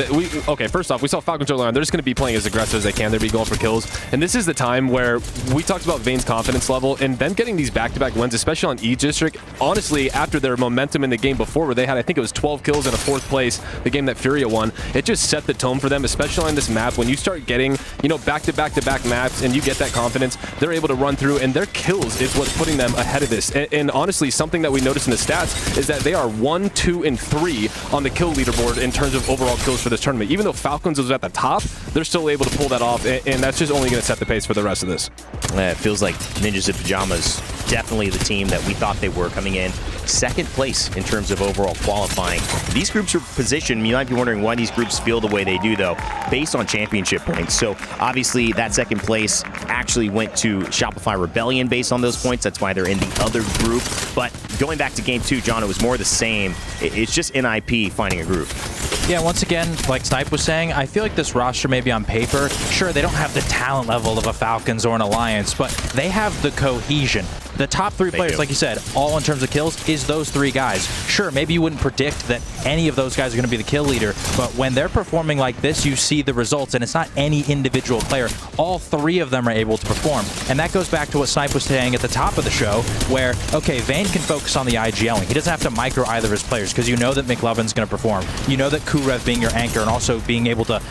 Okay, first off, we saw Falcons earlier on. They're just going to be playing as aggressive as they can. They're going to be going for kills, and this is the time where we talked about Vayne's confidence level, and them getting these back-to-back wins, especially on E-District, honestly, after their momentum in the game before, where they had, I think it was 12 kills and a 4th place, the game that Furia won, it just set the tone for them, especially on this map. When you start getting, back-to-back-to-back maps, and you get that confidence, they're able to run through, and their kills is what's putting them ahead of this. And honestly, something that we noticed in the stats is that they are 1, 2, and 3 on the kill leaderboard in terms of overall kills for this tournament. Even though Falcons was at the top, they're still able to pull that off, and that's just only going to set the pace for the rest of this. It feels like Ninjas in Pajamas, definitely the team that we thought they were, coming in 2nd place in terms of overall qualifying. These groups are positioned, you might be wondering why these groups feel the way they do, though, based on championship points. So obviously that 2nd place actually went to Shopify Rebellion based on those points. That's why they're in the other group. But going back to game 2, John, it was more the same. It's just NIP finding a group. Yeah, once again, like Snipe was saying, I feel like this roster maybe on paper, sure, they don't have the talent level of a Falcons or an Alliance, but they have the cohesion. The top 3 players, like you said, all in terms of kills, is those 3 guys. Sure, maybe you wouldn't predict that any of those guys are going to be the kill leader, but when they're performing like this, you see the results, and it's not any individual player. All 3 of them are able to perform. And that goes back to what Snipe was saying at the top of the show, where, okay, Vayne can focus on the IGLing. He doesn't have to micro either of his players, because you know that McLovin's going to perform. You know that Kurev being your anchor and also being able to,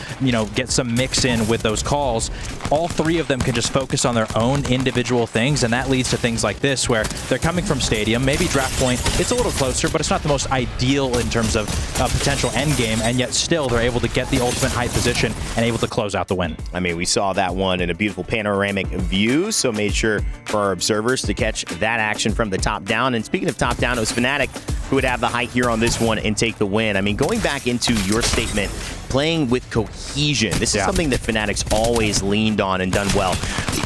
get some mix in with those calls. All 3 of them can just focus on their own individual things, and that leads to things like this, where they're coming from Stadium, maybe draft point, it's a little closer, but it's not the most ideal in terms of potential end game, and yet still they're able to get the ultimate high position and able to close out the win. I mean, we saw that one in a beautiful panoramic view, so made sure for our observers to catch that action from the top down. And speaking of top down, it was Fnatic who would have the height here on this one and take the win. I mean, going back into your statement, playing with cohesion. This is something that Fnatic's always leaned on and done well.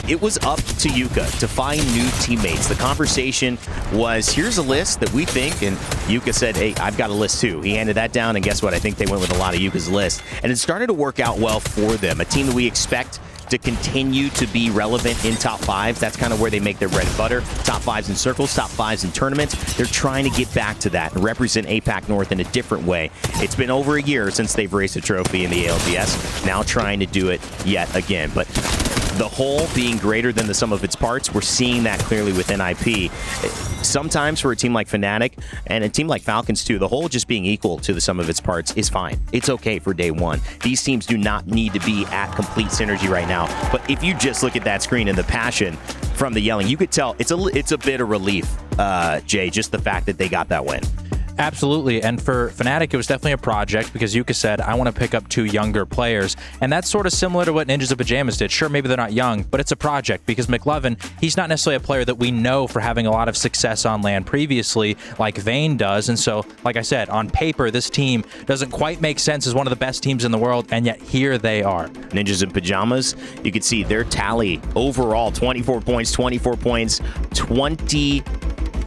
It was up to Yuka to find new teammates. The conversation was, here's a list that we think, and Yuka said, hey, I've got a list too. He handed that down, and guess what? I think they went with a lot of Yuka's list. And it started to work out well for them. A team that we expect to continue to be relevant in top 5s. That's kind of where they make their bread and butter. Top 5s in circles, top 5s in tournaments. They're trying to get back to that and represent APAC North in a different way. It's been over a year since they've raised a trophy in the ALGS. Now trying to do it yet again. But the whole being greater than the sum of its parts, we're seeing that clearly with NIP. Sometimes for a team like Fnatic and a team like Falcons too, the whole just being equal to the sum of its parts is fine. It's okay for day one. These teams do not need to be at complete synergy right now. But if you just look at that screen and the passion from the yelling, you could tell it's a bit of relief, Jay, just the fact that they got that win. Absolutely, and for Fnatic, it was definitely a project because Yuka said, I want to pick up 2 younger players, and that's sort of similar to what Ninjas in Pajamas did. Sure, maybe they're not young, but it's a project because McLovin, he's not necessarily a player that we know for having a lot of success on LAN previously like Vayne does, and so, like I said, on paper, this team doesn't quite make sense as one of the best teams in the world, and yet here they are. Ninjas in Pajamas, you can see their tally overall, 24 points, 20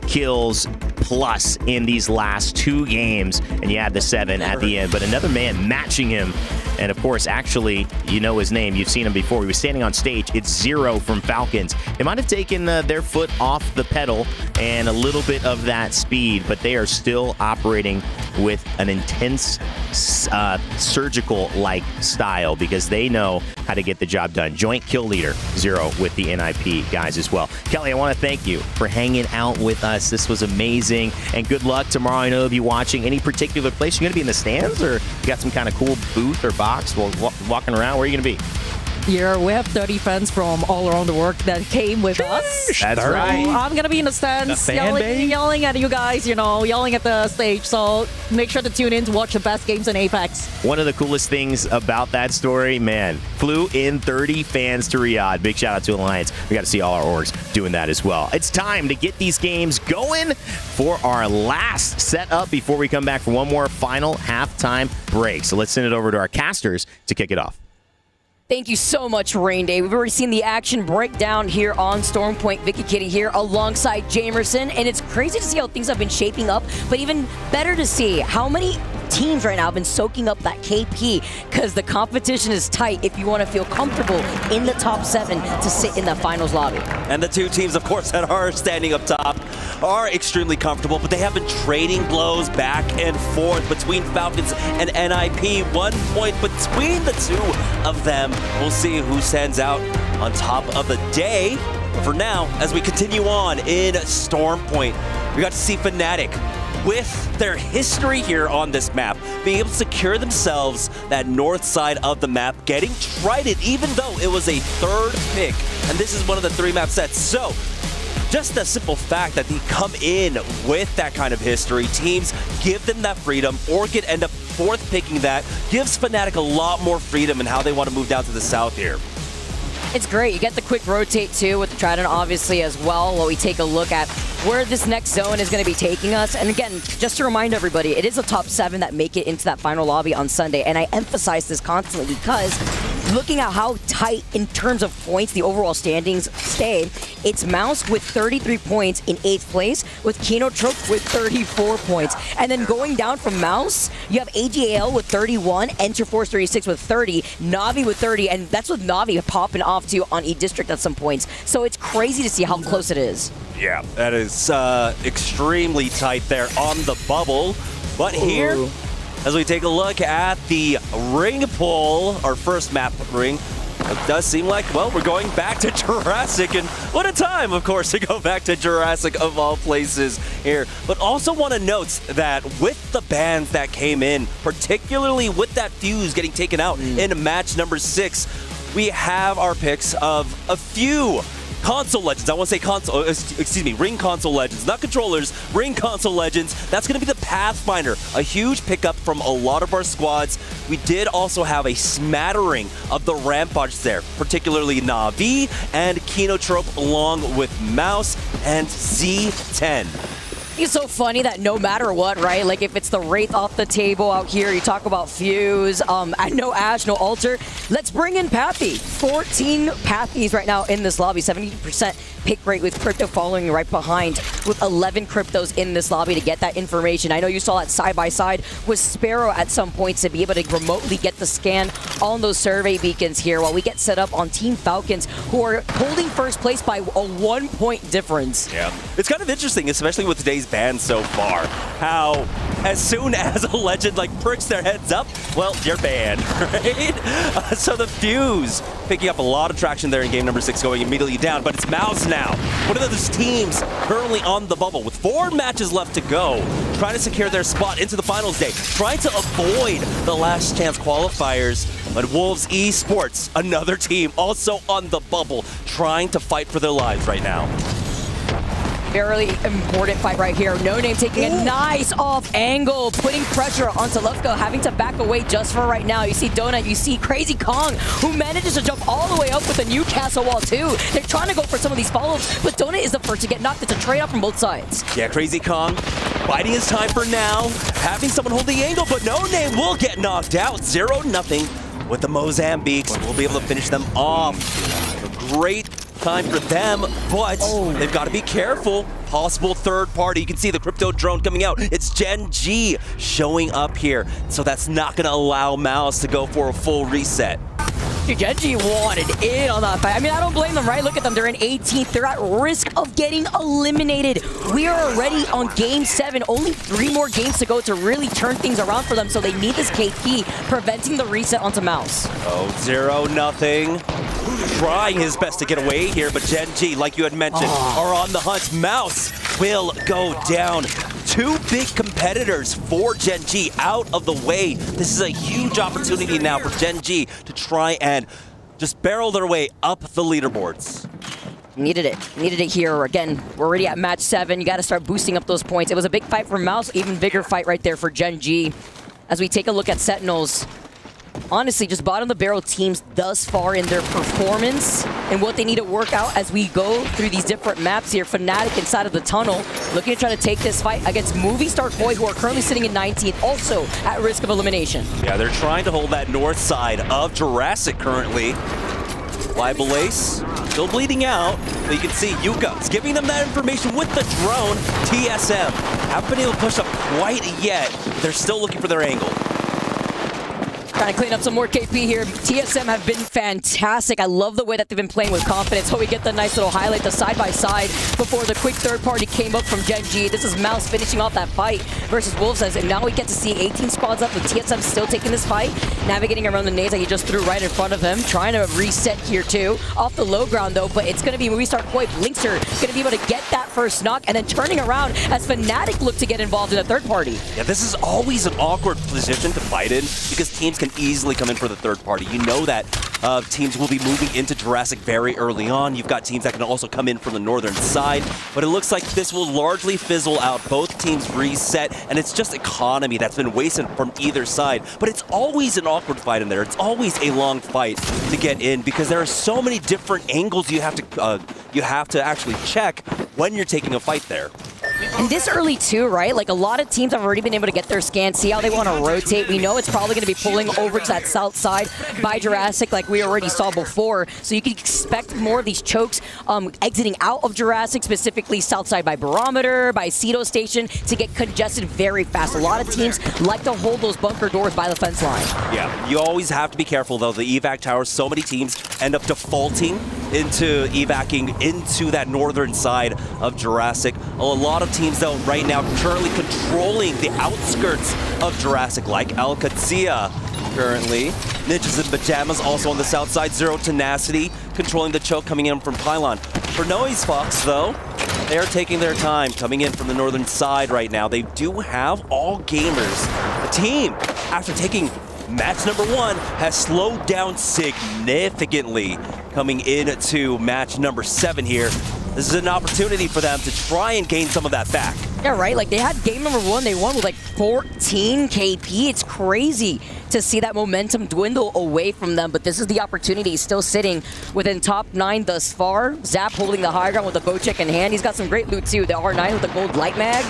kills plus in these last 2 games, and you add the 7 at the end, but another man matching him. And of course, actually, you know his name, you've seen him before, he was standing on stage. It's Zero from Falcons. They might have taken their foot off the pedal and a little bit of that speed, but they are still operating with an intense surgical-like style because they know how to get the job done. Joint kill leader, Zero, with the NIP guys as well. Kelly, I want to thank you for hanging out with us. This was amazing, and good luck tomorrow. I know you'll be watching. Any particular place? You're going to be in the stands, or you got some kind of cool booth or box while walking around? Where are you going to be? Yeah, we have 30 fans from all around the world that came with us. That's right. I'm going to be in the stands yelling at you guys, yelling at the stage. So make sure to tune in to watch the best games in Apex. One of the coolest things about that story, man, flew in 30 fans to Riyadh. Big shout out to Alliance. We got to see all our orgs doing that as well. It's time to get these games going for our last setup before we come back for one more final halftime break. So let's send it over to our casters to kick it off. Thank you so much, Rain Day. We've already seen the action breakdown here on Storm Point. Vicky Kitty here alongside Jamerson, and it's crazy to see how things have been shaping up, but even better to see how many teams right now have been soaking up that KP, because the competition is tight if you want to feel comfortable in the top 7 to sit in the finals lobby. And the 2 teams, of course, that are standing up top are extremely comfortable, but they have been trading blows back and forth between Falcons and NIP. 1 point between the two of them. We'll see who stands out on top of the day. But for now, as we continue on in Storm Point, we got to see Fnatic with their history here on this map, being able to secure themselves that north side of the map, getting trident even though it was a third pick, and this is one of the 3 map sets. So just the simple fact that they come in with that kind of history, teams give them that freedom, or could end up 4th picking that, gives Fnatic a lot more freedom in how they want to move down to the south here. It's great. You get the quick rotate too with the Trident obviously as well while we take a look at where this next zone is going to be taking us. And again, just to remind everybody, it is a top 7 that make it into that final lobby on Sunday. And I emphasize this constantly because looking at how tight in terms of points the overall standings stay, it's Mouse with 33 points in 8th place with Kinotrope with 34 points. And then going down from Mouse, you have AGAL with 31, Enterforce 36 with 30, Navi with 30, and that's with Navi popping off too on E-District at some points. So it's crazy to see how close it is. Yeah, that is extremely tight there on the bubble. But here, as we take a look at the ring poll, our first map ring, it does seem like, well, we're going back to Jurassic, and what a time, of course, to go back to Jurassic of all places here. But also want to note that with the bans that came in, particularly with that fuse getting taken out in match number 6, we have our picks of a few console legends. I want to say ring console legends, not controllers, ring console legends. That's going to be the Pathfinder, a huge pickup from a lot of our squads. We did also have a smattering of the Ramparts there, particularly Navi and Kinotrope along with Mouse and Z10. It's so funny that no matter what, right? Like if it's the Wraith off the table out here, you talk about Fuse, no Ash, no Alter. Let's bring in Pathy. 14 Pathies right now in this lobby, 70% pick rate with Crypto following right behind with 11 Cryptos in this lobby to get that information. I know you saw that side by side with Sparrow at some points to be able to remotely get the scan on those survey beacons here while we get set up on Team Falcons, who are holding first place by a 1 point difference. Yeah, it's kind of interesting, especially with today's ban so far, how as soon as a legend like pricks their heads up, well, you're banned, right? So the Fuse picking up a lot of traction there in game number 6, going immediately down, but it's Mouse now. One of those teams currently on the bubble with 4 matches left to go, trying to secure their spot into the finals day, trying to avoid the last chance qualifiers. But Wolves Esports, another team also on the bubble, trying to fight for their lives right now. Very important fight right here. No Name taking a nice off angle, putting pressure onto Lufko, having to back away just for right now. You see Donut, you see Crazy Kong, who manages to jump all the way up with a Newcastle wall too. They're trying to go for some of these follows, but Donut is the first to get knocked. It's a trade-off from both sides. Yeah, Crazy Kong biding his time for now, having someone hold the angle, but No Name will get knocked out. 0-0 with the Mozambiques. We'll be able to finish them off. A great time for them, but they've got to be careful. Possible third party. You can see the crypto drone coming out. It's Gen G showing up here, so that's not going to allow Mouse to go for a full reset. Gen G wanted in on that fight. I mean, I don't blame them, right? Look at them. They're in 18th. They're at risk of getting eliminated. We are already on game 7. Only 3 more games to go to really turn things around for them, so they need this KP, preventing the reset onto Mouse. 0-0. Trying his best to get away here, but Gen G, like you had mentioned, are on the hunt. Mouse will go down. 2 big competitors for Gen G out of the way. This is a huge opportunity now for Gen G to try and just barrel their way up the leaderboards. Needed it here. Again, we're already at match 7. You got to start boosting up those points. It was a big fight for Mouse, even bigger fight right there for Gen G. As we take a look at Sentinels, honestly, just bottom of the barrel teams thus far in their performance and what they need to work out as we go through these different maps here. Fnatic inside of the tunnel, looking to try to take this fight against Movie Star Koi, who are currently sitting in 19th, also at risk of elimination. Yeah, they're trying to hold that north side of Jurassic currently. Liable Ace still bleeding out, but you can see Yuka is giving them that information with the drone. TSM haven't been able to push up quite yet. They're still looking for their angle. Trying to clean up some more KP here. TSM have been fantastic. I love the way that they've been playing with confidence. So we get the nice little highlight, the side-by-side before the quick third party came up from Gen G. This is Mouse finishing off that fight versus Wolves, and now we get to see 18 squads up with TSM still taking this fight, navigating around the nades that he just threw right in front of him, trying to reset here too. Off the low ground though, but it's going to be Movie Star Koi. Blinkster going to be able to get that first knock and then turning around as Fnatic look to get involved in the third party. Yeah, this is always an awkward position to fight in because teams can easily come in for the third party. You know that teams will be moving into Jurassic very early on. You've got teams that can also come in from the northern side, but it looks like this will largely fizzle out. Both teams reset, and it's just economy that's been wasted from either side. But it's always an awkward fight in there. It's always a long fight to get in because there are so many different angles you have to actually check when you're taking a fight there. And this early too, right? Like a lot of teams have already been able to get their scan, see how they want to rotate. We know it's probably going to be pulling over to that south side by Jurassic like we already saw before. So you can expect more of these chokes exiting out of Jurassic, specifically south side by Barometer, by Cedo Station, to get congested very fast. A lot of teams like to hold those bunker doors by the fence line. Yeah, you always have to be careful though. The evac towers, so many teams end up defaulting into evacing into that northern side of Jurassic. A lot of teams though right now currently controlling the outskirts of Jurassic, like Alcatia currently. Ninjas in Pajamas also on the south side. Zero Tenacity controlling the choke coming in from Pylon. For Noise Fox though, they are taking their time coming in from the northern side right now. They do have All Gamers. The team, after taking match number 1, has slowed down significantly coming into match number 7 here. This is an opportunity for them to try and gain some of that back. Yeah, right? Like, they had game number 1, they won with like 14 KP. It's crazy to see that momentum dwindle away from them, but this is the opportunity. Still sitting within top 9 thus far. Zap holding the high ground with the bow check in hand. He's got some great loot too. The R9 with the gold light mag.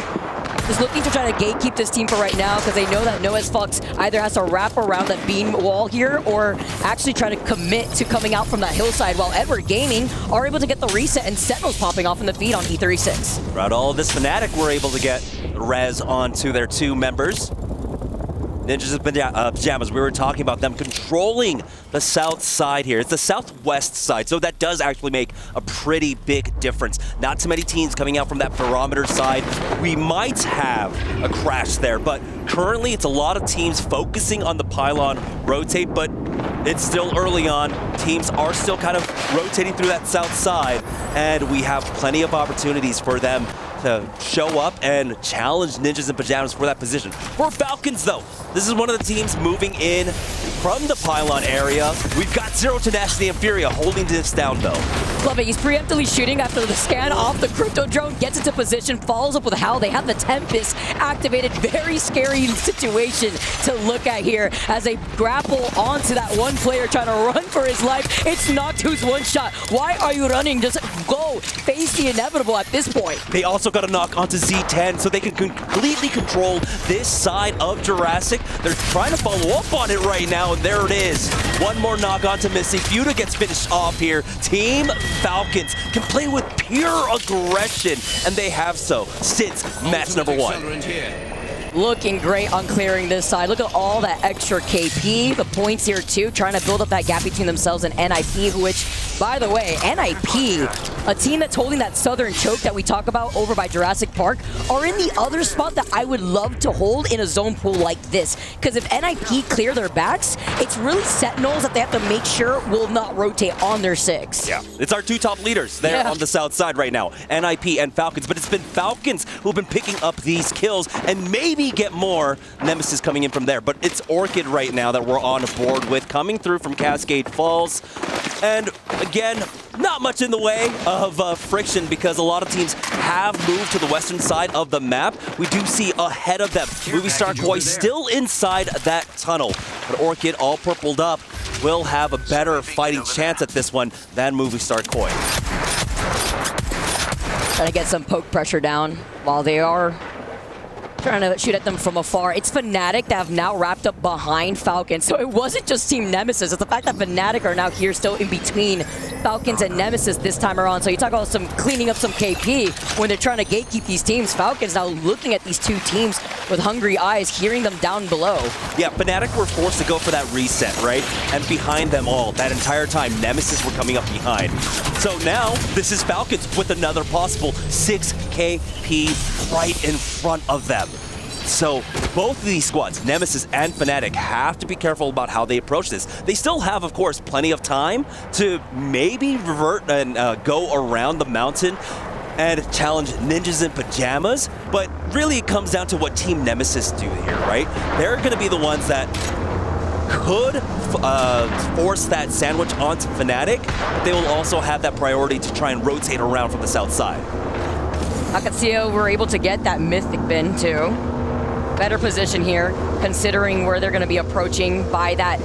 Just looking to try to gatekeep this team for right now because they know that Noah's Fox either has to wrap around that beam wall here or actually try to commit to coming out from that hillside, while Edward Gaming are able to get the reset and Sentinels popping off in the feed on E36. Throughout all of this, Fnatic were able to get res onto their 2 members. Ninjas in Pajamas, we were talking about them controlling the south side here. It's the southwest side, so that does actually make a pretty big difference. Not too many teams coming out from that Barometer side. We might have a crash there, but currently it's a lot of teams focusing on the Pylon rotate, but it's still early on. Teams are still kind of rotating through that south side, and we have plenty of opportunities for them to show up and challenge Ninjas in Pajamas for that position. For Falcons though, this is one of the teams moving in from the Pylon area. We've got Zero Tenacity and Furia holding this down though. Love it. He's preemptively shooting after the scan off the crypto drone, gets into position, follows up with Howl. They have the Tempest activated. Very scary situation to look at here as they grapple onto that one player trying to run for his life. It's Noctu's one shot. Why are you running? Just go. Face the inevitable at this point. They also got a knock onto Z10 so they can completely control this side of Jurassic. They're trying to follow up on it right now, and there it is. One more knock onto Missy. Fuda gets finished off here. Team Falcons can play with pure aggression, and they have so since match number 1. Looking great on clearing this side. Look at all that extra KP. The points here too, trying to build up that gap between themselves and NIP, which, by the way, NIP, a team that's holding that southern choke that we talk about over by Jurassic Park, are in the other spot that I would love to hold in a zone pool like this. Because if NIP clear their backs, it's really Sentinels that they have to make sure will not rotate on their 6. Yeah, it's our 2 top leaders there on the south side right now, NIP and Falcons, but it's been Falcons who've been picking up these kills and maybe get more. Nemesis coming in from there, but it's Orchid right now that we're on board with, coming through from Cascade Falls. And again, not much in the way of friction because a lot of teams have moved to the western side of the map. We do see ahead of them Movie Star Koi still inside that tunnel, but Orchid all purpled up will have a better fighting chance at this one than Movie Star Koi. Trying to get some poke pressure down while they are trying to shoot at them from afar. It's Fnatic that have now wrapped up behind Falcons. So it wasn't just Team Nemesis. It's the fact that Fnatic are now here still in between Falcons and Nemesis this time around. So you talk about some cleaning up some KP when they're trying to gatekeep these teams. Falcons now looking at these two teams with hungry eyes, hearing them down below. Yeah, Fnatic were forced to go for that reset, right? And behind them all, that entire time, Nemesis were coming up behind. So now, this is Falcons with another possible 6 KP right in front of them. So both of these squads, Nemesis and Fnatic, have to be careful about how they approach this. They still have, of course, plenty of time to maybe revert and go around the mountain and challenge Ninjas in Pajamas, but really it comes down to what Team Nemesis do here, right? They're going to be the ones that could force that sandwich onto Fnatic, but they will also have that priority to try and rotate around from the south side. Alcatia were able to get that Mythic bin too. Better position here, considering where they're going to be approaching by that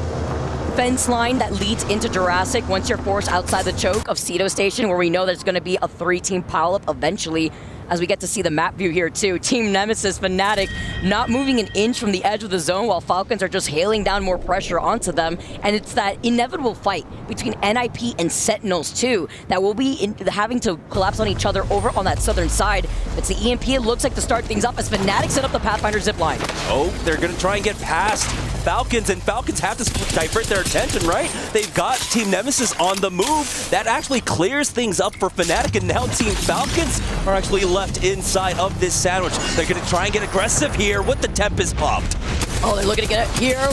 fence line that leads into Jurassic once you're forced outside the choke of Cedo Station, where we know there's going to be a 3-team pileup eventually, as we get to see the map view here too. Team Nemesis, Fnatic, not moving an inch from the edge of the zone while Falcons are just hailing down more pressure onto them. And it's that inevitable fight between NIP and Sentinels too that will be having to collapse on each other over on that southern side. It's the EMP, it looks like, to start things up as Fnatic set up the Pathfinder zipline. Oh, they're going to try and get past Falcons, and Falcons have to divert their attention, right? They've got Team Nemesis on the move. That actually clears things up for Fnatic, and now Team Falcons are actually left inside of this sandwich. They're going to try and get aggressive here with the Tempest popped. Oh, they're looking to get it here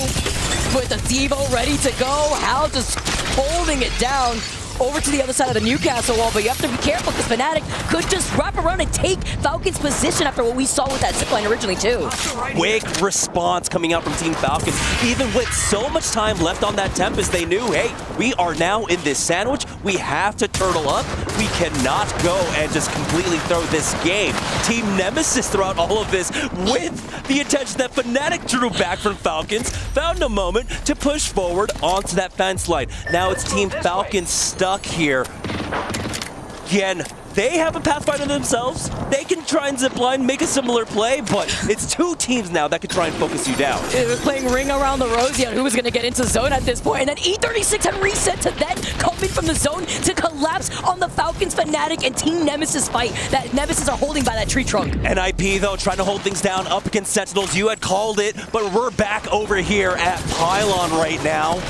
with the Devo ready to go. Hal just holding it down over to the other side of the Newcastle wall, but you have to be careful because Fnatic could just wrap around and take Falcons' position after what we saw with that zipline originally too. Quick response coming out from Team Falcons. Even with so much time left on that Tempest, they knew, hey, we are now in this sandwich. We have to turtle up. We cannot go and just completely throw this game. Team Nemesis throughout all of this with the attention that Fnatic drew back from Falcons, found a moment to push forward onto that fence line. Now it's Team Falcons stuck here. Again, they have a Pathfinder themselves. They can try and zipline, make a similar play, but it's two teams now that can try and focus you down. They were playing ring around the rosy on who was going to get into zone at this point, and then E36 had reset to then come in from the zone to collapse on the Falcons, Fnatic, and Team Nemesis fight that Nemesis are holding by that tree trunk. NIP, though, trying to hold things down up against Sentinels. You had called it, but we're back over here at Pylon right now.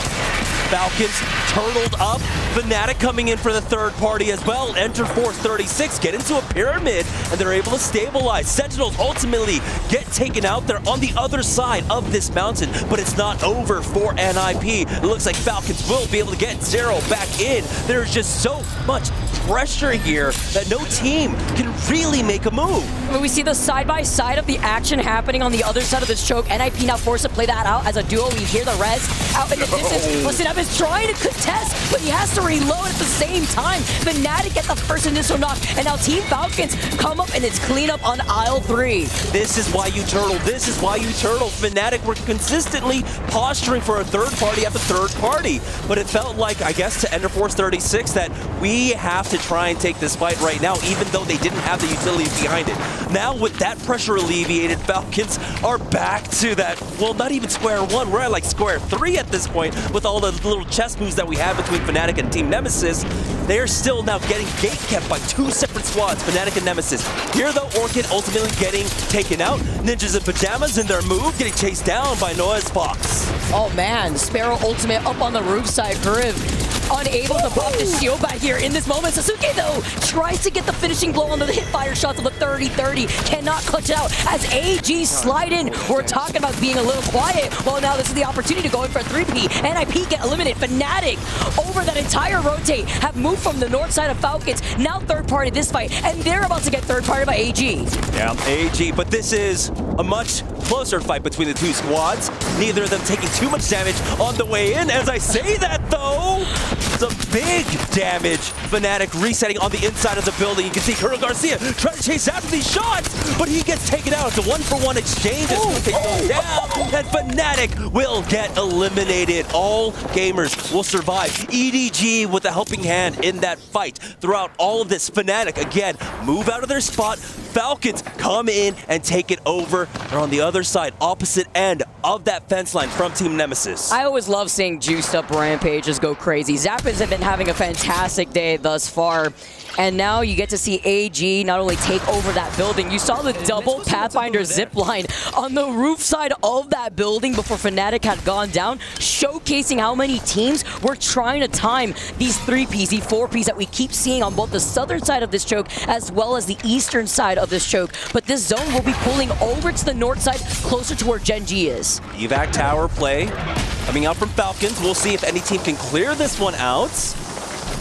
Falcons turtled up. Fnatic coming in for the third party as well. Enter Force 36, get into a pyramid, and they're able to stabilize. Sentinels ultimately get taken out. They're on the other side of this mountain, but it's not over for NIP. It looks like Falcons will be able to get Zero back in. There's just so much pressure here that no team can really make a move. When we see the side-by-side of the action happening on the other side of this choke, NIP now forced to play that out as a duo. We hear the res out in the distance. Listen up, is trying to contest, but he has to reload at the same time. Fnatic get the first initial knock, and now Team Falcons come up and it's clean up on aisle 3. This is why you turtle. This is why you turtle. Fnatic were consistently posturing for a third party after third party, but it felt like, I guess, to Ender Force 36 that we have to try and take this fight right now, even though they didn't have the utility behind it. Now, with that pressure alleviated, Falcons are back to that, well, not even square one. We're at like square 3 at this point with all the little chess moves that we have between Fnatic and Team Nemesis. They're still now getting gate-kept by two separate squads, Fnatic and Nemesis. Here, though, Orchid ultimately getting taken out. Ninjas in Pajamas in their move, getting chased down by Noah's Fox. Oh man, Sparrow ultimate up on the roof side. Griv unable to pop the shield back here in this moment. Sasuke, though, tries to get the finishing blow on the hit fire shots of the 30-30. Cannot clutch it out as AG slide in. We're talking about being a little quiet. Well, now this is the opportunity to go in for a 3P. NIP get eliminated. Fnatic over that entire rotate have moved from the north side of Falcons. Now third party this fight, and they're about to get third party by AG. Yeah, AG, but this is a much closer fight between the two squads. Neither of them taking too much damage on the way in. As I say that, though, some big damage. Fnatic resetting on the inside of the building. You can see Colonel Garcia trying to chase after these shots, but he gets taken out. It's a 1-for-1 exchange as he goes down, and Fnatic will get eliminated. All gamers will survive. EDG with a helping hand in that fight. Throughout all of this, Fnatic, again, move out of their spot, Falcons come in and take it over. They're on the other side, opposite end of that fence line from Team Nemesis. I always love seeing juiced up Rampages go crazy. Zappas have been having a fantastic day thus far. And now you get to see AG not only take over that building, you saw the double Pathfinder zipline on the roof side of that building before Fnatic had gone down, showcasing how many teams were trying to time these 3Ps, these 4Ps that we keep seeing on both the southern side of this choke as well as the eastern side of this choke. But this zone will be pulling over to the north side, closer to where Gen G is. Evac tower play coming out from Falcons. We'll see if any team can clear this one out.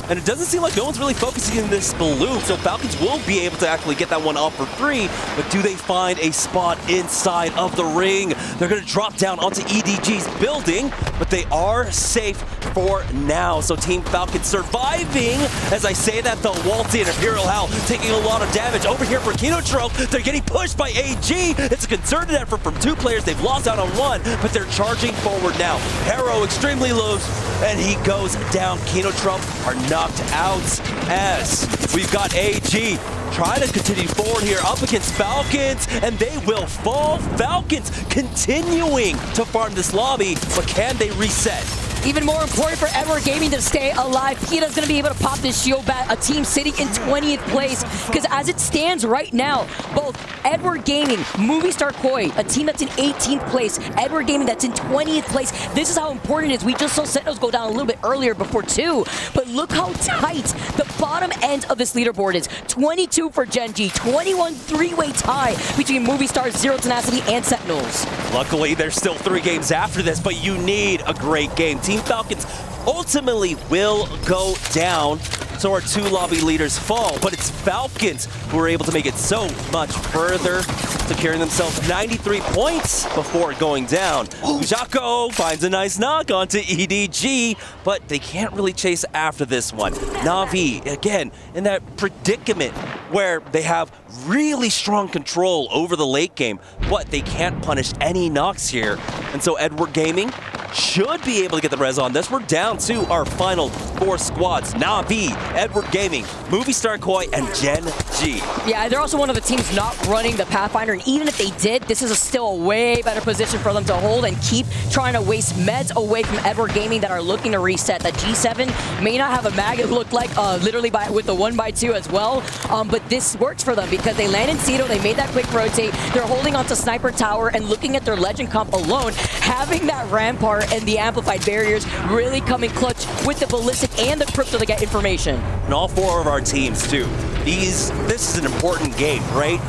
And it doesn't seem like no one's really focusing in this balloon, so Falcons will be able to actually get that one up for free, but do they find a spot inside of the ring? They're going to drop down onto EDG's building, but they are safe for now. So Team Falcons surviving. As I say that, the Walty and Imperial Howl taking a lot of damage. Over here for Kinotrope, they're getting pushed by AG. It's a concerted effort from two players. They've lost out on one, but they're charging forward now. Hero extremely loose, and he goes down. Kinotrope are knocked out as we've got AG trying to continue forward here up against Falcons, and they will fall. Falcons continuing to farm this lobby, but can they reset? Even more important for Edward Gaming to stay alive. Pita's going to be able to pop this shield bat, a team sitting in 20th place. Because as it stands right now, both Edward Gaming, Movie Star Koi, a team that's in 18th place, Edward Gaming that's in 20th place. This is how important it is. We just saw Sentinels go down a little bit earlier before 2. But look how tight the bottom end of this leaderboard is. 22 for Gen G, 21 three-way tie between Movie Stars, Zero Tenacity, and Sentinels. Luckily, there's still 3 games after this, but you need a great game. Team Falcons ultimately will go down, so our 2 lobby leaders fall, but it's Falcons who are able to make it so much further, securing themselves 93 points before going down. Jaco finds a nice knock onto EDG, but they can't really chase after this one. Na'Vi, again, in that predicament where they have really strong control over the late game, but they can't punish any knocks here. And so Edward Gaming should be able to get the res on this. We're down to our final 4 squads. Na'Vi, Edward Gaming, Movie Star Koi, and Gen G. Yeah, they're also one of the teams not running the Pathfinder, and even if they did, this is still a way better position for them to hold and keep trying to waste meds away from Edward Gaming that are looking to reset. The G7 may not have a mag, it looked like, literally with the 1x2 as well, but this works for them because they land in Cedo, they made that quick rotate, they're holding onto Sniper Tower and looking at their Legend comp alone, having that Rampart and the amplified barriers really coming clutch with the ballistic and the crypto to get information. And all 4 of our teams too. This is an important game, right?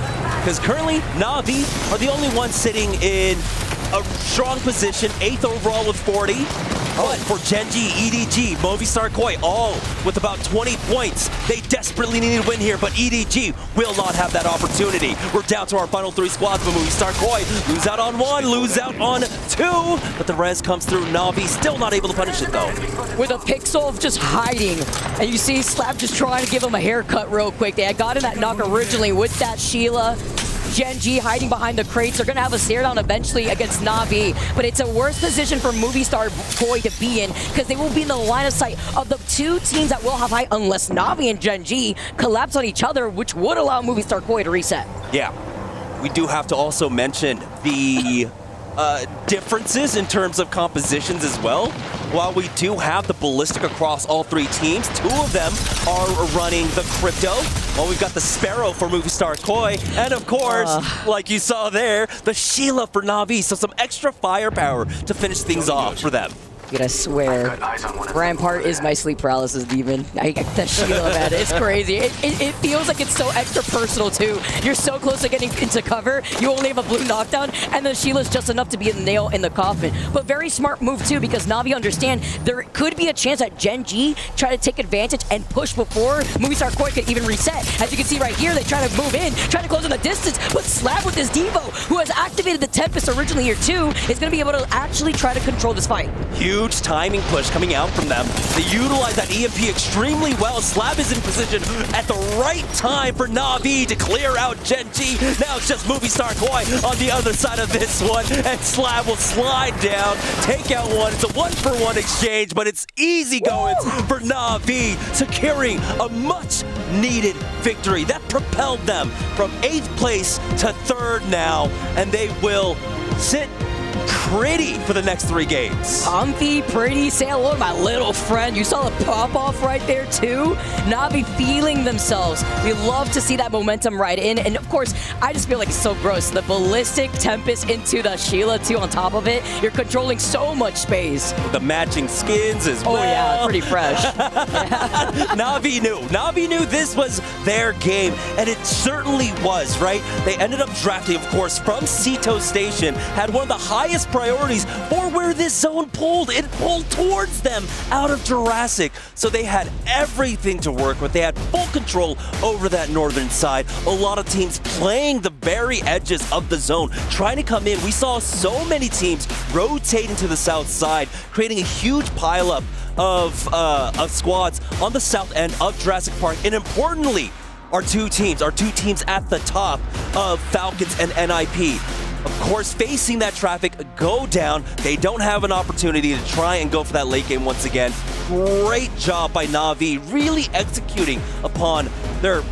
Because currently Na'Vi are the only ones sitting in a strong position, 8th overall with 40. But for Gen G, EDG, Movistar Koi, all with about 20 points. They desperately need to win here, but EDG will not have that opportunity. We're down to our final 3 squads, but Movistar Koi lose out on 1, lose out on 2, but the res comes through. Na'Vi still not able to punish it though. With a Pixel just hiding, and you see Slap just trying to give him a haircut real quick. They had gotten that knock originally with that Sheila. Gen G hiding behind the crates. They're going to have a stare down eventually against Na'Vi, but it's a worse position for Movie Star Koi to be in because they will be in the line of sight of the 2 teams that will have height unless Na'Vi and Gen G collapse on each other, which would allow Movie Star Koi to reset. Yeah, we do have to also mention the differences in terms of compositions as well. While we do have the ballistic across all 3 teams, 2 of them are running the crypto. Well, we've got the Sparrow for Movie Star Koi, and of course, like you saw there, the Sheila for Na'Vi. So some extra firepower to finish things off for them. Dude, I swear, Rampart is my sleep paralysis demon. That Sheila, man, it's crazy. It feels like it's so extra personal, too. You're so close to getting into cover, you only have a blue knockdown, and then Sheila's just enough to be a nail in the coffin. But very smart move, too, because Na'Vi understand there could be a chance that Gen G try to take advantage and push before Movie Star Koi could even reset. As you can see right here, they try to move in, try to close on the distance, but Slab with his Devo, who has activated the Tempest originally here, too, is going to be able to actually try to control this fight. Huge huge timing push coming out from them. They utilize that EMP extremely well. Slab is in position at the right time for Na'Vi to clear out Gen.G. Now it's just Movie Star Koi on the other side of this one, and Slab will slide down, take out one. It's a 1-for-1 exchange, but it's easy going for Na'Vi, securing a much-needed victory. That propelled them from 8th place to 3rd now, and they will sit pretty for the next 3 games. Comfy, pretty. Say hello to my little friend. You saw the pop-off right there, too. Na'Vi feeling themselves. We love to see that momentum right in. And, of course, I just feel like it's so gross. The Ballistic Tempest into the Sheila, too, on top of it. You're controlling so much space. The matching skins as well. Oh, yeah. Pretty fresh. Na'Vi knew. Na'Vi knew this was their game, and it certainly was, right? They ended up drafting, of course, from Sito Station, had one of the highest priorities for where this zone pulled. It pulled towards them out of Jurassic. So they had everything to work with. They had full control over that northern side. A lot of teams playing the very edges of the zone, trying to come in. We saw so many teams rotating to the south side, creating a huge pileup of squads on the south end of Jurassic Park. And importantly, our two teams at the top of Falcons and NIP. Of course, facing that traffic, go down. They don't have an opportunity to try and go for that late game once again. Great job by Na'Vi, really executing upon their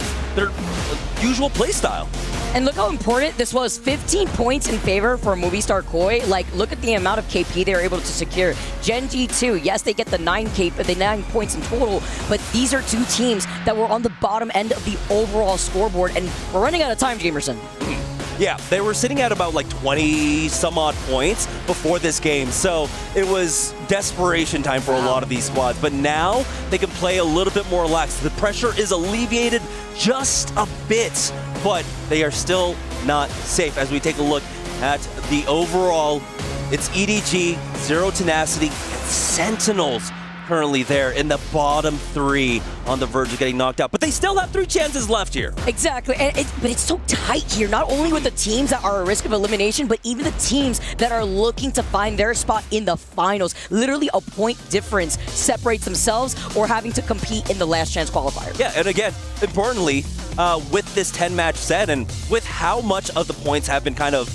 usual playstyle. And look how important this was. 15 points in favor for Movie Star Koi. Like, look at the amount of KP they were able to secure. Gen.G too. Yes, they get the 9 points in total, but these are 2 teams that were on the bottom end of the overall scoreboard, and we're running out of time, Jamerson. Yeah, they were sitting at about like 20 some odd points before this game, so it was desperation time for a lot of these squads. But now they can play a little bit more relaxed. The pressure is alleviated just a bit, but they are still not safe. As we take a look at the overall, it's EDG, Zero Tenacity, and Sentinels currently there in the bottom 3 on the verge of getting knocked out. But they still have 3 chances left here. Exactly, but it's so tight here, not only with the teams that are at risk of elimination, but even the teams that are looking to find their spot in the finals. Literally a point difference separates themselves or having to compete in the last chance qualifier. Yeah, and again, importantly, with this 10-match set and with how much of the points have been kind of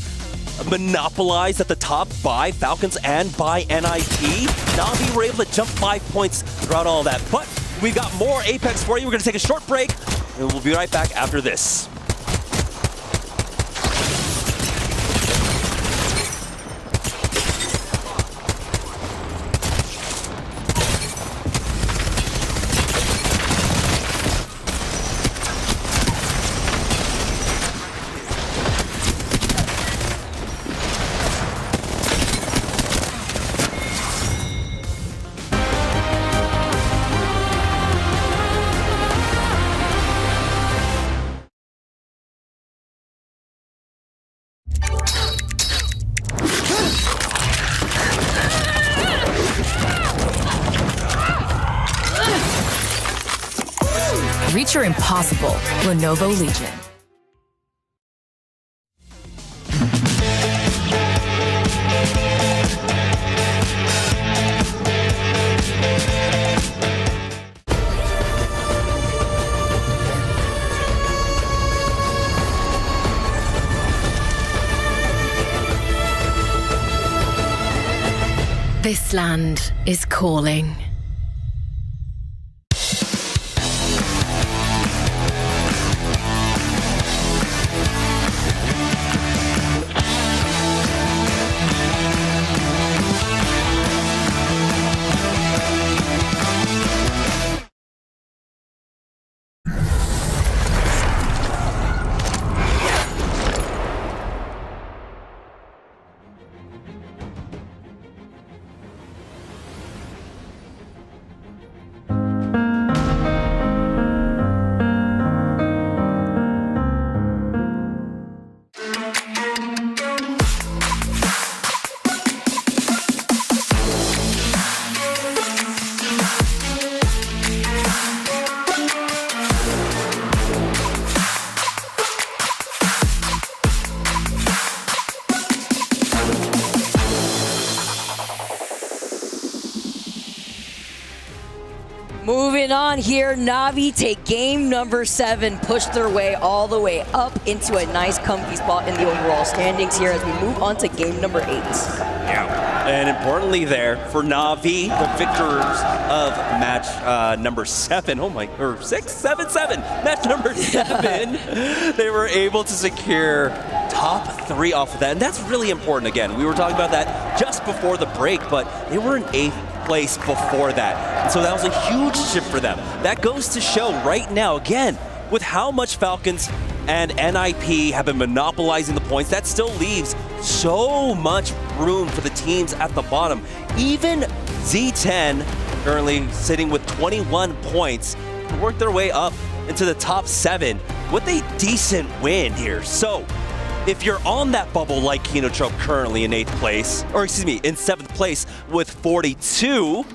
monopolized at the top by Falcons and by NIP, Na'Vi were able to jump 5 points throughout all that. But we got more Apex for you. We're going to take a short break, and we'll be right back after this. Reach your impossible, Lenovo Legion. This land is calling. Moving on here, Na'Vi take game number 7, push their way all the way up into a nice comfy spot in the overall standings here as we move on to game number 8. Yeah, and importantly there, for Na'Vi, the victors of match number 7, or 6, 7, match number 7, they were able to secure top 3 off of that, and that's really important. Again, we were talking about that just before the break, but they were in 8th place before that. And so that was a huge shift for them. That goes to show right now, again, with how much Falcons and NIP have been monopolizing the points, that still leaves so much room for the teams at the bottom. Even Z10, currently sitting with 21 points, work their way up into the top 7 with a decent win here. So if you're on that bubble like Kinotrope currently in 8th place, or excuse me, in 7th place with 42,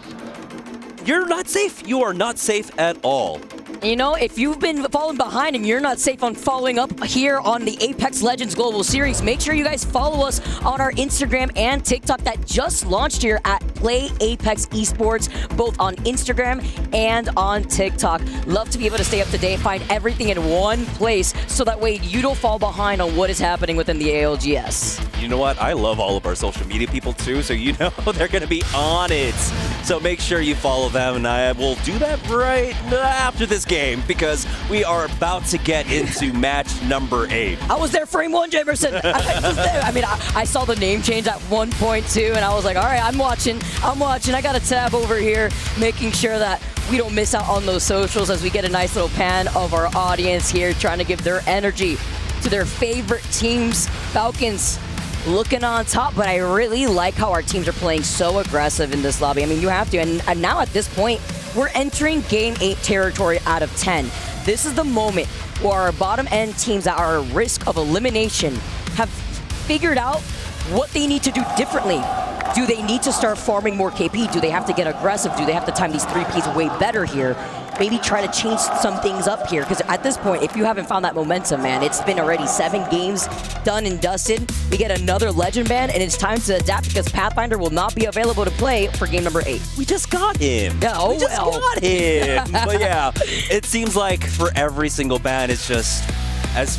you're not safe. You are not safe at all. You know, if you've been falling behind and you're not safe on following up here on the Apex Legends Global Series, make sure you guys follow us on our Instagram and TikTok that just launched here at Play Apex Esports, both on Instagram and on TikTok. Love to be able to stay up to date, find everything in one place so that way you don't fall behind on what is happening within the ALGS. You know what? I love all of our social media people too, so you know they're going to be on it. So make sure you follow them, and I will do that right after this game because we are about to get into match number 8. I was there frame 1, Jamerson. I was there. I mean, I saw the name change at 1.2, and I was like, all right, I'm watching. I got a tab over here, making sure that we don't miss out on those socials as we get a nice little pan of our audience here, trying to give their energy to their favorite teams. Falcons looking on top, but I really like how our teams are playing so aggressive in this lobby. I mean, you have to, and now at this point, we're entering game 8 territory out of 10. This is the moment where our bottom end teams that are at risk of elimination have figured out what they need to do differently. Do they need to start farming more KP? Do they have to get aggressive? Do they have to time these 3Ps way better here? Maybe try to change some things up here, because at this point, if you haven't found that momentum, man, it's been already 7 games done and dusted. We get another Legend ban, and it's time to adapt because Pathfinder will not be available to play for game number 8. We just got him. Yeah, oh we just got him. But yeah, it seems like for every single ban, it's just as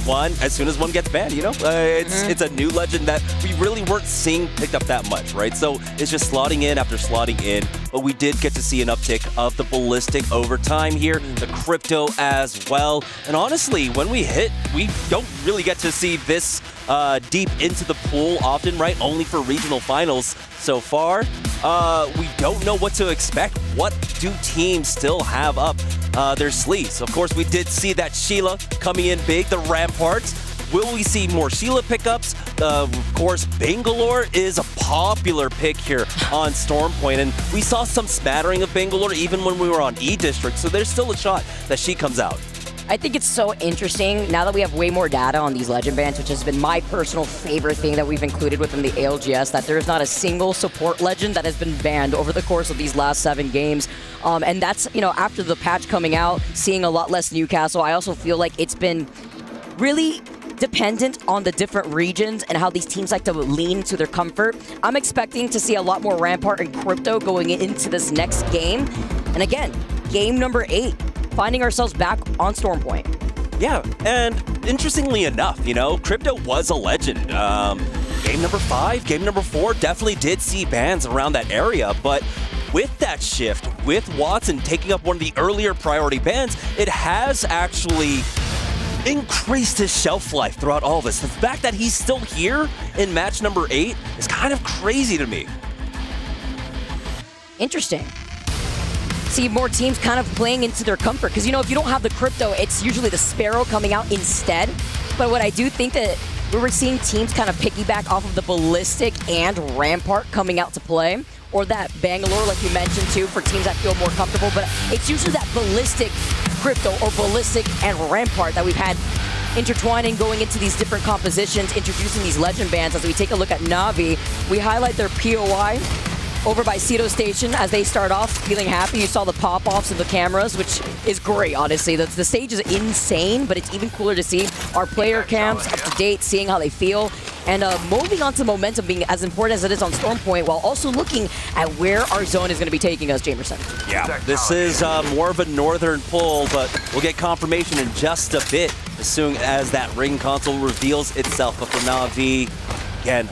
soon as one gets banned, you know, it's a new Legend that we really weren't seeing picked up that much, right? So it's just slotting in after slotting in, but we did get to see an uptick of the Ballistic over time here, the Crypto as well. And honestly, when we hit, we don't really get to see this deep into the pool often, right? Only for regional finals so far. We don't know what to expect. What do teams still have up their sleeves? Of course, we did see that Sheila coming in big, the Ramparts. Will we see more Sheila pickups? Of course, Bangalore is a popular pick here on Stormpoint, and we saw some smattering of Bangalore even when we were on E-District, so there's still a shot that she comes out. I think it's so interesting now that we have way more data on these Legend bans, which has been my personal favorite thing that we've included within the ALGS, that there's not a single support Legend that has been banned over the course of these last 7 games. And that's, you know, after the patch coming out, seeing a lot less Newcastle, I also feel like it's been really dependent on the different regions and how these teams like to lean to their comfort. I'm expecting to see a lot more Rampart and Crypto going into this next game. And again, game number 8. Finding ourselves back on Stormpoint. Yeah, and interestingly enough, you know, Crypto was a Legend. Game number 5, game number 4 definitely did see bans around that area, but with that shift, with Watson taking up one of the earlier priority bans, it has actually increased his shelf life throughout all this. The fact that he's still here in match number 8 is kind of crazy to me. Interesting. See more teams kind of playing into their comfort, because, you know, if you don't have the Crypto, it's usually the Sparrow coming out instead. But what I do think that we were seeing teams kind of piggyback off of the Ballistic and Rampart coming out to play, or that Bangalore, like you mentioned too, for teams that feel more comfortable. But it's usually that Ballistic Crypto or Ballistic and Rampart that we've had intertwining going into these different compositions, introducing these Legend bans. As we take a look at Na'Vi, we highlight their POI over by Cedo Station as they start off feeling happy. You saw the pop-offs of the cameras, which is great, honestly. The stage is insane, but it's even cooler to see our player cams up to date, seeing how they feel. And moving on to momentum being as important as it is on Storm Point, while also looking at where our zone is going to be taking us, Jamerson. Yeah, this is more of a northern pull, but we'll get confirmation in just a bit as soon as that ring console reveals itself. But for Na'Vi, again,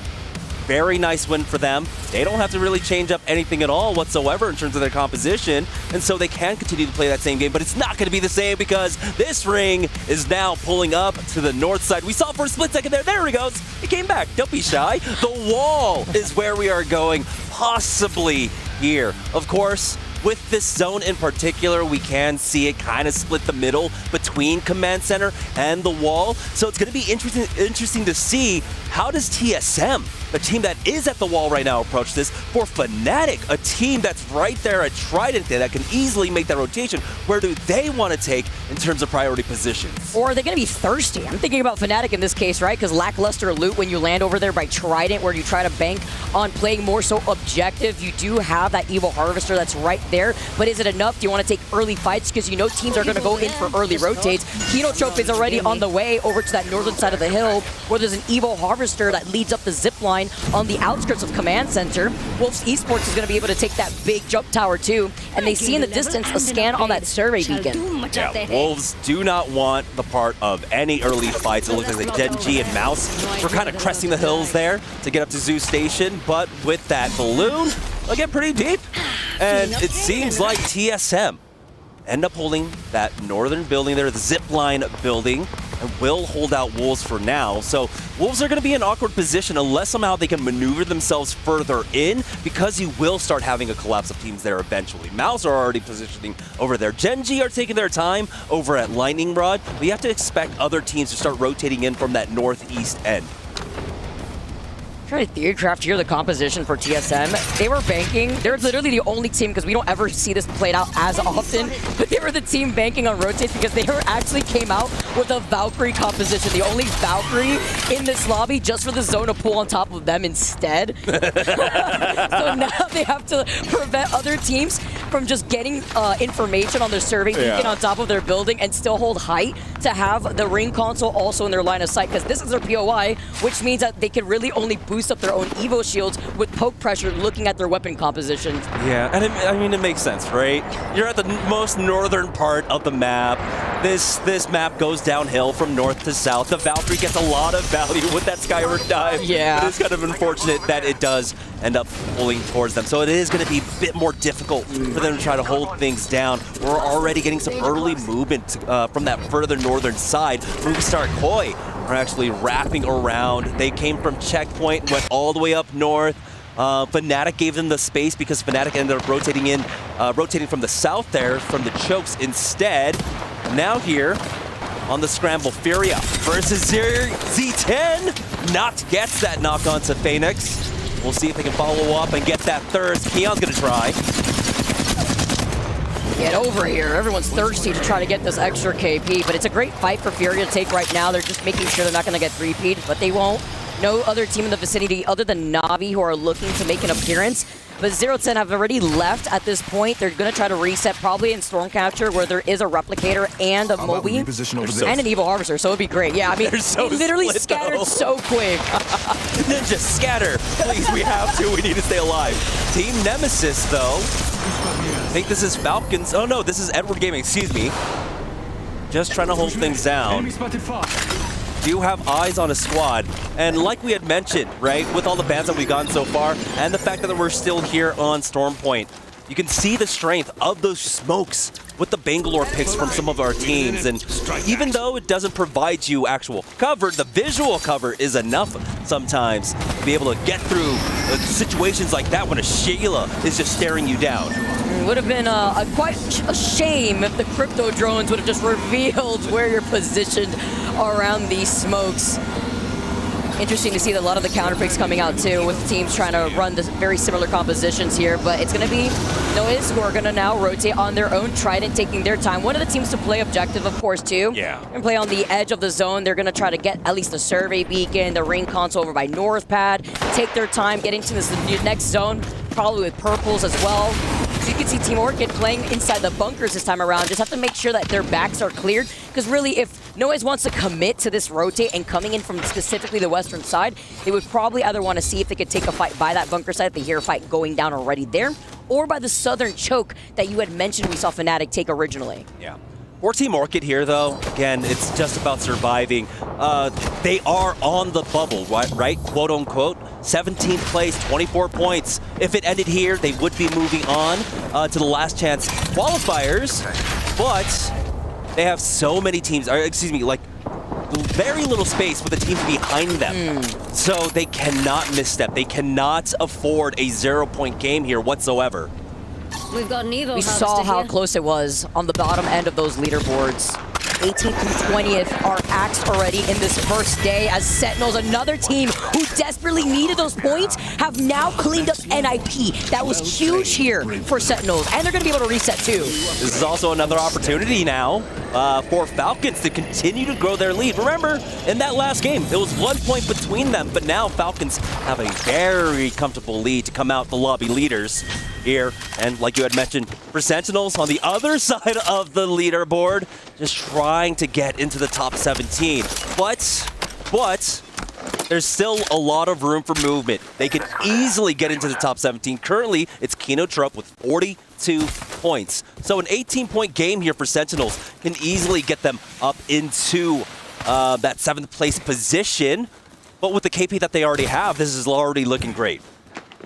very nice win for them. They don't have to really change up anything at all whatsoever in terms of their composition, and so they can continue to play that same game, but it's not going to be the same because this ring is now pulling up to the north side. We saw for a split second there. There he goes. He came back. Don't be shy. The wall is where we are going, possibly here. Of course, with this zone in particular, we can see it kind of split the middle between Command Center and the wall. So it's going to be interesting to see how does TSM, the team that is at the wall right now, approach this. For Fnatic, a team that's right there at Trident that can easily make that rotation, where do they want to take in terms of priority positions? Or are they going to be thirsty? I'm thinking about Fnatic in this case, right? Because lackluster loot when you land over there by Trident, where you try to bank on playing more so objective. You do have that Evil Harvester that's right there, but is it enough? Do you want to take early fights? Because you know teams are going to go in for early rotates. Kino Trope is already on the way over to that northern side of the hill, where there's an Evil Harvester that leads up the zip line on the outskirts of Command Center. Wolves Esports is going to be able to take that big jump tower too, and they see in the distance a scan on that survey beacon. Yeah, Wolves do not want the part of any early fights. It looks like the Genji and Mouse were kind of cresting the hills there to get up to Zoo Station, but with that balloon, they'll get pretty deep. And it seems like TSM end up holding that northern building there, the zipline building, and will hold out Wolves for now. So Wolves are going to be in an awkward position unless somehow they can maneuver themselves further in, because you will start having a collapse of teams there eventually. Mouse are already positioning over there. Genji are taking their time over at Lightning Rod, but you have to expect other teams to start rotating in from that northeast end. Trying to theorycraft here the composition for TSM. They were banking. They're literally the only team, because we don't ever see this played out as often, but they were the team banking on rotates because they actually came out with a Valkyrie composition. The only Valkyrie in this lobby just for the zone to pull on top of them instead. So now they have to prevent other teams from just getting information on their survey beacon on top of their building and still hold height to have the ring console also in their line of sight, because this is their POI, which means that they can really only boost up their own Evo shields with poke pressure looking at their weapon composition. Yeah, and I mean, it makes sense, right? You're at the most northern part of the map. This map goes downhill from north to south. The Valkyrie gets a lot of value with that skyward dive. Yeah. But it's kind of unfortunate that it does end up pulling towards them. So it is going to be a bit more difficult for them to try to hold things down. We're already getting some early movement from that further northern side. Movistar Koi are actually wrapping around. They came from checkpoint, went all the way up north. Fnatic gave them the space because Fnatic ended up rotating from the south there, from the chokes instead. Now here on the scramble, Furia versus Z10. Not gets that knock on to Phoenix. We'll see if they can follow up and get that third. Keon's gonna try. Get over here. Everyone's thirsty to try to get this extra KP, but it's a great fight for Furia to take right now. They're just making sure they're not going to get 3-peat, but they won't. No other team in the vicinity other than Na'Vi who are looking to make an appearance. But 0-10 have already left at this point. They're going to try to reset probably in Stormcatcher, where there is a Replicator and a Moby and an Evil Harvester, so it'd be great. Yeah, I mean, so it literally split, scattered though. so quick. Ninja, scatter. Please, we have to. We need to stay alive. Team Nemesis, though. I think this is Falcons. Oh, no, this is Edward Gaming. Excuse me. Just trying to hold things down. Do have eyes on a squad, and like we had mentioned, right, with all the bans that we've gotten so far, and the fact that we're still here on Storm Point, you can see the strength of those smokes with the Bangalore picks from some of our teams. And even though it doesn't provide you actual cover, the visual cover is enough sometimes to be able to get through situations like that when a Sheila is just staring you down. It would have been quite a shame if the crypto drones would have just revealed where you're positioned around these smokes. Interesting to see that a lot of the counter picks coming out too, with teams trying to run this very similar compositions here, but it's going to be Noise who are going to now rotate on their own, Trident taking their time. One of the teams to play objective, of course, too. Yeah. And play on the edge of the zone. They're going to try to get at least the survey beacon, the ring console over by North Pad, take their time, get into this next zone, probably with purples as well. So you can see Team Orchid playing inside the bunkers this time around. Just have to make sure that their backs are cleared, because really if Noise wants to commit to this rotate and coming in from specifically the western side, they would probably either want to see if they could take a fight by that bunker side if they hear a fight going down already there, or by the southern choke that you had mentioned we saw Fnatic take originally. Yeah. For Team Orchid here, though, again, it's just about surviving. They are on the bubble, right? Quote unquote. 17th place, 24 points. If it ended here, they would be moving on to the last chance qualifiers, but they have so many teams, or excuse me, like very little space with the teams behind them. So they cannot misstep. They cannot afford a 0-point game here whatsoever. We've got neither. We saw how close it was on the bottom end of those leaderboards. 18th through 20th are axed already in this first day as Sentinels, another team who desperately needed those points, have now cleaned up NIP. That was huge here for Sentinels, and they're going to be able to reset too. This is also another opportunity now for Falcons to continue to grow their lead. Remember, in that last game, it was 1 point between them, but now Falcons have a very comfortable lead to come out the lobby leaders here. And like you had mentioned, for Sentinels on the other side of the leaderboard, just trying to get into the top 17. But there's still a lot of room for movement. They can easily get into the top 17. Currently, it's Kino Trupp with 42 points. So an 18-point game here for Sentinels can easily get them up into that 7th place position. But with the KP that they already have, this is already looking great.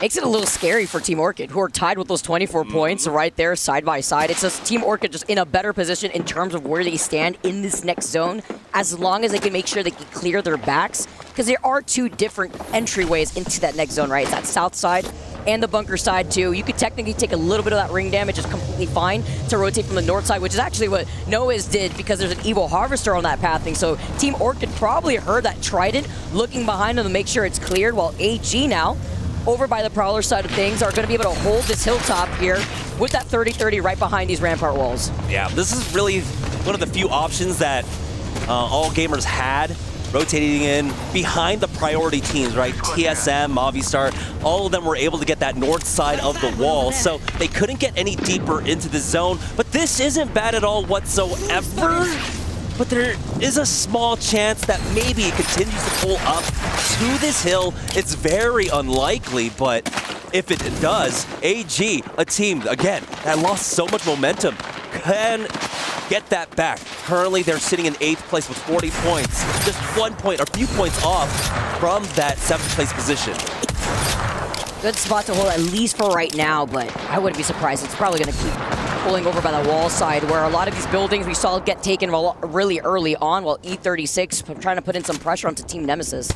Makes it a little scary for Team Orchid, who are tied with those 24 points right there side by side. It's just Team Orchid just in a better position in terms of where they stand in this next zone, as long as they can make sure they can clear their backs, because there are 2 different entryways into that next zone, right? It's that south side and the bunker side too. You could technically take a little bit of that ring damage, is completely fine to rotate from the north side, which is actually what Noah's did, because there's an Evil Harvester on that pathing. So Team Orchid probably heard that Trident looking behind them to make sure it's cleared, while AG now, over by the Prowler side of things, are going to be able to hold this hilltop here with that 30-30 right behind these rampart walls. Yeah, this is really one of the few options that all gamers had, rotating in behind the priority teams, right? TSM, Movistar, all of them were able to get that north side of the wall, so they couldn't get any deeper into the zone. But this isn't bad at all whatsoever. But there is a small chance that maybe it continues to pull up to this hill. It's very unlikely, but if it does, AG, a team, again, that lost so much momentum, can get that back. Currently, they're sitting in 8th place with 40 points. Just 1 point, a few points off from that 7th place position. Good spot to hold, at least for right now, but I wouldn't be surprised. It's probably going to keep pulling over by the wall side, where a lot of these buildings we saw get taken really early on, while E36 trying to put in some pressure onto Team Nemesis.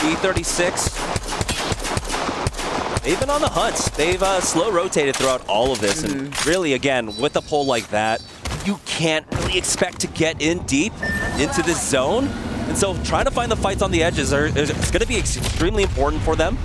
E36, they've been on the hunt. They've slow rotated throughout all of this, and really, again, with a pull like that, you can't really expect to get in deep into this zone. And so trying to find the fights on the edges is going to be extremely important for them.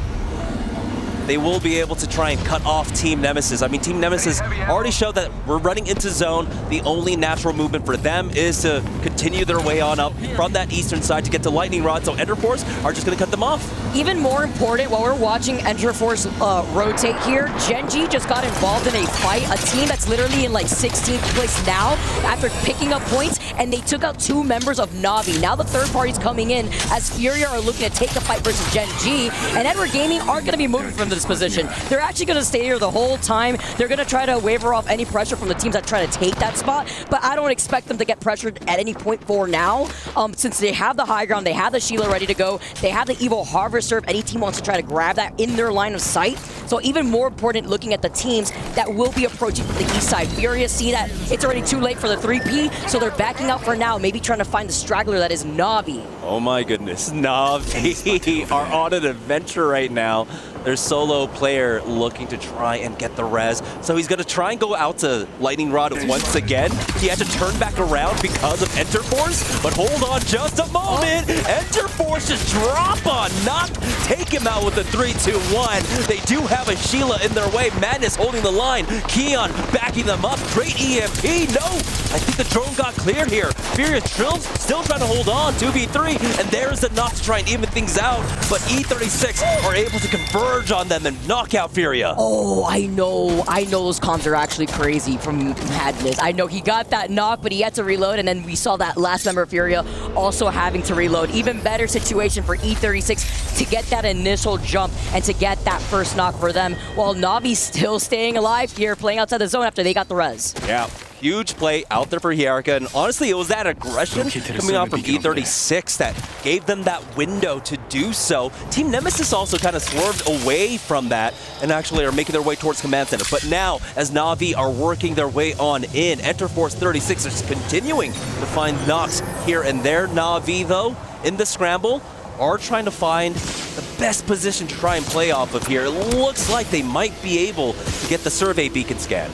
They will be able to try and cut off Team Nemesis. I mean, Team Nemesis already showed that we're running into zone. The only natural movement for them is to continue their way on up from that eastern side to get to Lightning Rod. So Ender Force are just going to cut them off. Even more important, while we're watching Ender Force rotate here, Gen.G just got involved in a fight. A team that's literally in like 16th place now after picking up points, and they took out 2 members of Na'Vi. Now the third party's coming in as Furia are looking to take the fight versus Gen.G, and Edward Gaming aren't going to be moving from this position. They're actually going to stay here the whole time. They're going to try to waver off any pressure from the teams that try to take that spot, but I don't expect them to get pressured at any point for now, since they have the high ground, they have the Sheila ready to go, they have the Evil Harvester if any team wants to try to grab that in their line of sight. So even more important, looking at the teams that will be approaching from the east side. Furia see that it's already too late for the 3P, so they're backing out for now, maybe trying to find the straggler that is Na'Vi. Oh my goodness, Na'Vi are on an adventure right now. Their solo player looking to try and get the res. So he's going to try and go out to Lightning Rod once again. He had to turn back around because of Enter Force, but hold on just a moment. Enter Force just drop on Knock, take him out with a 3-2-1. They do have a Sheila in their way. Madness holding the line. Keon backing them up. Great EMP. No, I think the drone got cleared here. Furious Trills still trying to hold on. 2v3, and there's the Knock to try and even things out, but E36 are able to convert surge on them and knock out Furia. Oh, I know those comms are actually crazy from Madness. I know he got that knock, but he had to reload, and then we saw that last member of Furia also having to reload. Even better situation for E36 to get that initial jump and to get that first knock for them, while Navi still staying alive here, playing outside the zone after they got the res. Yeah. Huge play out there for Hierarca, and honestly, it was that aggression coming off from E36 that gave them that window to do so. Team Nemesis also kind of swerved away from that and actually are making their way towards Command Center. But now, as Na'Vi are working their way on in, Enter Force 36 is continuing to find knocks here and there. Na'Vi, though, in the scramble, are trying to find the best position to try and play off of here. It looks like they might be able to get the survey beacon scan.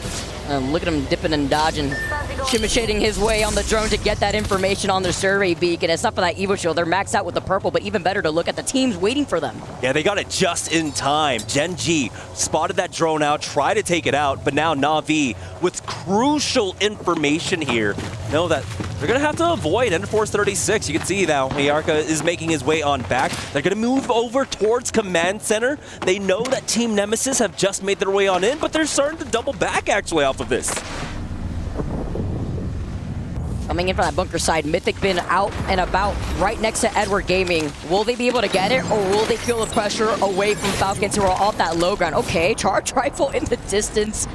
Look at him dipping and dodging, shimmy-shading his way on the drone to get that information on their survey beacon. It's not for that Evo shield. They're maxed out with the purple, but even better to look at the teams waiting for them. Yeah, they got it just in time. Gen G spotted that drone out, tried to take it out, but now Na'Vi, with crucial information here, know that they're going to have to avoid Ender Force 36. You can see now Hierarca is making his way on back. They're going to move over towards Command Center. They know that Team Nemesis have just made their way on in, but they're starting to double back actually off of this. Coming in from that bunker side, Mythic been out and about right next to Edward Gaming. Will they be able to get it, or will they feel the pressure away from Falcons who are off that low ground? Okay, charge rifle in the distance,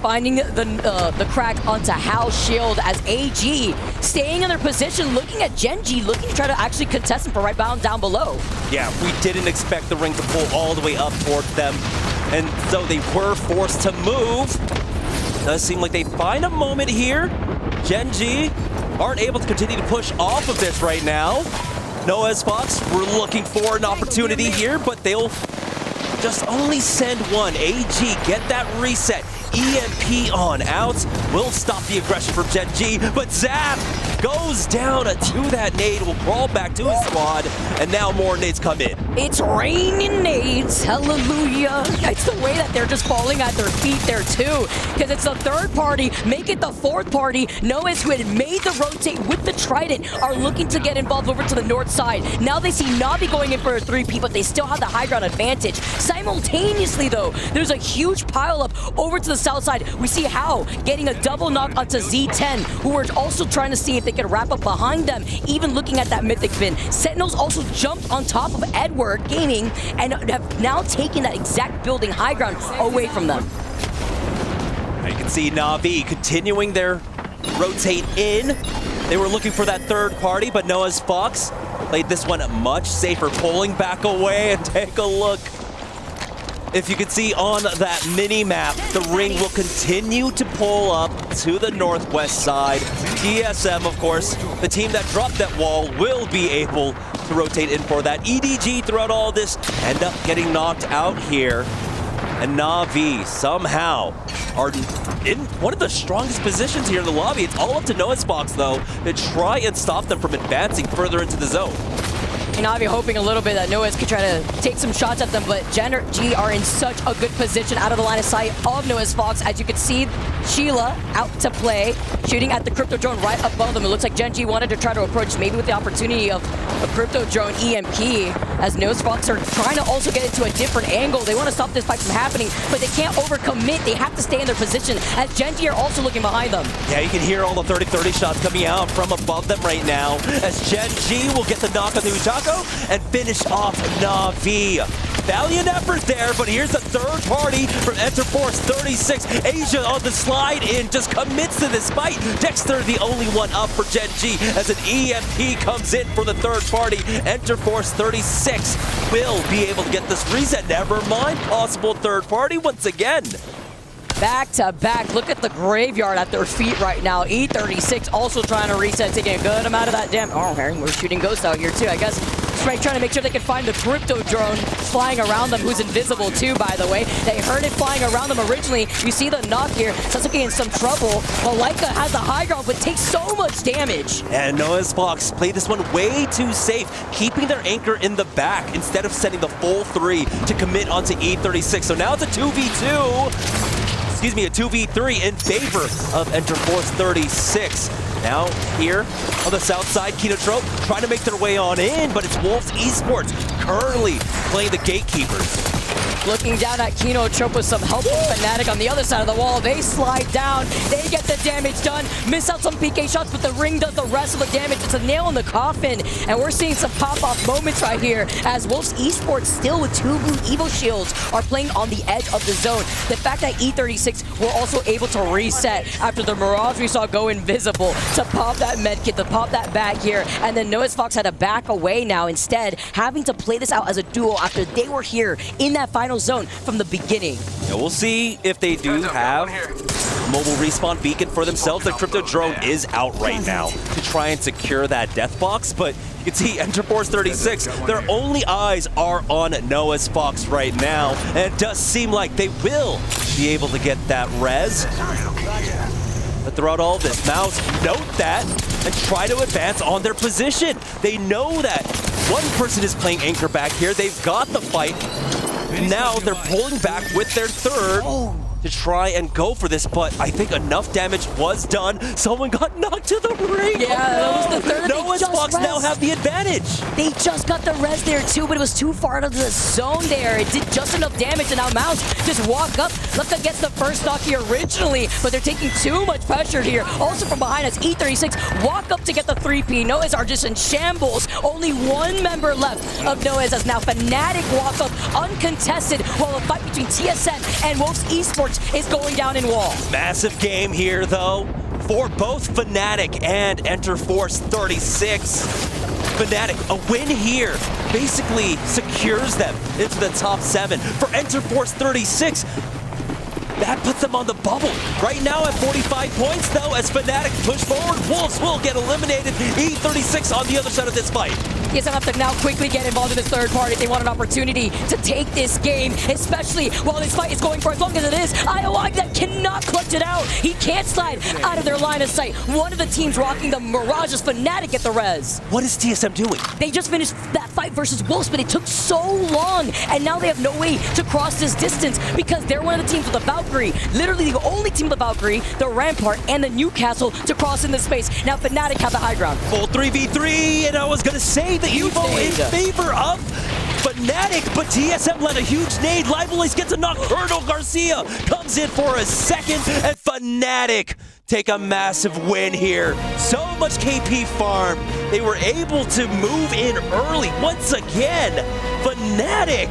finding the crack onto Hal's shield as AG staying in their position, looking at Genji, looking to try to actually contest him for right bound down below. Yeah, we didn't expect the ring to pull all the way up towards them, and so they were forced to move. Does seem like they find a moment here. Genji aren't able to continue to push off of this right now. Noah's Fox, we're looking for an opportunity here, but they'll just only send one. AG, get that reset. EMP on out. Will stop the aggression from Genji, but Zap goes down to that nade, will crawl back to his squad, and now more nades come in. It's raining nades, hallelujah. It's the way that they're just falling at their feet there too, because it's the third party, make it the fourth party. Noah's, who had made the rotate with the Trident, are looking to get involved over to the north side. Now they see Na'Vi going in for a 3P, but they still have the high ground advantage. Simultaneously though, there's a huge pile up over to the south side. We see Hao getting a double knock onto Z10, who are also trying to see if they can wrap up behind them, even looking at that Mythic bin. Sentinels also jumped on top of Edward Gaming and have now taken that exact building high ground away from them. Now you can see Na'Vi continuing their rotate in. They were looking for that third party, but Noah's Fox played this one much safer, pulling back away. And take a look. If you can see on that mini-map, the ring will continue to pull up to the northwest side. TSM, of course, the team that dropped that wall, will be able to rotate in for that. EDG throughout all this end up getting knocked out here. And Na'Vi somehow are in one of the strongest positions here in the lobby. It's all up to Noah's Fox, though, to try and stop them from advancing further into the zone. And Na'Vi hoping a little bit that Noah's could try to take some shots at them, but Gen G are in such a good position out of the line of sight of Noah's Fox. As you can see, Sheila out to play, shooting at the crypto drone right above them. It looks like Gen G wanted to try to approach, maybe with the opportunity of a crypto drone EMP, as Noah's Fox are trying to also get into a different angle. They want to stop this fight from happening, but they can't overcommit. They have to stay in their position, as Gen G are also looking behind them. Yeah, you can hear all the 30-30 shots coming out from above them right now, as Gen G will get the knock on the Utako and finish off Na'Vi. Valiant effort there, but here's the third party from Enter Force 36. Asia on the slide in, just commits to this fight. Dexter the only one up for Gen G as an EMP comes in for the third party. Enter Force 36 will be able to get this reset. Never mind, possible third party once again. Back to back. Look at the graveyard at their feet right now. E36 also trying to reset, taking a good amount of that damage. Oh, we're shooting ghosts out here too, I guess. Trying to make sure they can find the crypto drone flying around them, who's invisible too, by the way. They heard it flying around them originally. You see the knock here. Sasuke in some trouble. Malika has the high ground, but takes so much damage. And Noah's Fox played this one way too safe, keeping their anchor in the back instead of sending the full 3 to commit onto E36. So now it's a 2v2. Excuse me, a 2v3 in favor of Enter Force 36. Now here on the south side, Kinotrope trying to make their way on in, but it's Wolves Esports currently playing the gatekeepers. Looking down at Kino Trope with some help from Fnatic on the other side of the wall. They slide down. They get the damage done. Miss out some PK shots, but the ring does the rest of the damage. It's a nail in the coffin. And we're seeing some pop-off moments right here as Wolves Esports still with 2 blue Evo shields are playing on the edge of the zone. The fact that E36 were also able to reset after the Mirage we saw go invisible to pop that medkit, to pop that bag here. And then Noah's Fox had to back away now, instead having to play this out as a duo after they were here in that final zone from the beginning. Yeah, we'll see if they do have mobile respawn beacon for themselves. The crypto drone is out right now to try and secure that death box, but you can see Enterforce 36, their only eyes are on Noah's Fox right now, and it does seem like they will be able to get that res. But throughout all of this, Mouse note that and try to advance on their position. They know that one person is playing anchor back here. They've got the fight. Now they're pulling back with their third to try and go for this, but I think enough damage was done. Someone got knocked to the ring. Yeah, that was the third. Noah's Fox now have the advantage. They just got the res there too, but it was too far out of the zone there. It did just enough damage, and now Mouse just walk up. Left gets the first stock here originally, but they're taking too much pressure here. Also from behind us, E36 walk up to get the 3P. Noahs are just in shambles. Only one member left of Noahs as now Fnatic walk up uncontested while the fight between TSM and Wolves Esports is going down in wall. Massive game here, though, for both Fnatic and Enterforce 36. Fnatic, a win here basically secures them into the top 7. For Enterforce 36, that puts them on the bubble. Right now at 45 points, though, as Fnatic push forward, Wolves will get eliminated. E36 on the other side of this fight. TSM have to now quickly get involved in this third party if they want an opportunity to take this game, especially while this fight is going for as long as it is. ALGS cannot clutch it out. He can't slide out of their line of sight. One of the teams rocking the Mirage is Fnatic at the res. What is TSM doing? They just finished that fight versus Wolves, but it took so long, and now they have no way to cross this distance because they're one of the teams with the Valkyrie, literally the only team with the Valkyrie, the Rampart, and the Newcastle to cross in this space. Now Fnatic have the high ground. Full 3v3, and I was going to say the Evo in favor of Fnatic, but TSM led a huge nade. Lively's gets a knock. Colonel Garcia comes in for a second, and Fnatic take a massive win here. So much KP farm. They were able to move in early once again. Fnatic,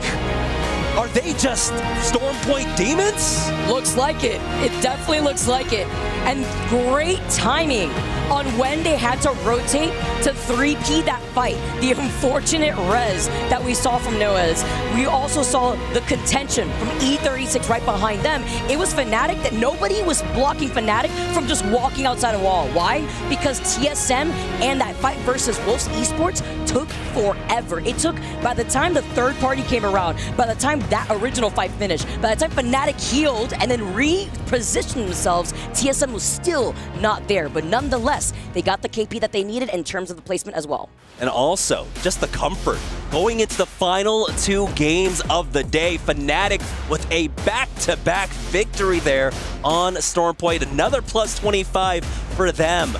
are they just Storm Point demons? Looks like it. It definitely looks like it. And great timing on when they had to rotate to 3P that fight. The unfortunate res that we saw from Noahs. We also saw the contention from E36 right behind them. It was Fnatic that nobody was blocking Fnatic from just walking outside a wall. Why? Because TSM and that fight versus Wolves Esports took forever. It took, by the time the third party came around, by the time that original fight finished, by the time Fnatic healed and then repositioned themselves, TSM was still not there. But nonetheless, they got the KP that they needed in terms of the placement as well. And also, just the comfort. Going into the final 2 games of the day, Fnatic with a back-to-back victory there on Storm Point. Another plus 25 for them.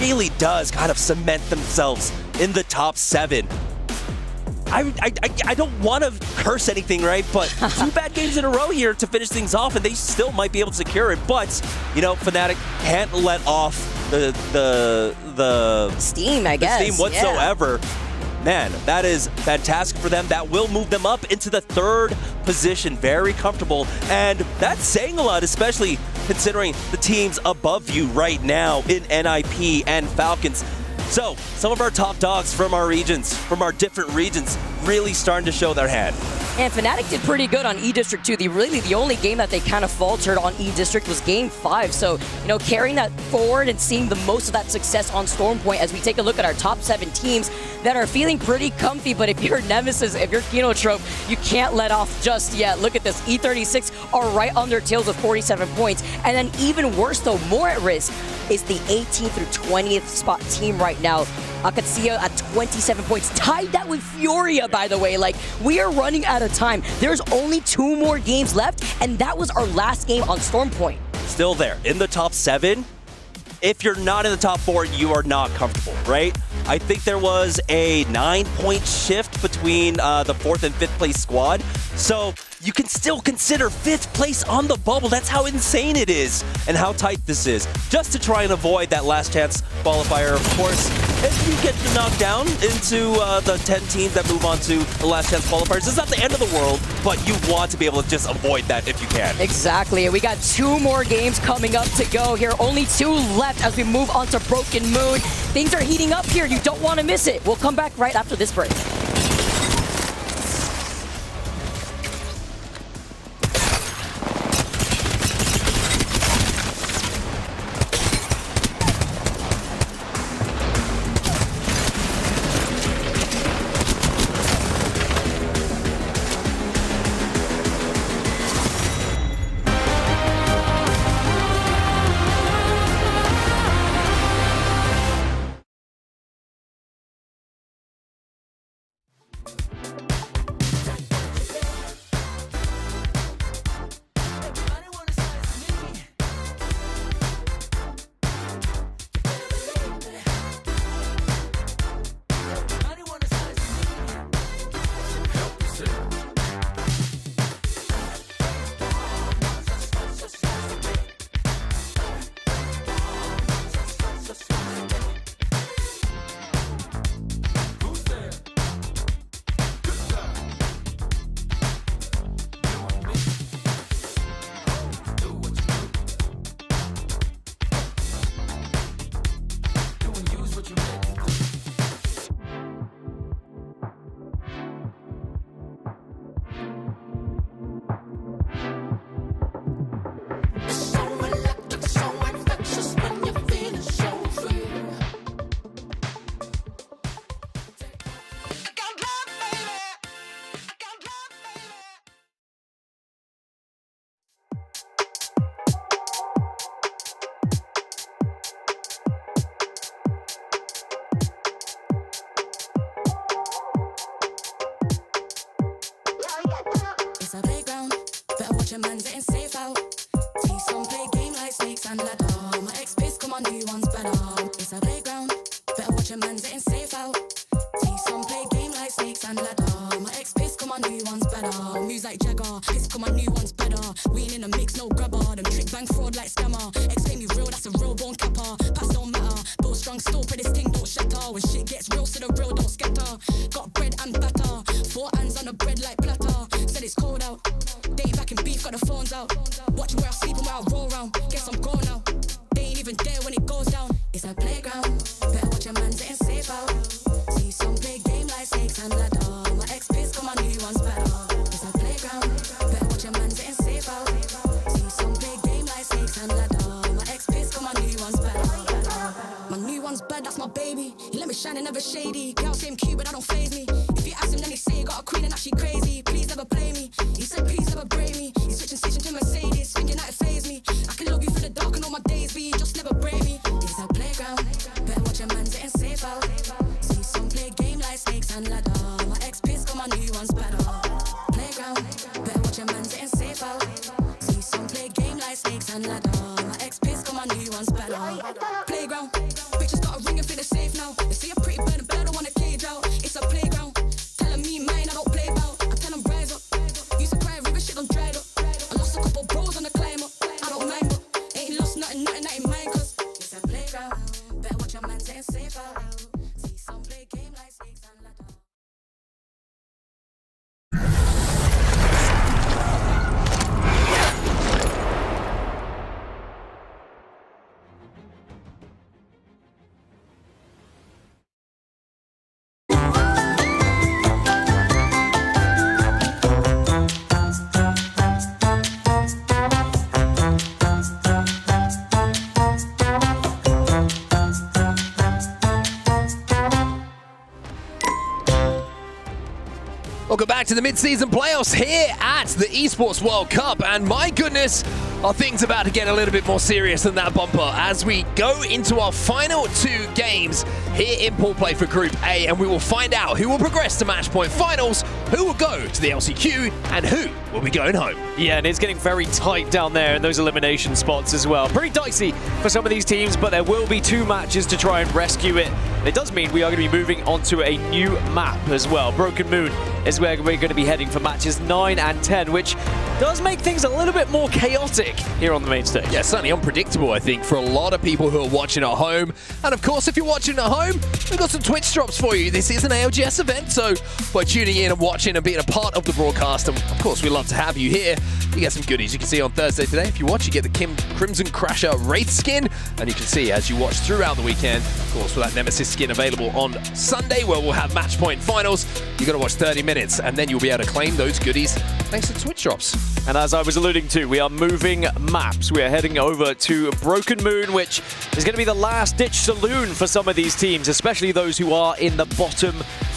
Really does kind of cement themselves in the top 7. I don't want to curse anything, right? But 2 bad games in a row here to finish things off, and they still might be able to secure it. But, you know, Fnatic can't let off the steam, I guess. The steam whatsoever. Yeah. Man, that is fantastic for them. That will move them up into the 3rd position. Very comfortable. And that's saying a lot, especially considering the teams above you right now in NIP and Falcons. So, some of our top dogs from our regions, from our different regions, really starting to show their hand. And Fnatic did pretty good on E-District too. The only game that they kind of faltered on E-District was Game 5. So, you know, carrying that forward and seeing the most of that success on Storm Point as we take a look at our top 7 teams that are feeling pretty comfy. But if you're Nemesis, if you're Kino Trope, you can't let off just yet. Look at this. E36 are right on their tails with 47 points. And then even worse though, more at risk, is the 18th through 20th spot team right now. Alcatia at 27 points. Tied that with Furia, by the way. Like, we are running out of time. There's only 2 more games left, and that was our last game on Storm Point. Still there, in the top 7. If you're not in the top 4, you are not comfortable, right? I think there was a 9-point shift between the 4th and 5th place squad. So you can still consider 5th place on the bubble. That's how insane it is and how tight this is. Just to try and avoid that last chance qualifier, of course. If you get knocked down into the 10 teams that move on to the last chance qualifiers, it's not the end of the world, but you want to be able to just avoid that if you can. Exactly. And we got 2 more games coming up to go here. Only 2 left as we move on to Broken Moon. Things are heating up here. You don't want to miss it. We'll come back right after this break. Welcome back to the mid-season playoffs here at the Esports World Cup, and my goodness, are things about to get a little bit more serious than that bumper as we go into our final 2 games here in pool play for Group A, and we will find out who will progress to match point finals, who will go to the LCQ, and who will be going home. Yeah, and it's getting very tight down there in those elimination spots as well. Pretty dicey for some of these teams, but there will be 2 matches to try and rescue it. It does mean we are going to be moving onto a new map as well. Broken Moon is where we're going to be heading for matches 9 and 10, which does make things a little bit more chaotic here on the main stage. Yeah, certainly unpredictable, I think, for a lot of people who are watching at home. And of course, if you're watching at home, we've got some Twitch drops for you. This is an ALGS event, so by tuning in and watching and being a part of the broadcast, and of course, we love to have you here, you get some goodies. You can see on Thursday today, if you watch, you get the Crimson Crasher Wraith skin, and you can see as you watch throughout the weekend, of course, for that Nemesis skin available on Sunday, where we'll have match point finals. You got to watch 30 minutes, and then you'll be able to claim those goodies thanks to Twitch drops. And as I was alluding to, we are moving maps. We are heading over to Broken Moon, which is going to be the last-ditch saloon for some of these teams, especially those who are in the bottom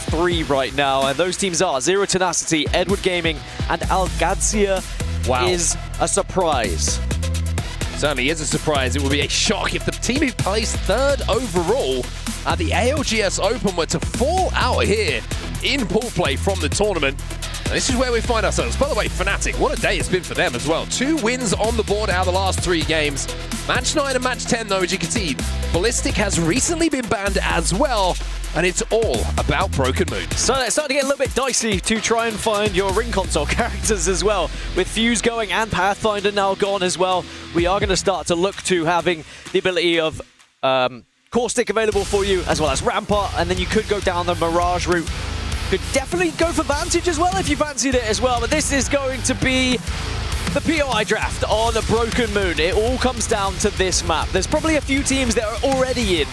3 right now. And those teams are Zero Tenacity, Edward Gaming, and Alcatia. Wow. Is a surprise. Certainly is a surprise. It will be a shock if the team who placed 3rd overall at the ALGS Open were to fall out here in pool play from the tournament. And this is where we find ourselves. By the way, Fnatic, what a day it's been for them as well. 2 wins on the board out of the last 3 games. Match 9 and match 10, though, as you can see, Ballistic has recently been banned as well. And it's all about Broken Moon. So it's starting to get a little bit dicey to try and find your ring console characters as well. With Fuse going and Pathfinder now gone as well, we are going to start to look to having the ability of Caustic available for you, as well as Rampart, and then you could go down the Mirage route. Could definitely go for Vantage as well if you fancied it as well, but this is going to be the POI draft on Broken Moon. It all comes down to this map. There's probably a few teams that are already in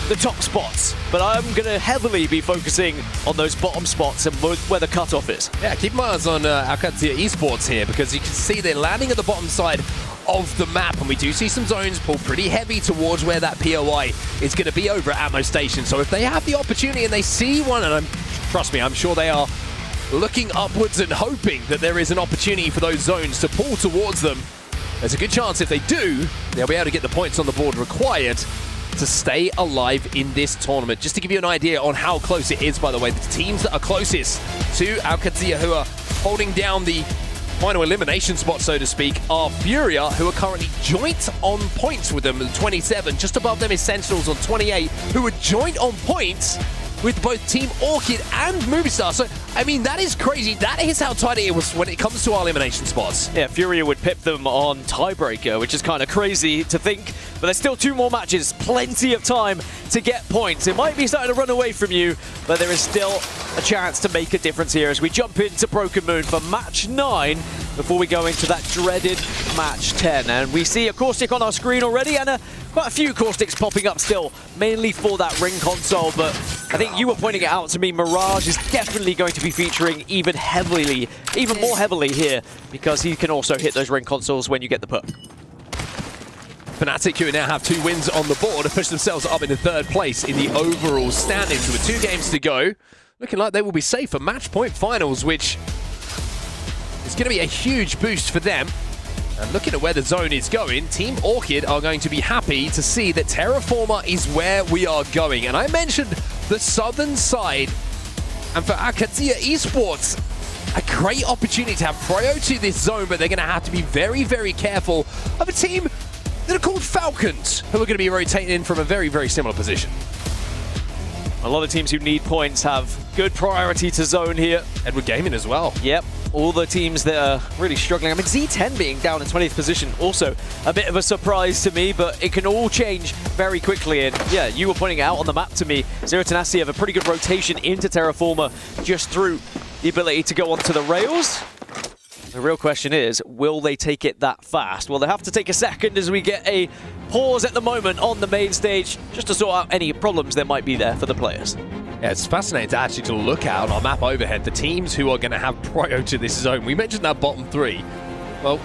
the top spots, but I'm going to heavily be focusing on those bottom spots and where the cutoff is. Yeah, keep my eyes on Alcatia Esports here, because you can see they're landing at the bottom side of the map, and we do see some zones pull pretty heavy towards where that POI is going to be over at Ammo Station. So if they have the opportunity and they see one, and trust me, I'm sure they are looking upwards and hoping that there is an opportunity for those zones to pull towards them, there's a good chance if they do, they'll be able to get the points on the board required to stay alive in this tournament. Just to give you an idea on how close it is, by the way, the teams that are closest to Alcatia, who are holding down the final elimination spot, so to speak, are Furia, who are currently joint on points with them at 27. Just above them is Sentinels on 28, who are joint on points with both Team Orchid and Movistar. So, I mean, that is crazy. That is how tight it was when it comes to our elimination spots. Yeah, Furia would pip them on tiebreaker, which is kind of crazy to think. But there's still 2 more matches, plenty of time to get points. It might be starting to run away from you, but there is still a chance to make a difference here as we jump into Broken Moon for match 9 before we go into that dreaded match 10. And we see a Caustic on our screen already, and quite a few Caustics popping up still, mainly for that ring console. But I think you were pointing it out to me, Mirage is definitely going to be featuring even more heavily here, because he can also hit those ring consoles when you get the perk. Fnatic, who now have 2 wins on the board, have pushed themselves up into 3rd place in the overall standings. With 2 games to go, looking like they will be safe for match point finals, which is going to be a huge boost for them. And looking at where the zone is going, Team Orchid are going to be happy to see that Terraformer is where we are going. And I mentioned the southern side, and for Alcatia Esports, a great opportunity to have prio to this zone, but they're going to have to be very, very careful of a team that are called Falcons, who are going to be rotating in from a very, very similar position. A lot of teams who need points have good priority to zone here. Edward Gaming as well. Yep. All the teams that are really struggling. I mean, Z10 being down in 20th position, also a bit of a surprise to me, but it can all change very quickly. And yeah, you were pointing out on the map to me, Zero Tenacity have a pretty good rotation into Terraformer just through the ability to go onto the rails. The real question is, will they take it that fast? Well, they have to take a second as we get a pause at the moment on the main stage, just to sort out any problems there might be there for the players. Yeah, it's fascinating to actually to look at on our map overhead the teams who are going to have prio to this zone. We mentioned that bottom 3. Well,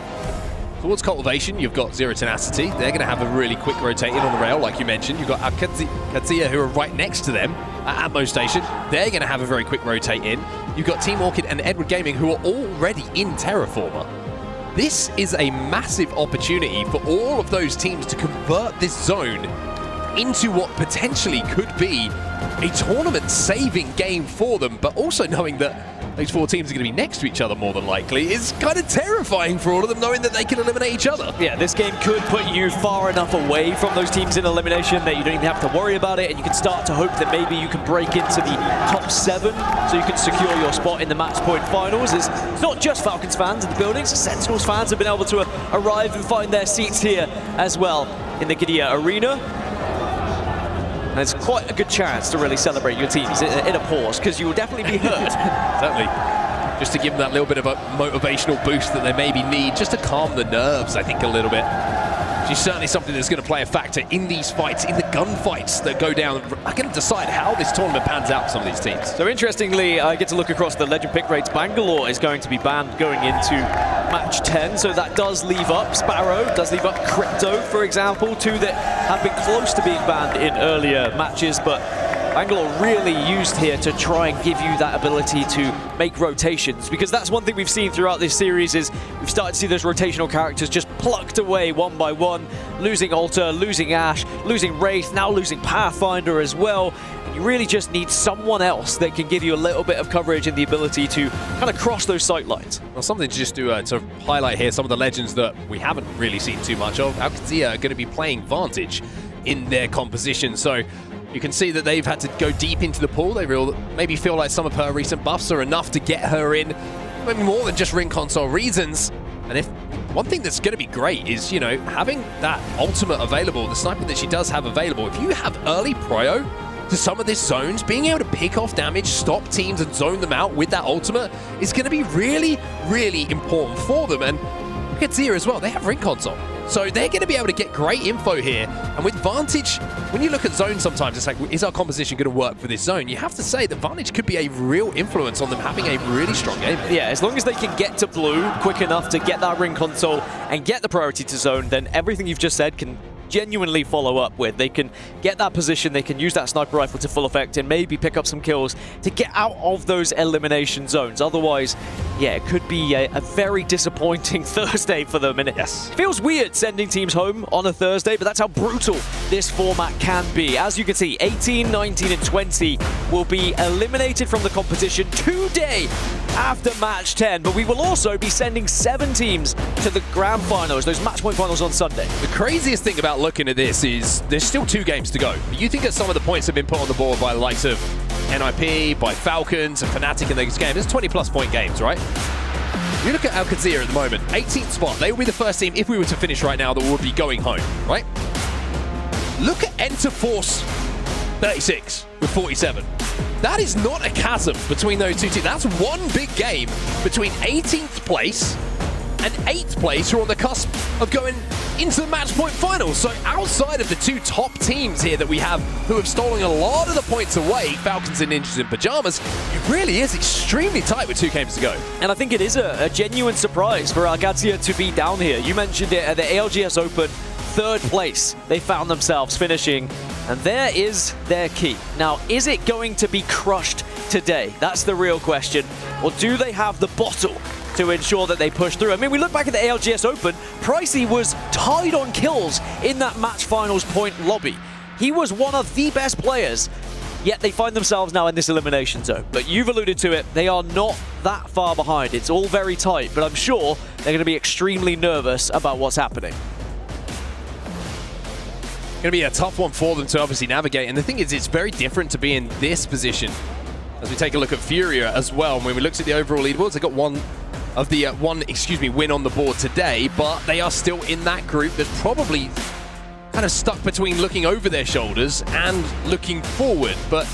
towards Cultivation, you've got Zero Tenacity. They're going to have a really quick rotating on the rail, like you mentioned. You've got Alcatia, who are right next to them at Ammo Station. They're going to have a very quick rotate in. You've got Team Orchid and Edward Gaming, who are already in Terraformer. this is a massive opportunity for all of those teams to convert this zone into what potentially could be a tournament-saving game for them, but also knowing that those 4 teams are going to be next to each other more than likely is kind of terrifying for all of them, knowing that they can eliminate each other. Yeah, this game could put you far enough away from those teams in elimination that you don't even have to worry about it, and you can start to hope that maybe you can break into the top 7 so you can secure your spot in the match point finals. It's not just Falcons fans in the buildings, Sentinels fans have been able to arrive and find their seats here as well in the Qiddiya Arena. And it's quite a good chance to really celebrate your teams in a pause, because you will definitely be hurt. Certainly. Just to give them that little bit of a motivational boost that they maybe need, just to calm the nerves, I think, a little bit. She's certainly something that's going to play a factor in these fights, in the gunfights that go down. I'm going to decide how this tournament pans out for some of these teams. So interestingly, I get to look across the legend pick rates. Bangalore is going to be banned going into match 10, so that does leave up Sparrow, does leave up Crypto, for example, 2 that have been close to being banned in earlier matches, but Bangalore really used here to try and give you that ability to make rotations, because that's one thing we've seen throughout this series is we've started to see those rotational characters just plucked away one by one, losing Alter, losing Ashe, losing Wraith, now losing Pathfinder as well. You really just need someone else that can give you a little bit of coverage and the ability to kind of cross those sight lines. Well, something to just do to highlight here some of the legends that we haven't really seen too much of. Alcatia are going to be playing Vantage in their composition, so you can see that they've had to go deep into the pool. They maybe feel like some of her recent buffs are enough to get her in, maybe more than just ring console reasons. And if one thing that's going to be great is, you know, having that ultimate available, the sniping that she does have available. If you have early prio to some of these zones, being able to pick off damage, stop teams and zone them out with that ultimate is going to be really, really important for them. And look at Zia as well. They have ring console. So they're going to be able to get great info here. And with Vantage, when you look at zones sometimes, it's like, is our composition going to work for this zone? You have to say that Vantage could be a real influence on them having a really strong game. Yeah, as long as they can get to blue quick enough to get that ring console and get the priority to zone, then everything you've just said can genuinely follow up with. They can get that position, they can use that sniper rifle to full effect and maybe pick up some kills to get out of those elimination zones. Otherwise, yeah, it could be a very disappointing Thursday for them. And it feels weird sending teams home on a Thursday, but that's how brutal this format can be. As you can see, 18, 19, and 20 will be eliminated from the competition today after match 10, but we will also be sending 7 teams to the grand finals, those match point finals on Sunday. The craziest thing about looking at this is there's still 2 games to go. But you think that some of the points have been put on the board by the likes of NIP, by Falcons and Fnatic in those games. It's 20+ point games, right? You look at Alcatia at the moment, 18th spot. They will be the first team, if we were to finish right now, that would be going home, right? Look at Enter Force 36 with 47. That is not a chasm between those 2 teams. That's one big game between 18th place and 8th place, who are on the cusp of going into the match point finals. So outside of the 2 top teams here that we have, who have stolen a lot of the points away, Falcons and Ninjas in Pajamas, it really is extremely tight with 2 games to go. And I think it is a genuine surprise for Alcatia to be down here. You mentioned it at the ALGS Open, 3rd place they found themselves finishing, and there is their key. Now, is it going to be crushed today? That's the real question. Or do they have the bottle to ensure that they push through? I mean, we look back at the ALGS Open, Pricey was tied on kills in that match finals point lobby. He was one of the best players, yet they find themselves now in this elimination zone. But you've alluded to it, they are not that far behind. It's all very tight, but I'm sure they're going to be extremely nervous about what's happening. Going to be a tough one for them to obviously navigate. And the thing is, it's very different to be in this position. As we take a look at Furia as well, when we looked at the overall leaderboards, they got one win on the board today, but they are still in that group that's probably kind of stuck between looking over their shoulders and looking forward. But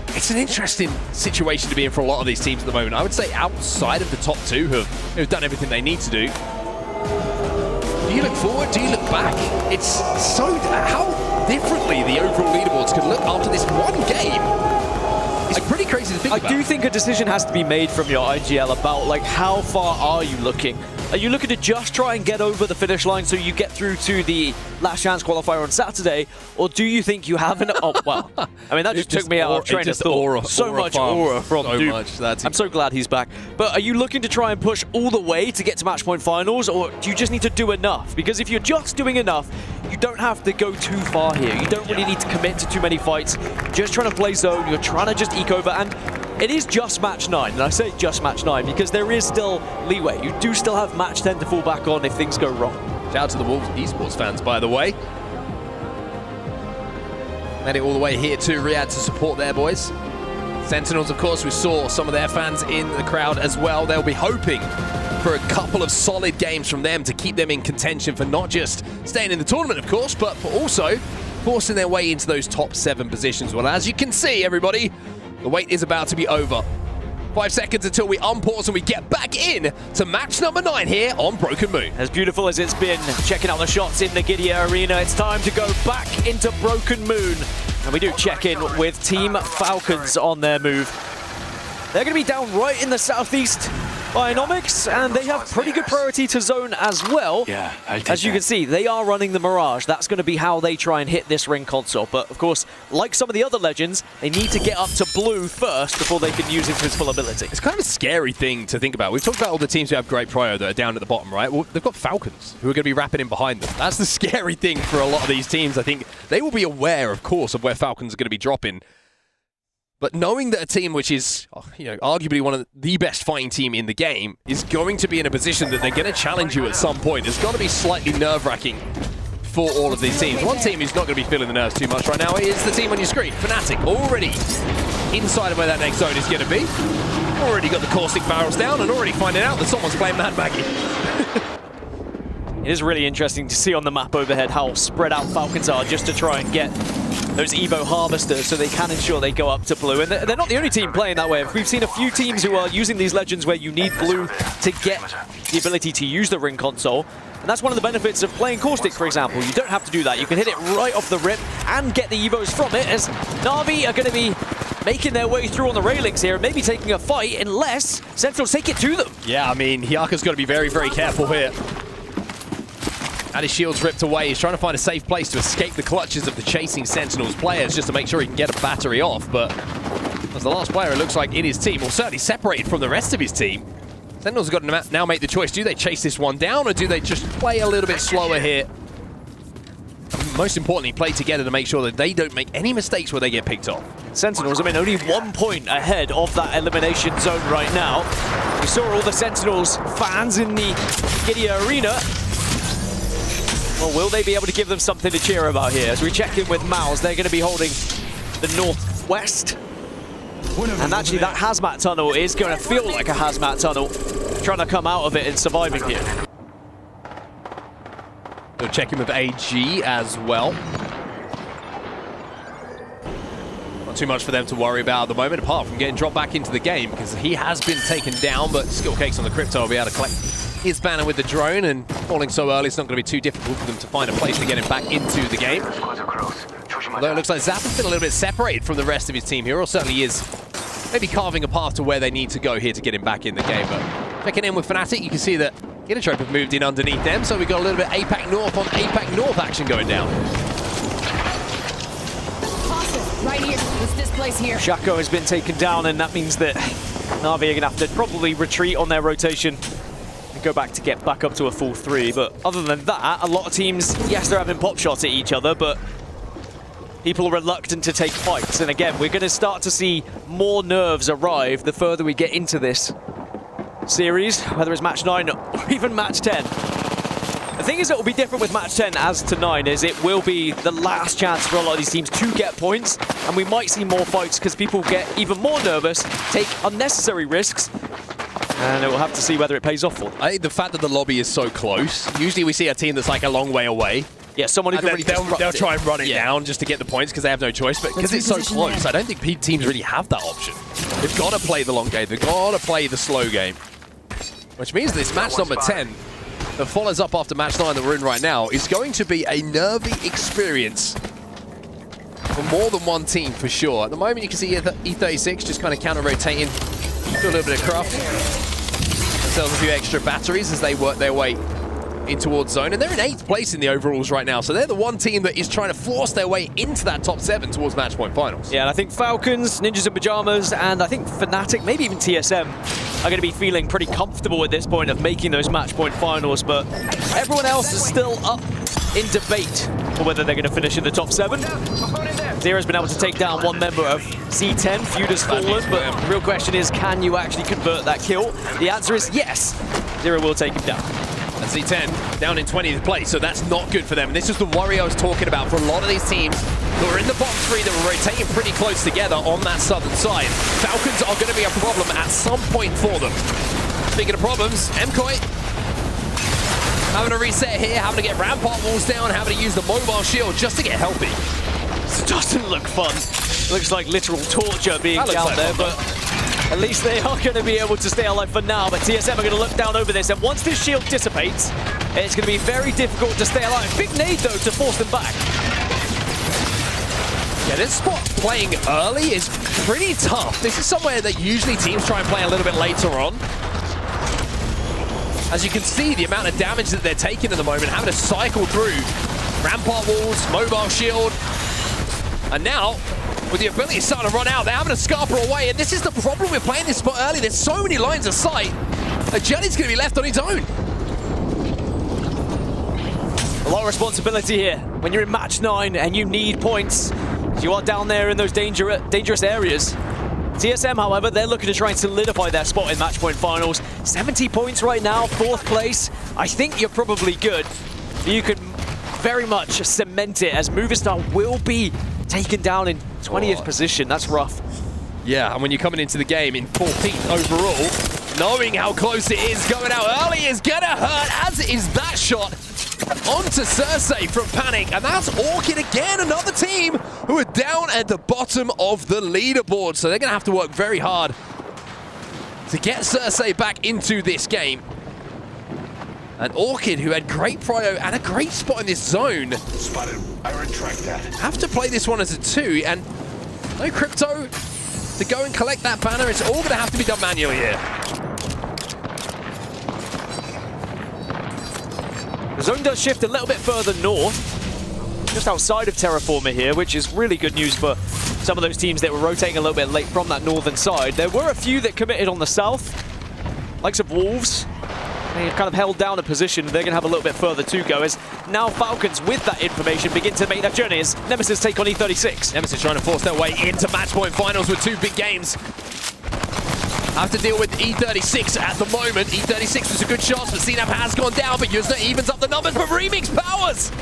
it's an interesting situation to be in for a lot of these teams at the moment. I would say outside of the top 2 who've done everything they need to do. Do you look forward? Do you look back? It's so... how differently the overall leaderboards could look after this one game. It's pretty crazy to think about. I do think a decision has to be made from your IGL about, like, how far are you looking Are you looking to just try and get over the finish line so you get through to the last chance qualifier on Saturday, or do you think you have an... Oh, well, I mean, that just took me out of train of thought. So much aura from Duke. I'm so glad he's back. But are you looking to try and push all the way to get to match point finals, or do you just need to do enough? Because if you're just doing enough, you don't have to go too far here. You don't really need to commit to too many fights. Just trying to play zone, you're trying to just eke over, and it is just match 9, and I say just match 9 because there is still leeway. You do still have match 10 to fall back on if things go wrong. Shout out to the Wolves Esports fans, by the way. Made it all the way here to Riyadh to support their boys. Sentinels, of course, we saw some of their fans in the crowd as well. They'll be hoping for a couple of solid games from them to keep them in contention for not just staying in the tournament, of course, but for also forcing their way into those top 7 positions. Well, as you can see, everybody, the wait is about to be over. 5 seconds until we unpause and we get back in to match number 9 here on Broken Moon. As beautiful as it's been checking out the shots in the Alcatia Arena, it's time to go back into Broken Moon. And we do check in with Team Falcons on their move. They're going to be down right in the southeast by Nomics, and they have pretty good priority to zone as well. Yeah, as you can see, they are running the Mirage. That's going to be how they try and hit this ring console. But of course, like some of the other legends, they need to get up to blue first before they can use it to its full ability. It's kind of a scary thing to think about. We've talked about all the teams who have great prio that are down at the bottom, right? Well, they've got Falcons who are going to be wrapping in behind them. That's the scary thing for a lot of these teams. I think they will be aware, of course, of where Falcons are going to be dropping. But knowing that a team which is, arguably one of the best fighting team in the game is going to be in a position that they're going to challenge you at some point, it's got to be slightly nerve-wracking for all of these teams. One team who's not going to be feeling the nerves too much right now is the team on your screen, Fnatic, already inside of where that next zone is going to be. Already got the caustic barrels down and already finding out that someone's playing Mad Maggie. It is really interesting to see on the map overhead how spread out Falcons are just to try and get those Evo harvesters so they can ensure they go up to blue. And they're not the only team playing that way. We've seen a few teams who are using these legends where you need blue to get the ability to use the ring console. And that's one of the benefits of playing Caustic, for example. You don't have to do that. You can hit it right off the rip and get the Evos from it, as Na'Vi are going to be making their way through on the railings here and maybe taking a fight unless Sentinels take it to them. Yeah, I mean, Hyaka's got to be very, very careful here. And his shield's ripped away. He's trying to find a safe place to escape the clutches of the chasing Sentinels players just to make sure he can get a battery off. But as the last player, it looks like in his team, or certainly separated from the rest of his team, Sentinels have got to now make the choice. Do they chase this one down, or do they just play a little bit slower here? And most importantly, play together to make sure that they don't make any mistakes where they get picked off. Sentinels, I mean, only 1 point ahead of that elimination zone right now. We saw all the Sentinels fans in the Alcatia Arena. Well, will they be able to give them something to cheer about here? As we check in with Mouse, they're going to be holding the northwest. And actually, that hazmat tunnel is going to feel like a hazmat tunnel, trying to come out of it and surviving here. They'll check in with AG as well. Not too much for them to worry about at the moment, apart from getting dropped back into the game, because he has been taken down, but Skill Cakes on the Crypto will be able to collect his banner with the drone, and falling so early, it's not going to be too difficult for them to find a place to get him back into the game. Although it looks like Zap has been a little bit separated from the rest of his team here, or certainly is maybe carving a path to where they need to go here to get him back in the game. But checking in with Fnatic, you can see that Gillitrope have moved in underneath them, so we've got a little bit APAC North on APAC North action going down. Right here, this place here. Shaco has been taken down, and that means that Na'Vi are going to have to probably retreat on their rotation and go back to get back up to a full 3. But other than that, a lot of teams, yes, they're having pop shots at each other, but people are reluctant to take fights. And again, we're going to start to see more nerves arrive the further we get into this series, whether it's match 9 or even match 10. The thing is, it will be different with match 10 as to 9, is it will be the last chance for a lot of these teams to get points, and we might see more fights because people get even more nervous, take unnecessary risks, and we'll have to see whether it pays off for them. I think the fact that the lobby is so close, usually we see a team that's like a long way away. Yeah, someone who can really they'll try and run it down just to get the points because they have no choice. But because it's so close, I don't think teams really have that option. They've got to play the long game. They've got to play the slow game. Which means this match number 10 that follows up after match 9 that we're in right now is going to be a nervy experience for more than one team for sure. At the moment, you can see E36 just kind of counter-rotating, do a little bit of craft. themselves a few extra batteries as they work their way in towards zone, and they're in 8th place in the overalls right now, so they're the one team that is trying to force their way into that top 7 towards match point finals. Yeah, and I think Falcons, Ninjas in Pajamas, and I think Fnatic, maybe even TSM, are going to be feeling pretty comfortable at this point of making those match point finals, but everyone else is still up in debate for whether they're going to finish in the top 7. Zero's been able to take down one member of C10, Feud has fallen, but the real question is, can you actually convert that kill? The answer is yes, Zero will take him down. And C10 down in 20th place, so that's not good for them. And this is the worry I was talking about for a lot of these teams who are in the bottom 3 that were rotating pretty close together on that southern side. Falcons are going to be a problem at some point for them. Speaking of problems, MKOI having a reset here, having to get rampart walls down, having to use the mobile shield just to get healthy. This doesn't look fun. Looks like literal torture being down there, but at least they are going to be able to stay alive for now. But TSM are going to look down over this, and once this shield dissipates, it's going to be very difficult to stay alive. Big nade, though, to force them back. Yeah, this spot playing early is pretty tough. This is somewhere that usually teams try and play a little bit later on. As you can see, the amount of damage that they're taking at the moment, having to cycle through rampart walls, mobile shield, and now, with the ability starting to run out, they're having to scarper away, and this is the problem with playing this spot early. There's so many lines of sight. Jelly's going to be left on his own. A lot of responsibility here when you're in match 9 and you need points. You are down there in those dangerous areas. TSM, however, they're looking to try and solidify their spot in match point finals. 70 points right now, 4th place. I think you're probably good. You could very much cement it, as Movistar will be taken down in 20th position. That's rough. Yeah, and when you're coming into the game in 14th overall, knowing how close it is, going out early is gonna hurt, as is that shot onto Cersei from Panic, and that's Orchid again, another team who are down at the bottom of the leaderboard, so they're gonna have to work very hard to get Cersei back into this game. And Orchid, who had great prio and a great spot in this zone, Spotted. I retract that. have to play this one as a 2, and no Crypto to go and collect that banner. It's all going to have to be done manually here. The zone does shift a little bit further north, just outside of Terraformer here, which is really good news for some of those teams that were rotating a little bit late from that northern side. There were a few that committed on the south, likes of Wolves. They've kind of held down a position. They're going to have a little bit further to go, as now Falcons, with that information, begin to make their journey as Nemesis take on E36. Nemesis trying to force their way into match point finals with 2 big games. Have to deal with E36 at the moment. E36 was a good chance, but CNAP has gone down, but Yuzna evens up the numbers, but Remix Powers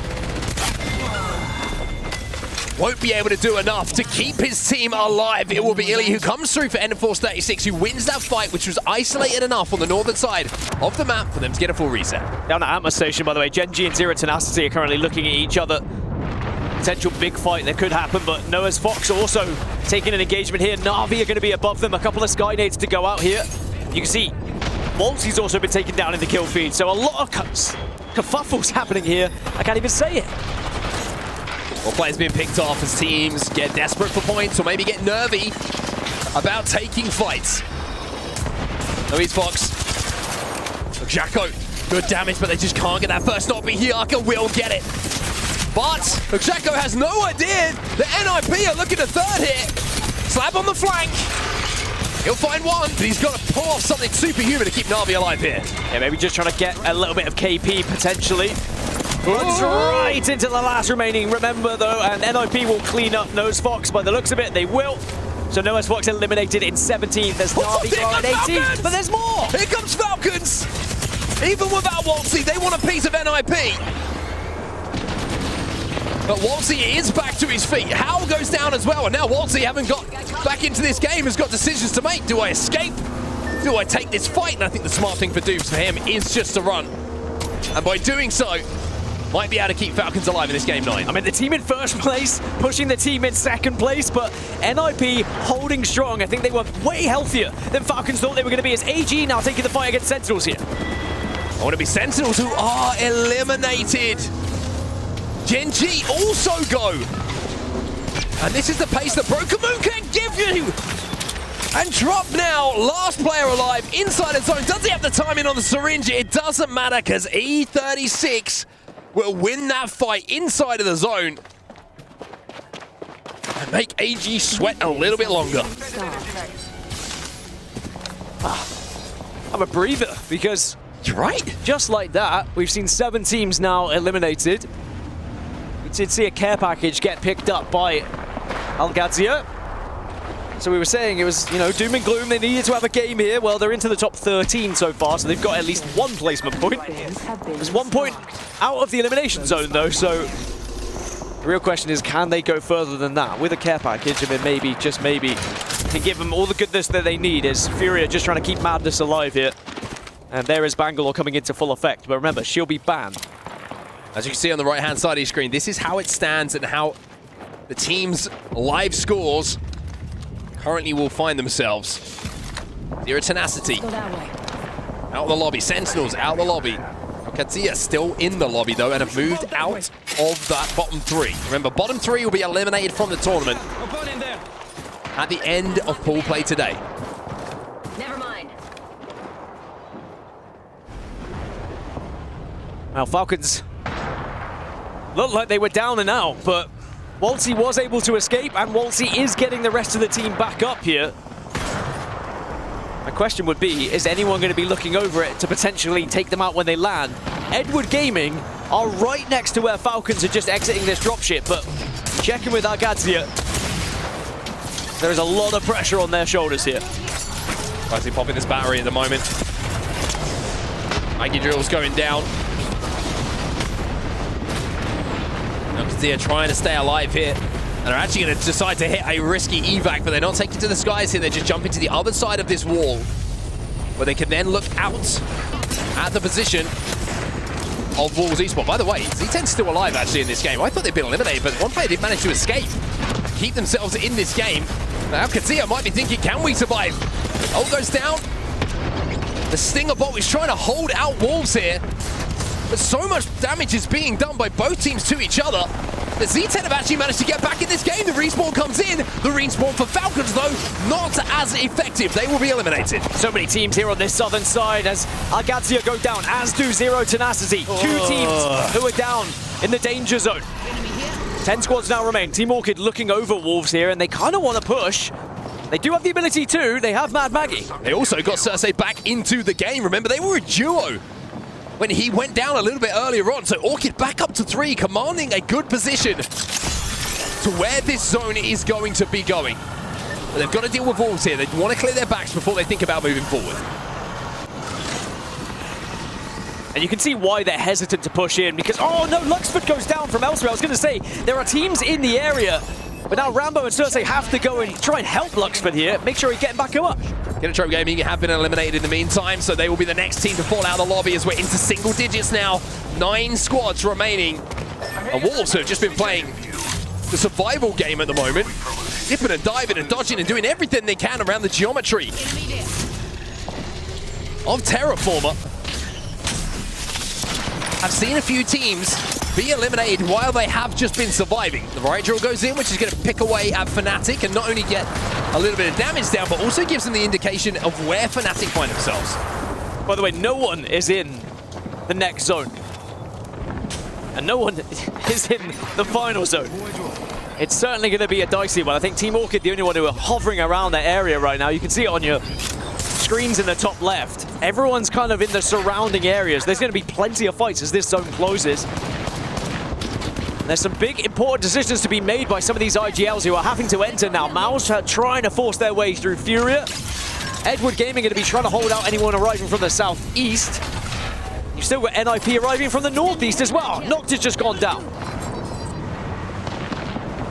won't be able to do enough to keep his team alive. It will be Illy who comes through for Enforce 36, who wins that fight, which was isolated enough on the northern side of the map for them to get a full reset. Down at Atma Station, by the way, Genji and Zero Tenacity are currently looking at each other. Potential big fight that could happen, but Noah's Fox also taking an engagement here. Na'Vi are going to be above them. A couple of Skynades to go out here. You can see Waltzy's also been taken down in the kill feed, so a lot of kerfuffles happening here. I can't even say it. Well, players being picked off as teams get desperate for points or maybe get nervy about taking fights. Louise Fox. Jacko, good damage, but they just can't get that first knock. Bihiaka will get it. But Jacko has no idea that NIP are looking to 3rd hit. Slap on the flank. He'll find one, but he's got to pull off something superhuman to keep Na'Vi alive here. Yeah, maybe just trying to get a little bit of KP potentially. Runs right into the last remaining, remember though, and NIP will clean up Nose Fox. By the looks of it, they will. So Nose Fox eliminated in 17th. There's Na'Vi going 18th, but there's more! Here comes Falcons! Even without Waltzy, they want a piece of NIP. But Waltzy is back to his feet. Howl goes down as well, and now Waltzy, having got back into this game, has got decisions to make. Do I escape? Do I take this fight? And I think the smart thing for Dupes for him is just to run. And by doing so, might be able to keep Falcons alive in this game 9. I mean, the team in 1st place, pushing the team in 2nd place, but NIP holding strong. I think they were way healthier than Falcons thought they were going to be, as AG now taking the fight against Sentinels here. I want to be Sentinels, who are eliminated. Genji also go. And this is the pace that Broken Moon can give you. And drop now, last player alive inside the zone. Does he have the timing on the syringe? It doesn't matter because E36 will win that fight inside of the zone and make AG sweat a little bit longer. Have a breather, because you're right. Just like that, we've seen 7 teams now eliminated. We did see a care package get picked up by Alcatia. So we were saying it was, you know, doom and gloom. They needed to have a game here. Well, they're into the top 13 so far, so they've got at least 1 placement point. There's 1 point out of the elimination zone, though, so the real question is, can they go further than that? With a care package, I mean, maybe, just maybe, can give them all the goodness that they need, as Furia just trying to keep Madness alive here. And there is Bangalore coming into full effect, but remember, she'll be banned. As you can see on the right-hand side of your screen, this is how it stands and how the team's live scores currently will find themselves. Zero Tenacity out of the lobby. Sentinels out of the lobby. Alcatia still in the lobby though and have moved out of that bottom 3. Remember, bottom 3 will be eliminated from the tournament at the end of pool play today. Never mind. Now, Falcons looked like they were down and out, but Waltzy was able to escape, and Waltzy is getting the rest of the team back up here. My question would be, is anyone going to be looking over it to potentially take them out when they land? Edward Gaming are right next to where Falcons are just exiting this dropship, but checking with Alcatia, there is a lot of pressure on their shoulders here. Nicely popping this battery at the moment. Maggie Drill's going down. Alcatia trying to stay alive here. And they're actually going to decide to hit a risky evac, but they're not taking to the skies here. They just jump into the other side of this wall, where they can then look out at the position of Wolves Esports. By the way, Z10's still alive actually in this game. I thought they'd been eliminated, but one player did manage to escape, keep themselves in this game. Now Alcatia might be thinking, can we survive? Ult goes down. The Stinger bot is trying to hold out Wolves here, but so much damage is being done by both teams to each other. The Z10 have actually managed to get back in this game. The respawn comes in. The respawn for Falcons, though, not as effective. They will be eliminated. So many teams here on this southern side as Alcatia go down, as do Zero Tenacity. 2 teams who are down in the danger zone. 10 squads now remain. Team Orchid looking over Wolves here, and they kind of want to push. They do have the ability to. They have Mad Maggie. They also got Cersei back into the game. Remember, they were a duo when he went down a little bit earlier on. So Orchid back up to 3, commanding a good position to where this zone is going to be going. But they've got to deal with Wolves here. They want to clear their backs before they think about moving forward. And you can see why they're hesitant to push in, because, oh no, Luxford goes down from elsewhere. I was going to say, there are teams in the area, but now Rambo and Cersei have to go and try and help Luxford here, make sure he's getting back up. Trope Gaming have been eliminated in the meantime, so they will be the next team to fall out of the lobby as we're into single digits now. 9 squads remaining. And Wolves have just been playing the survival game at the moment, dipping and diving and dodging and doing everything they can around the geometry of Terraformer. I've seen a few teams be eliminated while they have just been surviving. The riot drill goes in, which is going to pick away at Fnatic and not only get a little bit of damage down, but also gives them the indication of where Fnatic find themselves. By the way, no one is in the next zone. And no one is in the final zone. It's certainly going to be a dicey one. I think Team Orchid, the only one who are hovering around that area right now. You can see it on your screens in the top left. Everyone's kind of in the surrounding areas. There's going to be plenty of fights as this zone closes. And there's some big, important decisions to be made by some of these IGLs who are having to enter now. Mouse are trying to force their way through Furia. Edward Gaming going to be trying to hold out anyone arriving from the southeast. You've still got NIP arriving from the northeast as well. Noct has just gone down.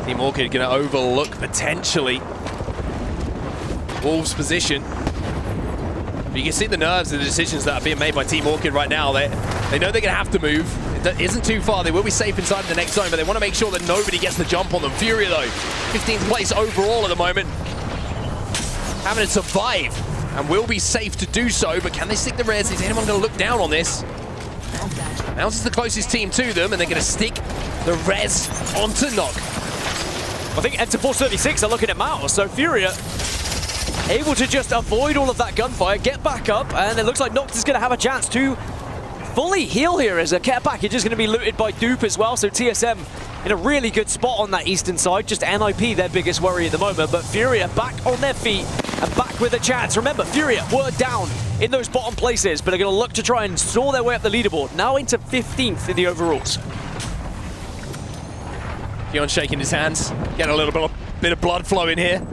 Team Orchid going to overlook, potentially, Wolves' position. But you can see the nerves and the decisions that are being made by Team Orchid right now. They know they're going to have to move. It isn't too far. They will be safe inside the next zone, but they want to make sure that nobody gets the jump on them. Furia, though, 15th place overall at the moment. Having to survive and will be safe to do so, but can they stick the res? Is anyone going to look down on this? Mouse is the closest team to them, and they're going to stick the res onto Noct. I think Enter 436 are looking at Mouse, so Furia able to just avoid all of that gunfire, get back up, and it looks like Noct is going to have a chance to fully heal here as a care package is going to be looted by Dupe as well. So TSM in a really good spot on that eastern side. Just NIP their biggest worry at the moment, but Furia back on their feet and back with a chance. Remember, Furia were down in those bottom places, but are going to look to try and saw their way up the leaderboard. Now into 15th in the overalls. Keon shaking his hands, getting a little bit of blood flowing here.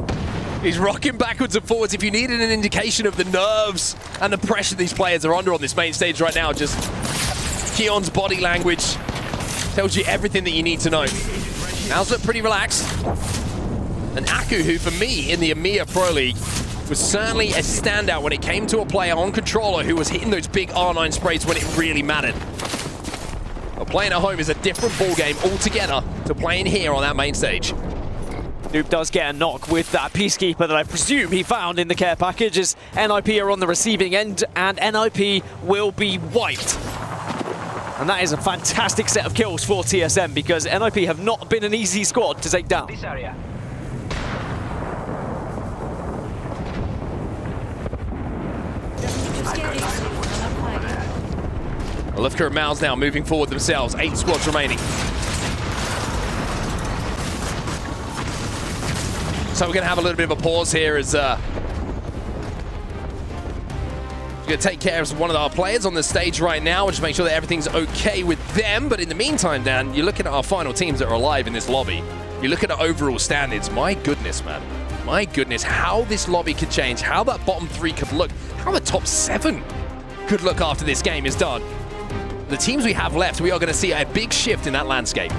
He's rocking backwards and forwards. If you needed an indication of the nerves and the pressure these players are under on this main stage right now, just Keon's body language tells you everything that you need to know. Now's look pretty relaxed. And Aku, who for me in the EMEA Pro League was certainly a standout when it came to a player on controller who was hitting those big R9 sprays when it really mattered. But playing at home is a different ball game altogether to playing here on that main stage. Dupe does get a knock with that Peacekeeper that I presume he found in the care package as NIP are on the receiving end, and NIP will be wiped. And that is a fantastic set of kills for TSM because NIP have not been an easy squad to take down. This area. Olivka and Miles now moving forward themselves. 8 squads remaining. So we're going to have a little bit of a pause here as we're going to take care of one of our players on the stage right now and just make sure that everything's okay with them. But in the meantime, Dan, you're looking at our final teams that are alive in this lobby. You look at the overall standings. My goodness, man. My goodness, how this lobby could change, how that bottom 3 could look, how the top 7 could look after this game is done. The teams we have left, we are going to see a big shift in that landscape.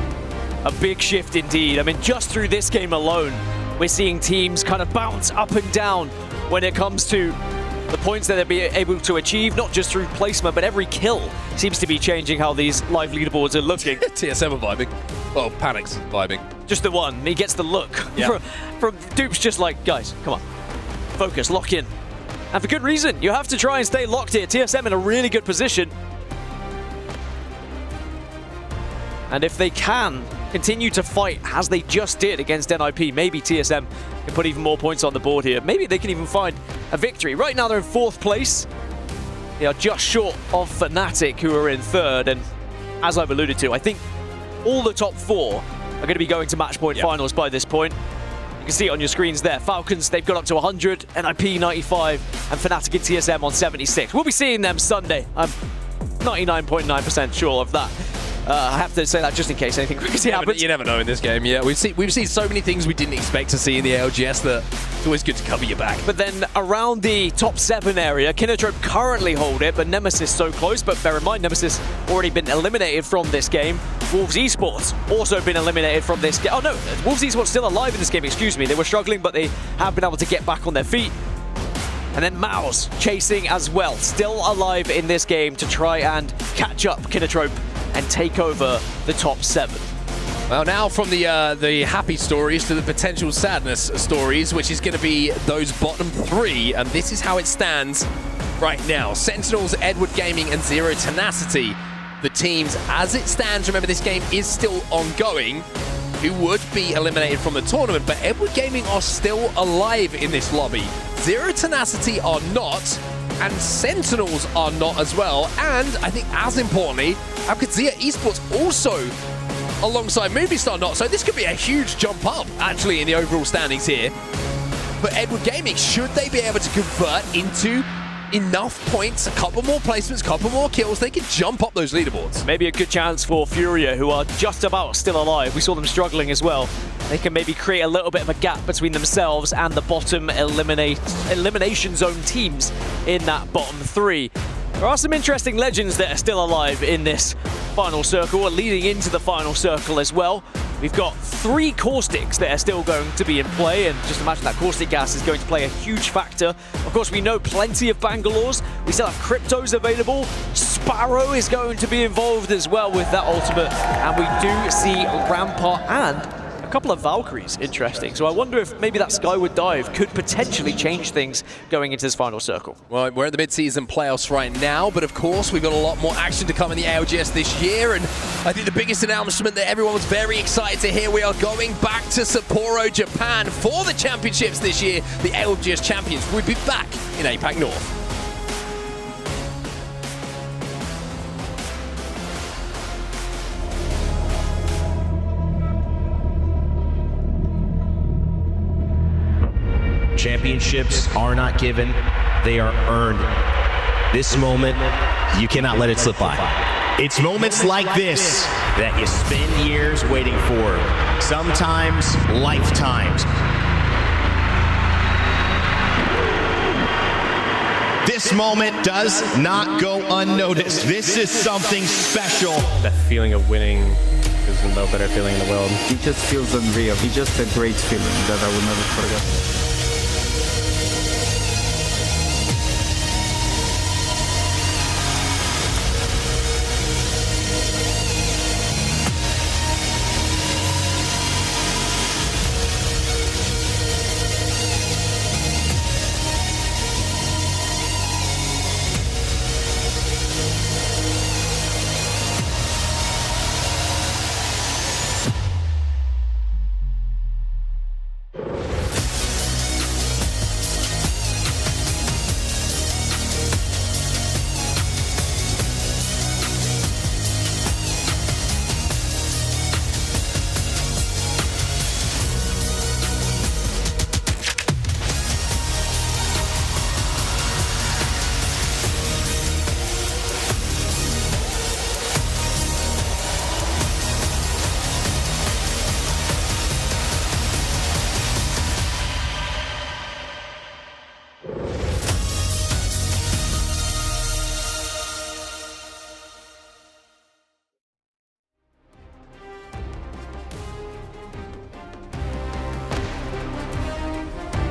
A big shift indeed. I mean, just through this game alone, we're seeing teams kind of bounce up and down when it comes to the points that they'll be able to achieve, not just through placement, but every kill seems to be changing how these live leaderboards are looking. TSM are vibing. Well, Panic's vibing. Just the one. He gets the look. Yeah. From Dupe's just like, guys, come on. Focus, lock in. And for good reason. You have to try and stay locked here. TSM in a really good position. And if they can continue to fight as they just did against NIP, maybe TSM can put even more points on the board here. Maybe they can even find a victory. Right now they're in 4th place. They are just short of Fnatic, who are in 3rd. And as I've alluded to, I think all the top 4 are going to be going to match point finals by this point. You can see it on your screens there. Falcons, they've got up to 100, NIP 95, and Fnatic and TSM on 76. We'll be seeing them Sunday. I'm 99.9% sure of that. I have to say that just in case anything crazy happens. You never know in this game, yeah. We've seen so many things we didn't expect to see in the ALGS that it's always good to cover your back. But then around the top 7 area, Kinotrope currently hold it, but Nemesis so close. But bear in mind, Nemesis already been eliminated from this game. Wolves Esports also been eliminated from this game. Oh no, Wolves Esports still alive in this game, excuse me. They were struggling, but they have been able to get back on their feet. And then Mouse chasing as well, still alive in this game to try and catch up Kinotrope and take over the top 7. Well, now from the happy stories to the potential sadness stories, which is going to be those bottom 3, and this is how it stands right now. Sentinels, Edward Gaming, and Zero Tenacity, the teams as it stands. Remember, this game is still ongoing, who would be eliminated from the tournament, but Edward Gaming are still alive in this lobby. Zero Tenacity are not, and Sentinels are not as well, and I think as importantly, Alcatia Esports also alongside Movistar not. So this could be a huge jump up actually in the overall standings here. But Edward Gaming, should they be able to convert into enough points, a couple more placements, a couple more kills, they can jump up those leaderboards. Maybe a good chance for Furia, who are just about still alive. We saw them struggling as well. They can maybe create a little bit of a gap between themselves and the bottom elimination zone teams in that bottom 3. There are some interesting legends that are still alive in this final circle, or leading into the final circle as well. We've got 3 caustics that are still going to be in play, and just imagine that caustic gas is going to play a huge factor. Of course, we know plenty of Bangalores. We still have Cryptos available. Sparrow is going to be involved as well with that ultimate, and we do see Rampart and a couple of Valkyries, interesting. So I wonder if maybe that Skyward Dive could potentially change things going into this final circle. Well, we're at the mid-season playoffs right now, but of course we've got a lot more action to come in the ALGS this year, and I think the biggest announcement that everyone was very excited to hear, we are going back to Sapporo, Japan for the championships this year. The ALGS champions will be back in APAC North. Championships are not given, they are earned. This moment, you cannot let it slip by. It's moments like this that you spend years waiting for, sometimes lifetimes. This moment does not go unnoticed. This is something special. That feeling of winning is no better feeling in the world. It just feels unreal. It's just a great feeling that I will never forget.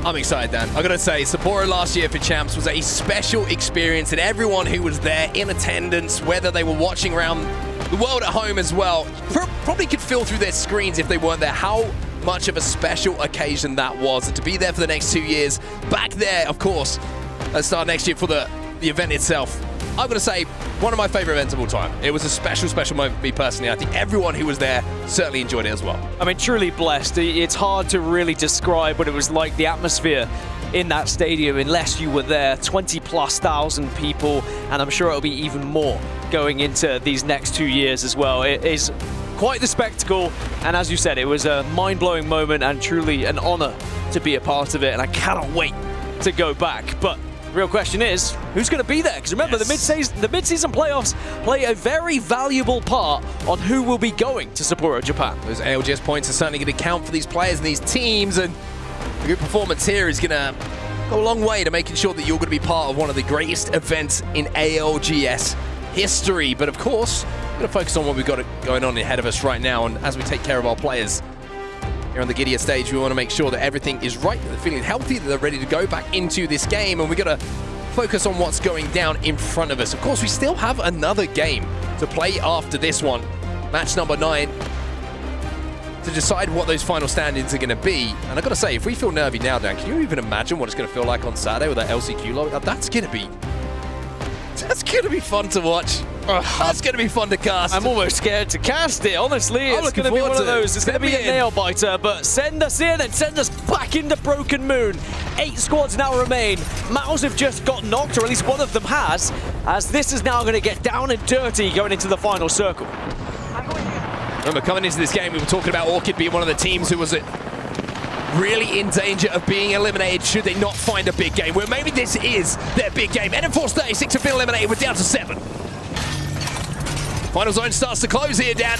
I'm excited, Dan. I gotta say, Sapporo last year for Champs was a special experience, and everyone who was there in attendance, whether they were watching around the world at home as well, probably could feel through their screens if they weren't there how much of a special occasion that was. And to be there for the next 2 years, back there, of course, at the start next year for the event itself, I've got to say, one of my favorite events of all time. It was a special, special moment for me personally. I think everyone who was there certainly enjoyed it as well. I mean, truly blessed. It's hard to really describe what it was like, the atmosphere in that stadium, unless you were there. 20,000+ people, and I'm sure it'll be even more going into these next 2 years as well. It is quite the spectacle, and as you said, it was a mind-blowing moment and truly an honor to be a part of it, and I cannot wait to go back. But real question is, who's going to be there? Because remember, the mid-season playoffs play a very valuable part on who will be going to Sapporo, Japan. Those ALGS points are certainly going to count for these players and these teams, and a good performance here is going to go a long way to making sure that you're going to be part of one of the greatest events in ALGS history. But of course, we're going to focus on what we've got going on ahead of us right now, and as we take care of our players here on the Gidea stage, we want to make sure that everything is right, that they're feeling healthy, that they're ready to go back into this game, and we've got to focus on what's going down in front of us. Of course, we still have another game to play after this one, match number 9, to decide what those final standings are going to be. And I've got to say, if we feel nervy now, Dan, can you even imagine what it's going to feel like on Saturday with that LCQ logo? That's going to be fun to watch. That's going to be fun to cast. I'm almost scared to cast it, honestly. It's going to be one of those. It's going to be a nail biter, but send us in and send us back into Broken Moon. 8 squads now remain. Mouse have just got knocked, or at least one of them has, as this is now going to get down and dirty going into the final circle. Remember, coming into this game, we were talking about Orchid being one of the teams who was really in danger of being eliminated should they not find a big game. Well, maybe this is their big game. NM4's 36 have been eliminated. We're down to 7. Final zone starts to close here, Dan.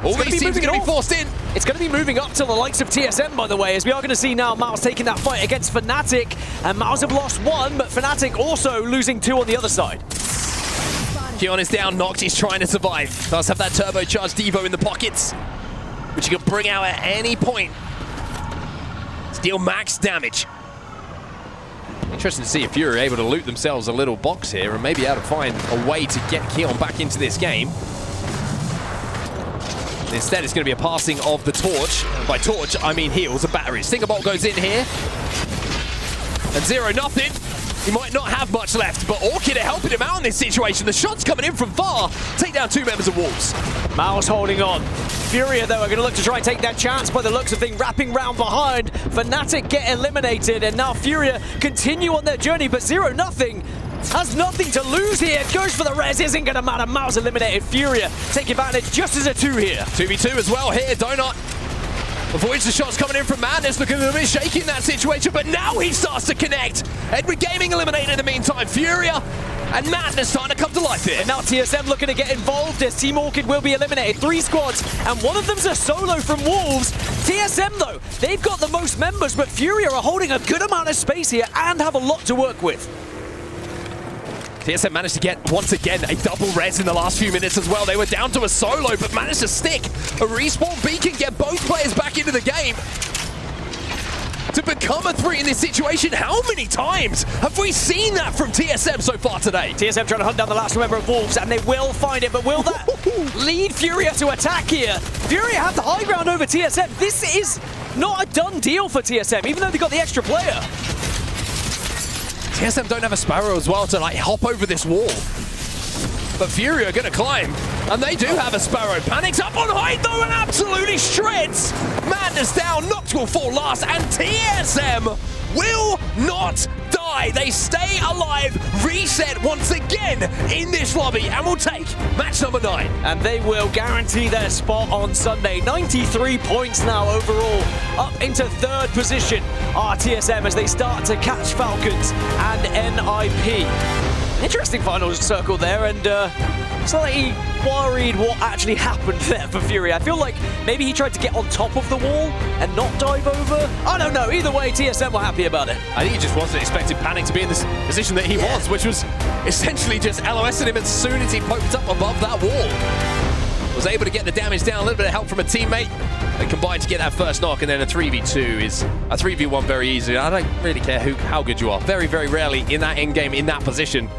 All these teams are going to be forced in. It's going to be moving up to the likes of TSM, by the way, as we are going to see now Mouse taking that fight against Fnatic. And Mouse have lost 1, but Fnatic also losing 2 on the other side. Keon is down, Noct is trying to survive. Does have that turbocharged Devo in the pockets, which you can bring out at any point to deal max damage. Interesting to see if Fury are able to loot themselves a little box here and maybe able to find a way to get Keon back into this game. Instead, it's going to be a passing of the torch. By torch, I mean heals and batteries. Stinkerbolt goes in here. And 0-0. He might not have much left, but Orchid are helping him out in this situation. The shot's coming in from far. Take down 2 members of Wolves. Mouse holding on. Furia, though, are going to look to try and take that chance by the looks of things, wrapping round behind. Fnatic get eliminated, and now Furia continue on their journey, but 0-0 has nothing to lose here. Goes for the res, isn't going to matter. Mouse eliminated. Furia take advantage just as a 2 here. 2v2 as well here. Donut avoids the shots coming in from Madness, looking a little bit shaky in that situation, but now he starts to connect. Edward Gaming eliminated in the meantime. Furia and Madness starting to come to life here. And now TSM looking to get involved as Team Orchid will be eliminated. 3 squads, and one of them's a solo from Wolves. TSM, though, they've got the most members, but Furia are holding a good amount of space here and have a lot to work with. TSM managed to get, once again, a double res in the last few minutes as well. They were down to a solo, but managed to stick a respawn beacon, get both players back into the game. To become a 3 in this situation, how many times have we seen that from TSM so far today? TSM trying to hunt down the last member of Wolves, and they will find it, but will that lead Furia to attack here? Furia have the high ground over TSM. This is not a done deal for TSM, even though they got the extra player. TSM don't have a Sparrow as well to like hop over this wall. But Fury are going to climb, and they do have a Sparrow. Panics up on height though and absolutely shreds. Madness down, Nox will fall last, and TSM will not die. They stay alive, reset once again in this lobby, and will take match number 9. And they will guarantee their spot on Sunday. 93 points now overall, up into 3rd position are TSM as they start to catch Falcons and NIP. Interesting final circle there, and slightly worried what actually happened there for Fury. I feel like maybe he tried to get on top of the wall and not dive over. I don't know. Either way, TSM were happy about it. I think he just wasn't expecting Panic to be in this position that he was, which was essentially just LOSing him as soon as he poked up above that wall. Was able to get the damage down, a little bit of help from a teammate. They combined to get that first knock, and then a 3v2 is a 3v1 very easily. I don't really care how good you are. Very, very rarely in that end game, in that position,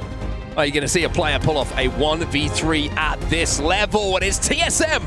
are you going to see a player pull off a 1v3 at this level, and it's TSM.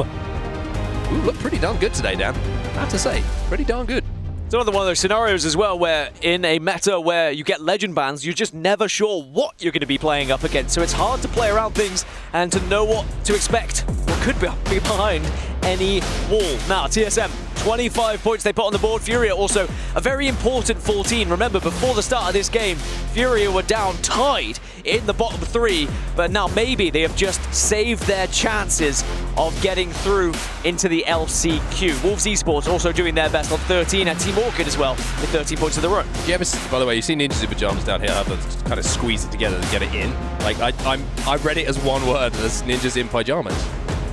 Ooh, look pretty darn good today, Dan. I have to say, pretty darn good. It's another one of those scenarios as well where in a meta where you get legend bans, you're just never sure what you're going to be playing up against. So it's hard to play around things and to know what to expect, what could be behind any wall. Now, TSM, 25 points they put on the board. Furia also a very important 14. Remember, before the start of this game, Furia were down tied in the bottom 3, but now maybe they have just saved their chances of getting through into the LCQ. Wolves Esports also doing their best on 13, and Team Orchid as well with 13 points of their own. Yeah, by the way, you see Ninjas in Pajamas down here have to kind of squeeze it together to get it in. Like, I read it as one word, as Ninjas in Pajamas.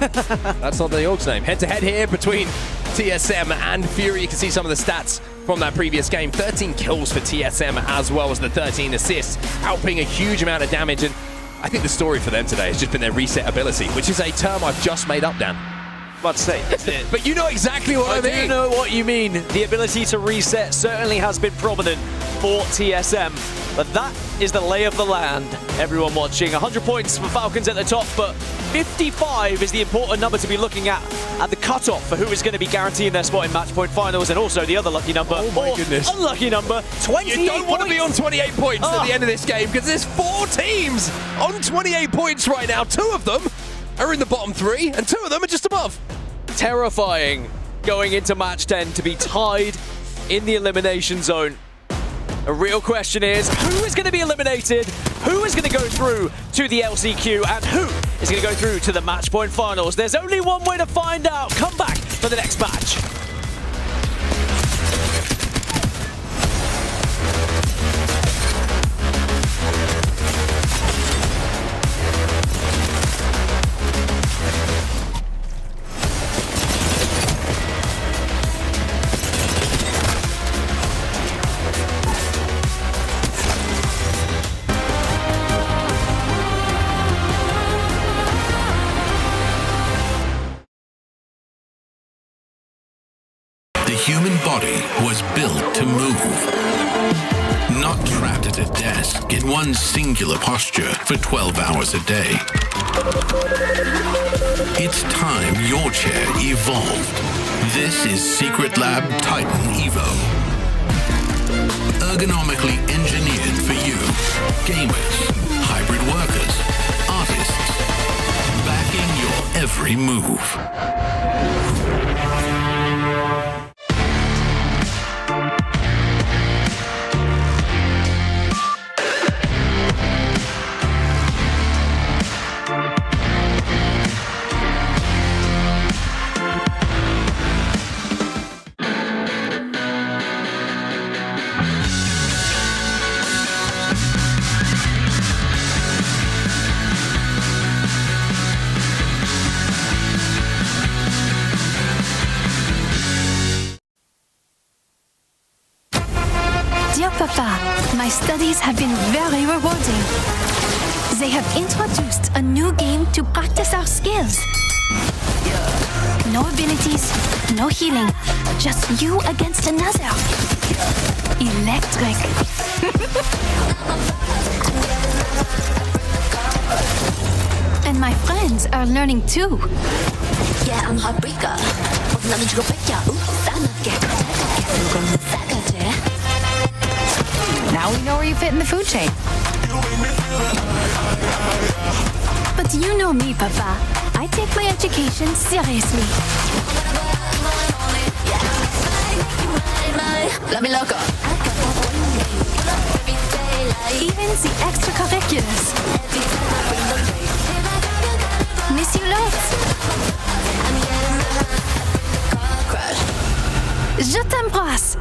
That's not the Orcs name. Head-to-head here between TSM and Fury. You can see some of the stats from that previous game. 13 kills for TSM as well as the 13 assists, outputting a huge amount of damage. And I think the story for them today has just been their reset ability, which is a term I've just made up, Dan. About to say, but you know exactly what I mean. I do know what you mean. The ability to reset certainly has been prominent for TSM, but that is the lay of the land. Everyone watching, 100 points for Falcons at the top, but 55 is the important number to be looking at the cutoff for who is going to be guaranteeing their spot in match point finals, and also the other lucky number, unlucky number, 28 You don't want to be on 28 points at the end of this game, because there's 4 teams on 28 points right now. 2 of them are in the bottom 3, and 2 of them are just above. Terrifying going into match 10 to be tied in the elimination zone. A real question is, who is going to be eliminated? Who is going to go through to the LCQ? And who is going to go through to the match point finals? There's only one way to find out. Come back for the next match. The human body was built to move. not trapped at a desk in one singular posture for 12 hours a day. It's time your chair evolved. This is Secret Lab Titan Evo. Ergonomically engineered for you, gamers, hybrid workers, artists, backing your every move. Dear Papa, my studies have been very rewarding. They have introduced a new game to practice our skills. No abilities, no healing, just you against another. Electric. And my friends are learning too. Yeah, I'm heartbreaker. Now we know where you fit in the food chain. But you know me, Papa. I take my education seriously. Even the extracurriculars. Miss you lots. Je t'embrasse.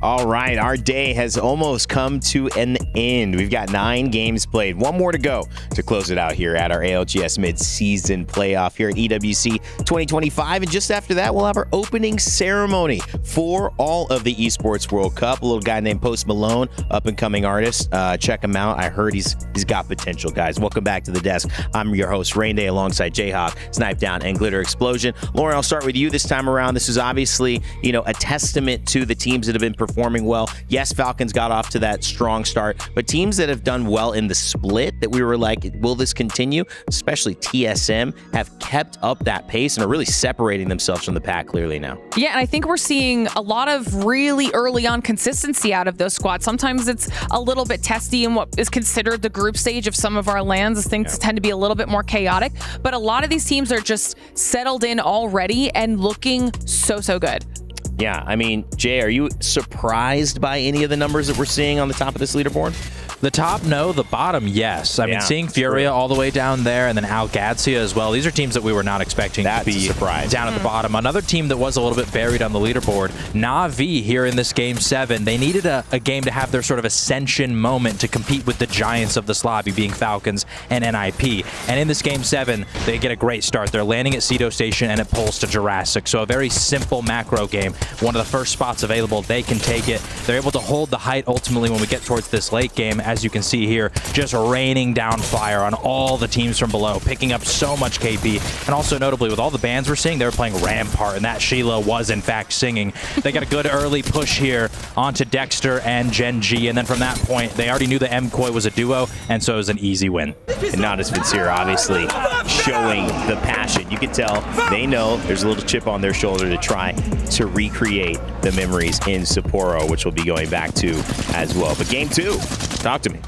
All right, our day has almost come to an end. We've got 9 games played. One more to go to close it out here at our ALGS mid-season playoff here at EWC 2025. And just after that, we'll have our opening ceremony for all of the Esports World Cup. A little guy named Post Malone, up-and-coming artist. Check him out. I heard he's got potential, guys. Welcome back to the desk. I'm your host, Rain Day, alongside Jayhawk, Snipe Down, and Glitter Explosion. Lauren, I'll start with you this time around. This is obviously, a testament to the teams that have been performing well. Yes, Falcons got off to that strong start, but teams that have done well in the split that we were like, will this continue? Especially TSM have kept up that pace and are really separating themselves from the pack clearly now. Yeah, and I think we're seeing a lot of really early on consistency out of those squads. Sometimes it's a little bit testy in what is considered the group stage of some of our lands, as things tend to be a little bit more chaotic, but a lot of these teams are just settled in already and looking so good. Yeah, I mean, Jay, are you surprised by any of the numbers that we're seeing on the top of this leaderboard? The top, no. The bottom, yes. I mean, seeing Furia all the way down there and then Alcatia as well. These are teams that we were not expecting to be down at the bottom. Another team that was a little bit buried on the leaderboard, Na'Vi here in this Game 7. They needed a game to have their sort of ascension moment to compete with the giants of this lobby, being Falcons and NIP. And in this Game 7, they get a great start. They're landing at Cedo Station and it pulls to Jurassic. So a very simple macro game. One of the first spots available, they can take it. They're able to hold the height ultimately when we get towards this late game. As you can see here, just raining down fire on all the teams from below, picking up so much KP. And also notably, with all the bands we're seeing, they were playing Rampart, and that Sheila was in fact singing. They got a good early push here onto Dexter and Gen G, and then from that point, they already knew that MKOI was a duo, and so it was an easy win. And Nadas Vincere obviously showing the passion. You can tell they know there's a little chip on their shoulder to try to recreate the memories in Sapporo, which we'll be going back to as well. But Game 2, talk to me.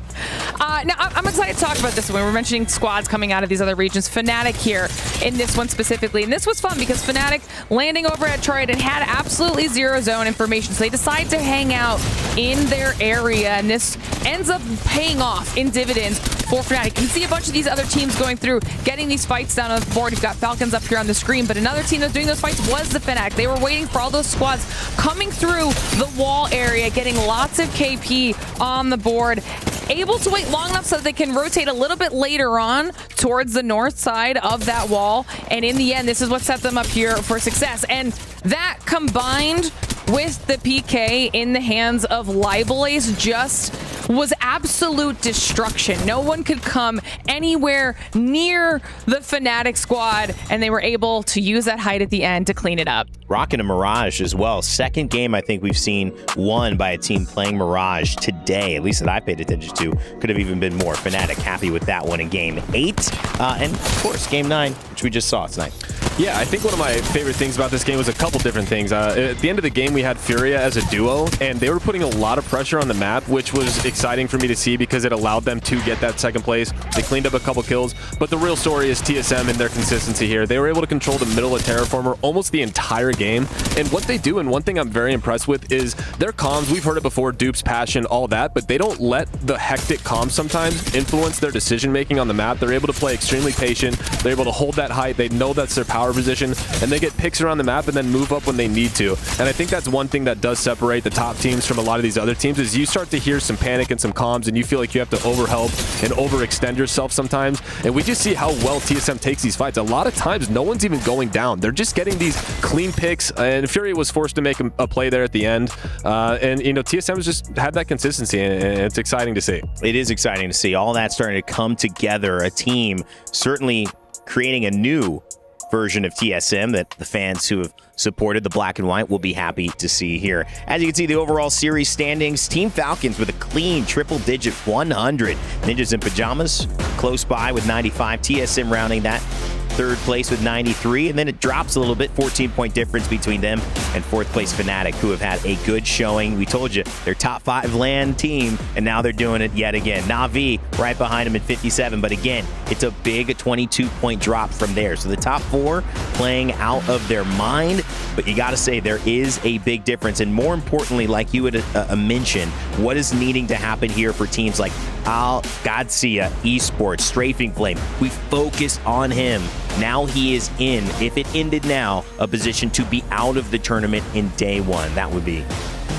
Now, I'm excited to talk about this one. We're mentioning squads coming out of these other regions. Fnatic here in this one specifically. And this was fun because Fnatic landing over at Troid and had absolutely zero zone information. So they decide to hang out in their area. And this ends up paying off in dividends for Fnatic. You can see a bunch of these other teams going through, getting these fights down on the board. You've got Falcons up here on the screen. But another team that's doing those fights was the Fnatic. They were waiting for all those squads coming through the wall area, getting lots of KP on the board. Able to wait long enough so that they can rotate a little bit later on towards the north side of that wall. And in the end, this is what set them up here for success. And that combined with the PK in the hands of Libelace just was absolute destruction. No one could come anywhere near the Fnatic squad, and they were able to use that height at the end to clean it up. Rocking a Mirage as well. Second game I think we've seen won by a team playing Mirage today, at least that I paid attention to. Could have even been more. Fnatic happy with that one in game 8. And of course, game 9, which we just saw tonight. Yeah, I think one of my favorite things about this game was a couple different things. At the end of the game, we had Furia as a duo, and they were putting a lot of pressure on the map, which was exciting for me to see because it allowed them to get that second place. They cleaned up a couple kills, but the real story is TSM and their consistency here. They were able to control the middle of Terraformer almost the entire game, and what they do, and one thing I'm very impressed with, is their comms. We've heard it before, dupes, passion, all that, but they don't let the hectic comms sometimes influence their decision-making on the map. They're able to play extremely patient. They're able to hold that height. They know that's their power position, and they get picks around the map and then move up when they need to. And I think that's one thing that does separate the top teams from a lot of these other teams, is you start to hear some panic and some comms, and you feel like you have to overhelp and overextend yourself sometimes. And we just see how well TSM takes these fights. A lot of times, no one's even going down. They're just getting these clean picks, and Fury was forced to make a play there at the end. And, you know, TSM has just had that consistency, and it's exciting to see. It is exciting to see all that starting to come together. A team certainly creating a new version of TSM that the fans who have supported the black and white will be happy to see here. As you can see, the overall series standings, Team Falcons with a clean triple-digit 100. Ninjas in Pajamas close by with 95. TSM rounding that third place with 93, and then it drops a little bit, 14-point difference between them and fourth place Fnatic, who have had a good showing. We told you, they're top 5 LAN team, and now they're doing it yet again. Na'Vi right behind them at 57, but again, it's a big 22-point drop from there. So the top 4 playing out of their mind, but you gotta say there is a big difference, and more importantly, like you had mentioned, what is needing to happen here for teams like Alcatia, Esports, Strafing Flame? We focus on him. Now he is in, if it ended now, a position to be out of the tournament in day 1. That would be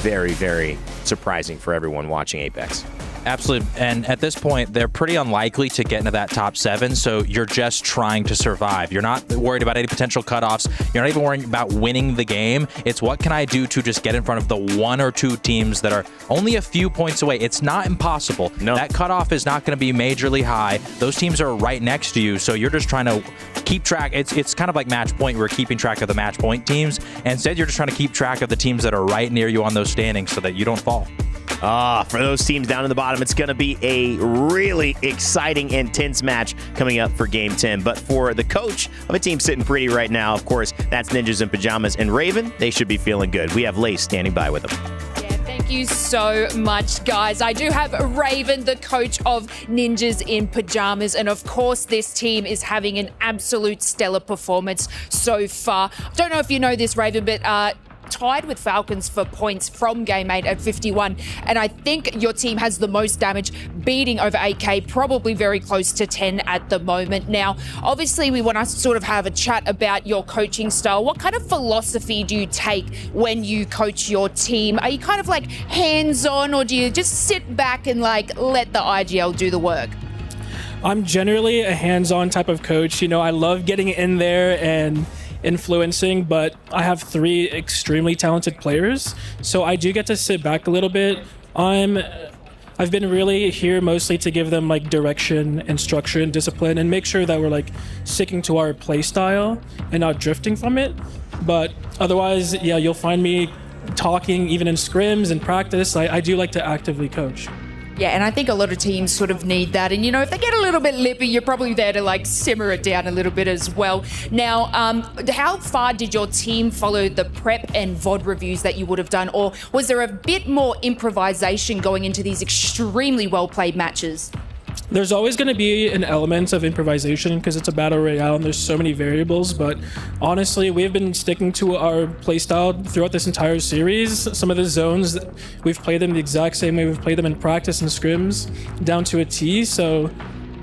very, very surprising for everyone watching Apex. Absolutely, and at this point, they're pretty unlikely to get into that top 7, so you're just trying to survive. You're not worried about any potential cutoffs. You're not even worrying about winning the game. It's what can I do to just get in front of the 1 or 2 teams that are only a few points away. It's not impossible. No. That cutoff is not going to be majorly high. Those teams are right next to you, so you're just trying to keep track. It's kind of like match point. We're keeping track of the match point teams. Instead, you're just trying to keep track of the teams that are right near you on those standings so that you don't fall. For those teams down in the bottom, it's going to be a really exciting, intense match coming up for Game 10. But for the coach of a team sitting pretty right now, of course, that's Ninjas in Pajamas and Raven. They should be feeling good. We have Lace standing by with them. Thank you so much, guys. I do have Raven, the coach of Ninjas in Pajamas, and of course this team is having an absolute stellar performance so far. Don't know if you know this, Raven, but tied with Falcons for points from Game 8 at 51, and I think your team has the most damage, beating over 8K, probably very close to 10 at the moment. Now, obviously, we want to sort of have a chat about your coaching style. What kind of philosophy do you take when you coach your team? Are you kind of like hands-on, or do you just sit back and like let the IGL do the work? I'm generally a hands-on type of coach. You know, I love getting in there and influencing, but I have 3 extremely talented players, so I do get to sit back a little bit. I've been really here mostly to give them like direction and structure and discipline and make sure that we're like sticking to our play style and not drifting from it. But otherwise, yeah, you'll find me talking even in scrims and practice. I do like to actively coach. Yeah, and I think a lot of teams sort of need that. And, you know, if they get a little bit lippy, you're probably there to, like, simmer it down a little bit as well. Now, how far did your team follow the prep and VOD reviews that you would have done? Or was there a bit more improvisation going into these extremely well-played matches? There's always going to be an element of improvisation because it's a battle royale and there's so many variables, but honestly, we've been sticking to our playstyle throughout this entire series. Some of the zones, we've played them the exact same way we've played them in practice and scrims, down to a T, so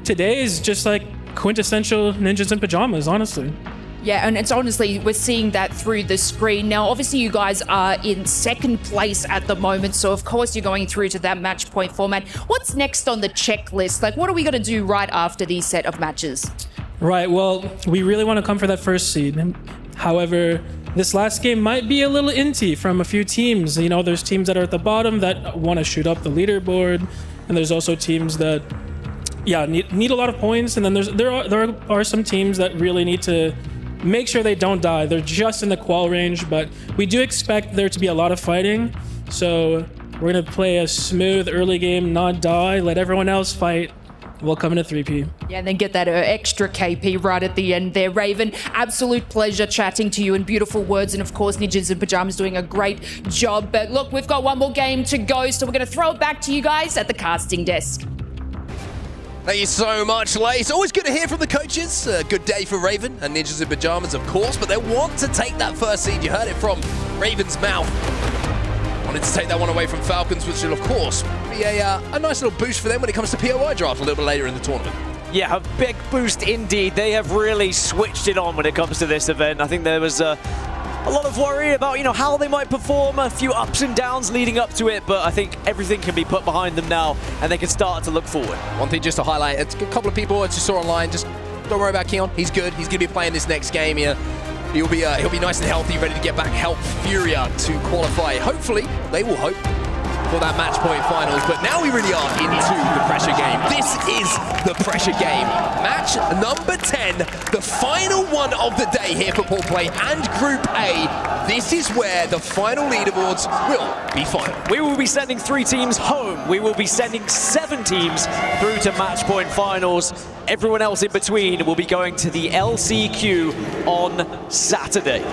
today is just like quintessential Ninjas in Pajamas, honestly. Yeah, and it's honestly, we're seeing that through the screen. Now, obviously, you guys are in second place at the moment, so of course you're going through to that match point format. What's next on the checklist? Like, what are we going to do right after these set of matches? Right, well, we really want to come for that first seed. However, this last game might be a little inty from a few teams. You know, there's teams that are at the bottom that want to shoot up the leaderboard, and there's also teams that, yeah, need a lot of points. And then there are some teams that really need to make sure they don't die. They're just in the qual range, but we do expect there to be a lot of fighting. So we're gonna play a smooth early game, not die, let everyone else fight. We'll come into 3P. Yeah, and then get that extra KP right at the end there. Raven, absolute pleasure chatting to you and beautiful words. And of course, Ninjas in Pajamas doing a great job. But look, we've got one more game to go, so we're going to throw it back to you guys at the casting desk. Thank you so much, Lace. Always good to hear from the coaches. Good day for Raven and Ninjas in Pajamas, of course, but they want to take that first seed. You heard it from Raven's mouth. Wanted to take that one away from Falcons, which will, of course, be a nice little boost for them when it comes to POI draft a little bit later in the tournament. Yeah, a big boost indeed. They have really switched it on when it comes to this event. I think there was a lot of worry about, you know, how they might perform, a few ups and downs leading up to it, but I think everything can be put behind them now and they can start to look forward. One thing just to highlight, a couple of people I just saw online, just don't worry about Keon. He's good. He's going to be playing this next game here. He'll be nice and healthy, ready to get back, help Furia to qualify. Hopefully, they will hope for that match point finals, but now we really are into the pressure game. This is the pressure game. Match number 10, the final one of the day here for Pool Play and Group A. This is where the final leaderboards will be final. We will be sending 3 teams home. We will be sending 7 teams through to match point finals. Everyone else in between will be going to the LCQ on Saturday.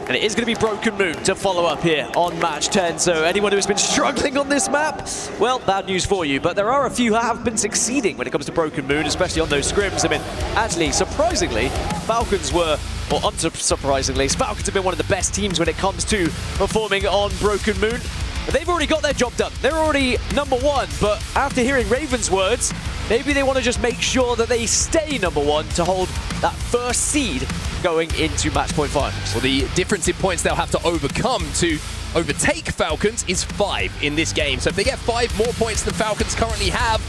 And it is going to be Broken Moon to follow up here on match 10. So anyone who's been struggling on this map, well, bad news for you. But there are a few who have been succeeding when it comes to Broken Moon, especially on those scrims. I mean, actually, surprisingly, Falcons were, or unsurprisingly, Falcons have been one of the best teams when it comes to performing on Broken Moon. But they've already got their job done. They're already #1. But after hearing Raven's words, maybe they want to just make sure that they stay #1 to hold that first seed going into match point finals. Well, the difference in points they'll have to overcome to overtake Falcons is 5 in this game. So if they get 5 more points than Falcons currently have,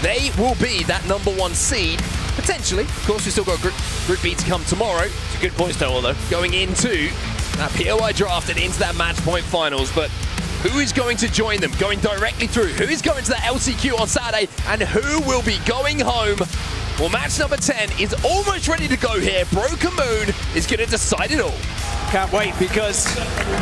they will be that #1 seed. Potentially. Of course, we've still got Group B to come tomorrow. It's a good points total, though. Going into that POI draft and into that match point finals. But who is going to join them, going directly through? Who is going to that LCQ on Saturday? And who will be going home? Well, match number 10 is almost ready to go here. Broken Moon is going to decide it all. Can't wait, because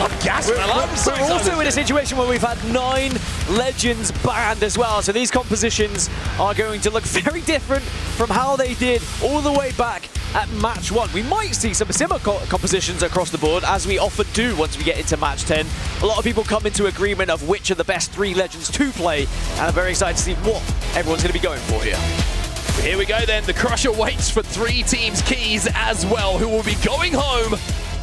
I'm gassed, man. We're also in a situation where we've had 9 legends banned as well. So these compositions are going to look very different from how they did all the way back at match 1. We might see some similar compositions across the board, as we often do once we get into match 10. A lot of people come into agreement of which are the best 3 legends to play, and I'm very excited to see what everyone's going to be going for here. Here we go then. The Crusher waits for 3 teams keys as well, who will be going home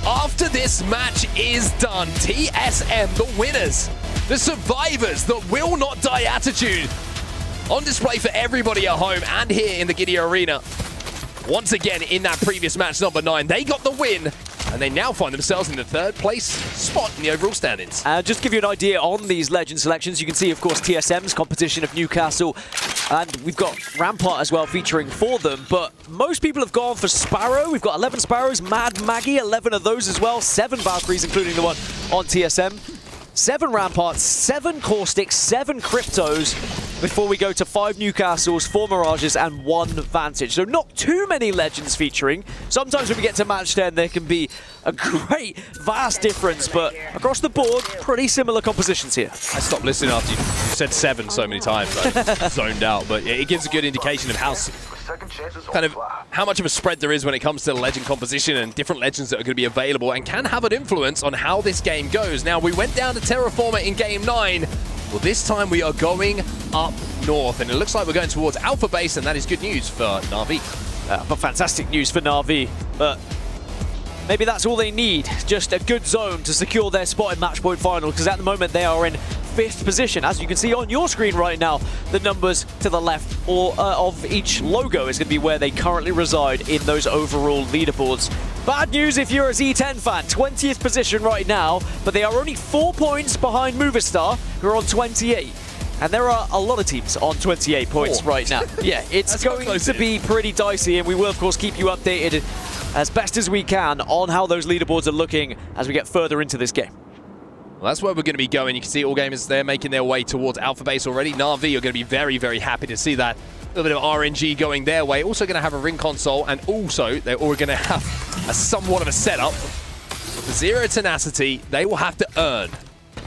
after this match is done. TSM, the winners, the survivors, the will not die attitude on display for everybody at home and here in the Giddy Arena. Once again, in that previous match, number 9, they got the win, and they now find themselves in the 3rd place spot in the overall standings. Just to give you an idea on these legend selections, you can see, of course, TSM's competition of Newcastle, and we've got Rampart as well featuring for them, but most people have gone for Sparrow. We've got 11 Sparrows, Mad Maggie, 11 of those as well, 7 Valkyries, including the one on TSM. 7 Ramparts, 7 Caustics, 7 Cryptos, before we go to 5 Newcastles, 4 Mirages, and 1 Vantage. So not too many legends featuring. Sometimes when we get to match 10, there can be a great, vast difference, but across the board, pretty similar compositions here. I stopped listening after you said 7 so many times. I zoned out, but it gives a good indication of how much of a spread there is when it comes to legend composition and different legends that are going to be available and can have an influence on how this game goes. Now, we went down to Terraformer in Game 9. Well, this time we are going up north, and it looks like we're going towards Alpha Base, and that is good news for Na'Vi. But fantastic news for Na'Vi. But maybe that's all they need, just a good zone to secure their spot in match point final, because at the moment they are in 5th position. As you can see on your screen right now, the numbers to the left of each logo is going to be where they currently reside in those overall leaderboards. Bad news if you're a Z10 fan, 20th position right now, but they are only 4 points behind Movistar, who are on 28. And there are a lot of teams on 28 points right now. Yeah, it's going to be pretty dicey, and we will, of course, keep you updated as best as we can on how those leaderboards are looking as we get further into this game. Well, that's where we're going to be going. You can see all gamers there making their way towards Alpha Base already. Na'Vi are going to be very, very happy to see that. A little bit of RNG going their way. Also going to have a ring console, and also they're all going to have a somewhat of a setup. For Zero Tenacity, they will have to earn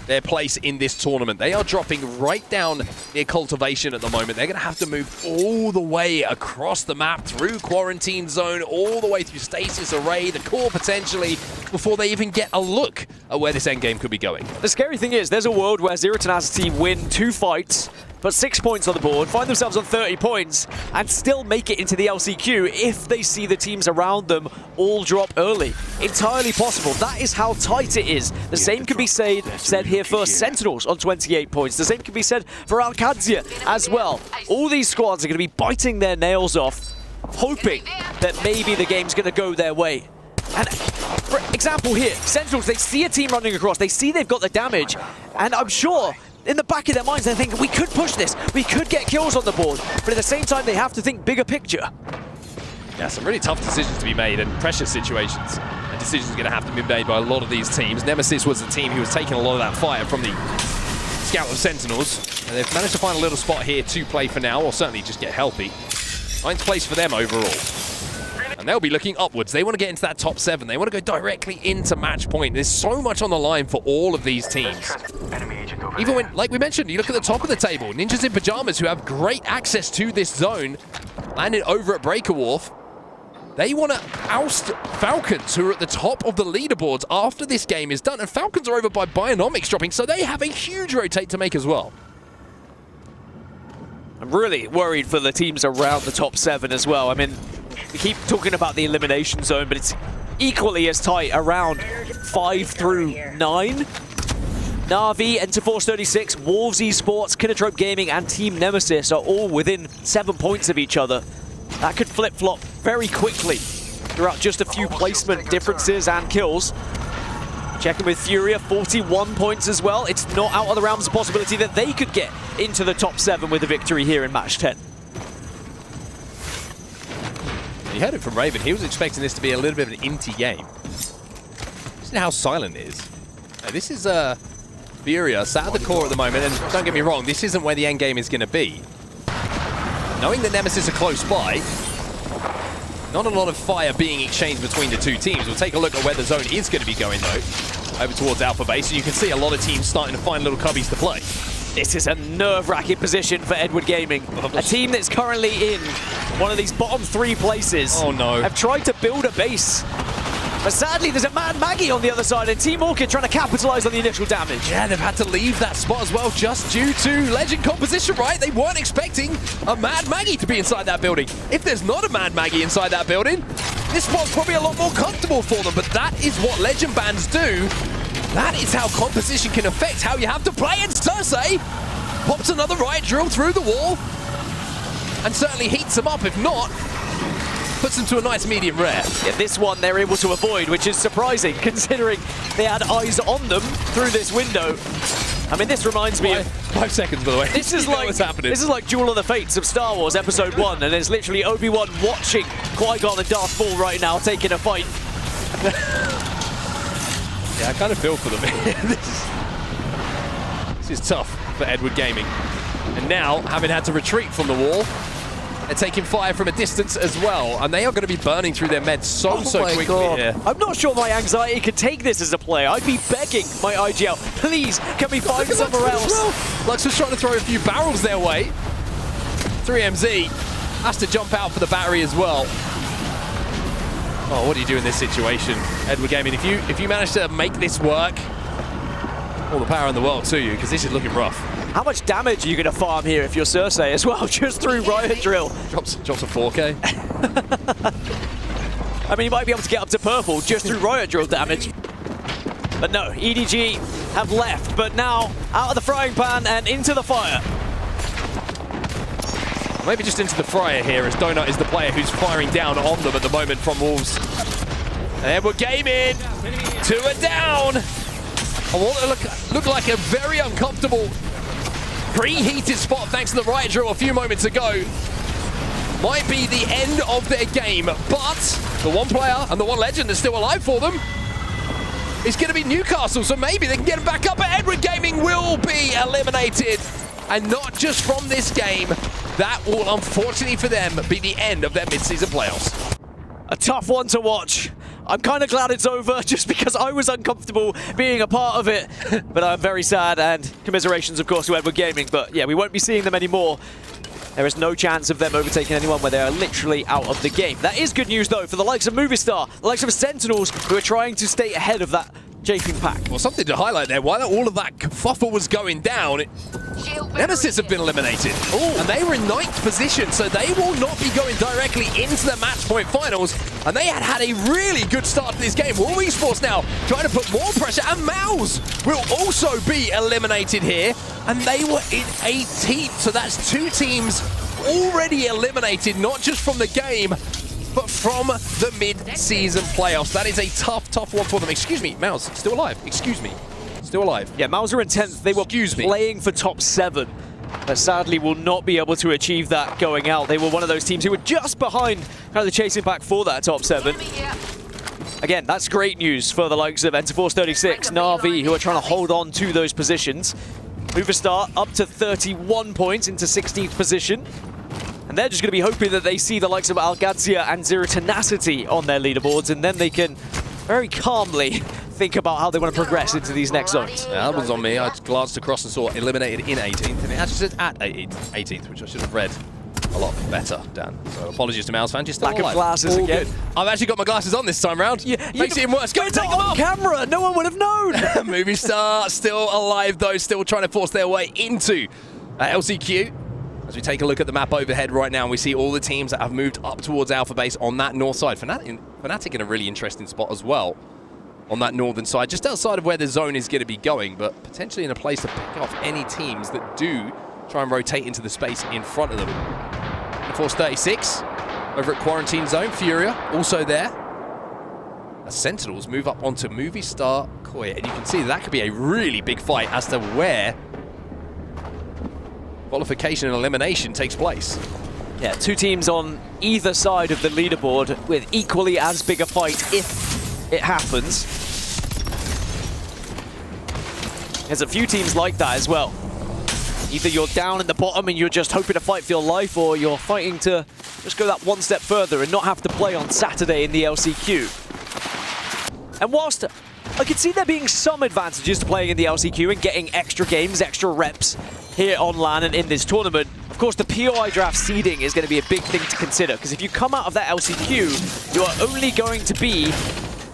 their place in this tournament. They are dropping right down near cultivation at the moment. They're going to have to move all the way across the map, through quarantine zone, all the way through stasis array, the core potentially, before they even get a look at where this endgame could be going. The scary thing is, there's a world where Zero Tenacity win 2 fights, put 6 points on the board, find themselves on 30 points, and still make it into the LCQ if they see the teams around them all drop early. Entirely possible. That is how tight it is. The same could be said here for Sentinels on 28 points. The same could be said for Alcatia as well. All these squads are going to be biting their nails off, hoping that maybe the game's going to go their way. And for example here, Sentinels, they see a team running across, they see they've got the damage, and I'm sure in the back of their minds, they're thinking, we could push this, we could get kills on the board, but at the same time, they have to think bigger picture. Yeah, some really tough decisions to be made and pressure situations. And decisions are going to have to be made by a lot of these teams. Nemesis was the team who was taking a lot of that fire from the scout of Sentinels, and they've managed to find a little spot here to play for now, or certainly just get healthy. 9th place for them overall. And they'll be looking upwards. They want to get into that top 7. They want to go directly into match point. There's so much on the line for all of these teams. Even when, like we mentioned, you look at the top of the table, Ninjas in Pajamas, who have great access to this zone, landed over at Breaker Wharf. They want to oust Falcons, who are at the top of the leaderboards after this game is done. And Falcons are over by Bionomics dropping, so they have a huge rotate to make as well. I'm really worried for the teams around the top 7 as well. I mean, we keep talking about the elimination zone, but it's equally as tight around 5 through 9. Na'Vi, Enterforce 36, Wolves Esports, Kinotrope Gaming, and Team Nemesis are all within 7 points of each other. That could flip-flop very quickly throughout just a few placement differences and kills. Checking with Furia, 41 points as well. It's not out of the realms of possibility that they could get into the top 7 with a victory here in match 10. You heard it from Raven. He was expecting this to be a little bit of an inty game. Listen to how silent it is. Now, this is Furia sat at the core at the moment, and don't get me wrong, this isn't where the end game is going to be. Knowing that Nemesis are close by, not a lot of fire being exchanged between the two teams. We'll take a look at where the zone is going to be going, though, over towards Alpha Base. So you can see a lot of teams starting to find little cubbies to play. This is a nerve-wracking position for Edward Gaming. A team that's currently in one of these bottom 3 places. Oh no. Have tried to build a base. But sadly, there's a Mad Maggie on the other side, and Team Orchid trying to capitalize on the initial damage. Yeah, they've had to leave that spot as well, just due to Legend composition, right? They weren't expecting a Mad Maggie to be inside that building. If there's not a Mad Maggie inside that building, this spot's probably a lot more comfortable for them, but that is what Legend bans do. That is how composition can affect how you have to play, and Cersei pops another riot drill through the wall, and certainly heats them up. If not, puts them to a nice medium rare. Yeah, this one they're able to avoid, which is surprising considering they had eyes on them through this window. I mean, this reminds me of 5 seconds, by the way. This is like what's happening. This is like Duel of the Fates of Star Wars Episode 1, and it's literally Obi-Wan watching Qui-Gon and Darth Maul right now taking a fight. Yeah, I kind of feel for them. This is tough for Edward Gaming. And now, having had to retreat from the wall, they're taking fire from a distance as well, and they are going to be burning through their meds so quickly here. I'm not sure my anxiety could take this as a player. I'd be begging my IGL, please, can we find somewhere else? Lux was trying to throw a few barrels their way. 3MZ has to jump out for the battery as well. Oh, what do you do in this situation, Edward Gaming? If you manage to make this work, all the power in the world to you, because this is looking rough. How much damage are you going to farm here if you're Cersei as well, just through Riot Drill? Drops a 4K. I mean, you might be able to get up to purple just through Riot Drill damage. But no, EDG have left, but now out of the frying pan and into the fire. Maybe just into the fryer here, as Donut is the player who's firing down on them at the moment from Wolves. And we're gaming. 2 are down. I want to look like a very uncomfortable preheated spot thanks to the riot drill a few moments ago. might be the end of their game, but the one player and the one legend that's still alive for them is going to be Newcastle, so maybe they can get him back up, but Edward Gaming will be eliminated. And not just from this game, that will, unfortunately for them, be the end of their mid-season playoffs. A tough one to watch. I'm kind of glad it's over just because I was uncomfortable being a part of it. But I'm very sad, and commiserations, of course, to Edward Gaming. But yeah, we won't be seeing them anymore. There is no chance of them overtaking anyone where they are literally out of the game. That is good news, though, for the likes of Movistar, the likes of Sentinels, who are trying to stay ahead of that chafing pack. Well, something to highlight there, while all of that kerfuffle was going down, Nemesis have been eliminated. And they were in 9th position, so they will not be going directly into the match point finals. And they had a really good start to this game. Will Esports now trying to put more pressure, and Mouse will also be eliminated here. And they were in 18th, so that's 2 teams already eliminated, not just from the game, but from the mid-season playoffs. That is a tough, tough one for them. Excuse me, Mouse, still alive. Excuse me, still alive. Yeah, Mouse are in 10th. They were playing for top 7, but sadly will not be able to achieve that going out. They were one of those teams who were just behind kind of the chasing pack for that top 7. Again, that's great news for the likes of Enterforce 36, Na'Vi, who are trying to hold on to those positions. Movistar up to 31 points into 16th position. And they're just going to be hoping that they see the likes of Alcatia and Zero Tenacity on their leaderboards, and then they can very calmly think about how they want to progress into these next zones. Yeah, that was on me. I glanced across and saw eliminated in 18th, and it actually said at 18th, which I should have read a lot better, Dan. So apologies to Mouse fans, you're still Lack alive. of glasses All again. Good. I've actually got my glasses on this time round. Yeah, makes it even worse. Go and take them on off! Camera, no one would have known. Movistar still alive though, still trying to force their way into LCQ. As we take a look at the map overhead right now, we see all the teams that have moved up towards Alpha Base on that north side. Fnatic in a really interesting spot as well on that northern side, just outside of where the zone is going to be going, but potentially in a place to pick off any teams that do try and rotate into the space in front of them. Force 36 over at Quarantine Zone. Furia also there. As Sentinels move up onto Movistar Koi, and you can see that could be a really big fight as to where qualification and elimination takes place. Yeah, 2 teams on either side of the leaderboard with equally as big a fight if it happens. There's a few teams like that as well. Either you're down in the bottom and you're just hoping to fight for your life, or you're fighting to just go that one step further and not have to play on Saturday in the LCQ. And whilst I could see there being some advantages to playing in the LCQ and getting extra games, extra reps here on LAN and in this tournament, of course the POI draft seeding is going to be a big thing to consider, because if you come out of that LCQ, you are only going to be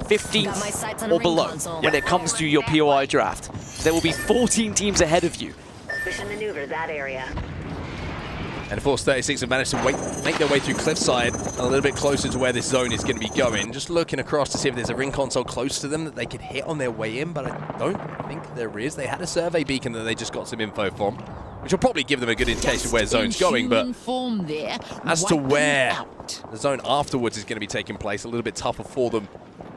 15th or below when it comes to your POI draft. There will be 14 teams ahead of you. Maneuver that area. And Force 36 have managed to make their way through Cliffside a little bit closer to where this zone is going to be going. Just looking across to see if there's a ring console close to them that they could hit on their way in, but I don't think there is. They had a survey beacon that they just got some info from, which will probably give them a good indication of where the zone's going, but as to where the zone afterwards is going to be taking place, a little bit tougher for them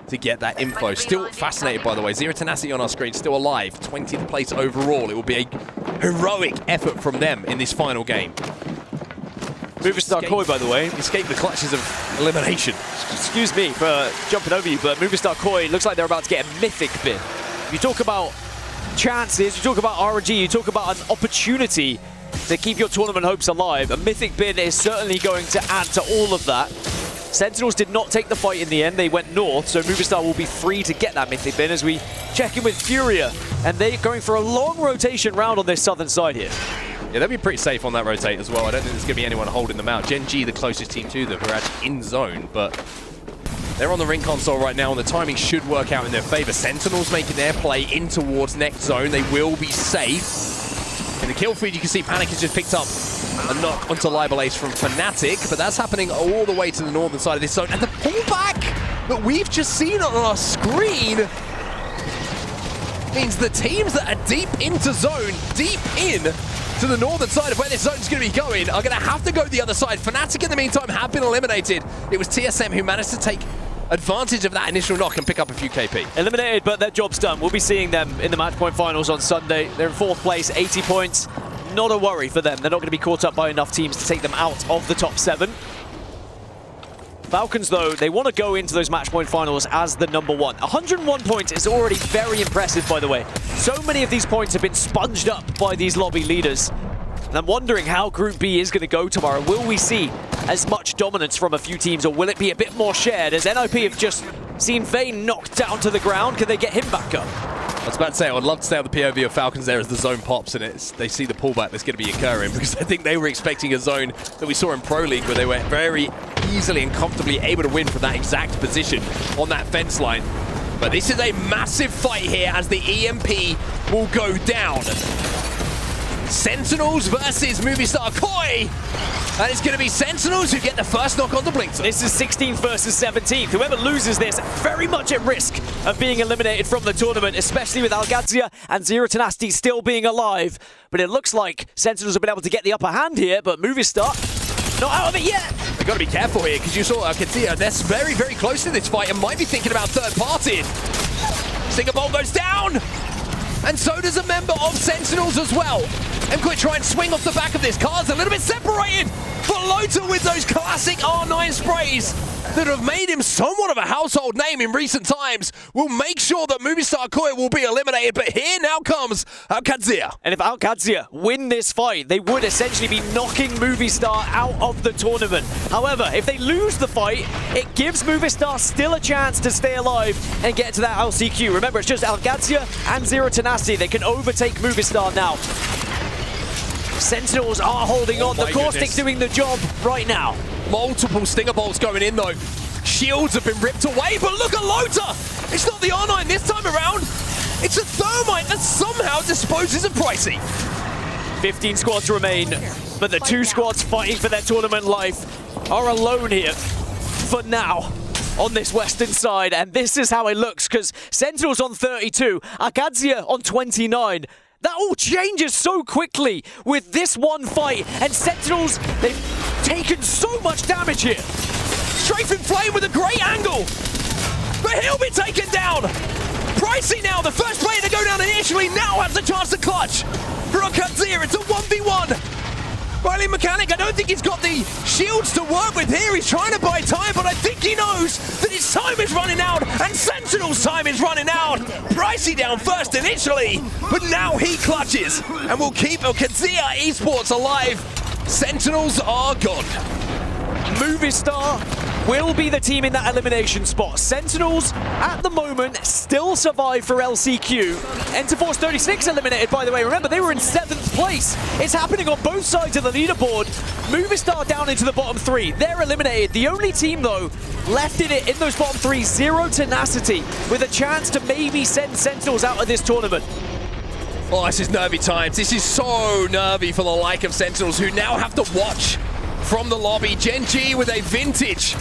to get that info. Still fascinated, by the way. Zero Tenacity on our screen, still alive. 20th place overall. It will be a heroic effort from them in this final game. Movistar Koi, by the way, escape the clutches of elimination. Excuse me for jumping over you, but Movistar Koi looks like they're about to get a mythic bin. You talk about chances, you talk about RNG, you talk about an opportunity to keep your tournament hopes alive. A mythic bin is certainly going to add to all of that. Sentinels did not take the fight in the end. They went north, so Movistar will be free to get that mythic bin as we check in with Furia. And they're going for a long rotation round on this southern side here. Yeah, they'll be pretty safe on that rotate as well. I don't think there's going to be anyone holding them out. Gen G, the closest team to them, who are actually in zone, but they're on the ring console right now, and the timing should work out in their favor. Sentinels making their play in towards next zone. They will be safe. In the kill feed, you can see Panic has just picked up a knock onto Libel Ace from Fnatic, but that's happening all the way to the northern side of this zone. And the pullback that we've just seen on our screen means the teams that are deep into zone, deep in to the northern side of where this zone's going to be going, are going to have to go the other side. Fnatic, in the meantime, have been eliminated. It was TSM who managed to take advantage of that initial knock and pick up a few KP. Eliminated, but their job's done. We'll be seeing them in the match point finals on Sunday. They're in 4th place, 80 points. Not a worry for them. They're not going to be caught up by enough teams to take them out of the top 7. Falcons, though, they want to go into those match point finals as the number 1. 101 points is already very impressive, by the way. So many of these points have been sponged up by these lobby leaders. And I'm wondering how Group B is going to go tomorrow. Will we see as much dominance from a few teams, or will it be a bit more shared, as NIP have just seen Vayne knocked down to the ground? Can they get him back up? I was about to say, I would love to stay on the POV of Falcons there as the zone pops and they see the pullback that's going to be occurring, because I think they were expecting a zone that we saw in Pro League where they were very easily and comfortably able to win from that exact position on that fence line. But this is a massive fight here as the EMP will go down. Sentinels versus Movistar Koi. And it's going to be Sentinels who get the first knock on the Blinkster. This is 16th versus 17th. Whoever loses this, very much at risk of being eliminated from the tournament, especially with Alcatia and Zero Tenacity still being alive. But it looks like Sentinels have been able to get the upper hand here, but Movistar not out of it yet. They've got to be careful here, because you saw Alcatia, they're very, very close to this fight and might be thinking about third party. Stinger Bolt goes down. And so does a member of Sentinels as well. MQuit try and swing off the back of this. Car's a little bit separated. But Lota with those classic R9 sprays that have made him somewhat of a household name in recent times will make sure that Movistar Koi will be eliminated. But here now comes Alcatia. And if Alcatia win this fight, they would essentially be knocking Movistar out of the tournament. However, if they lose the fight, it gives Movistar still a chance to stay alive and get to that LCQ. Remember, it's just Alcatia and Zero Tenacity. They can overtake Movistar now. Sentinels are holding on. The Caustic doing the job right now. Multiple Stinger Bolts going in though. Shields have been ripped away, but look at Lota! It's not the R9 this time around. It's a Thermite that somehow disposes of Pricey. 15 squads remain, but the 2 squads fighting for their tournament life are alone here for now on this western side. And this is how it looks, because Sentinels on 32, Alcatia on 29. That all changes so quickly with this one fight, and Sentinels, they've taken so much damage here. Strafing Flame with a great angle, but he'll be taken down. Pricey now, the first player to go down initially, now has the chance to clutch. For Alcatia, it's a 1v1. Riley Mechanic, I don't think he's got the shields to work with here. He's trying to buy time, but I think he knows that his time is running out, and Sentinel's time is running out. Pricey down first initially, but now he clutches and will keep Alcatia Esports alive. Sentinels are gone. Movistar will be the team in that elimination spot. Sentinels, at the moment, still survive for LCQ. Enterforce 36 eliminated, by the way. Remember, they were in 7th place. It's happening on both sides of the leaderboard. Movistar down into the bottom 3. They're eliminated. The only team, though, left in it in those bottom 3, Zero Tenacity, with a chance to maybe send Sentinels out of this tournament. Oh, this is nervy times. This is so nervy for the like of Sentinels, who now have to watch from the lobby. Gen G with a vintage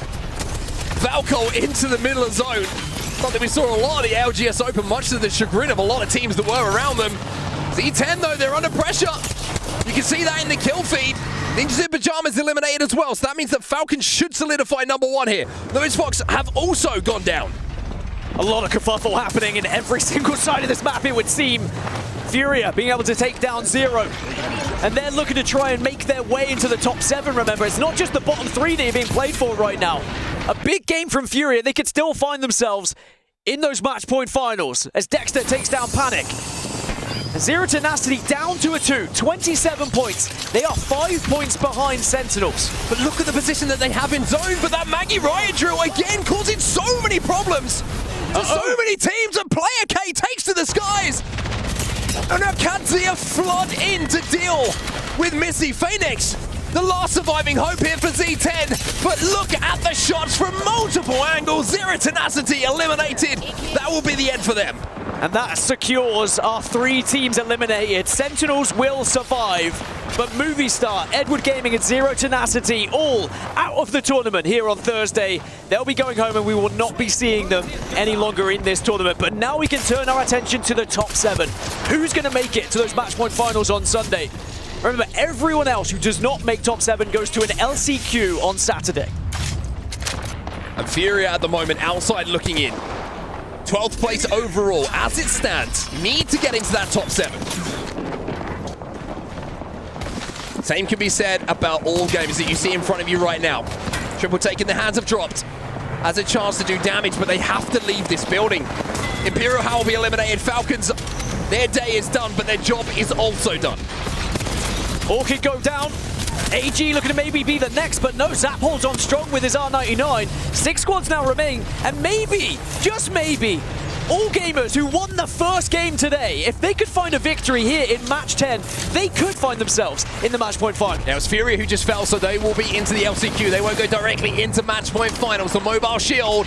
Valko into the middle of zone. Something we saw a lot of the ALGS Open, much to the chagrin of a lot of teams that were around them. Z10 though, they're under pressure. You can see that in the kill feed. Ninjas in Pajamas eliminated as well, so that means that Falcons should solidify number 1 here. Those Fox have also gone down. A lot of kerfuffle happening in every single side of this map, it would seem. Furia being able to take down Zero. And they're looking to try and make their way into the top 7, remember. It's not just the bottom 3 that are being played for right now. A big game from Furia. They could still find themselves in those match point finals as Dexter takes down Panic. Zero Tenacity down to a 2, 27 points. They are 5 points behind Sentinels. But look at the position that they have in zone, but that Maggie Riot drill again causing so many problems to so many teams, and Player K takes to the skies. And now Alcatia flood in to deal with Missy Phoenix. The last surviving hope here for Z10. But look at the shots from multiple angles. Zero Tenacity eliminated. That will be the end for them. And that secures our 3 teams eliminated. Sentinels will survive, but Movistar, Edward Gaming and Zero Tenacity all out of the tournament here on Thursday. They'll be going home and we will not be seeing them any longer in this tournament. But now we can turn our attention to the top 7. Who's going to make it to those match point finals on Sunday? Remember, everyone else who does not make top 7 goes to an LCQ on Saturday. And Furia at the moment outside looking in. 12th place overall as it stands. Need to get into that top 7. Same can be said about all games that you see in front of you right now. Triple take in the hands of Dropped. Has a chance to do damage, but they have to leave this building. Imperial Howl will be eliminated. Falcons, their day is done, but their job is also done. Orchid go down. AG looking to maybe be the next, but no, Zap holds on strong with his R99. 6 squads now remain, and maybe, just maybe, All Gamers, who won the first game today, if they could find a victory here in match 10, they could find themselves in the match point final. Now it's Furia who just fell, so they will be into the LCQ. They won't go directly into match point finals. The mobile shield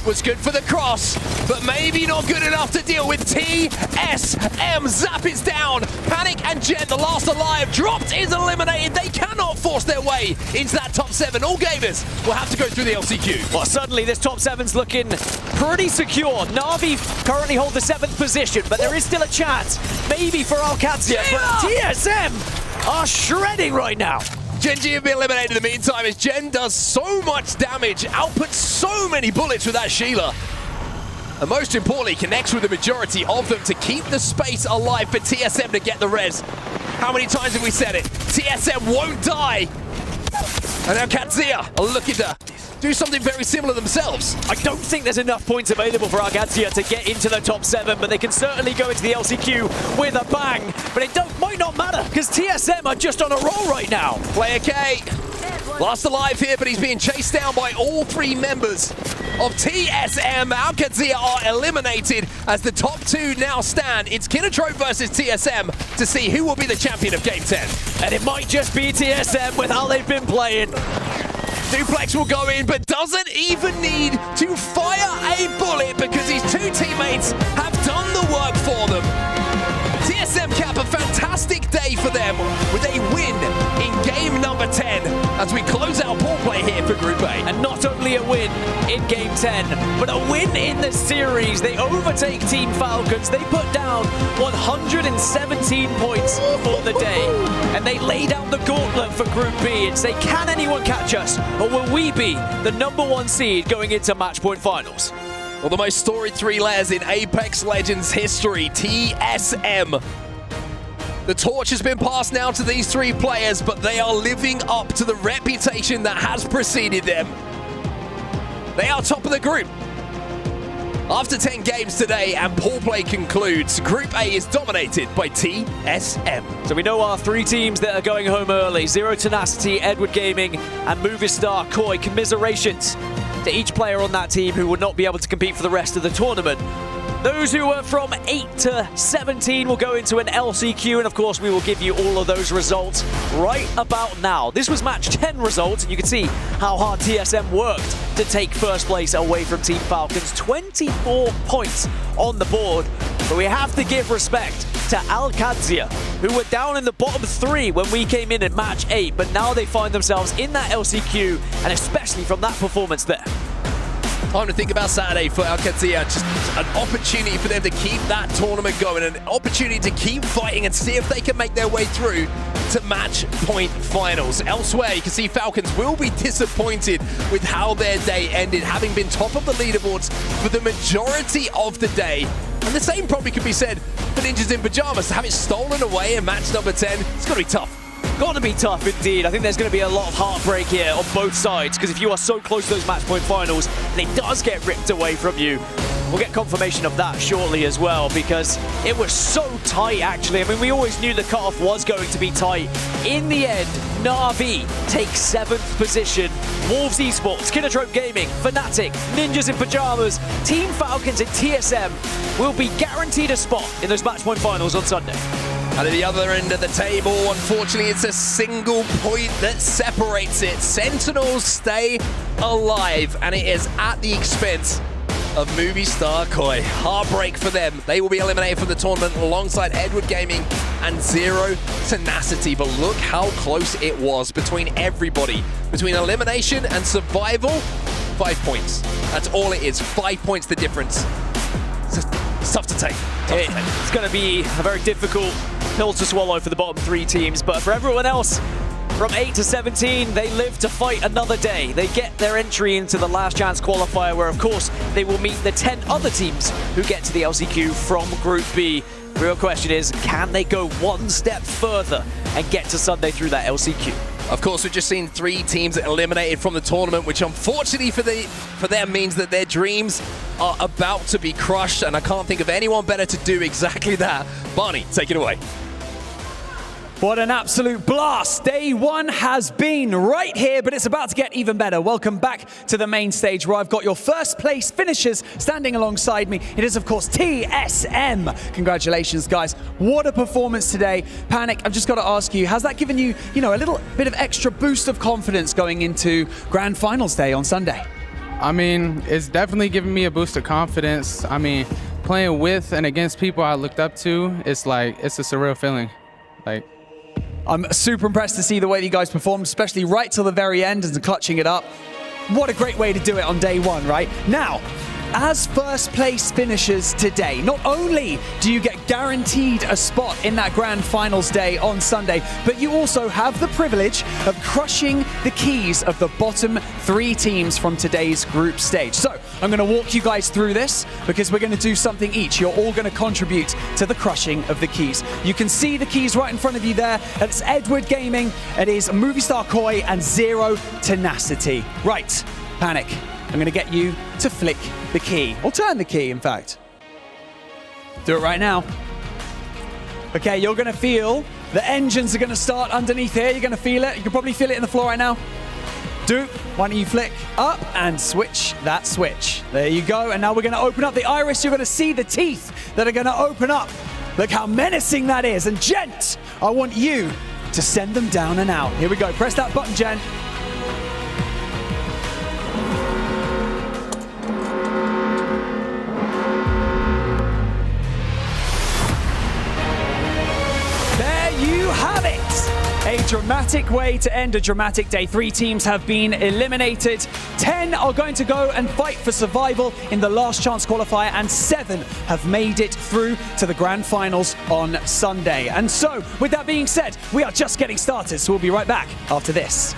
was good for the cross, but maybe not good enough to deal with TSM. Zap is down. Panic and Jet, the last alive. Dropped is eliminated. They cannot force their way into that top 7. All Gamers will have to go through the LCQ. Well, suddenly this top 7's looking pretty secure. Na'Vi currently hold the 7th position, but there is still a chance, maybe for Alcatia, but TSM are shredding right now. Gen.G have been eliminated in the meantime as Gen does so much damage, outputs so many bullets with that Sheila. And most importantly, connects with the majority of them to keep the space alive for TSM to get the res. How many times have we said it? TSM won't die. And now Alcatia are looking to do something very similar themselves. I don't think there's enough points available for Alcatia to get into the top 7, but they can certainly go into the LCQ with a bang. But it might not matter, because TSM are just on a roll right now. Player K, last alive here, but he's being chased down by all 3 members of TSM. Alcatia are eliminated as the top 2 now stand. It's Kinotrope versus TSM to see who will be the champion of Game 10. And it might just be TSM with how they've been playing. Duplex will go in, but doesn't even need to fire a bullet because his 2 teammates have done the work for them. TSM cap a fantastic day for them with a win in game number 10 as we close out pool play here for Group A. And not only a win in game 10, but a win in the series. They overtake Team Falcons. They put down 117 points for the day. And they lay down the gauntlet for Group B and say, can anyone catch us? Or will we be the #1 seed going into match point finals? Well, the most storied 3 layers in Apex Legends history, TSM. The torch has been passed now to these 3 players, but they are living up to the reputation that has preceded them. They are top of the group. After 10 games today and pool play concludes, Group A is dominated by TSM. So we know our 3 teams that are going home early. Zero Tenacity, Edward Gaming, and Movistar Koi. Commiserations to each player on that team who will not be able to compete for the rest of the tournament. Those who were from 8 to 17 will go into an LCQ, and of course we will give you all of those results right about now. This was match 10 results, and you can see how hard TSM worked to take first place away from Team Falcons. 24 points on the board, but we have to give respect to Alcatia, who were down in the bottom 3 when we came in at match 8, but now they find themselves in that LCQ, and especially from that performance there. Time to think about Saturday for Alcatia. Just an opportunity for them to keep that tournament going, an opportunity to keep fighting and see if they can make their way through to match point finals. Elsewhere, you can see Falcons will be disappointed with how their day ended, having been top of the leaderboards for the majority of the day. And the same probably could be said for Ninjas in Pajamas. To have it stolen away in match number 10, it's going to be tough. Got to be tough indeed. I think there's going to be a lot of heartbreak here on both sides, because if you are so close to those match point finals and it does get ripped away from you, we'll get confirmation of that shortly as well, because it was so tight actually. I mean, we always knew the cutoff was going to be tight. In the end, Na'Vi takes 7th position. Wolves Esports, Kinotrope Gaming, Fnatic, Ninjas in Pajamas, Team Falcons and TSM will be guaranteed a spot in those match point finals on Sunday. And at the other end of the table, unfortunately, it's a single point that separates it. Sentinels stay alive, and it is at the expense of Movistar Koi. Heartbreak for them. They will be eliminated from the tournament alongside Edward Gaming and Zero Tenacity. But look how close it was between everybody. Between elimination and survival, 5 points. That's all it is. 5 points the difference. It's tough to take. It's going to be a very difficult pill to swallow for the bottom 3 teams, but for everyone else, from 8 to 17, they live to fight another day. They get their entry into the last chance qualifier, where of course they will meet the 10 other teams who get to the LCQ from Group B. The real question is, can they go one step further and get to Sunday through that LCQ? Of course, we've just seen 3 teams eliminated from the tournament, which unfortunately for them means that their dreams are about to be crushed, and I can't think of anyone better to do exactly that. Barney, take it away. What an absolute blast. Day 1 has been right here, but it's about to get even better. Welcome back to the main stage where I've got your first place finishers standing alongside me. It is, of course, TSM. Congratulations, guys. What a performance today. Panic, I've just got to ask you, has that given you, a little bit of extra boost of confidence going into Grand Finals Day on Sunday? I mean, it's definitely given me a boost of confidence. I mean, playing with and against people I looked up to, it's a surreal feeling. I'm super impressed to see the way that you guys performed, especially right till the very end and clutching it up. What a great way to do it on day 1, right? Now, as first place finishers today, not only do you get guaranteed a spot in that Grand Finals Day on Sunday, but you also have the privilege of crushing the keys of the bottom 3 teams from today's group stage. So I'm going to walk you guys through this because we're going to do something each. You're all going to contribute to the crushing of the keys. You can see the keys right in front of you there. It's Edward Gaming, it is Movistar Koi, and Zero Tenacity. Right, Panic. I'm going to get you to flick the key, or turn the key, in fact. Do it right now. Okay, you're going to feel the engines are going to start underneath here. You're going to feel it. You can probably feel it in the floor right now. Why don't you flick up and switch that switch. There you go. And now we're going to open up the iris. You're going to see the teeth that are going to open up. Look how menacing that is. And Gent, I want you to send them down and out. Here we go. Press that button, Gent. Have it! A dramatic way to end a dramatic day. 3 teams have been eliminated. 10 are going to go and fight for survival in the last chance qualifier, and 7 have made it through to the grand finals on Sunday. And so, with that being said, we are just getting started, so we'll be right back after this.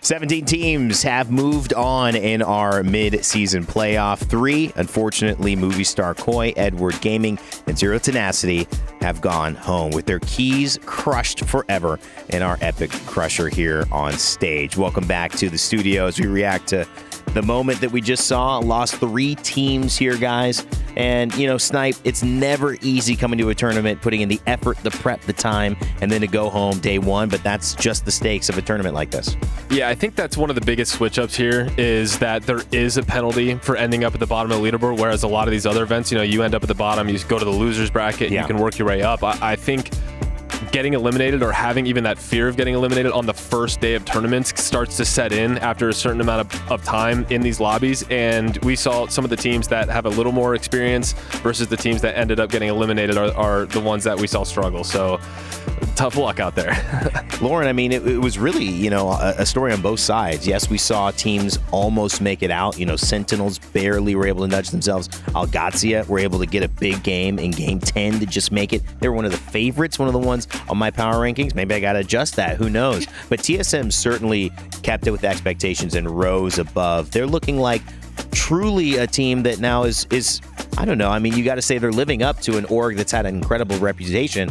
Seventeen teams have moved on in our mid-season playoff. 3, unfortunately, Movistar Koi, Edward Gaming, and Zero Tenacity have gone home with their keys crushed forever in our epic crusher here on stage. Welcome back to the studio as we react to the moment that we just saw. Lost 3 teams here, guys. And, Snipe, it's never easy coming to a tournament, putting in the effort, the prep, the time, and then to go home day one. But that's just the stakes of a tournament like this. Yeah, I think that's one of the biggest switch-ups here is that there is a penalty for ending up at the bottom of the leaderboard, whereas a lot of these other events, you end up at the bottom, you go to the loser's bracket, and you can work your way up. I think getting eliminated or having even that fear of getting eliminated on the first day of tournaments starts to set in after a certain amount of time in these lobbies. And we saw some of the teams that have a little more experience versus the teams that ended up getting eliminated are the ones that we saw struggle. So tough luck out there. Lauren, I mean, it was really, a story on both sides. Yes, we saw teams almost make it out. Sentinels barely were able to nudge themselves. Alcatia were able to get a big game in game 10 to just make it. They were one of the favorites, one of the ones on my power rankings. Maybe I got to adjust that. Who knows? But TSM certainly kept it with expectations and rose above. They're looking like truly a team that now is I don't know. I mean, you got to say they're living up to an org that's had an incredible reputation.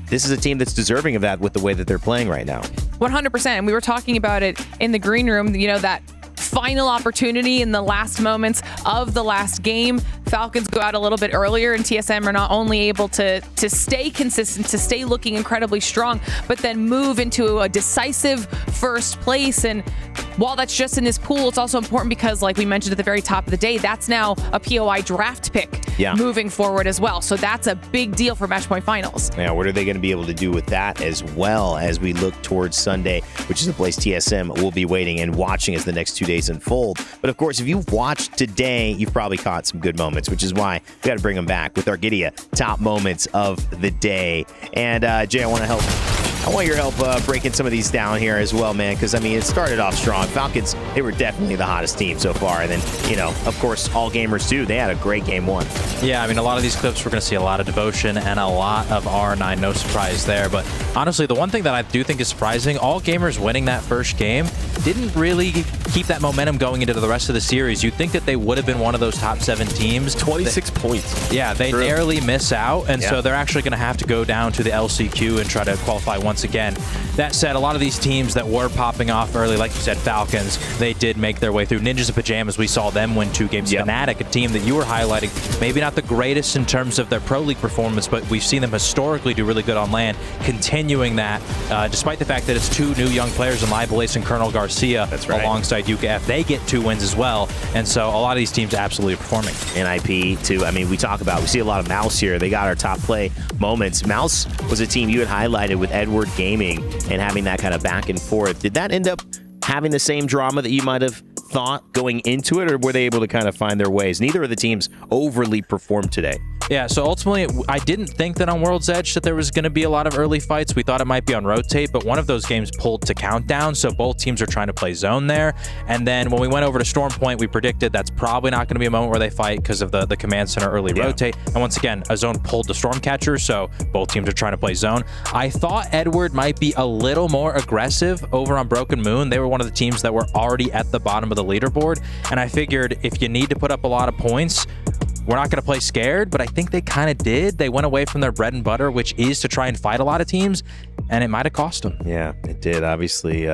This is a team that's deserving of that with the way that they're playing right now. 100%. And we were talking about it in the green room, that final opportunity in the last moments of the last game. Falcons go out a little bit earlier, and TSM are not only able to stay consistent, to stay looking incredibly strong, but then move into a decisive first place. And while that's just in this pool, it's also important because, like we mentioned at the very top of the day, that's now a POI draft pick moving forward as well. So that's a big deal for Match Point Finals. Yeah, what are they going to be able to do with that as well as we look towards Sunday, which is a place TSM will be waiting and watching as the next 2 days unfold. But of course, if you've watched today, you've probably caught some good moments, which is why we got to bring them back with Argidia top moments of the day. And Jay, I want your help breaking some of these down here as well, man, because, I mean, it started off strong. Falcons, they were definitely the hottest team so far. And then, of course, all gamers, too. They had a great game 1. Yeah, I mean, a lot of these clips, we're going to see a lot of devotion and a lot of R9. No surprise there. But honestly, the one thing that I do think is surprising, all gamers winning that first game didn't really keep that momentum going into the rest of the series. You'd think that they would have been one of those top 7 teams. 26 points. Yeah, they narrowly miss out. And so they're actually going to have to go down to the LCQ and try to qualify once again. That said, a lot of these teams that were popping off early, like you said, Falcons, they did make their way through. Ninjas in Pajamas, we saw them win 2 games. Fnatic, a team that you were highlighting, maybe not the greatest in terms of their Pro League performance, but we've seen them historically do really good on LAN, continuing that, despite the fact that it's 2 new young players in Libelace and Colonel Garcia alongside UKF. They get 2 wins as well, and so a lot of these teams absolutely performing. NIP, too. I mean, we see a lot of Mouse here. They got our top play moments. Mouse was a team you had highlighted with Edward Gaming and having that kind of back and forth. Did that end up having the same drama that you might have thought going into it, or were they able to kind of find their ways? Neither of the teams overly performed today. Yeah, so ultimately, I didn't think that on World's Edge that there was going to be a lot of early fights. We thought it might be on Rotate, but one of those games pulled to Countdown, so both teams are trying to play zone there. And then when we went over to Storm Point, we predicted that's probably not going to be a moment where they fight because of the Command Center early Rotate. And once again, a zone pulled to Stormcatcher, so both teams are trying to play zone. I thought Edward might be a little more aggressive over on Broken Moon. They were one of the teams that were already at the bottom of the leaderboard, and I figured if you need to put up a lot of points, we're not going to play scared, but I think they kind of did. They went away from their bread and butter, which is to try and fight a lot of teams, and it might have cost them. Yeah, it did. Obviously,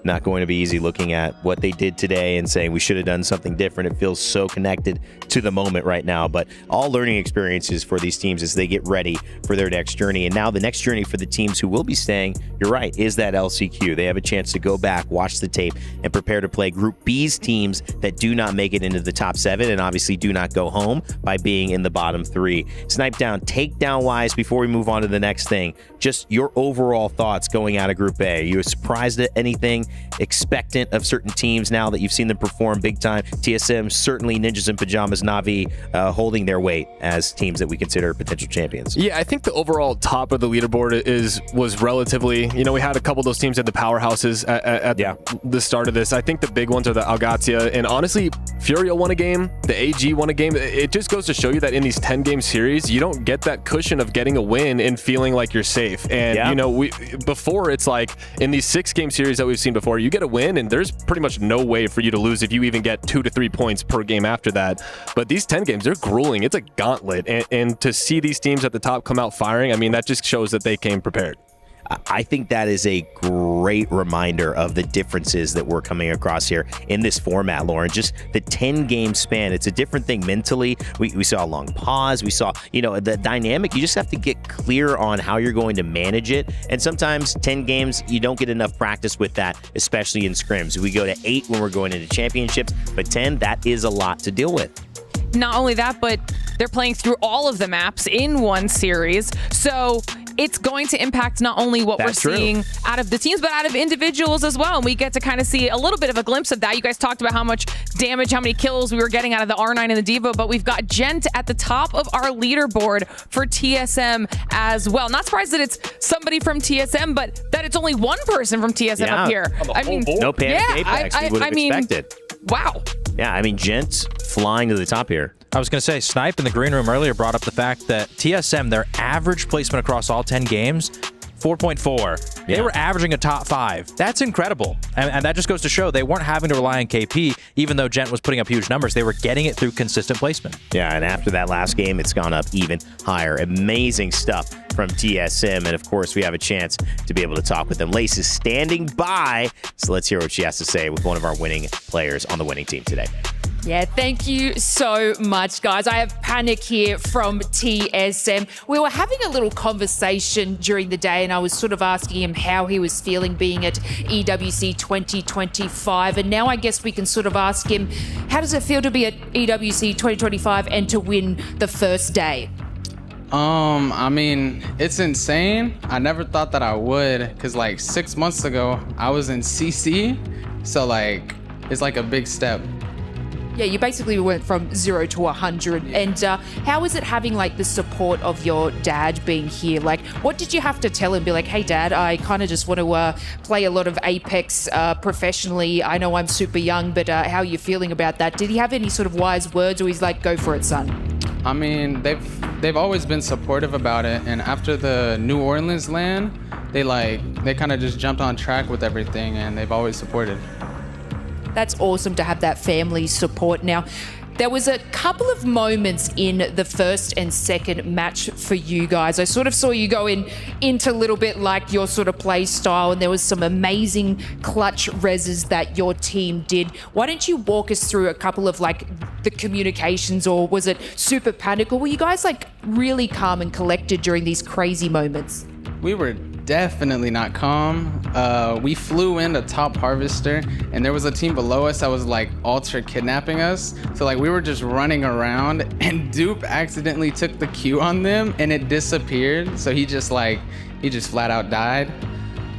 not going to be easy looking at what they did today and saying we should have done something different. It feels so connected to the moment right now, but all learning experiences for these teams as they get ready for their next journey. And now the next journey for the teams who will be staying, you're right, is that LCQ. They have a chance to go back, watch the tape, and prepare to play Group B's teams that do not make it into the top 7 and obviously do not go home by being in the bottom 3. Snipe down, takedown wise, before we move on to the next thing, just your overall thoughts going out of Group A. Are you surprised at anything? Expectant of certain teams now that you've seen them perform big time? TSM, certainly Ninjas in Pajamas, Na'Vi holding their weight as teams that we consider potential champions. Yeah, I think the overall top of the leaderboard was relatively, we had a couple of those teams at the powerhouses at the start of this. I think the big ones are the Algatia, and honestly, Furio won a game, the AG won a game. It just goes to show you that in these 10-game series, you don't get that cushion of getting a win and feeling like you're safe. And, you know, before it's like in these 6-game series that we've seen before, you get a win and there's pretty much no way for you to lose if you even get 2 to 3 points per game after that. But these 10 games, they're grueling. It's a gauntlet. And to see these teams at the top come out firing, I mean, that just shows that they came prepared. I think that is a great reminder of the differences that we're coming across here in this format, Lauren. Just the 10-game span. It's a different thing mentally. We saw a long pause. We saw, you know, the dynamic. You just have to get clear on how you're going to manage it. And sometimes 10 games, you don't get enough practice with that, especially in scrims. We go to 8 when we're going into championships, but 10, that is a lot to deal with. Not only that, but they're playing through all of the maps in one series. So it's going to impact not only what we're seeing out of the teams, but out of individuals as well. And we get to kind of see a little bit of a glimpse of that. You guys talked about how much damage, how many kills we were getting out of the R9 and the Devo, but we've got Gent at the top of our leaderboard for TSM as well. Not surprised that it's somebody from TSM, but that it's only one person from TSM up here. I mean, no panic Apex. We would have expected. Wow. Yeah, I mean, Gent's flying to the top here. I was going to say, Snipe in the green room earlier brought up the fact that TSM, their average placement across all 10 games, 4.4. Yeah. They were averaging a top 5. That's incredible. And that just goes to show they weren't having to rely on KP, even though Gent was putting up huge numbers. They were getting it through consistent placement. Yeah, and after that last game, it's gone up even higher. Amazing stuff from TSM. And of course, we have a chance to be able to talk with them. Lace is standing by, so let's hear what she has to say with one of our winning players on the winning team today. Yeah, thank you so much, guys. I have Panic here from TSM. We were having a little conversation during the day, and I was sort of asking him how he was feeling being at EWC 2025. And now I guess we can sort of ask him, how does it feel to be at EWC 2025 and to win the first day? I mean, it's insane. I never thought that I would, because like 6 months ago, I was in CC. So like, it's like a big step. Yeah, you basically went from 0 to 100. And how is it having like the support of your dad being here? Like, what did you have to tell him? Be like, hey, Dad, I kind of just want to play a lot of Apex professionally. I know I'm super young, but how are you feeling about that? Did he have any sort of wise words, or he's like, go for it, son? I mean, they've always been supportive about it. And after the New Orleans LAN, they kind of just jumped on track with everything, and they've always supported. That's awesome to have that family support. Now, there was a couple of moments in the first and second match for you guys. I sort of saw you go into a little bit like your sort of play style, and there was some amazing clutch reses that your team did. Why don't you walk us through a couple of like the communications, or was it super panic, or were you guys like really calm and collected during these crazy moments? We were definitely not calm. We flew in a top harvester, and there was a team below us that was like ultra kidnapping us. So like we were just running around, and Dupe accidentally took the Q on them and it disappeared. So he just flat out died.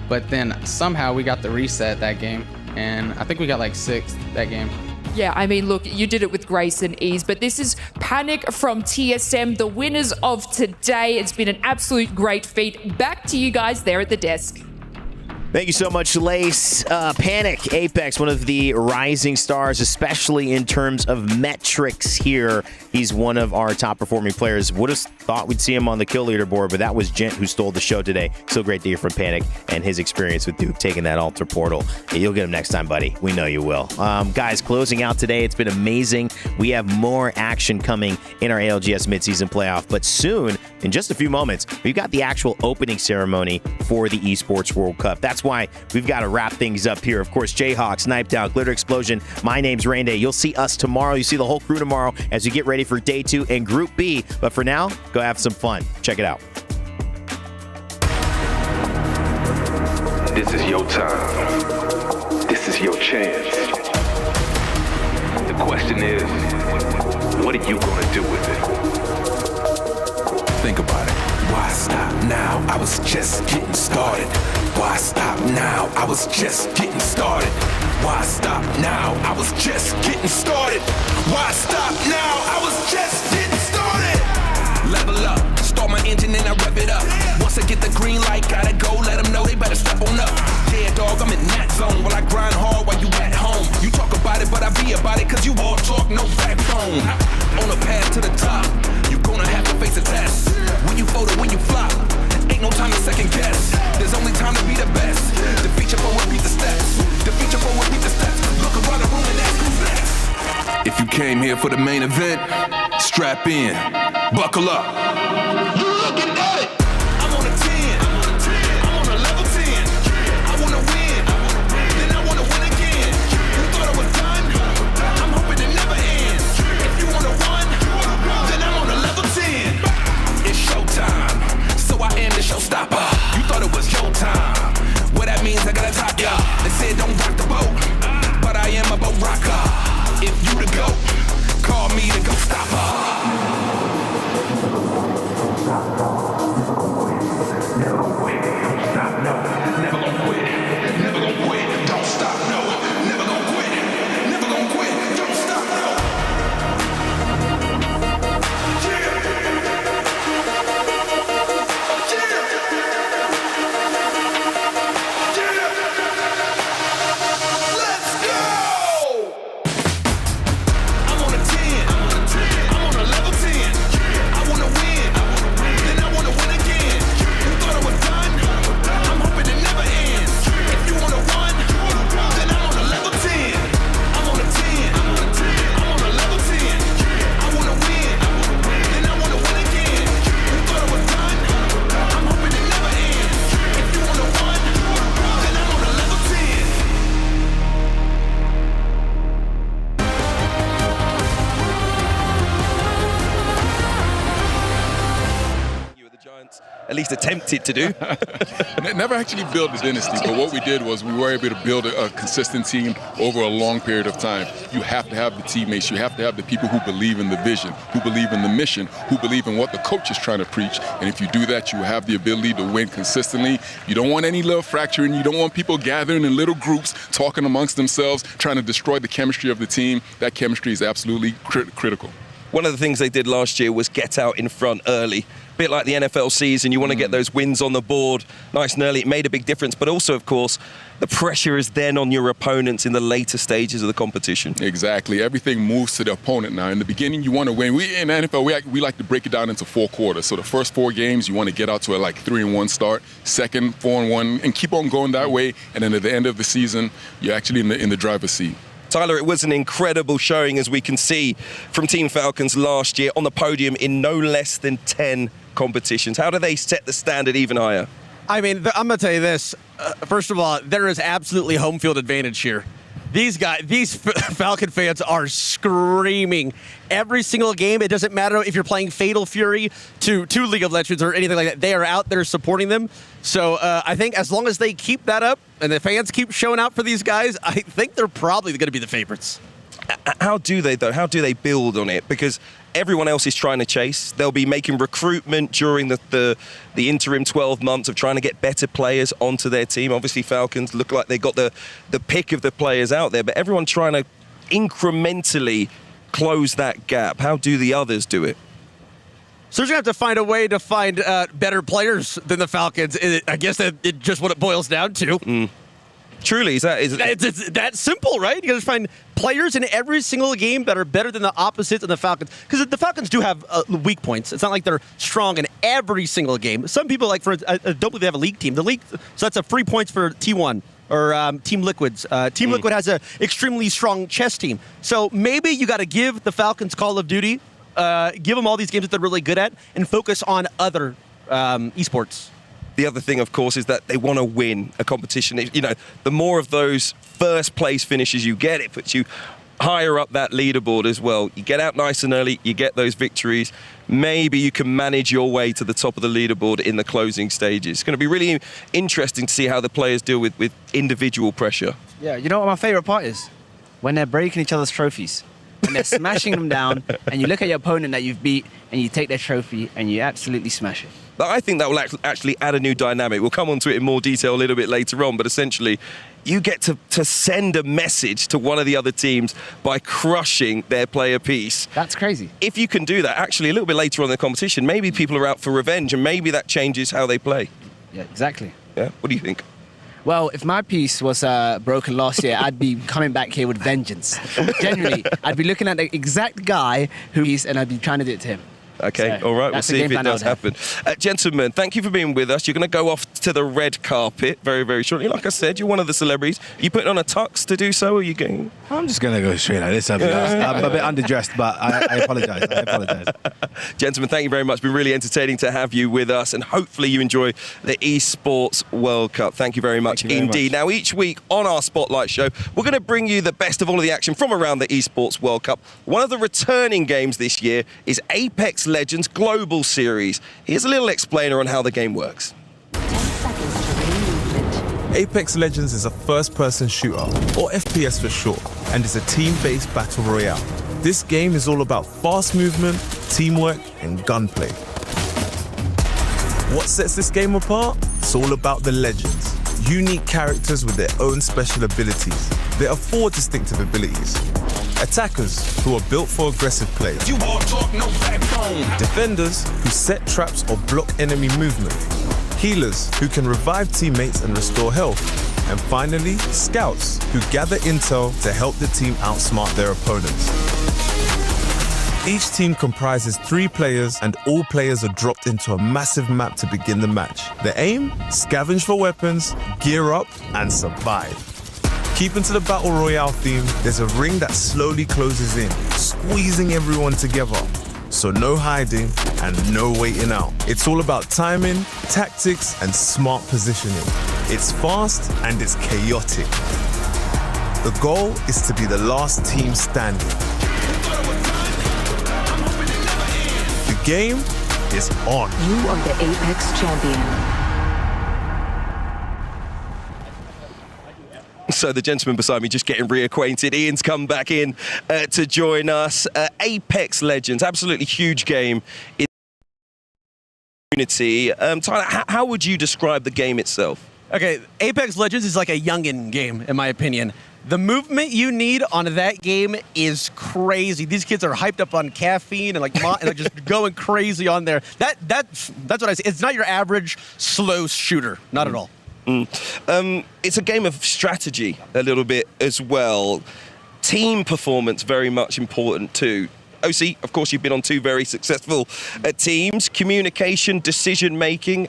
But then somehow we got the reset that game, and I think we got like 6th that game. Yeah, I mean, look, you did it with grace and ease, but this is Panic from TSM, the winners of today. It's been an absolute great feat. Back to you guys there at the desk. Thank you so much, Lace. Panic, Apex, one of the rising stars, especially in terms of metrics here. He's one of our top performing players. Would have thought we'd see him on the kill leaderboard, but that was Gent who stole the show today. So great to hear from Panic and his experience with Duke taking that altar portal. You'll get him next time, buddy. We know you will. Guys, closing out today, it's been amazing. We have more action coming in our ALGS midseason playoff, but soon, in just a few moments, we've got the actual opening ceremony for the Esports World Cup. That's why we've got to wrap things up here. Of course, Jayhawk, Snipe Down, Glitter Explosion. My name's Rain Day. You'll see us tomorrow. You see the whole crew tomorrow as we get ready for Day 2 and Group B. But for now, go have some fun. Check it out. This is your time. This is your chance. The question is, what are you going to do with it? Think about it. Why stop now? I was just getting started. Why stop now? I was just getting started. Why stop now? I was just getting started. Why stop now? I was just getting started. Level up, start my engine and I rev it up. Once I get the green light, gotta go, let them know they better step on up. Yeah, dog, I'm in that zone while I grind hard while you at home. You talk about it, but I be about it, cause you all talk, no backbone. On a path to the top, you gonna have to face a test. When you fold or when you flop, ain't no time to second guess. There's only time to be the best. Defeat your foe, repeat the steps. Defeat your foe, repeat the steps. Look around the room and ask who's next. If you came here for the main event, strap in, buckle up. You're looking at it. I'm on a 10. I'm on a level 10. I wanna win, then I wanna win again. You thought it was done? I'm hoping it never ends. If you wanna run, then I'm on a level 10. It's showtime, so I am the showstopper. You thought it was your time. What that means, I gotta top ya. They said don't rock the boat, but I am a boat rocker. If you the GOAT, call me the GOAT stopper. Never gonna quit, don't stop, no. Never gonna quit, never gonna quit, don't stop, no. Never gonna quit, never gonna quit, don't stop, no. At least attempted to do. Never actually built a dynasty, but what we did was we were able to build a consistent team over a long period of time. You have to have the teammates, you have to have the people who believe in the vision, who believe in the mission, who believe in what the coach is trying to preach. And if you do that, you have the ability to win consistently. You don't want any little fracturing, you don't want people gathering in little groups, talking amongst themselves, trying to destroy the chemistry of the team. That chemistry is absolutely critical. One of the things they did last year was get out in front early. A bit like the NFL season, you want to get those wins on the board nice and early. It made a big difference, but also, of course, the pressure is then on your opponents in the later stages of the competition. Exactly. Everything moves to the opponent now. In the beginning, you want to win. In the NFL, we like to break it down into 4 quarters. So the first 4 games, you want to get out to a 3-1 start. Second, 4-1, and keep on going that way. And then at the end of the season, you're actually in the driver's seat. Tyler, it was an incredible showing, as we can see from Team Falcons last year on the podium in no less than 10 competitions. How do they set the standard even higher? I mean, I'm going to tell you this. First of all, there is absolutely home field advantage here. These Falcon fans are screaming every single game. It doesn't matter if you're playing Fatal Fury to League of Legends or anything like that. They are out there supporting them. So I think as long as they keep that up and the fans keep showing out for these guys, I think they're probably going to be the favorites. How do they, though? How do they build on it? Because everyone else is trying to chase. They'll be making recruitment during the interim 12 months of trying to get better players onto their team. Obviously, Falcons look like they got the pick of the players out there, but everyone's trying to incrementally close that gap. How do the others do it? So they're going to have to find a way to find better players than the Falcons. I guess that's just what it boils down to. Truly, it's that simple, right? You got to find players in every single game that are better than the opposites of the Falcons. Because the Falcons do have weak points. It's not like they're strong in every single game. Some people, I don't believe they have a league team. The league, so that's a free points for T1 or Team Liquid's. Team Liquid has an extremely strong chess team. So maybe you got to give the Falcons Call of Duty, give them all these games that they're really good at, and focus on other esports. The other thing, of course, is that they want to win a competition. You know, the more of those first place finishes you get, it puts you higher up that leaderboard as well. You get out nice and early, you get those victories. Maybe you can manage your way to the top of the leaderboard in the closing stages. It's going to be really interesting to see how the players deal with individual pressure. Yeah, you know what my favorite part is? When they're breaking each other's trophies. When they're smashing them down, and you look at your opponent that you've beat, and you take their trophy, and you absolutely smash it. But I think that will actually add a new dynamic. We'll come on to it in more detail a little bit later on, but essentially, you get to send a message to one of the other teams by crushing their player piece. That's crazy. If you can do that, actually, a little bit later on in the competition, maybe people are out for revenge, and maybe that changes how they play. Yeah, exactly. Yeah, what do you think? Well, if my piece was broken last year, I'd be coming back here with vengeance. Generally, I'd be looking at the exact guy and I'd be trying to do it to him. Okay, So, all right, we'll that's the see if game it plan I does would have. happen. Gentlemen, thank you for being with us. You're going to go off to the red carpet very, very shortly. Like I said, you're one of the celebrities. Are you putting on a tux to do so, or are you going? I'm just going to go straight like this. I'm a bit underdressed, but I apologise. Gentlemen, thank you very much. It's been really entertaining to have you with us, and hopefully you enjoy the Esports World Cup. Thank you very much indeed. Now, each week on our Spotlight Show, we're going to bring you the best of all of the action from around the Esports World Cup. One of the returning games this year is Apex Legends Global Series. Here's a little explainer on how the game works. Apex Legends is a first-person shooter, or FPS for short, and is a team-based battle royale. This game is all about fast movement, teamwork, and gunplay. What sets this game apart? It's all about the legends. Unique characters with their own special abilities. There are 4 distinctive abilities. Attackers, who are built for aggressive play. You all talk, no backbone. Defenders, who set traps or block enemy movement. Healers, who can revive teammates and restore health. And finally, scouts, who gather intel to help the team outsmart their opponents. Each team comprises 3 players, and all players are dropped into a massive map to begin the match. The aim? Scavenge for weapons, gear up, and survive. Keeping to the Battle Royale theme, there's a ring that slowly closes in, squeezing everyone together. So no hiding and no waiting out. It's all about timing, tactics, and smart positioning. It's fast and it's chaotic. The goal is to be the last team standing. The game is on. You are the Apex champion. So the gentleman beside me just getting reacquainted. Ian's come back in to join us. Apex Legends, absolutely huge game in the community. Tyler, how would you describe the game itself? Okay, Apex Legends is like a youngin' game, in my opinion. The movement you need on that game is crazy. These kids are hyped up on caffeine and like just going crazy on there. That's what I say. It's not your average slow shooter, not at all. It's a game of strategy a little bit as well. Team performance very much important too. OC, of course, you've been on 2 very successful teams. Communication, decision making,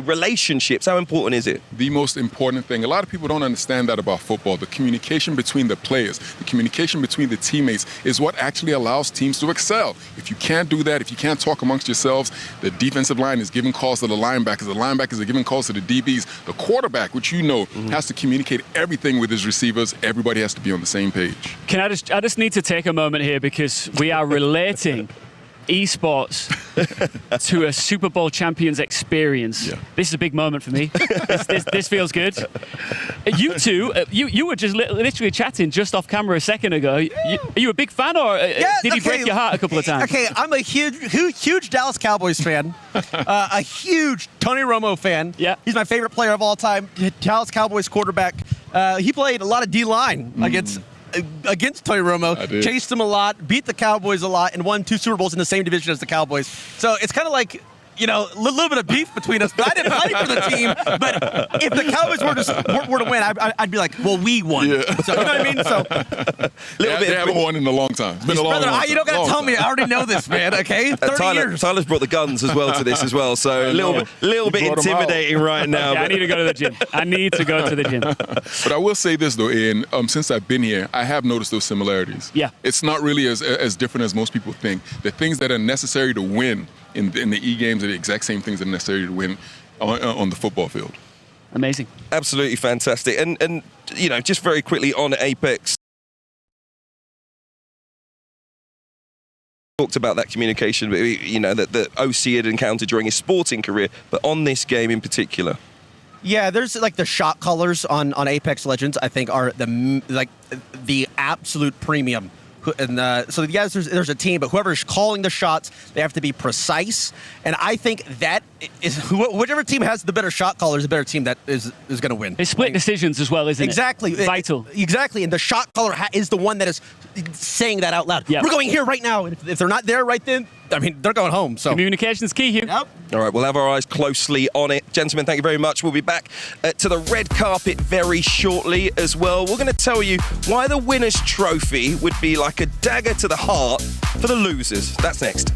relationships. How important is it? The most important thing. A lot of people don't understand that about football. The communication between the players, the communication between the teammates is what actually allows teams to excel. If you can't do that, if you can't talk amongst yourselves, the defensive line is giving calls to the linebackers are giving calls to the DBs. The quarterback, which has to communicate everything with his receivers. Everybody has to be on the same page. I just need to take a moment here because we are relating esports to a Super Bowl champions experience. Yeah. This is a big moment for me. This feels good. You two, you were just literally chatting just off camera a second ago. Are you a big fan, or did he break your heart a couple of times? Okay, I'm a huge Dallas Cowboys fan, a huge Tony Romo fan. Yeah, he's my favorite player of all time. Dallas Cowboys quarterback. He played a lot of D-line against Tony Romo, chased him a lot, beat the Cowboys a lot, and won 2 Super Bowls in the same division as the Cowboys. So it's kind of like, a little bit of beef between us. But I didn't fight for the team. But if the Cowboys were to win, I'd be like, well, we won. Yeah. So, you know what I mean? So they haven't won in a long time. It's been a long time. You don't got to tell me. I already know this, man, okay? 30 years. Tyler's brought the guns as well to this as well, so a little bit intimidating right now. Yeah, I need to go to the gym. But I will say this, though, Ian. Since I've been here, I have noticed those similarities. Yeah. It's not really as different as most people think. The things that are necessary to win in the E-games are the exact same things that are necessary to win on the football field. Amazing. Absolutely fantastic. And just very quickly on Apex, talked about that communication, that OC had encountered during his sporting career, but on this game in particular. Yeah, there's like the shot callers on Apex Legends, I think, are the absolute premium. And so yes, there's a team, but whoever's calling the shots, they have to be precise. And I think that is whichever team has the better shot caller is the better team that is going to win. It's split decisions as well, isn't it? Exactly. Vital. Exactly. And the shot caller is the one that is saying that out loud. Yep. We're going here right now. And if they're not there right then, I mean, they're going home. So communication's key, Hugh. Yep. All right, we'll have our eyes closely on it. Gentlemen, thank you very much. We'll be back to the red carpet very shortly as well. We're going to tell you why the winner's trophy would be like a dagger to the heart for the losers. That's next.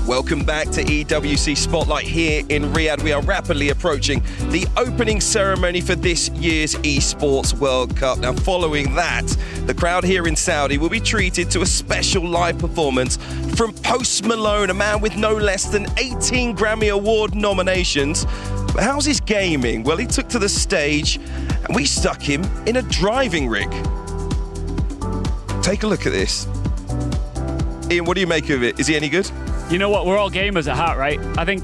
Welcome back to EWC Spotlight here in Riyadh. We are rapidly approaching the opening ceremony for this year's Esports World Cup. Now, following that, the crowd here in Saudi will be treated to a special live performance from Post Malone, a man with no less than 18 Grammy Award nominations. But how's his gaming? Well, he took to the stage and we stuck him in a driving rig. Take a look at this. Ian, what do you make of it? Is he any good? You know what? We're all gamers at heart, right? I think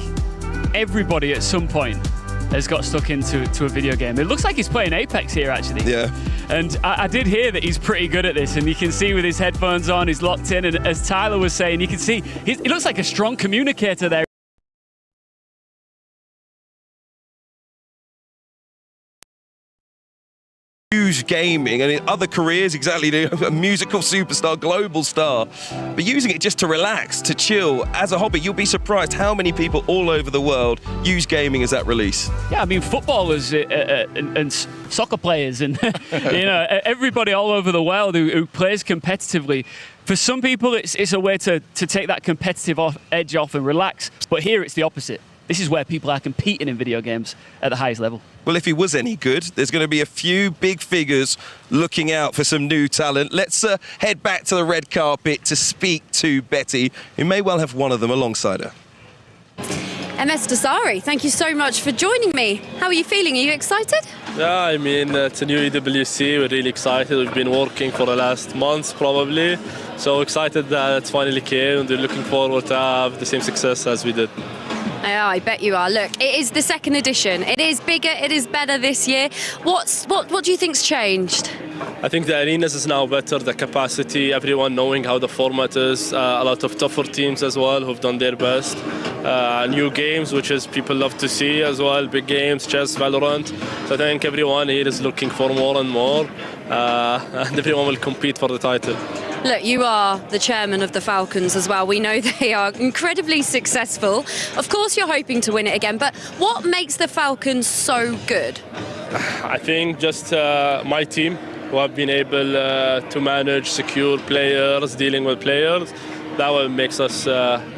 everybody at some point has got stuck into a video game. It looks like he's playing Apex here, actually. Yeah. And I did hear that he's pretty good at this, and you can see with his headphones on, he's locked in, and as Tyler was saying, you can see he looks like a strong communicator there. Huge gaming and in other careers, exactly, a musical superstar, global star, but using it just to relax, to chill as a hobby. You'll be surprised how many people all over the world use gaming as that release. Yeah, I mean, footballers and soccer players and everybody all over the world who plays competitively. For some people, it's a way to take that competitive edge off and relax, but here it's the opposite. This is where people are competing in video games at the highest level. Well, if he was any good, there's going to be a few big figures looking out for some new talent. Let's head back to the red carpet to speak to Betty, who may well have one of them alongside her. MS Dasari, thank you so much for joining me. How are you feeling? Are you excited? Yeah, I mean, it's a new EWC. We're really excited. We've been working for the last months, probably. So excited that it's finally came, and we're looking forward to have the same success as we did. Yeah, I bet you are. Look, it is the second edition. It is bigger, it is better this year. What do you think's changed? I think the arenas is now better, the capacity, everyone knowing how the format is, a lot of tougher teams as well who've done their best. New games, which is people love to see as well, big games, chess, Valorant. So I think everyone here is looking for more and more, and everyone will compete for the title. Look, you are the chairman of the Falcons as well. We know they are incredibly successful. Of course, you're hoping to win it again, but what makes the Falcons so good? I think just my team, who have been able to manage, secure players, dealing with players. That what makes us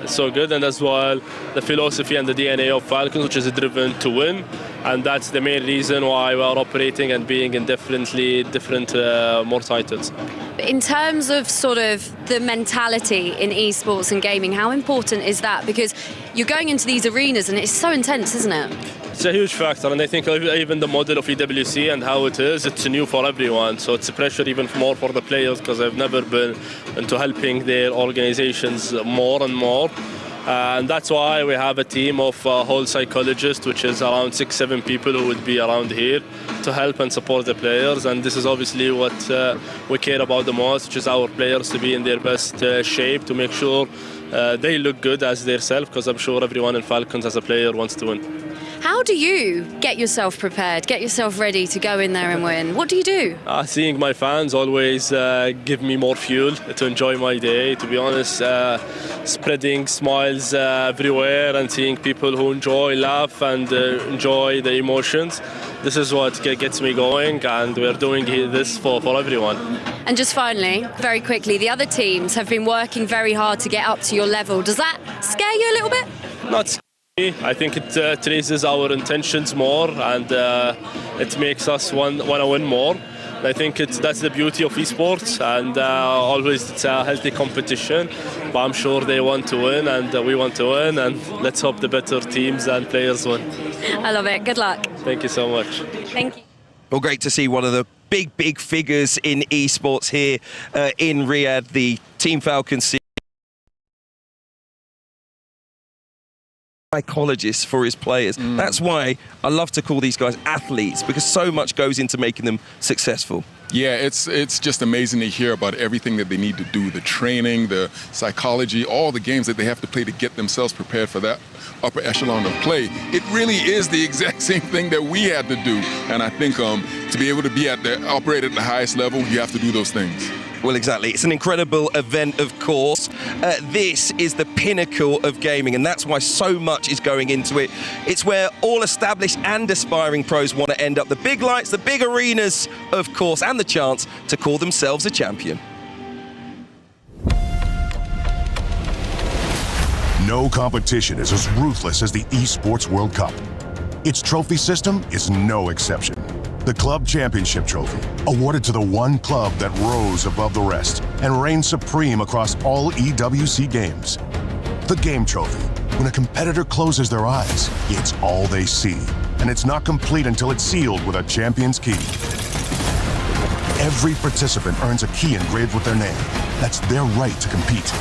so good, and as well the philosophy and the DNA of Falcons, which is driven to win, and that's the main reason why we are operating and being in different more titles. In terms of sort of the mentality in esports and gaming, how important is that? Because you're going into these arenas and it's so intense, isn't it? It's a huge factor, and I think even the model of EWC and how it is, it's new for everyone. So it's a pressure even more for the players, because they've never been into helping their organizations more and more. And that's why we have a team of whole psychologists, which is around 6-7 people who would be around here to help and support the players. And this is obviously what we care about the most, which is our players to be in their best shape, to make sure they look good as themselves, because I'm sure everyone in Falcons as a player wants to win. How do you get yourself prepared, get yourself ready to go in there and win? What do you do? Seeing my fans always give me more fuel to enjoy my day, to be honest. Spreading smiles everywhere and seeing people who enjoy, laugh and enjoy the emotions. This is what gets me going, and we're doing this for everyone. And just finally, very quickly, the other teams have been working very hard to get up to your level. Does that scare you a little bit? Not scary. I think it raises our intentions more, and it makes us want to win more. I think that's the beauty of esports, and always it's a healthy competition. But I'm sure they want to win, and we want to win, and let's hope the better teams and players win. I love it. Good luck. Thank you so much. Thank you. Well, great to see one of the big figures in esports here in Riyadh, the Team Falcons psychologist for his players. That's why I love to call these guys athletes, because so much goes into making them successful. Yeah, it's just amazing to hear about everything that they need to do, the training, the psychology, all the games that they have to play to get themselves prepared for that upper echelon of play. It really is the exact same thing that we had to do. And I think to be able to operate at the highest level, you have to do those things. Well, exactly. It's an incredible event, of course. This is the pinnacle of gaming, and that's why so much is going into it. It's where all established and aspiring pros want to end up. The big lights, the big arenas, of course, and the chance to call themselves a champion. No competition is as ruthless as the Esports World Cup. Its trophy system is no exception. The Club Championship trophy, awarded to the one club that rose above the rest and reigned supreme across all EWC games. The game trophy, when a competitor closes their eyes, it's all they see, and it's not complete until it's sealed with a champion's key. Every participant earns a key engraved with their name. That's their right to compete.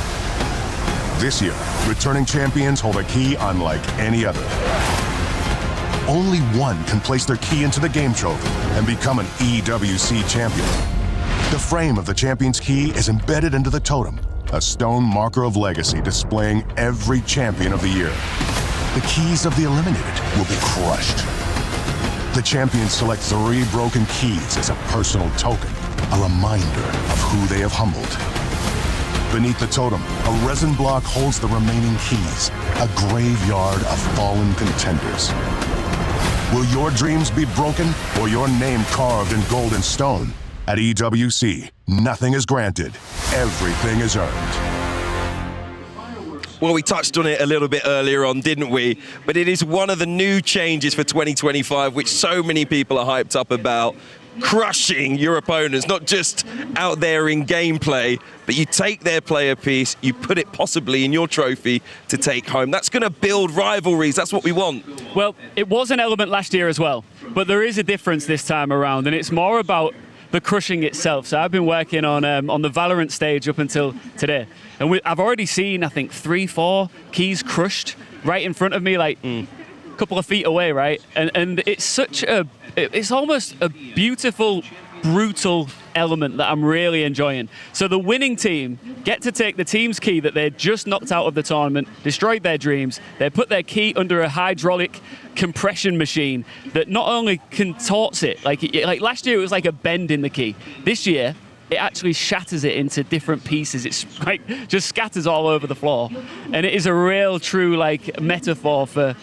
This year, returning champions hold a key unlike any other. Only one can place their key into the game trophy and become an EWC champion. The frame of the champion's key is embedded into the totem, a stone marker of legacy displaying every champion of the year. The keys of the eliminated will be crushed. The champions select 3 broken keys as a personal token, a reminder of who they have humbled. Beneath the totem, a resin block holds the remaining keys, a graveyard of fallen contenders. Will your dreams be broken or your name carved in gold and stone? At EWC, nothing is granted, everything is earned. Well, we touched on it a little bit earlier on, didn't we? But it is one of the new changes for 2025, which so many people are hyped up about. crushing your opponents, not just out there in gameplay, but you take their player piece, you put it possibly in your trophy to take home. That's going to build rivalries. That's what we want. Well, it was an element last year as well, but there is a difference this time around, and it's more about the crushing itself. So I've been working on the Valorant stage up until today, and I've already seen, I think, 3-4 keys crushed right in front of me, like a couple of feet away, right? And it's almost a beautiful, brutal element that I'm really enjoying. So the winning team get to take the team's key that they just knocked out of the tournament, destroyed their dreams. They put their key under a hydraulic compression machine that not only contorts it, like last year it was like a bend in the key. This year, it actually shatters it into different pieces. It's like just scatters all over the floor. And it is a real true like metaphor for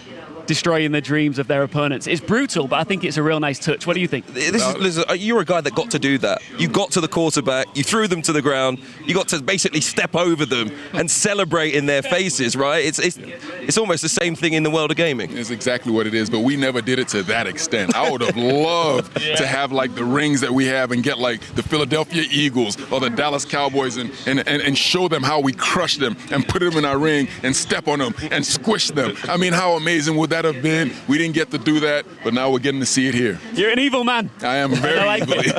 destroying the dreams of their opponents. It's brutal, but I think it's a real nice touch. What do you think? Listen, you're a guy that got to do that. You got to the quarterback, you threw them to the ground, you got to basically step over them and celebrate in their faces, right? It's almost the same thing in the world of gaming. It's exactly what it is, but we never did it to that extent. I would have loved to have like the rings that we have and get like the Philadelphia Eagles or the Dallas Cowboys and show them how we crush them and put them in our ring and step on them and squish them. I mean, how amazing would that have been? We didn't get to do that, but now we're getting to see it here. You're an evil man. I am very evilly.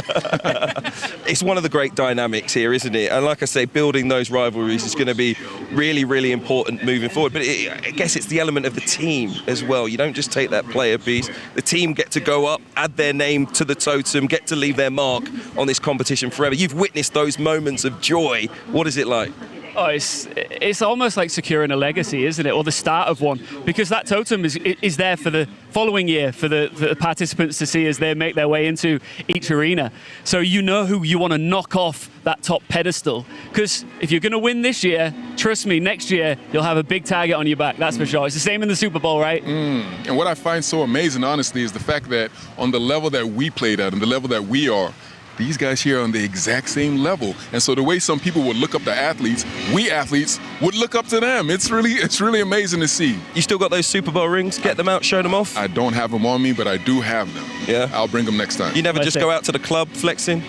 It's one of the great dynamics here, isn't it? And like I say, building those rivalries is going to be really, really important moving forward. But I guess it's the element of the team as well. You don't just take that player piece. The team get to go up, add their name to the totem, get to leave their mark on this competition forever. You've witnessed those moments of joy. What is it like? Oh, it's almost like securing a legacy, isn't it? Or the start of one, because that totem is there for the following year for the participants to see as they make their way into each arena. So you know who you want to knock off that top pedestal. Because if you're going to win this year, trust me, next year you'll have a big target on your back. That's for sure. It's the same in the Super Bowl, right? And what I find so amazing, honestly, is the fact that on the level that we played at and the level that we are, these guys here are on the exact same level. And so the way some people would look up to athletes, we athletes would look up to them. It's really amazing to see. You still got those Super Bowl rings? Get them out, show them off? I don't have them on me, but I do have them. Yeah? I'll bring them next time. You never just go out to the club flexing?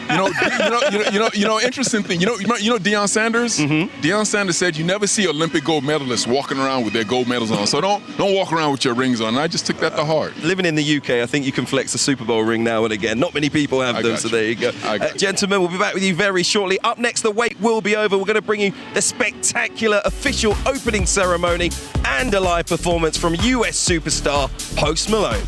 Interesting thing. You know Deion Sanders? Deion Sanders said you never see Olympic gold medalists walking around with their gold medals on. So don't walk around with your rings on. And I just took that to heart. Living in the UK, I think you can flex a Super Bowl ring now and again. Not many people have them, so there you go. Gentlemen, we'll be back with you very shortly. Up next, the wait will be over. We're going to bring you the spectacular official opening ceremony and a live performance from US superstar Post Malone.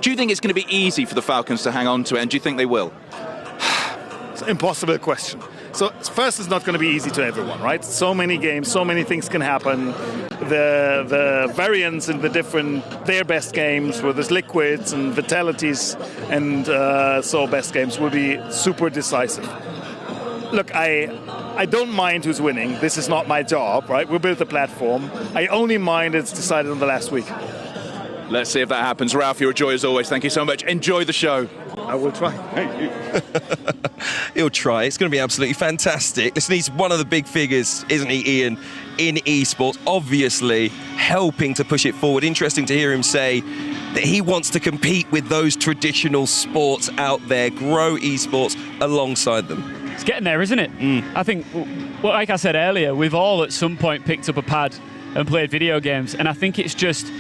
Do you think it's going to be easy for the Falcons to hang on to it, and do you think they will? It's an impossible question. So first, it's not going to be easy to everyone, right? So many games, so many things can happen. The variance in their best games, whether it's liquids and vitalities and so best games, will be super decisive. Look, I don't mind who's winning. This is not my job, right? We built the platform. I only mind it's decided on the last week. Let's see if that happens. Ralph, you're a joy as always. Thank you so much. Enjoy the show. I will try. Thank you. He'll try. It's going to be absolutely fantastic. Listen, he's one of the big figures, isn't he, Ian, in esports, obviously helping to push it forward. Interesting to hear him say that he wants to compete with those traditional sports out there, grow esports alongside them. It's getting there, isn't it? I think, well, like I said earlier, we've all at some point picked up a pad and played video games, and I think it's just,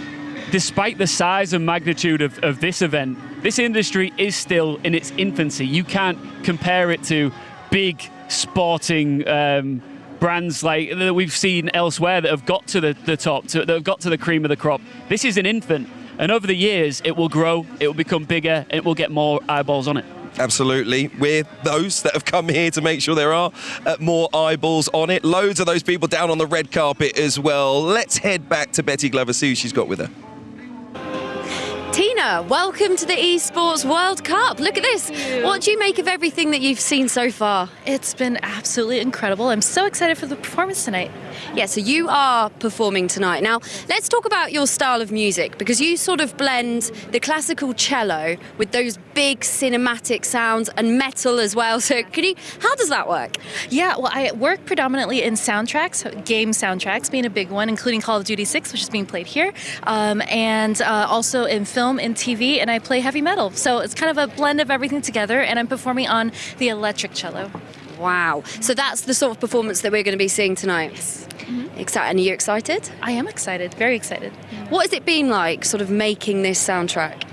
despite the size and magnitude of this event, this industry is still in its infancy. You can't compare it to big sporting brands like that we've seen elsewhere that have got to the top, that have got to the cream of the crop. This is an infant, and over the years, it will grow, it will become bigger, and it will get more eyeballs on it. Absolutely. We're those that have come here to make sure there are more eyeballs on it. Loads of those people down on the red carpet as well. Let's head back to Betty Glover, see who she's got with her. Tina, welcome to the Esports World Cup. Look at this. What do you make of everything that you've seen so far? It's been absolutely incredible. I'm so excited for the performance tonight. Yeah, so you are performing tonight. Now, let's talk about your style of music, because you sort of blend the classical cello with those big cinematic sounds and metal as well. So how does that work? Yeah, well, I work predominantly in soundtracks, game soundtracks being a big one, including Call of Duty 6, which is being played here, and also in film and TV, and I play heavy metal. So it's kind of a blend of everything together, and I'm performing on the electric cello. Wow. So that's the sort of performance that we're going to be seeing tonight. Yes. Excited. Are you excited? I am excited. Very excited. What has it been like, sort of making this soundtrack?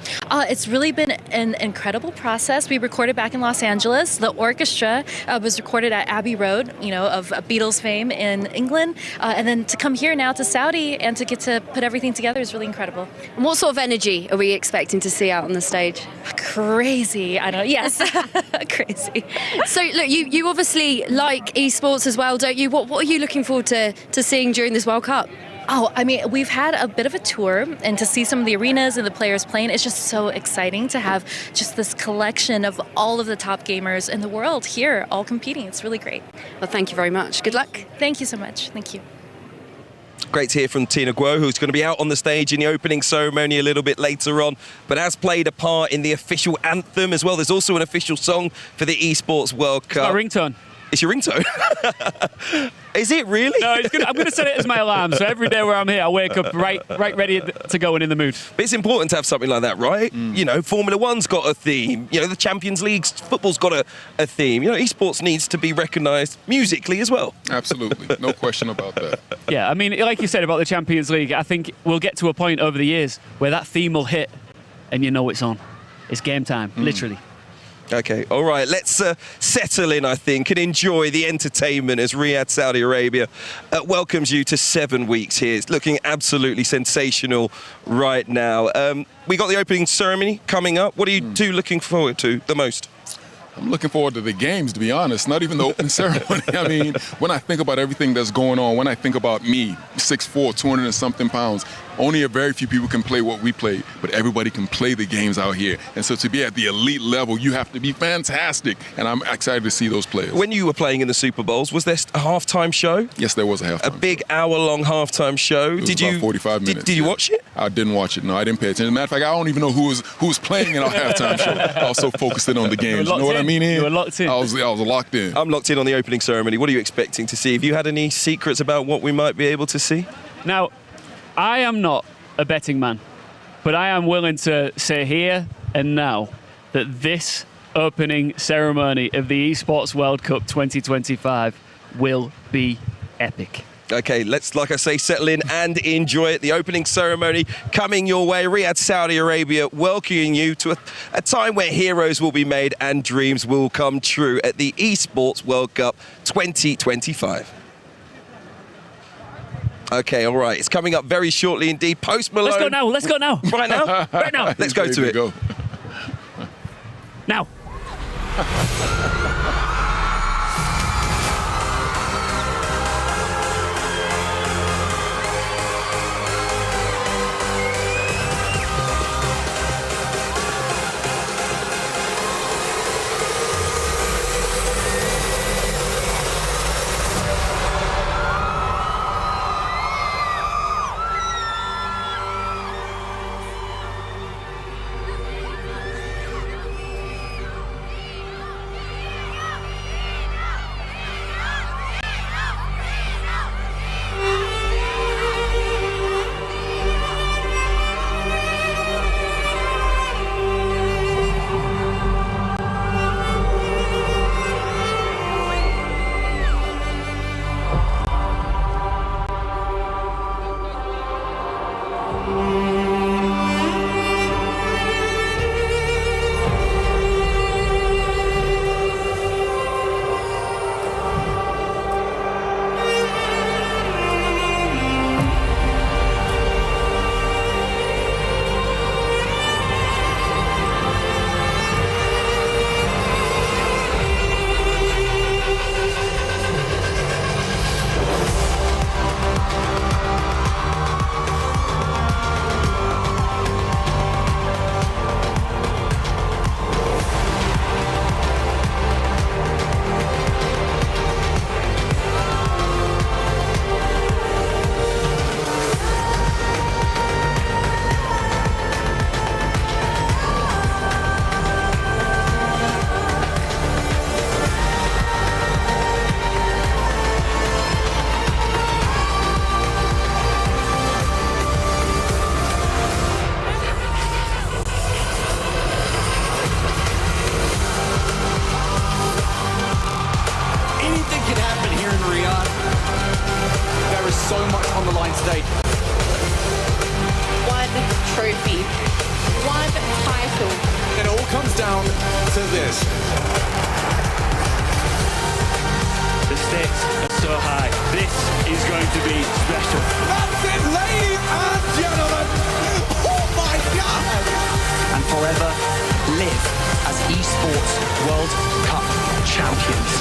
It's really been an incredible process. We recorded back in Los Angeles. The orchestra was recorded at Abbey Road, of Beatles fame in England. And then to come here now to Saudi and to get to put everything together is really incredible. And what sort of energy are we expecting to see out on the stage? Crazy. I know. Yes. Crazy. So, look, you obviously like esports as well, don't you? What are you looking forward to seeing during this World Cup? Oh, I mean, we've had a bit of a tour, and to see some of the arenas and the players playing, it's just so exciting to have just this collection of all of the top gamers in the world here, all competing. It's really great. Well, thank you very much. Good luck. Thank you so much. Thank you. Great to hear from Tina Guo, who's going to be out on the stage in the opening ceremony a little bit later on, but has played a part in the official anthem as well. There's also an official song for the Esports World Cup. It's my ringtone. It's your ringtone? Is it really? No, I'm going to set it as my alarm. So every day where I'm here, I wake up right ready to go and in the mood. But it's important to have something like that, right? Formula One's got a theme. The Champions League football's got a theme. Esports needs to be recognised musically as well. Absolutely. No question about that. Yeah, I mean, like you said about the Champions League, I think we'll get to a point over the years where that theme will hit and it's on. It's game time, literally. Okay, all right, let's settle in, I think, and enjoy the entertainment as Riyadh, Saudi Arabia welcomes you to 7 weeks here. It's looking absolutely sensational right now. We got the opening ceremony coming up. What are you two looking forward to the most? I'm looking forward to the games, to be honest, not even the opening ceremony. I mean, when I think about everything that's going on, when I think about me, 6'4", 200 and something pounds, only a very few people can play what we play, but everybody can play the games out here. And so to be at the elite level, you have to be fantastic. And I'm excited to see those players. When you were playing in the Super Bowls, was there a halftime show? Yes, there was a halftime. A big hour-long halftime show. It was about 45 minutes. Did you watch it? I didn't watch it. No, I didn't pay attention. As a matter of fact, I don't even know who was playing in our halftime show. I was so focused in on the games. You know what I mean? You were locked in. I was locked in. I'm locked in on the opening ceremony. What are you expecting to see? Have you had any secrets about what we might be able to see? Now, I am not a betting man, but I am willing to say here and now that this opening ceremony of the Esports World Cup 2025 will be epic. Okay, let's, like I say, settle in and enjoy it. The opening ceremony coming your way. Riyadh, Saudi Arabia, welcoming you to a time where heroes will be made and dreams will come true at the Esports World Cup 2025. Okay, all right. It's coming up very shortly indeed. Post Malone. Let's go now. Let's go now. Right now? Right now. Let's go to it. Go. Now. so much on the line today. One trophy, one title. It all comes down to this. The stakes are so high. This is going to be special. That's it, ladies and gentlemen. Oh my God! And forever live as Esports World Cup champions.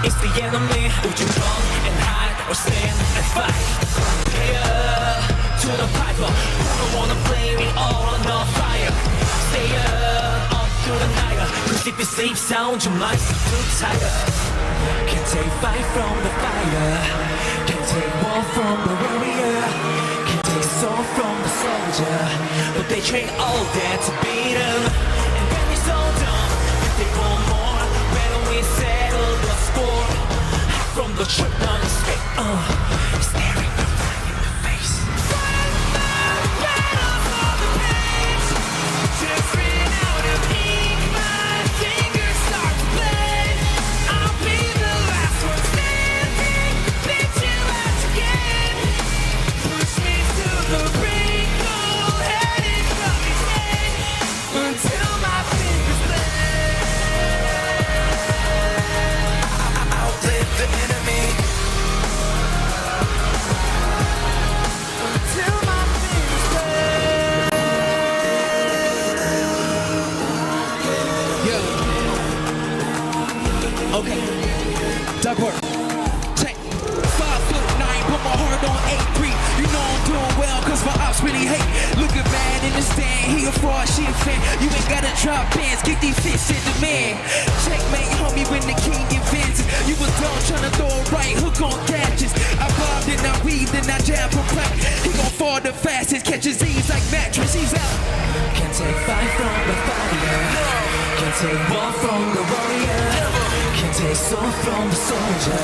It's the enemy. Would you run and hide or stand and fight? Yeah, to the piper. I don't wanna play me all on the fire. Stay up through the night. Cause if it's safe sound, you might see too tired. Can't take fight from the fire. Can't take war from the warrior. Can't take soul from the soldier. But they train all that to beat him. And when he's all done, if they want more, why don't we settle the score? From the trip down the street, staring the fire in the face. Battle for the page. Just ran out of ink, my fingers start to bleed. I'll be the last one standing, beat you out again. Push me to the brink, cold-headed from his head, until my fingers bleed. Outlive the enemy. understand. He a fraud, she a fan. You ain't gotta drop bands, get these fits in demand. Checkmate, homie, when the king advances. You was done tryna throw a right hook on catches. I bobbed and I weaved and I jab for crack. He gon' fall the fastest, catches Z's like mattress. He's out. Can't take fight from the fighter. Can't take war from the warrior. Can't take sword from the soldier.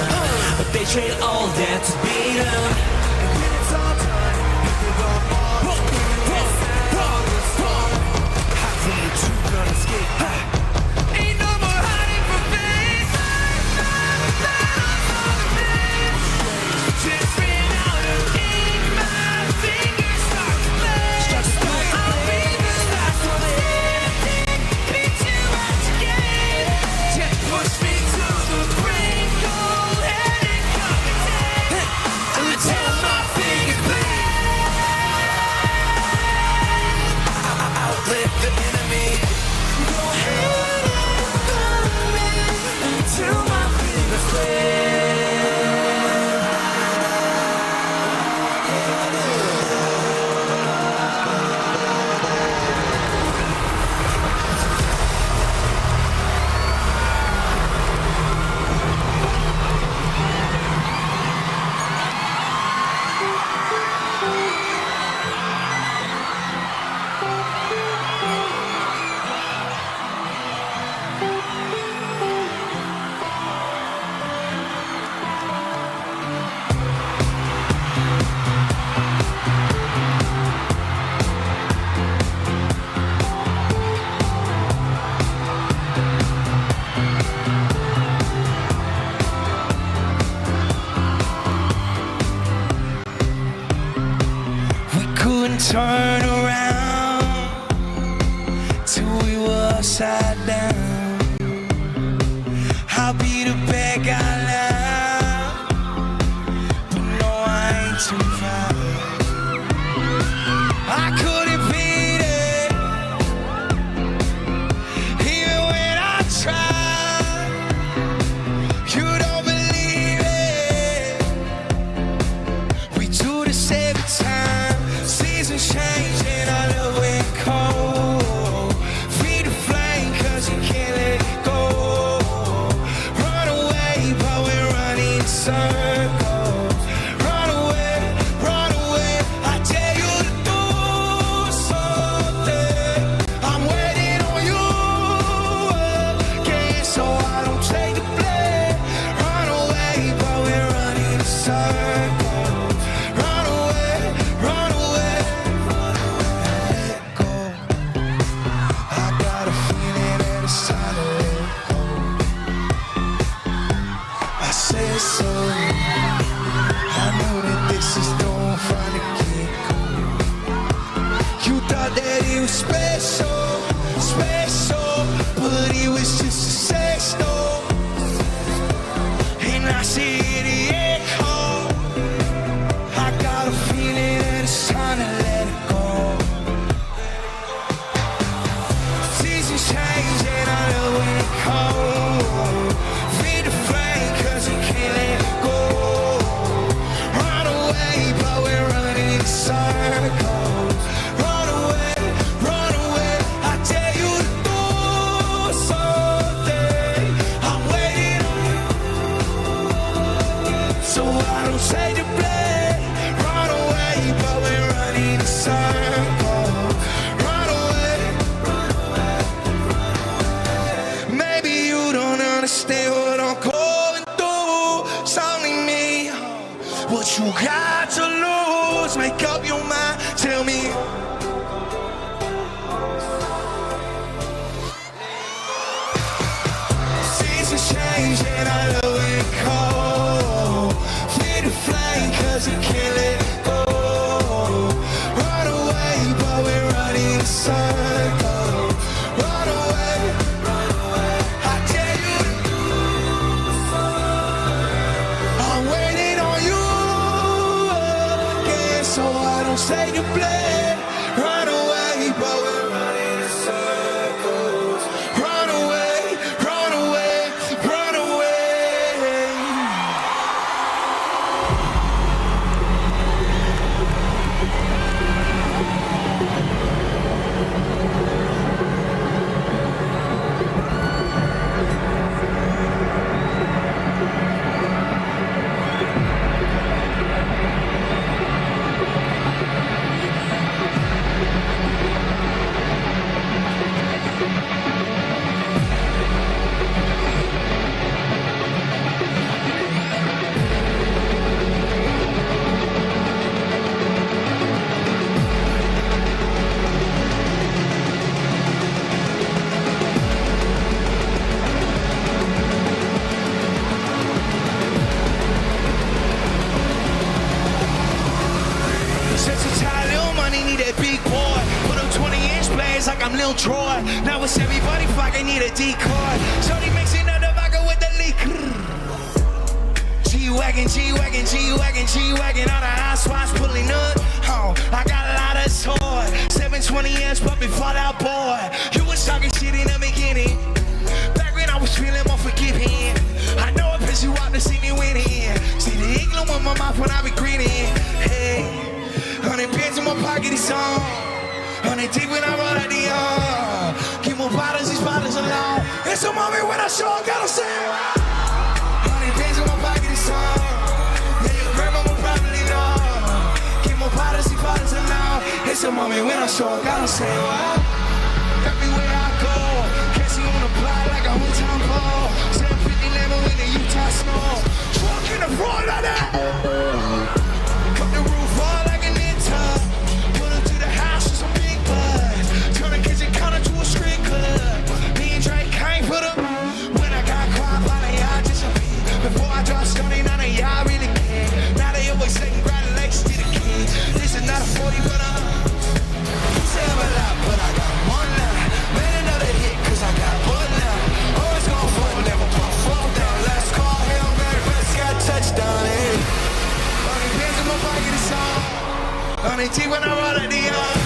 But they trade all that to beat him. And when it's all done, people go all how can you two gonna escape? Ain't no more hiding from fame. Just ran out of ink. My fingers start to play. I'll be the last one in. Beat you out again. Just push me to the brink. Cold-headed coveted. Until my fingers bleed. Outlive the enemy. Go ahead and follow me until my fingers bleed. Turn around till we were upside down. I'll be the bad guy now, but no, I ain't too proud. I couldn't beat it, even when I tried. You don't believe it. We do this every time. Seasons change and I love it cold. Feed the flame cause you can't let it go. Run away but we're running in circles. Run away, I dare you to do something. I'm waiting on you again so I don't take the blame. Run away but we're running in circles. Run away, run away. So I know that this is no fun to get. You thought that it was special, but it was just a sex doll. And I see the echo. I got a feeling that it's time to let it go. Seasons change and I love when it cold. Feed the flame cause you can't let it go. Run away but we're running in circles. Run away, I dare you to do something. I'm waiting on you so I don't take the blame. Run away but we're running in circles. Run away. Maybe you don't understand what I'm going through. It's only me. What you got to lose? Make up your mind. Tell me. Seasons change and I love it cold. Feed the flame cause you can't let it go. Run away but we're running in circles. Run away, I dare you to do something. I'm waiting on you pockets like I'm Lil Troy. Now it's everybody fucking need a decoy. Shorty mixing up the vodka with the leak. G-Wagon, G-Wagon, G-Wagon, G-Wagon. All the high spots pulling up. Oh, I got a lot of toy. 720S puppy Fallout Boy. You was talking shit in the beginning. Back when I was feeling more forgiving. I know it pisses you out to see me winning. See the igloo in my mouth when I be grinning. Hey, 100 pins in my pocket, it's on. 100 deep when I roll out the yard. Keep my bottles, these bottles alone. It's a moment when I show, I gotta say. 100 pins in my pocket, it's on. Yeah, your grandma will probably know. Keep my bottles, these bottles alone. It's a moment when I show, I gotta say. Everywhere I go, catch you on the block like a hometown ball. 750 Lambo in the Utah snow. Truck in the front like that. Cut the roof all like an intern. Put up to the house with some big bud. Turn the kitchen counter to a strip club. Me and Drake can't put up. When I got quiet, by the y'all disappear. Before I drop Stoney, none of y'all really care. Now they always say congratulations to the kid. This is not a 40, but you say I'm a lot, but I got one now. Made another hit, cause I got one now. Always going for it, never put fall down. Last call, Hail Mary, first got touchdown, eh? 100 pins in my pocket, it's on. 100 T when I roll at the yard.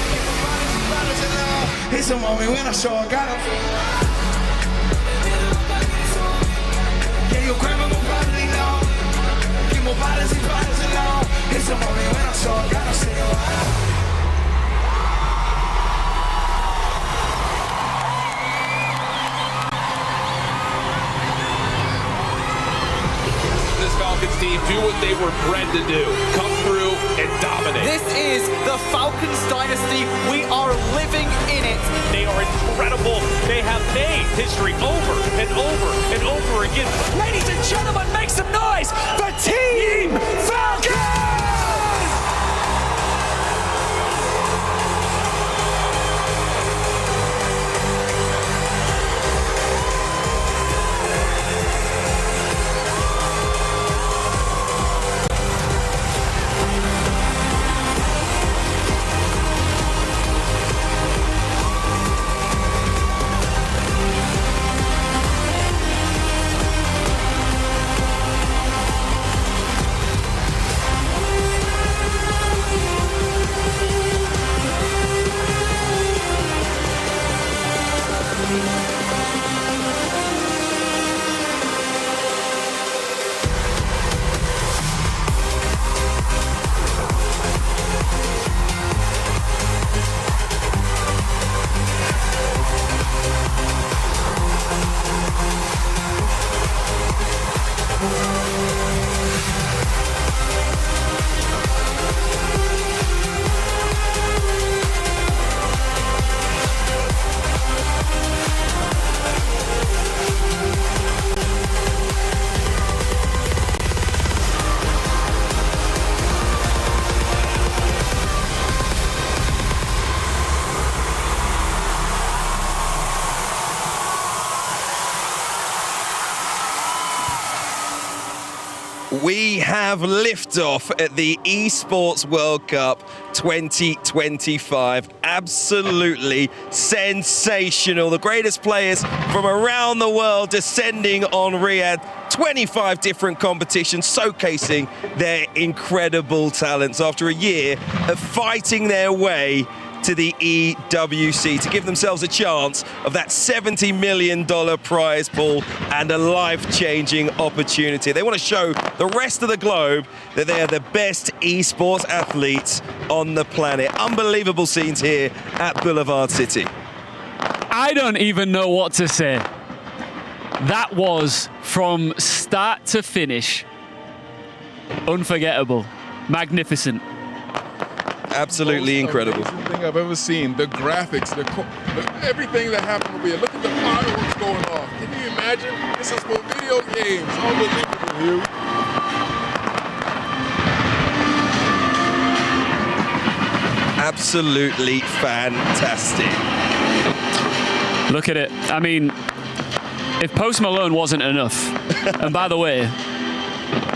Keep my bottles alone. It's a moment when I show I got them. Yeah, your grandma will probably know. Keep my bottles alone. It's a moment when I show I got them. Say, This Falcons team do what they were bred to do. Come through and dominate. This is the Falcons dynasty. We are living in it. They are incredible. They have made history over and over and over again. Ladies and gentlemen, make some noise for Team Falcons! We have liftoff at the Esports World Cup 2025. Absolutely sensational. The greatest players from around the world descending on Riyadh. 25 different competitions showcasing their incredible talents after a year of fighting their way to the EWC to give themselves a chance of that $70 million prize pool and a life-changing opportunity. They want to show the rest of the globe that they are the best esports athletes on the planet. Unbelievable scenes here at Boulevard City. I don't even know what to say. That was, from start to finish, unforgettable, magnificent. Absolutely incredible. Most amazing thing I've ever seen. The graphics, everything that happened over here. Look at the fireworks going off. Can you imagine? This is for video games. Unbelievable, Hugh. Absolutely fantastic. Look at it. I mean, if Post Malone wasn't enough, and by the way,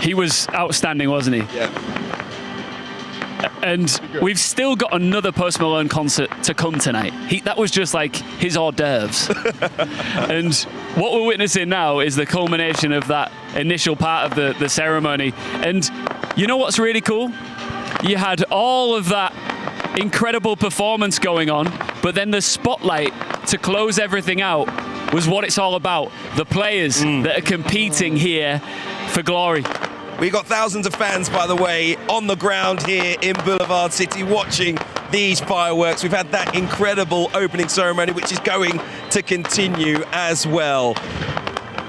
he was outstanding, wasn't he? Yeah. And we've still got another Post Malone concert to come tonight. That was just like his hors d'oeuvres. And what we're witnessing now is the culmination of that initial part of the ceremony. And you know what's really cool? You had all of that incredible performance going on, but then the spotlight to close everything out was what it's all about. The players that are competing here for glory. We got thousands of fans, by the way, on the ground here in Boulevard City watching these fireworks. We've had that incredible opening ceremony, which is going to continue as well.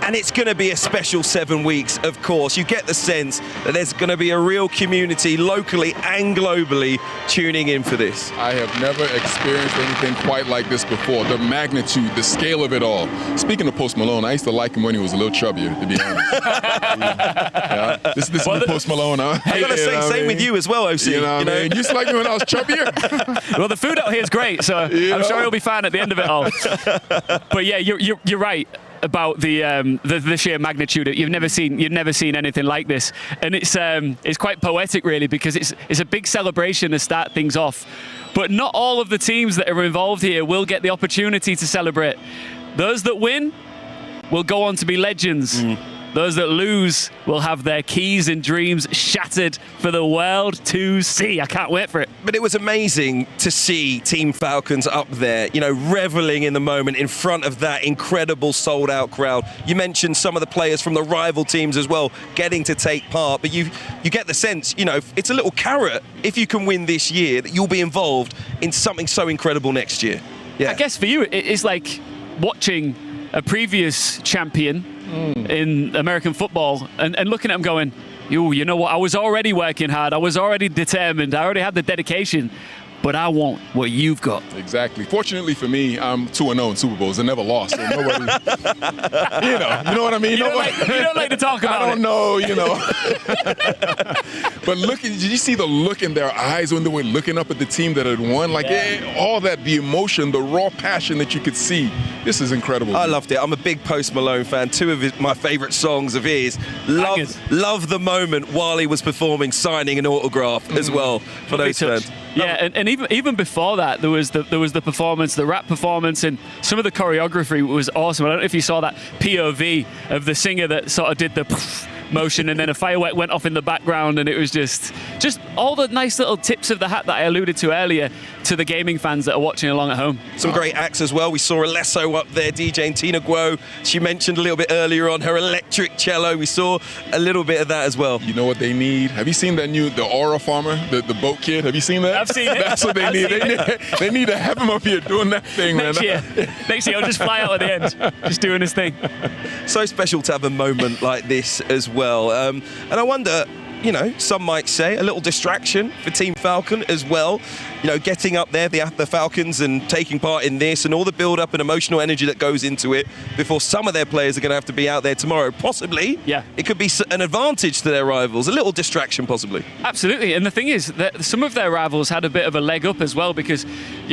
And it's going to be a special 7 weeks, of course. You get the sense that there's going to be a real community locally and globally tuning in for this. I have never experienced anything quite like this before. The magnitude, the scale of it all. Speaking of Post Malone, I used to like him when he was a little chubbier, to be honest. Yeah. This is the Post Malone, huh? I got to say, same with you as well, OC. You know what I mean? You used to like me when I was chubbier? Well, the food out here is great, so I'm sure he'll be fine at the end of it all. But yeah, you're right about the sheer magnitude. You've never seen anything like this, and it's quite poetic, really, because it's a big celebration to start things off. But not all of the teams that are involved here will get the opportunity to celebrate. Those that win will go on to be legends. Those that lose will have their keys and dreams shattered for the world to see. I can't wait for it. But it was amazing to see Team Falcons up there, you know, reveling in the moment in front of that incredible sold-out crowd. You mentioned some of the players from the rival teams as well getting to take part, but you get the sense, you know, it's a little carrot if you can win this year that you'll be involved in something so incredible next year. Yeah. I guess for you, it's like watching a previous champion in American football and looking at him going, you know what, I was already working hard, I was already determined, I already had the dedication, but I want what you've got. Exactly. Fortunately for me, I'm 2-0 in Super Bowls. I never lost. So nobody, you know what I mean? You don't like to talk about it. I don't know, you know. But did you see the look in their eyes when they were looking up at the team that had won? Like all that, the emotion, the raw passion that you could see. This is incredible. I loved it. I'm a big Post Malone fan. Two of my favorite songs of his. Love the moment while he was performing, signing an autograph as well for those fans. Yeah, and even before that, there was the performance, the rap performance, and some of the choreography was awesome. I don't know if you saw that POV of the singer that sort of did the motion, and then a firework went off in the background, and it was just all the nice little tips of the hat that I alluded to earlier to the gaming fans that are watching along at home. Some great acts as well. We saw Alesso up there, DJing Tina Guo. She mentioned a little bit earlier on her electric cello. We saw a little bit of that as well. You know what they need? Have you seen the Aura Farmer, the boat kid? Have you seen that? I've seen it. That's what they need. They need to have him up here doing that thing, Next year, he'll just fly out at the end, just doing his thing. So special to have a moment like this as well. And I wonder, you know, some might say a little distraction for Team Falcon as well. You know, getting up there, the Falcons, and taking part in this and all the build-up and emotional energy that goes into it before some of their players are going to have to be out there tomorrow. Possibly, it could be an advantage to their rivals, a little distraction possibly. Absolutely, and the thing is that some of their rivals had a bit of a leg up as well because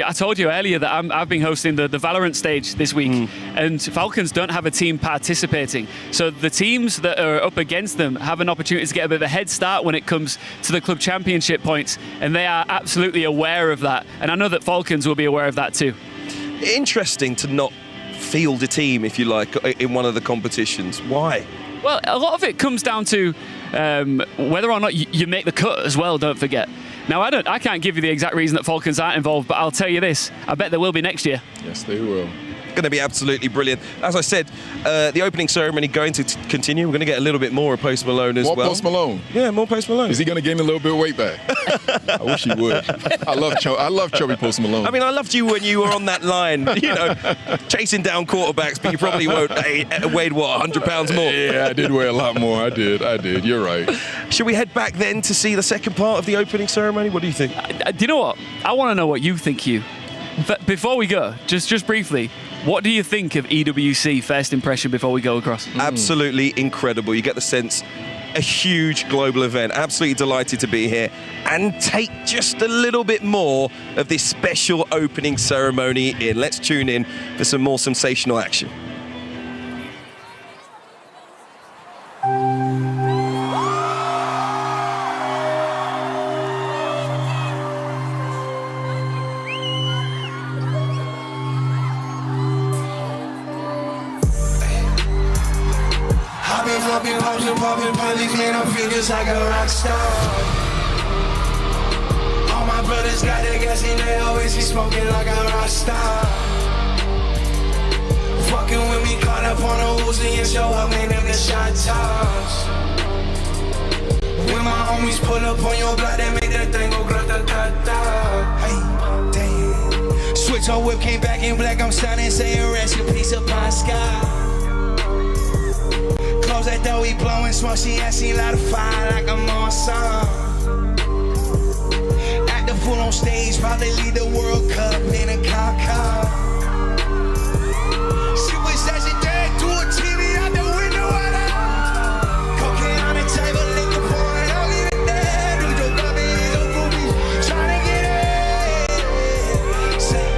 I told you earlier that I've been hosting the Valorant stage this week, and Falcons don't have a team participating. So the teams that are up against them have an opportunity to get a bit of a head start when it comes to the club championship points, and they are absolutely aware of that, and I know that Falcons will be aware of that too. Interesting to not field a team, if you like, in one of the competitions. Why? Well, a lot of it comes down to whether or not you make the cut as well, don't forget. Now, I can't give you the exact reason that Falcons aren't involved, but I'll tell you this, I bet there will be next year. Yes, they will. Going to be absolutely brilliant. As I said, the opening ceremony going to continue. We're going to get a little bit more of Post Malone as well. More Post Malone? Yeah, more Post Malone. Is he going to gain a little bit of weight back? I wish he would. I love chubby Post Malone. I mean, I loved you when you were on that line, you know, chasing down quarterbacks, but you probably weighed, what, 100 pounds more? Yeah, I did weigh a lot more. I did. You're right. Should we head back then to see the second part of the opening ceremony? What do you think? Do you know what? I want to know what you think, Hugh. But before we go, just briefly, what do you think of EWC first impression before we go across? Absolutely incredible. You get the sense, a huge global event. Absolutely delighted to be here and take just a little bit more of this special opening ceremony in. Let's tune in for some more sensational action. fucking popping, popping pills, man, I feel just like a rock star. All my brothers got that gas and they always be smoking like a rock star. Fucking with me, caught up on the Uzi and show up, man, them the shot toss. When my homies pull up on your block, they make that thing go grata-ta-ta. Hey, damn. Switch on whip, came back in black, I'm signing, saying rest in peace upon sky. Close that door, we blowing smoke, she asking light a fire like I'm on song. Act the fool on stage, probably lead the World Cup in a cop car. She wish that she dead, do a TV out the window at her. Cocaine on the table, liquor pouring, don't leave it there. Do your gummies, your boobies, trying to get it. Say,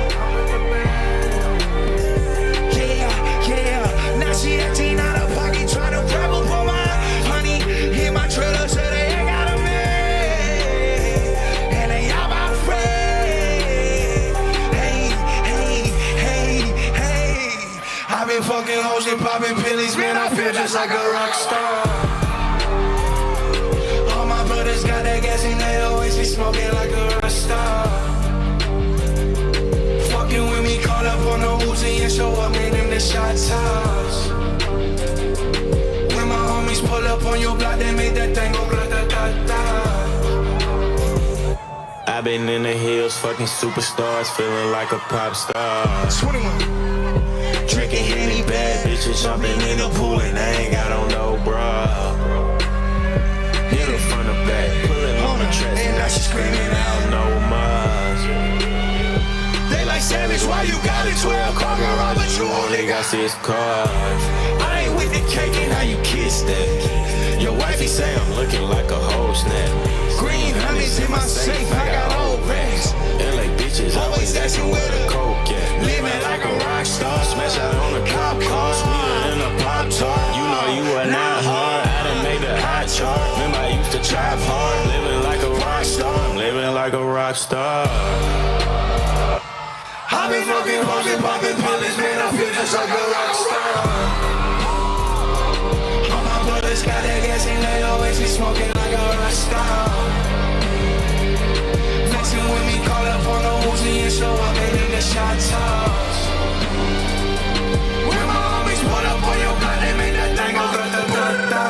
yeah, now she acting out of pocket, trying to grab up on my honey. Hit my trailer, so they ain't got a man. And they all my friends. Hey. I've been fucking hoes and popping pills, man, I feel just like a rock star. All my brothers got that gas and they always be smoking like a rock star. Fucking with me, caught up on the Uzi and show up, man, them the shot toss. When my homies pull up on your block, they make that thing go grata-ta-ta. I've been in the hills, fucking superstars, feeling like a pop star. 21. Drinking Henny, bad bitches jumping in the pool and I ain't got on no bra. Hit her front or back, pulling on the tracks, and now she screaming out no more. They like Savage, why you got a 12 car garage, but you only got 6 cars. I ain't with the cake and how you kiss that. Your wifey say I'm looking like a whole snap. Green honey's in my safe, I got old racks. LA bitches always asking where the coke at. Living like a rock star, smash out on the cop car, sweeter than a Pop Tart. You know you are not hard, I done made the hot chart. Remember I used to trap hard, living like a rock star. I'm living like a rock star. I've been fucking hoes and popping pills, man, I feel just like a rock star. All my brothers got that gas and they always be smoking like a rock star. Flexing with me, call up on the Uzi and show up, and in the shot toss. When my homies pull up on your block, they make that thing go grata-ta-ta.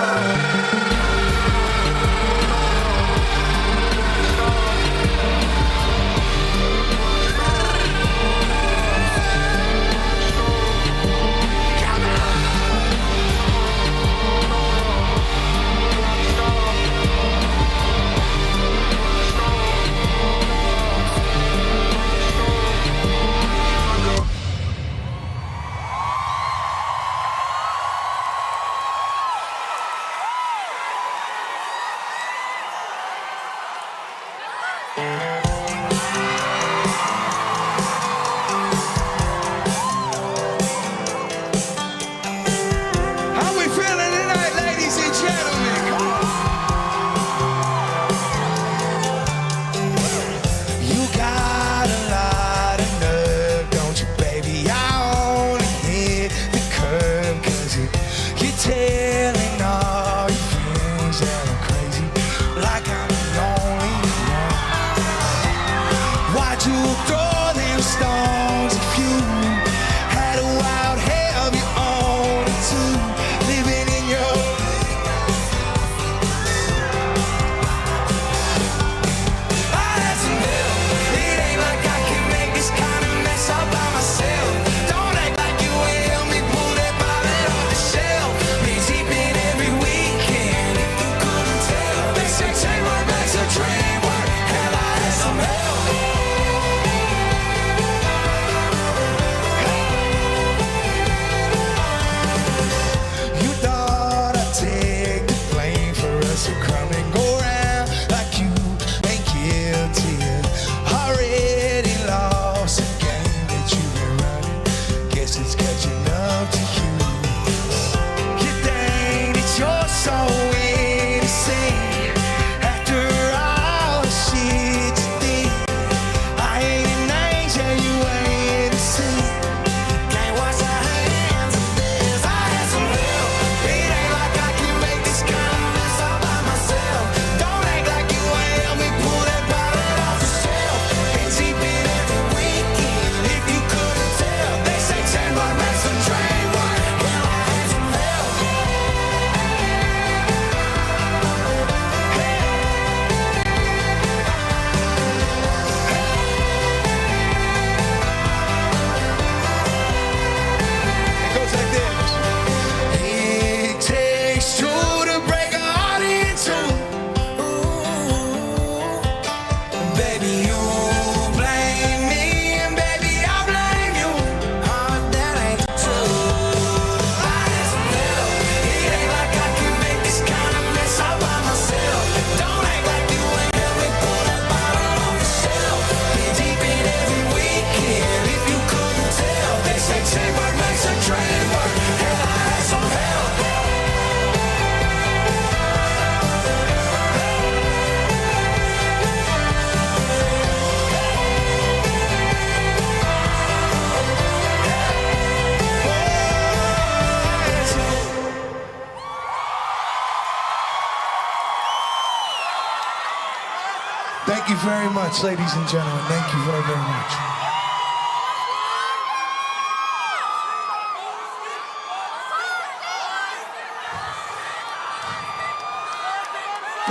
you very much, ladies and gentlemen. Thank you very, very much.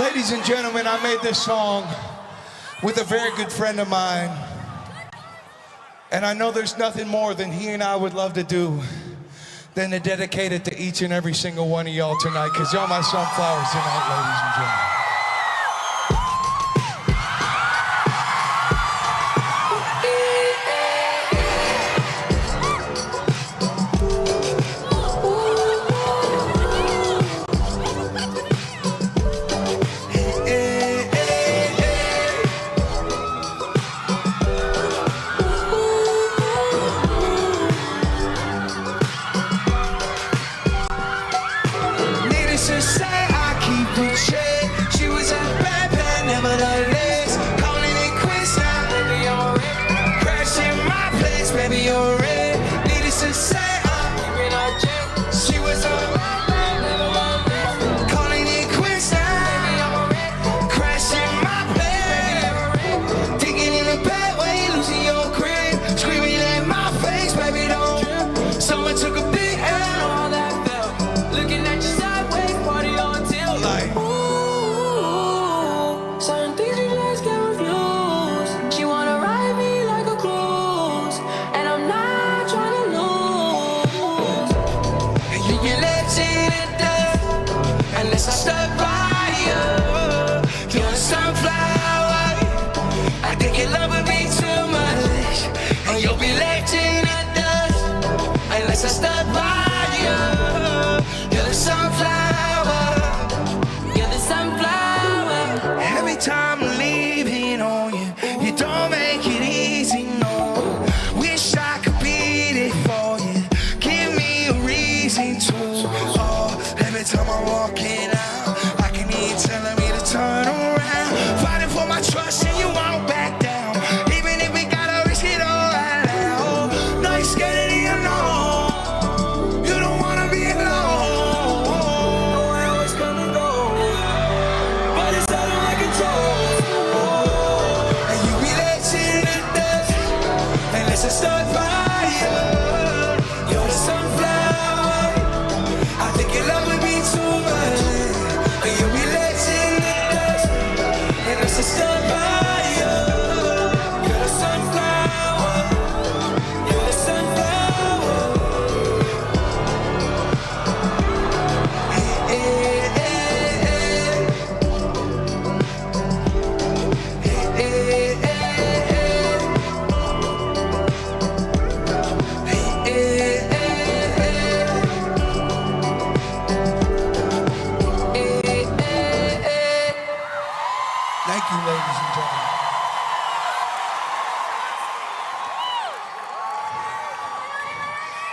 Ladies and gentlemen, I made this song with a very good friend of mine. And I know there's nothing more than he and I would love to do than to dedicate it to each and every single one of y'all tonight, because y'all my sunflowers tonight, ladies and gentlemen.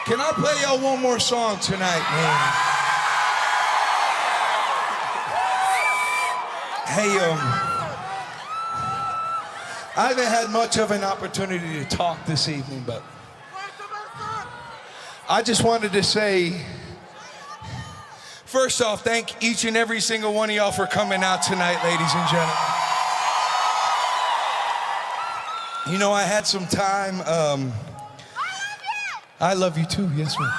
Can I play y'all one more song tonight, man? Hey, I haven't had much of an opportunity to talk this evening, but I just wanted to say, first off, thank each and every single one of y'all for coming out tonight, ladies and gentlemen. You know, I had some time, I love you too, yes ma'am.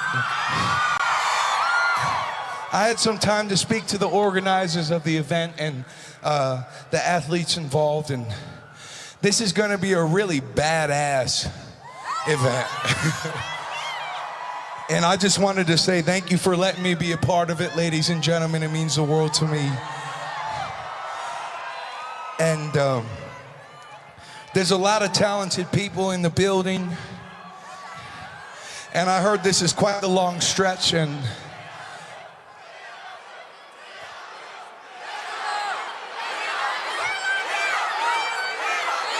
I had some time to speak to the organizers of the event and the athletes involved, and this is gonna be a really badass event. And I just wanted to say thank you for letting me be a part of it, ladies and gentlemen. It means the world to me. And there's a lot of talented people in the building. And I heard this is quite a long stretch, and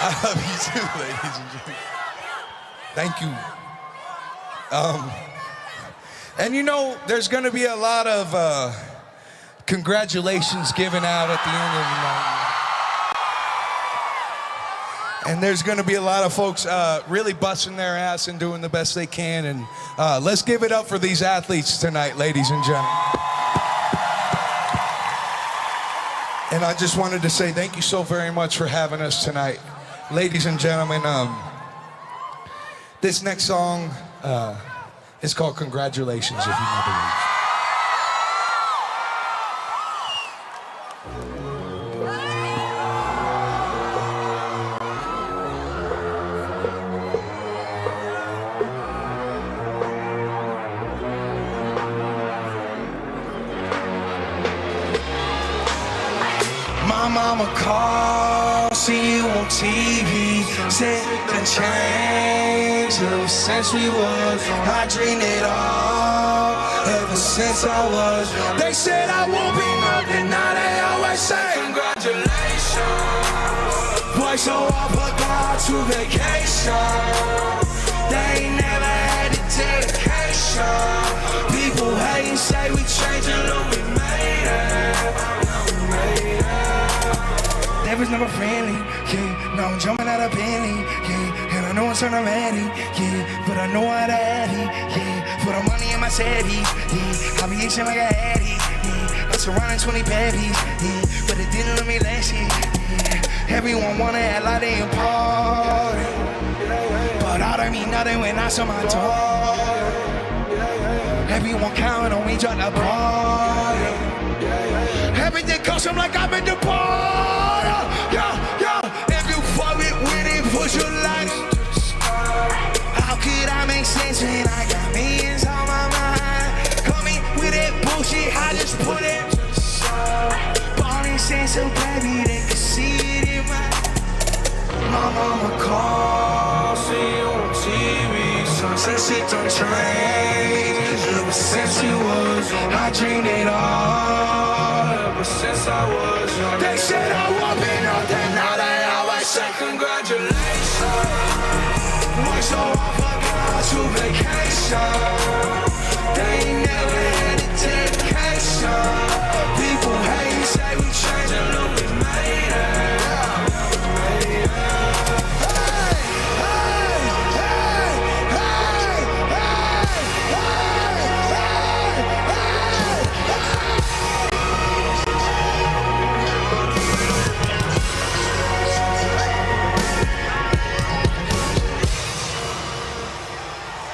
I love you too, ladies and gentlemen. Thank you. And you know, there's gonna be a lot of congratulations given out at the end of the night. And there's gonna be a lot of folks really busting their ass and doing the best they can. And let's give it up for these athletes tonight, ladies and gentlemen. And I just wanted to say thank you so very much for having us tonight. Ladies and gentlemen, this next song is called Congratulations, if you know the words. My mama called, see you on TV. Said the change ever since we was. I dreamed it all ever since I was. They said I won't be nothing, now they always say congratulations. Boy, so I forgot to vacation. They ain't never had the dedication. People hate and say we changed and look, we made it. They was never friendly, yeah. Now I'm jumping out of Bentley, yeah. And I know it's automatic, yeah. But I know how to add it, yeah. Put the money in my savings, yeah. I be itching like a addy, yeah. I'm surrounding 20 babies, yeah. But it didn't let me last it, yeah. Everyone wanna act like they important, but I don't mean nothing when I saw my door. Everyone counting on me, drop the ball, yeah. Everything costs them like I've been deported. If you fuck with it, push your lights. How could I make sense when I got millions on my mind? Coming with that bullshit, I just put it. Ballin' sense so baby, they can see it in my mama call, see you on TV. Sunset shit done changed. Ever since we was, I dreamed it all. Ever since I was young, they said I won't be nothing, now they always say congratulations. Why so I forgot to vacation? They ain't never had the dedication. People hate and say we changed and look, we made it.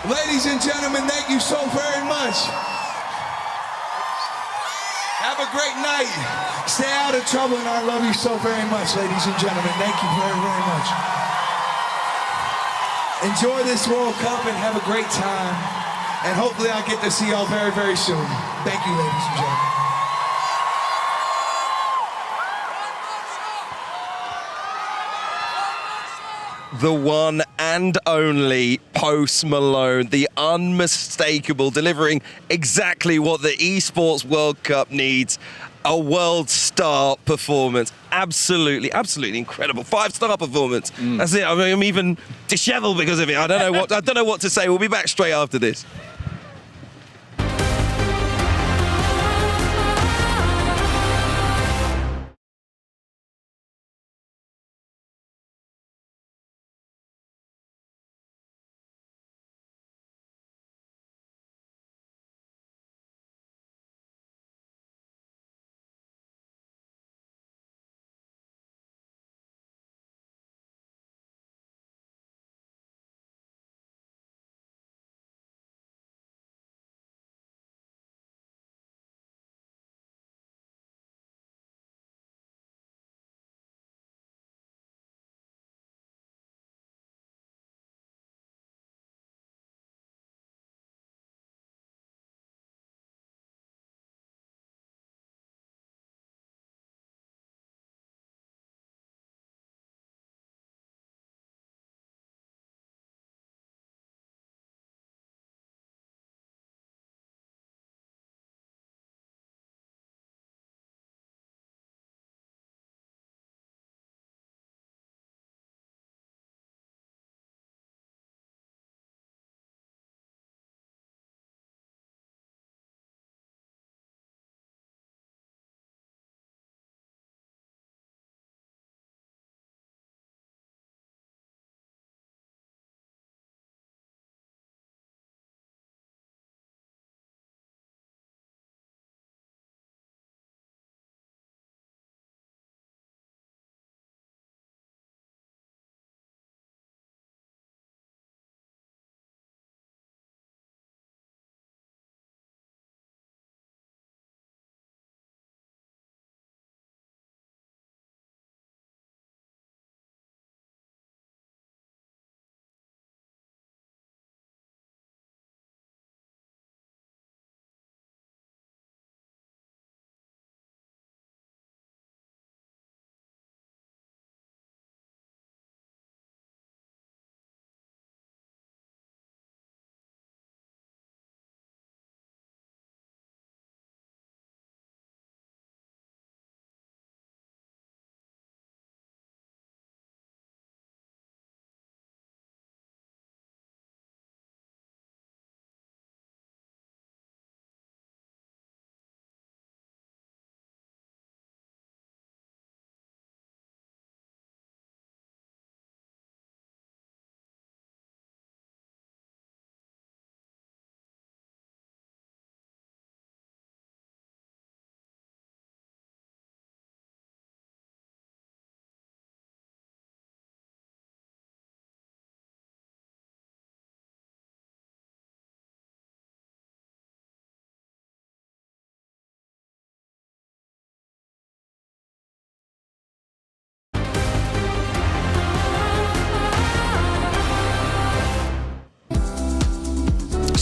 Ladies and gentlemen, thank you so very much. Have a great night. Stay out of trouble, and I love you so very much, ladies and gentlemen. Thank you very, very much. Enjoy this World Cup and have a great time. And hopefully I'll get to see y'all very, very soon. Thank you, ladies and gentlemen. The one and only Post Malone, the unmistakable, delivering exactly what the Esports World Cup needs. A world star performance. Absolutely incredible. 5-star performance. That's it. I mean, I'm even disheveled because of it. I don't know what to say. We'll be back straight after this.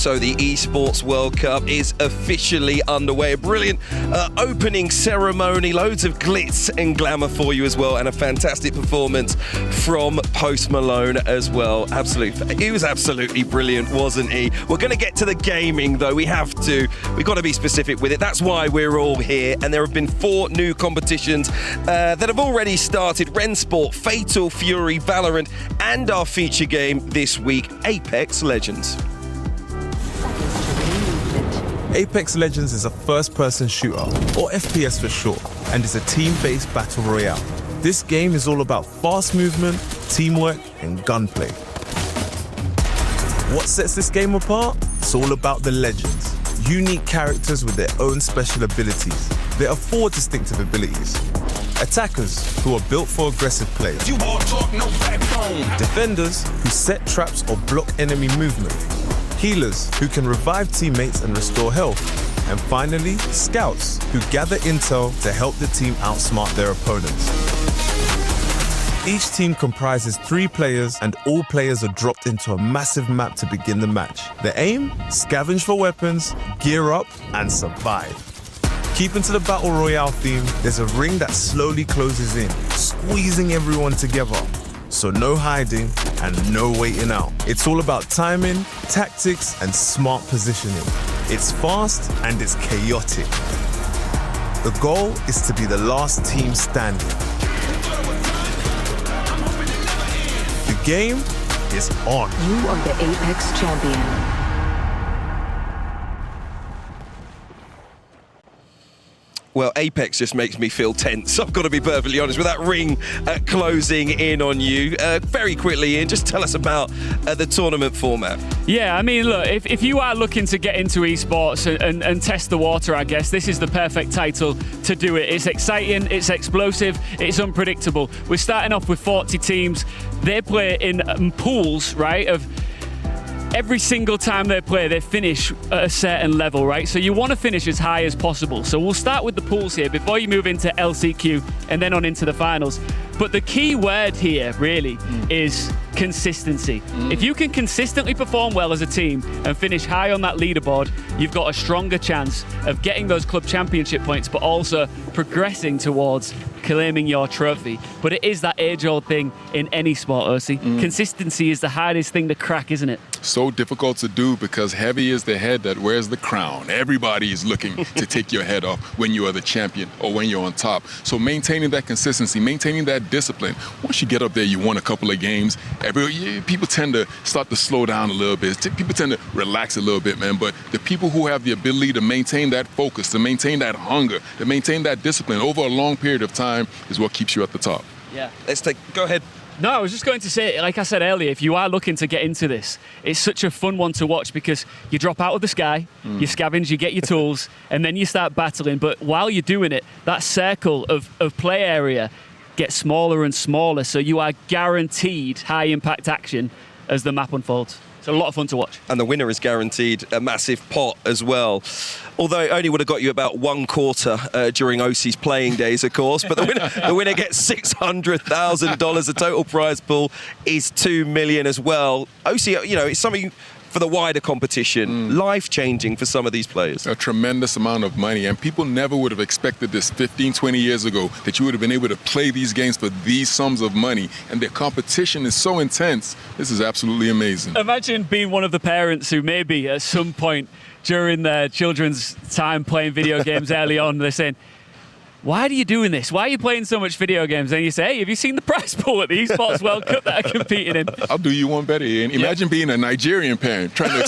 So the Esports World Cup is officially underway. A brilliant opening ceremony, loads of glitz and glamour for you as well, and a fantastic performance from Post Malone as well. He was absolutely brilliant, wasn't he? We're going to get to the gaming though. We've got to be specific with it. That's why we're all here, and there have been 4 new competitions that have already started. Rensport, Fatal Fury, Valorant, and our feature game this week, Apex Legends. Apex Legends is a first-person shooter, or FPS for short, and is a team-based battle royale. This game is all about fast movement, teamwork, and gunplay. What sets this game apart? It's all about the legends. Unique characters with their own special abilities. There are 4 distinctive abilities. Attackers, who are built for aggressive play. You all talk, no backbone. Defenders, who set traps or block enemy movement. Healers, who can revive teammates and restore health. And finally, scouts, who gather intel to help the team outsmart their opponents. Each team comprises 3 players, and all players are dropped into a massive map to begin the match. The aim? Scavenge for weapons, gear up, and survive. Keeping to the Battle Royale theme, there's a ring that slowly closes in, squeezing everyone together. So no hiding and no waiting out. It's all about timing, tactics, and smart positioning. It's fast and it's chaotic. The goal is to be the last team standing. The game is on. You are the Apex champion. Well, Apex just makes me feel tense. I've got to be perfectly honest with that ring closing in on you. Very quickly, Ian, just tell us about the tournament format. Yeah, I mean, look, if you are looking to get into esports and test the water, I guess, this is the perfect title to do it. It's exciting, it's explosive, it's unpredictable. We're starting off with 40 teams. They play in pools, right, of every single time they play, they finish at a certain level, right? So you want to finish as high as possible. So we'll start with the pools here before you move into LCQ and then on into the finals. But the key word here, really, is consistency. If you can consistently perform well as a team and finish high on that leaderboard, you've got a stronger chance of getting those club championship points, but also progressing towards claiming your trophy. But it is that age-old thing in any sport, Ursi. Consistency is the hardest thing to crack, isn't it? So difficult to do because heavy is the head that wears the crown. Everybody is looking to take your head off when you are the champion or when you're on top. So maintaining that consistency, maintaining that discipline. Once you get up there, you won a couple of games. People tend to start to slow down a little bit. People tend to relax a little bit, man. But the people who have the ability to maintain that focus, to maintain that hunger, to maintain that discipline over a long period of time is what keeps you at the top. Yeah. Go ahead. No, I was just going to say, like I said earlier, if you are looking to get into this, it's such a fun one to watch because you drop out of the sky, you scavenge, you get your tools, and then you start battling. But while you're doing it, that circle of play area gets smaller and smaller, so you are guaranteed high-impact action as the map unfolds. It's a lot of fun to watch. And the winner is guaranteed a massive pot as well. Although it only would have got you about 1 quarter during OC's playing days, of course. But the winner gets $600,000. The total prize pool is $2 million as well. OC, it's something for the wider competition, life-changing for some of these players. A tremendous amount of money, and people never would have expected this 15, 20 years ago, that you would have been able to play these games for these sums of money, and the competition is so intense. This is absolutely amazing. Imagine being one of the parents who maybe at some point during their children's time playing video games early on, they're saying, why are you doing this? Why are you playing so much video games? And you say, hey, have you seen the prize pool at the Esports World Cup that I'm competing in? I'll do you one better, Ian. Imagine being a Nigerian parent trying to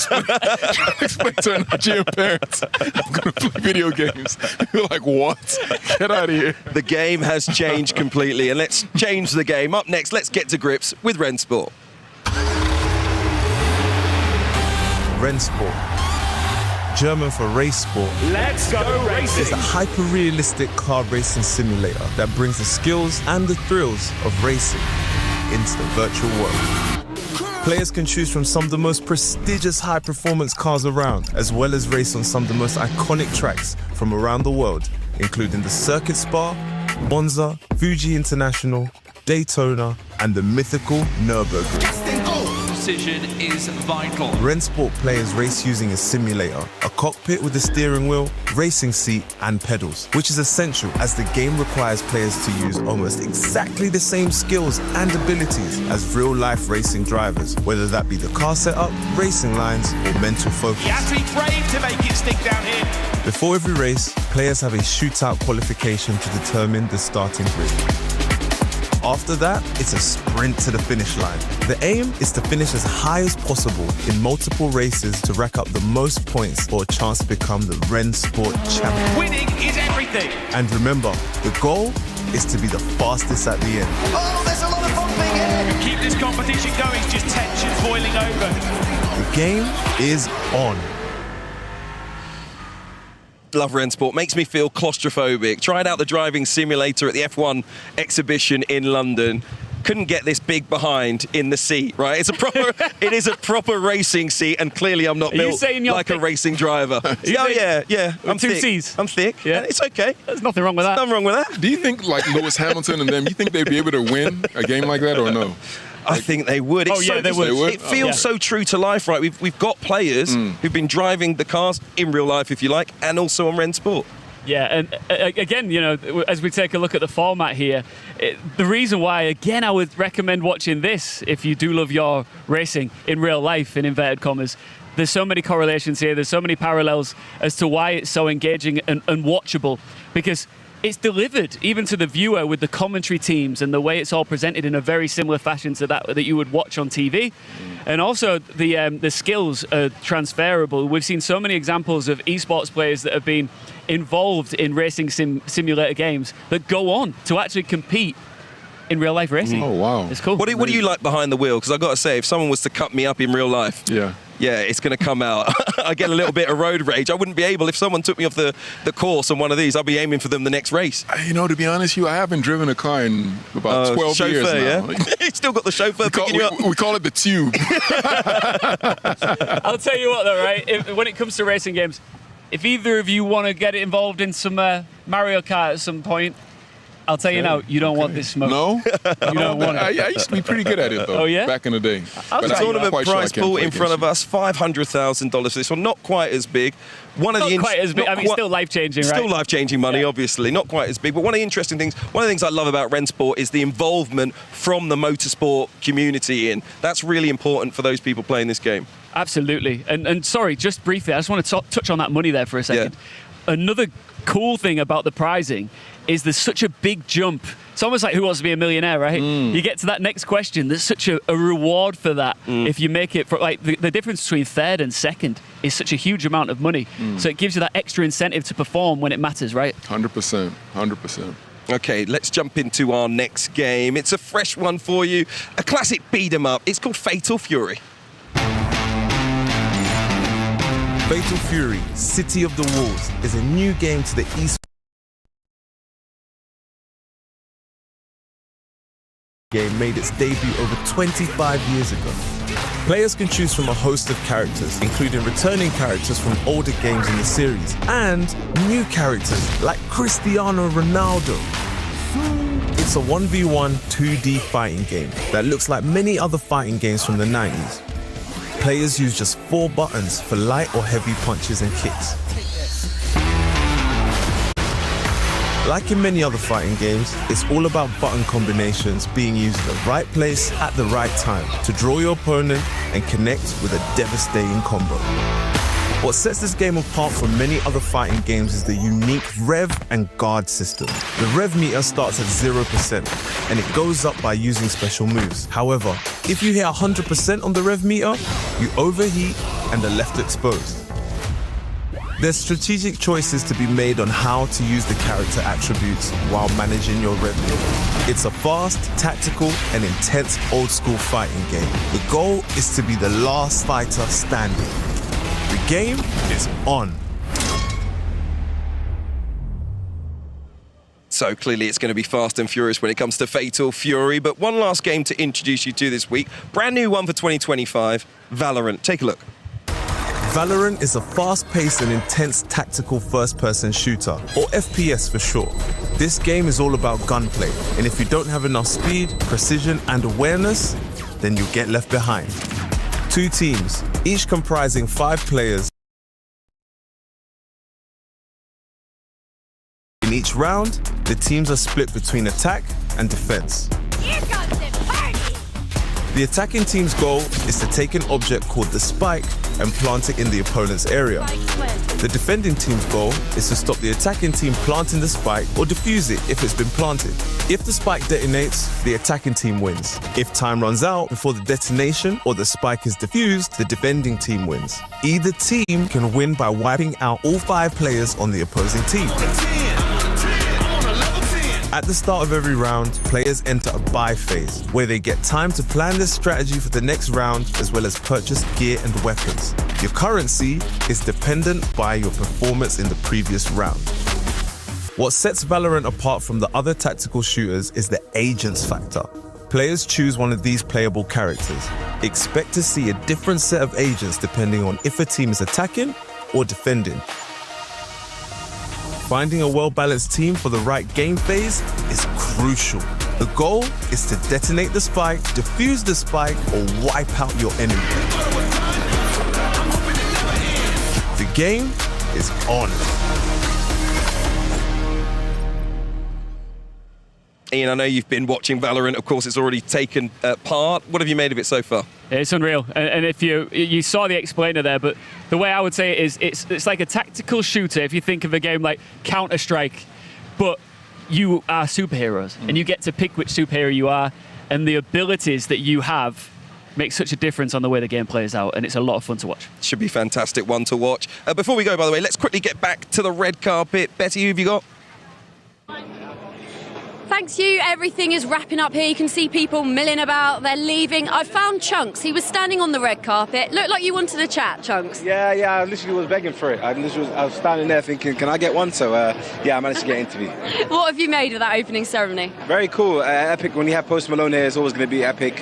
explain to a Nigerian parent, I'm going to play video games. You're like, what? Get out of here. The game has changed completely, and let's change the game. Up next, let's get to grips with Rensport. Rensport, German for race sport. Let's go racing! It's a hyper-realistic car racing simulator that brings the skills and the thrills of racing into the virtual world. Players can choose from some of the most prestigious high-performance cars around, as well as race on some of the most iconic tracks from around the world, including the Circuit Spa, Monza, Fuji International, Daytona, and the mythical Nürburgring. precision is vital. Rennsport players race using a simulator, a cockpit with a steering wheel, racing seat and pedals, which is essential as the game requires players to use almost exactly the same skills and abilities as real-life racing drivers, whether that be the car setup, racing lines or mental focus. You have to be brave to make it stick down here. Before every race, players have a shootout qualification to determine the starting grid. After that, it's a sprint to the finish line. The aim is to finish as high as possible in multiple races to rack up the most points for a chance to become the Rennsport champion. Winning is everything. And remember, the goal is to be the fastest at the end. Oh, there's a lot of bumping here. To keep this competition going, it's just tensions boiling over. The game is on. Love Rennsport. Makes me feel claustrophobic. Tried out the driving simulator at the F1 exhibition in London. Couldn't get this big behind in the seat, right? It's a proper, it is a proper racing seat, and clearly I'm not built like a racing driver. Oh yeah. I'm two thick. C's. I'm thick. Yeah, it's okay. There's nothing wrong with that. Nothing wrong with that. Do you think like Lewis Hamilton and them? You think they'd be able to win a game like that or no? I think they would. It's they would. It feels so true to life, right? We've got players who've been driving the cars in real life, if you like, and also on Rennsport. Yeah, and again, you know, as we take a look at the format here, the reason why, again, I would recommend watching this if you do love your racing in real life, in inverted commas. There's so many correlations here, there's so many parallels as to why it's so engaging and watchable, because it's delivered even to the viewer with the commentary teams and the way it's all presented in a very similar fashion to that you would watch on TV. And also the skills are transferable. We've seen so many examples of esports players that have been involved in racing simulator games that go on to actually compete in real life racing. Oh wow, it's cool. What do you like behind the wheel? Because I've got to say, if someone was to cut me up in real life, yeah, it's going to come out. I get a little bit of road rage. I wouldn't be able, if someone took me off the course on one of these, I'd be aiming for them the next race. You know, to be honest with you, I haven't driven a car in about 12 chauffeur, years now. Yeah? You still got the chauffeur picking you up? We call it the tube. I'll tell you what though, right? When it comes to racing games, if either of you want to get involved in some Mario Kart at some point, I'll tell you now, you don't want this smoke. No? You don't want it. I used to be pretty good at it, though, oh, yeah? back in the day. The tournament prize pool in front of us, $500,000 for this one. Not quite as big. Not quite as big. I mean, still life-changing, right? Still life-changing money, obviously. Not quite as big. But one of the things I love about Rennsport is the involvement from the motorsport community in. That's really important for those people playing this game. Absolutely. And sorry, just briefly, I just want to touch on that money there for a second. Yeah. Another cool thing about the prizing is there's such a big jump. It's almost like Who Wants to Be a Millionaire, right? You get to that next question, there's such a reward for that. If you make it, for like the difference between third and second is such a huge amount of money. So it gives you that extra incentive to perform when it matters, right? 100%, 100%. Okay, let's jump into our next game. It's a fresh one for you, a classic beat 'em up. It's called Fatal Fury. Fatal Fury, City of the Wolves, is a new game to the esports game made its debut over 25 years ago. Players can choose from a host of characters, including returning characters from older games in the series, and new characters like Cristiano Ronaldo. It's a 1v1 2D fighting game that looks like many other fighting games from the 90s. Players use just 4 buttons for light or heavy punches and kicks. Like in many other fighting games, it's all about button combinations being used in the right place at the right time to draw your opponent and connect with a devastating combo. What sets this game apart from many other fighting games is the unique rev and guard system. The rev meter starts at 0% and it goes up by using special moves. However, if you hit 100% on the rev meter, you overheat and are left exposed. There's strategic choices to be made on how to use the character attributes while managing your rev meter. It's a fast, tactical, and intense old-school fighting game. The goal is to be the last fighter standing. The game is on. So clearly it's going to be fast and furious when it comes to Fatal Fury. But one last game to introduce you to this week. Brand new one for 2025, Valorant. Take a look. Valorant is a fast-paced and intense tactical first-person shooter, or FPS for short. This game is all about gunplay, and if you don't have enough speed, precision, and awareness, then you'll get left behind. 2 teams, each comprising 5 players. In each round, the teams are split between attack and defense. The attacking team's goal is to take an object called the spike and plant it in the opponent's area. The defending team's goal is to stop the attacking team planting the spike or defuse it if it's been planted. If the spike detonates, the attacking team wins. If time runs out before the detonation or the spike is defused, the defending team wins. Either team can win by wiping out all 5 players on the opposing team. At the start of every round, players enter a buy phase, where they get time to plan their strategy for the next round, as well as purchase gear and weapons. Your currency is dependent by your performance in the previous round. What sets Valorant apart from the other tactical shooters is the agents factor. Players choose one of these playable characters. Expect to see a different set of agents depending on if a team is attacking or defending. Finding a well-balanced team for the right game phase is crucial. The goal is to detonate the spike, defuse the spike, or wipe out your enemy. The game is on. Ian, I know you've been watching Valorant. Of course, it's already taken part. What have you made of it so far? It's unreal. And if you saw the explainer there, but the way I would say it is, it's like a tactical shooter. If you think of a game like Counter-Strike, but you are superheroes, and you get to pick which superhero you are, and the abilities that you have make such a difference on the way the game plays out, and it's a lot of fun to watch. Should be a fantastic one to watch. Before we go, by the way, let's quickly get back to the red carpet. Betty, who have you got? Thanks, Hugh. Everything is wrapping up here. You can see people milling about. They're leaving. I found Chunks. He was standing on the red carpet. Looked like you wanted to chat, Chunks. Yeah, I literally was begging for it. I was standing there thinking, can I get one? So, I managed to get interview. What have you made of that opening ceremony? Very cool. Epic. When you have Post Malone here, it's always going to be epic.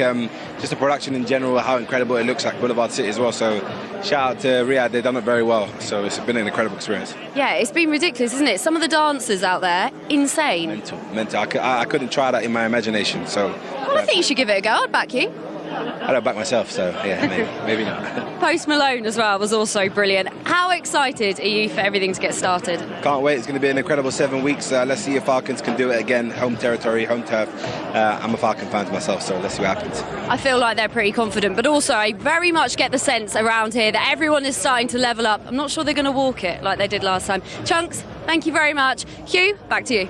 Just the production in general, how incredible it looks like Boulevard City as well. So, shout out to Riyadh. They've done it very well. So, it's been an incredible experience. Yeah, it's been ridiculous, isn't it? Some of the dancers out there, insane. Mental. I couldn't try that in my imagination. So, well, I think you should give it a go. I'd back you. I don't back myself, so yeah, maybe not. Post Malone as well was also brilliant. How excited are you for everything to get started? Can't wait. It's going to be an incredible 7 weeks. Let's see if Falcons can do it again. Home territory, home turf. I'm a Falcon fan myself, so let's see what happens. I feel like they're pretty confident, but also I very much get the sense around here that everyone is starting to level up. I'm not sure they're going to walk it like they did last time. Chunks, thank you very much. Hugh, back to you.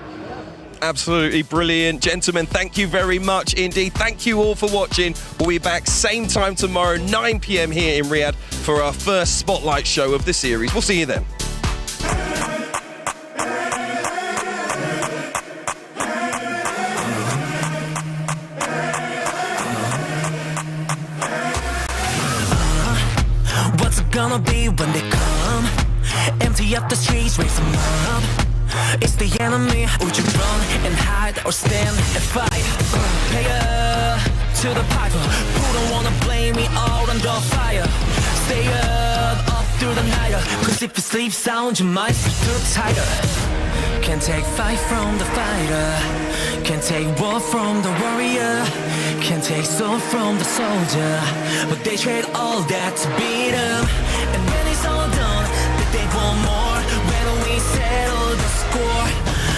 Absolutely brilliant. Gentlemen, thank you very much indeed. Thank you all for watching. We'll be back same time tomorrow, 9 p.m. here in Riyadh for our first Spotlight show of the series. We'll see you then. What's it gonna be when they come? Empty up the streets, raise them up. It's the enemy. Would you run and hide or stand and fight? Pay up to the piper. Who don't wanna blame me all under fire? Stay up through the night. Cause if you sleep sound, you might sleep through tighter. Can't take fight from the fighter. Can't take war from the warrior. Can't take soul from the soldier. But they trade all that to beat him. And when it's all done, they want more. When we settle the score,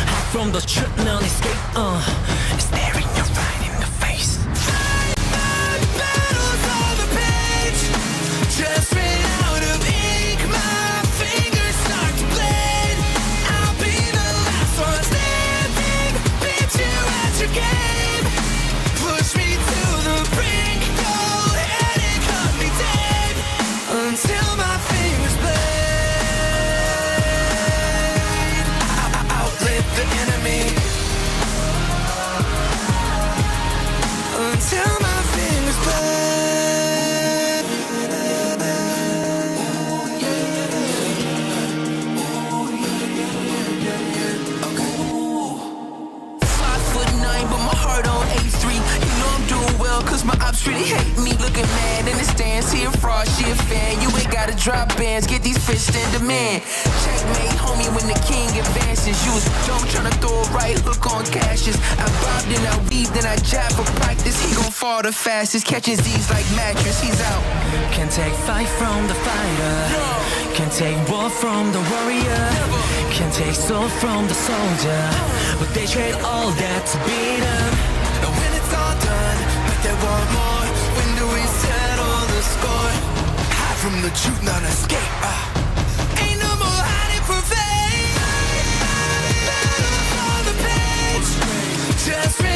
hide from the truth, none escape. Staring you right in the face. The battle's on the page. Just ran out of ink. My fingers start to bleed. I'll be the last one standing. Beat you at your game. Push me to the brink. Go ahead and cut me dead until my fingers bleed. The enemy. drop bands, get these fists in demand. Checkmate, homie, when the king advances. You was dope tryna throw a right hook on cashes. I bobbed and I weaved and I jabbed for practice. He gon' fall the fastest, catching Z's like mattress. He's out. Can take fight from the fighter. Can take war from the warrior. Can take soul from the soldier. But they trade all that to beat him. And when it's all done, but they want more. When do we settle the score? Hide from the truth, not escape. Ain't no more hiding for fame. Battle on the page. Just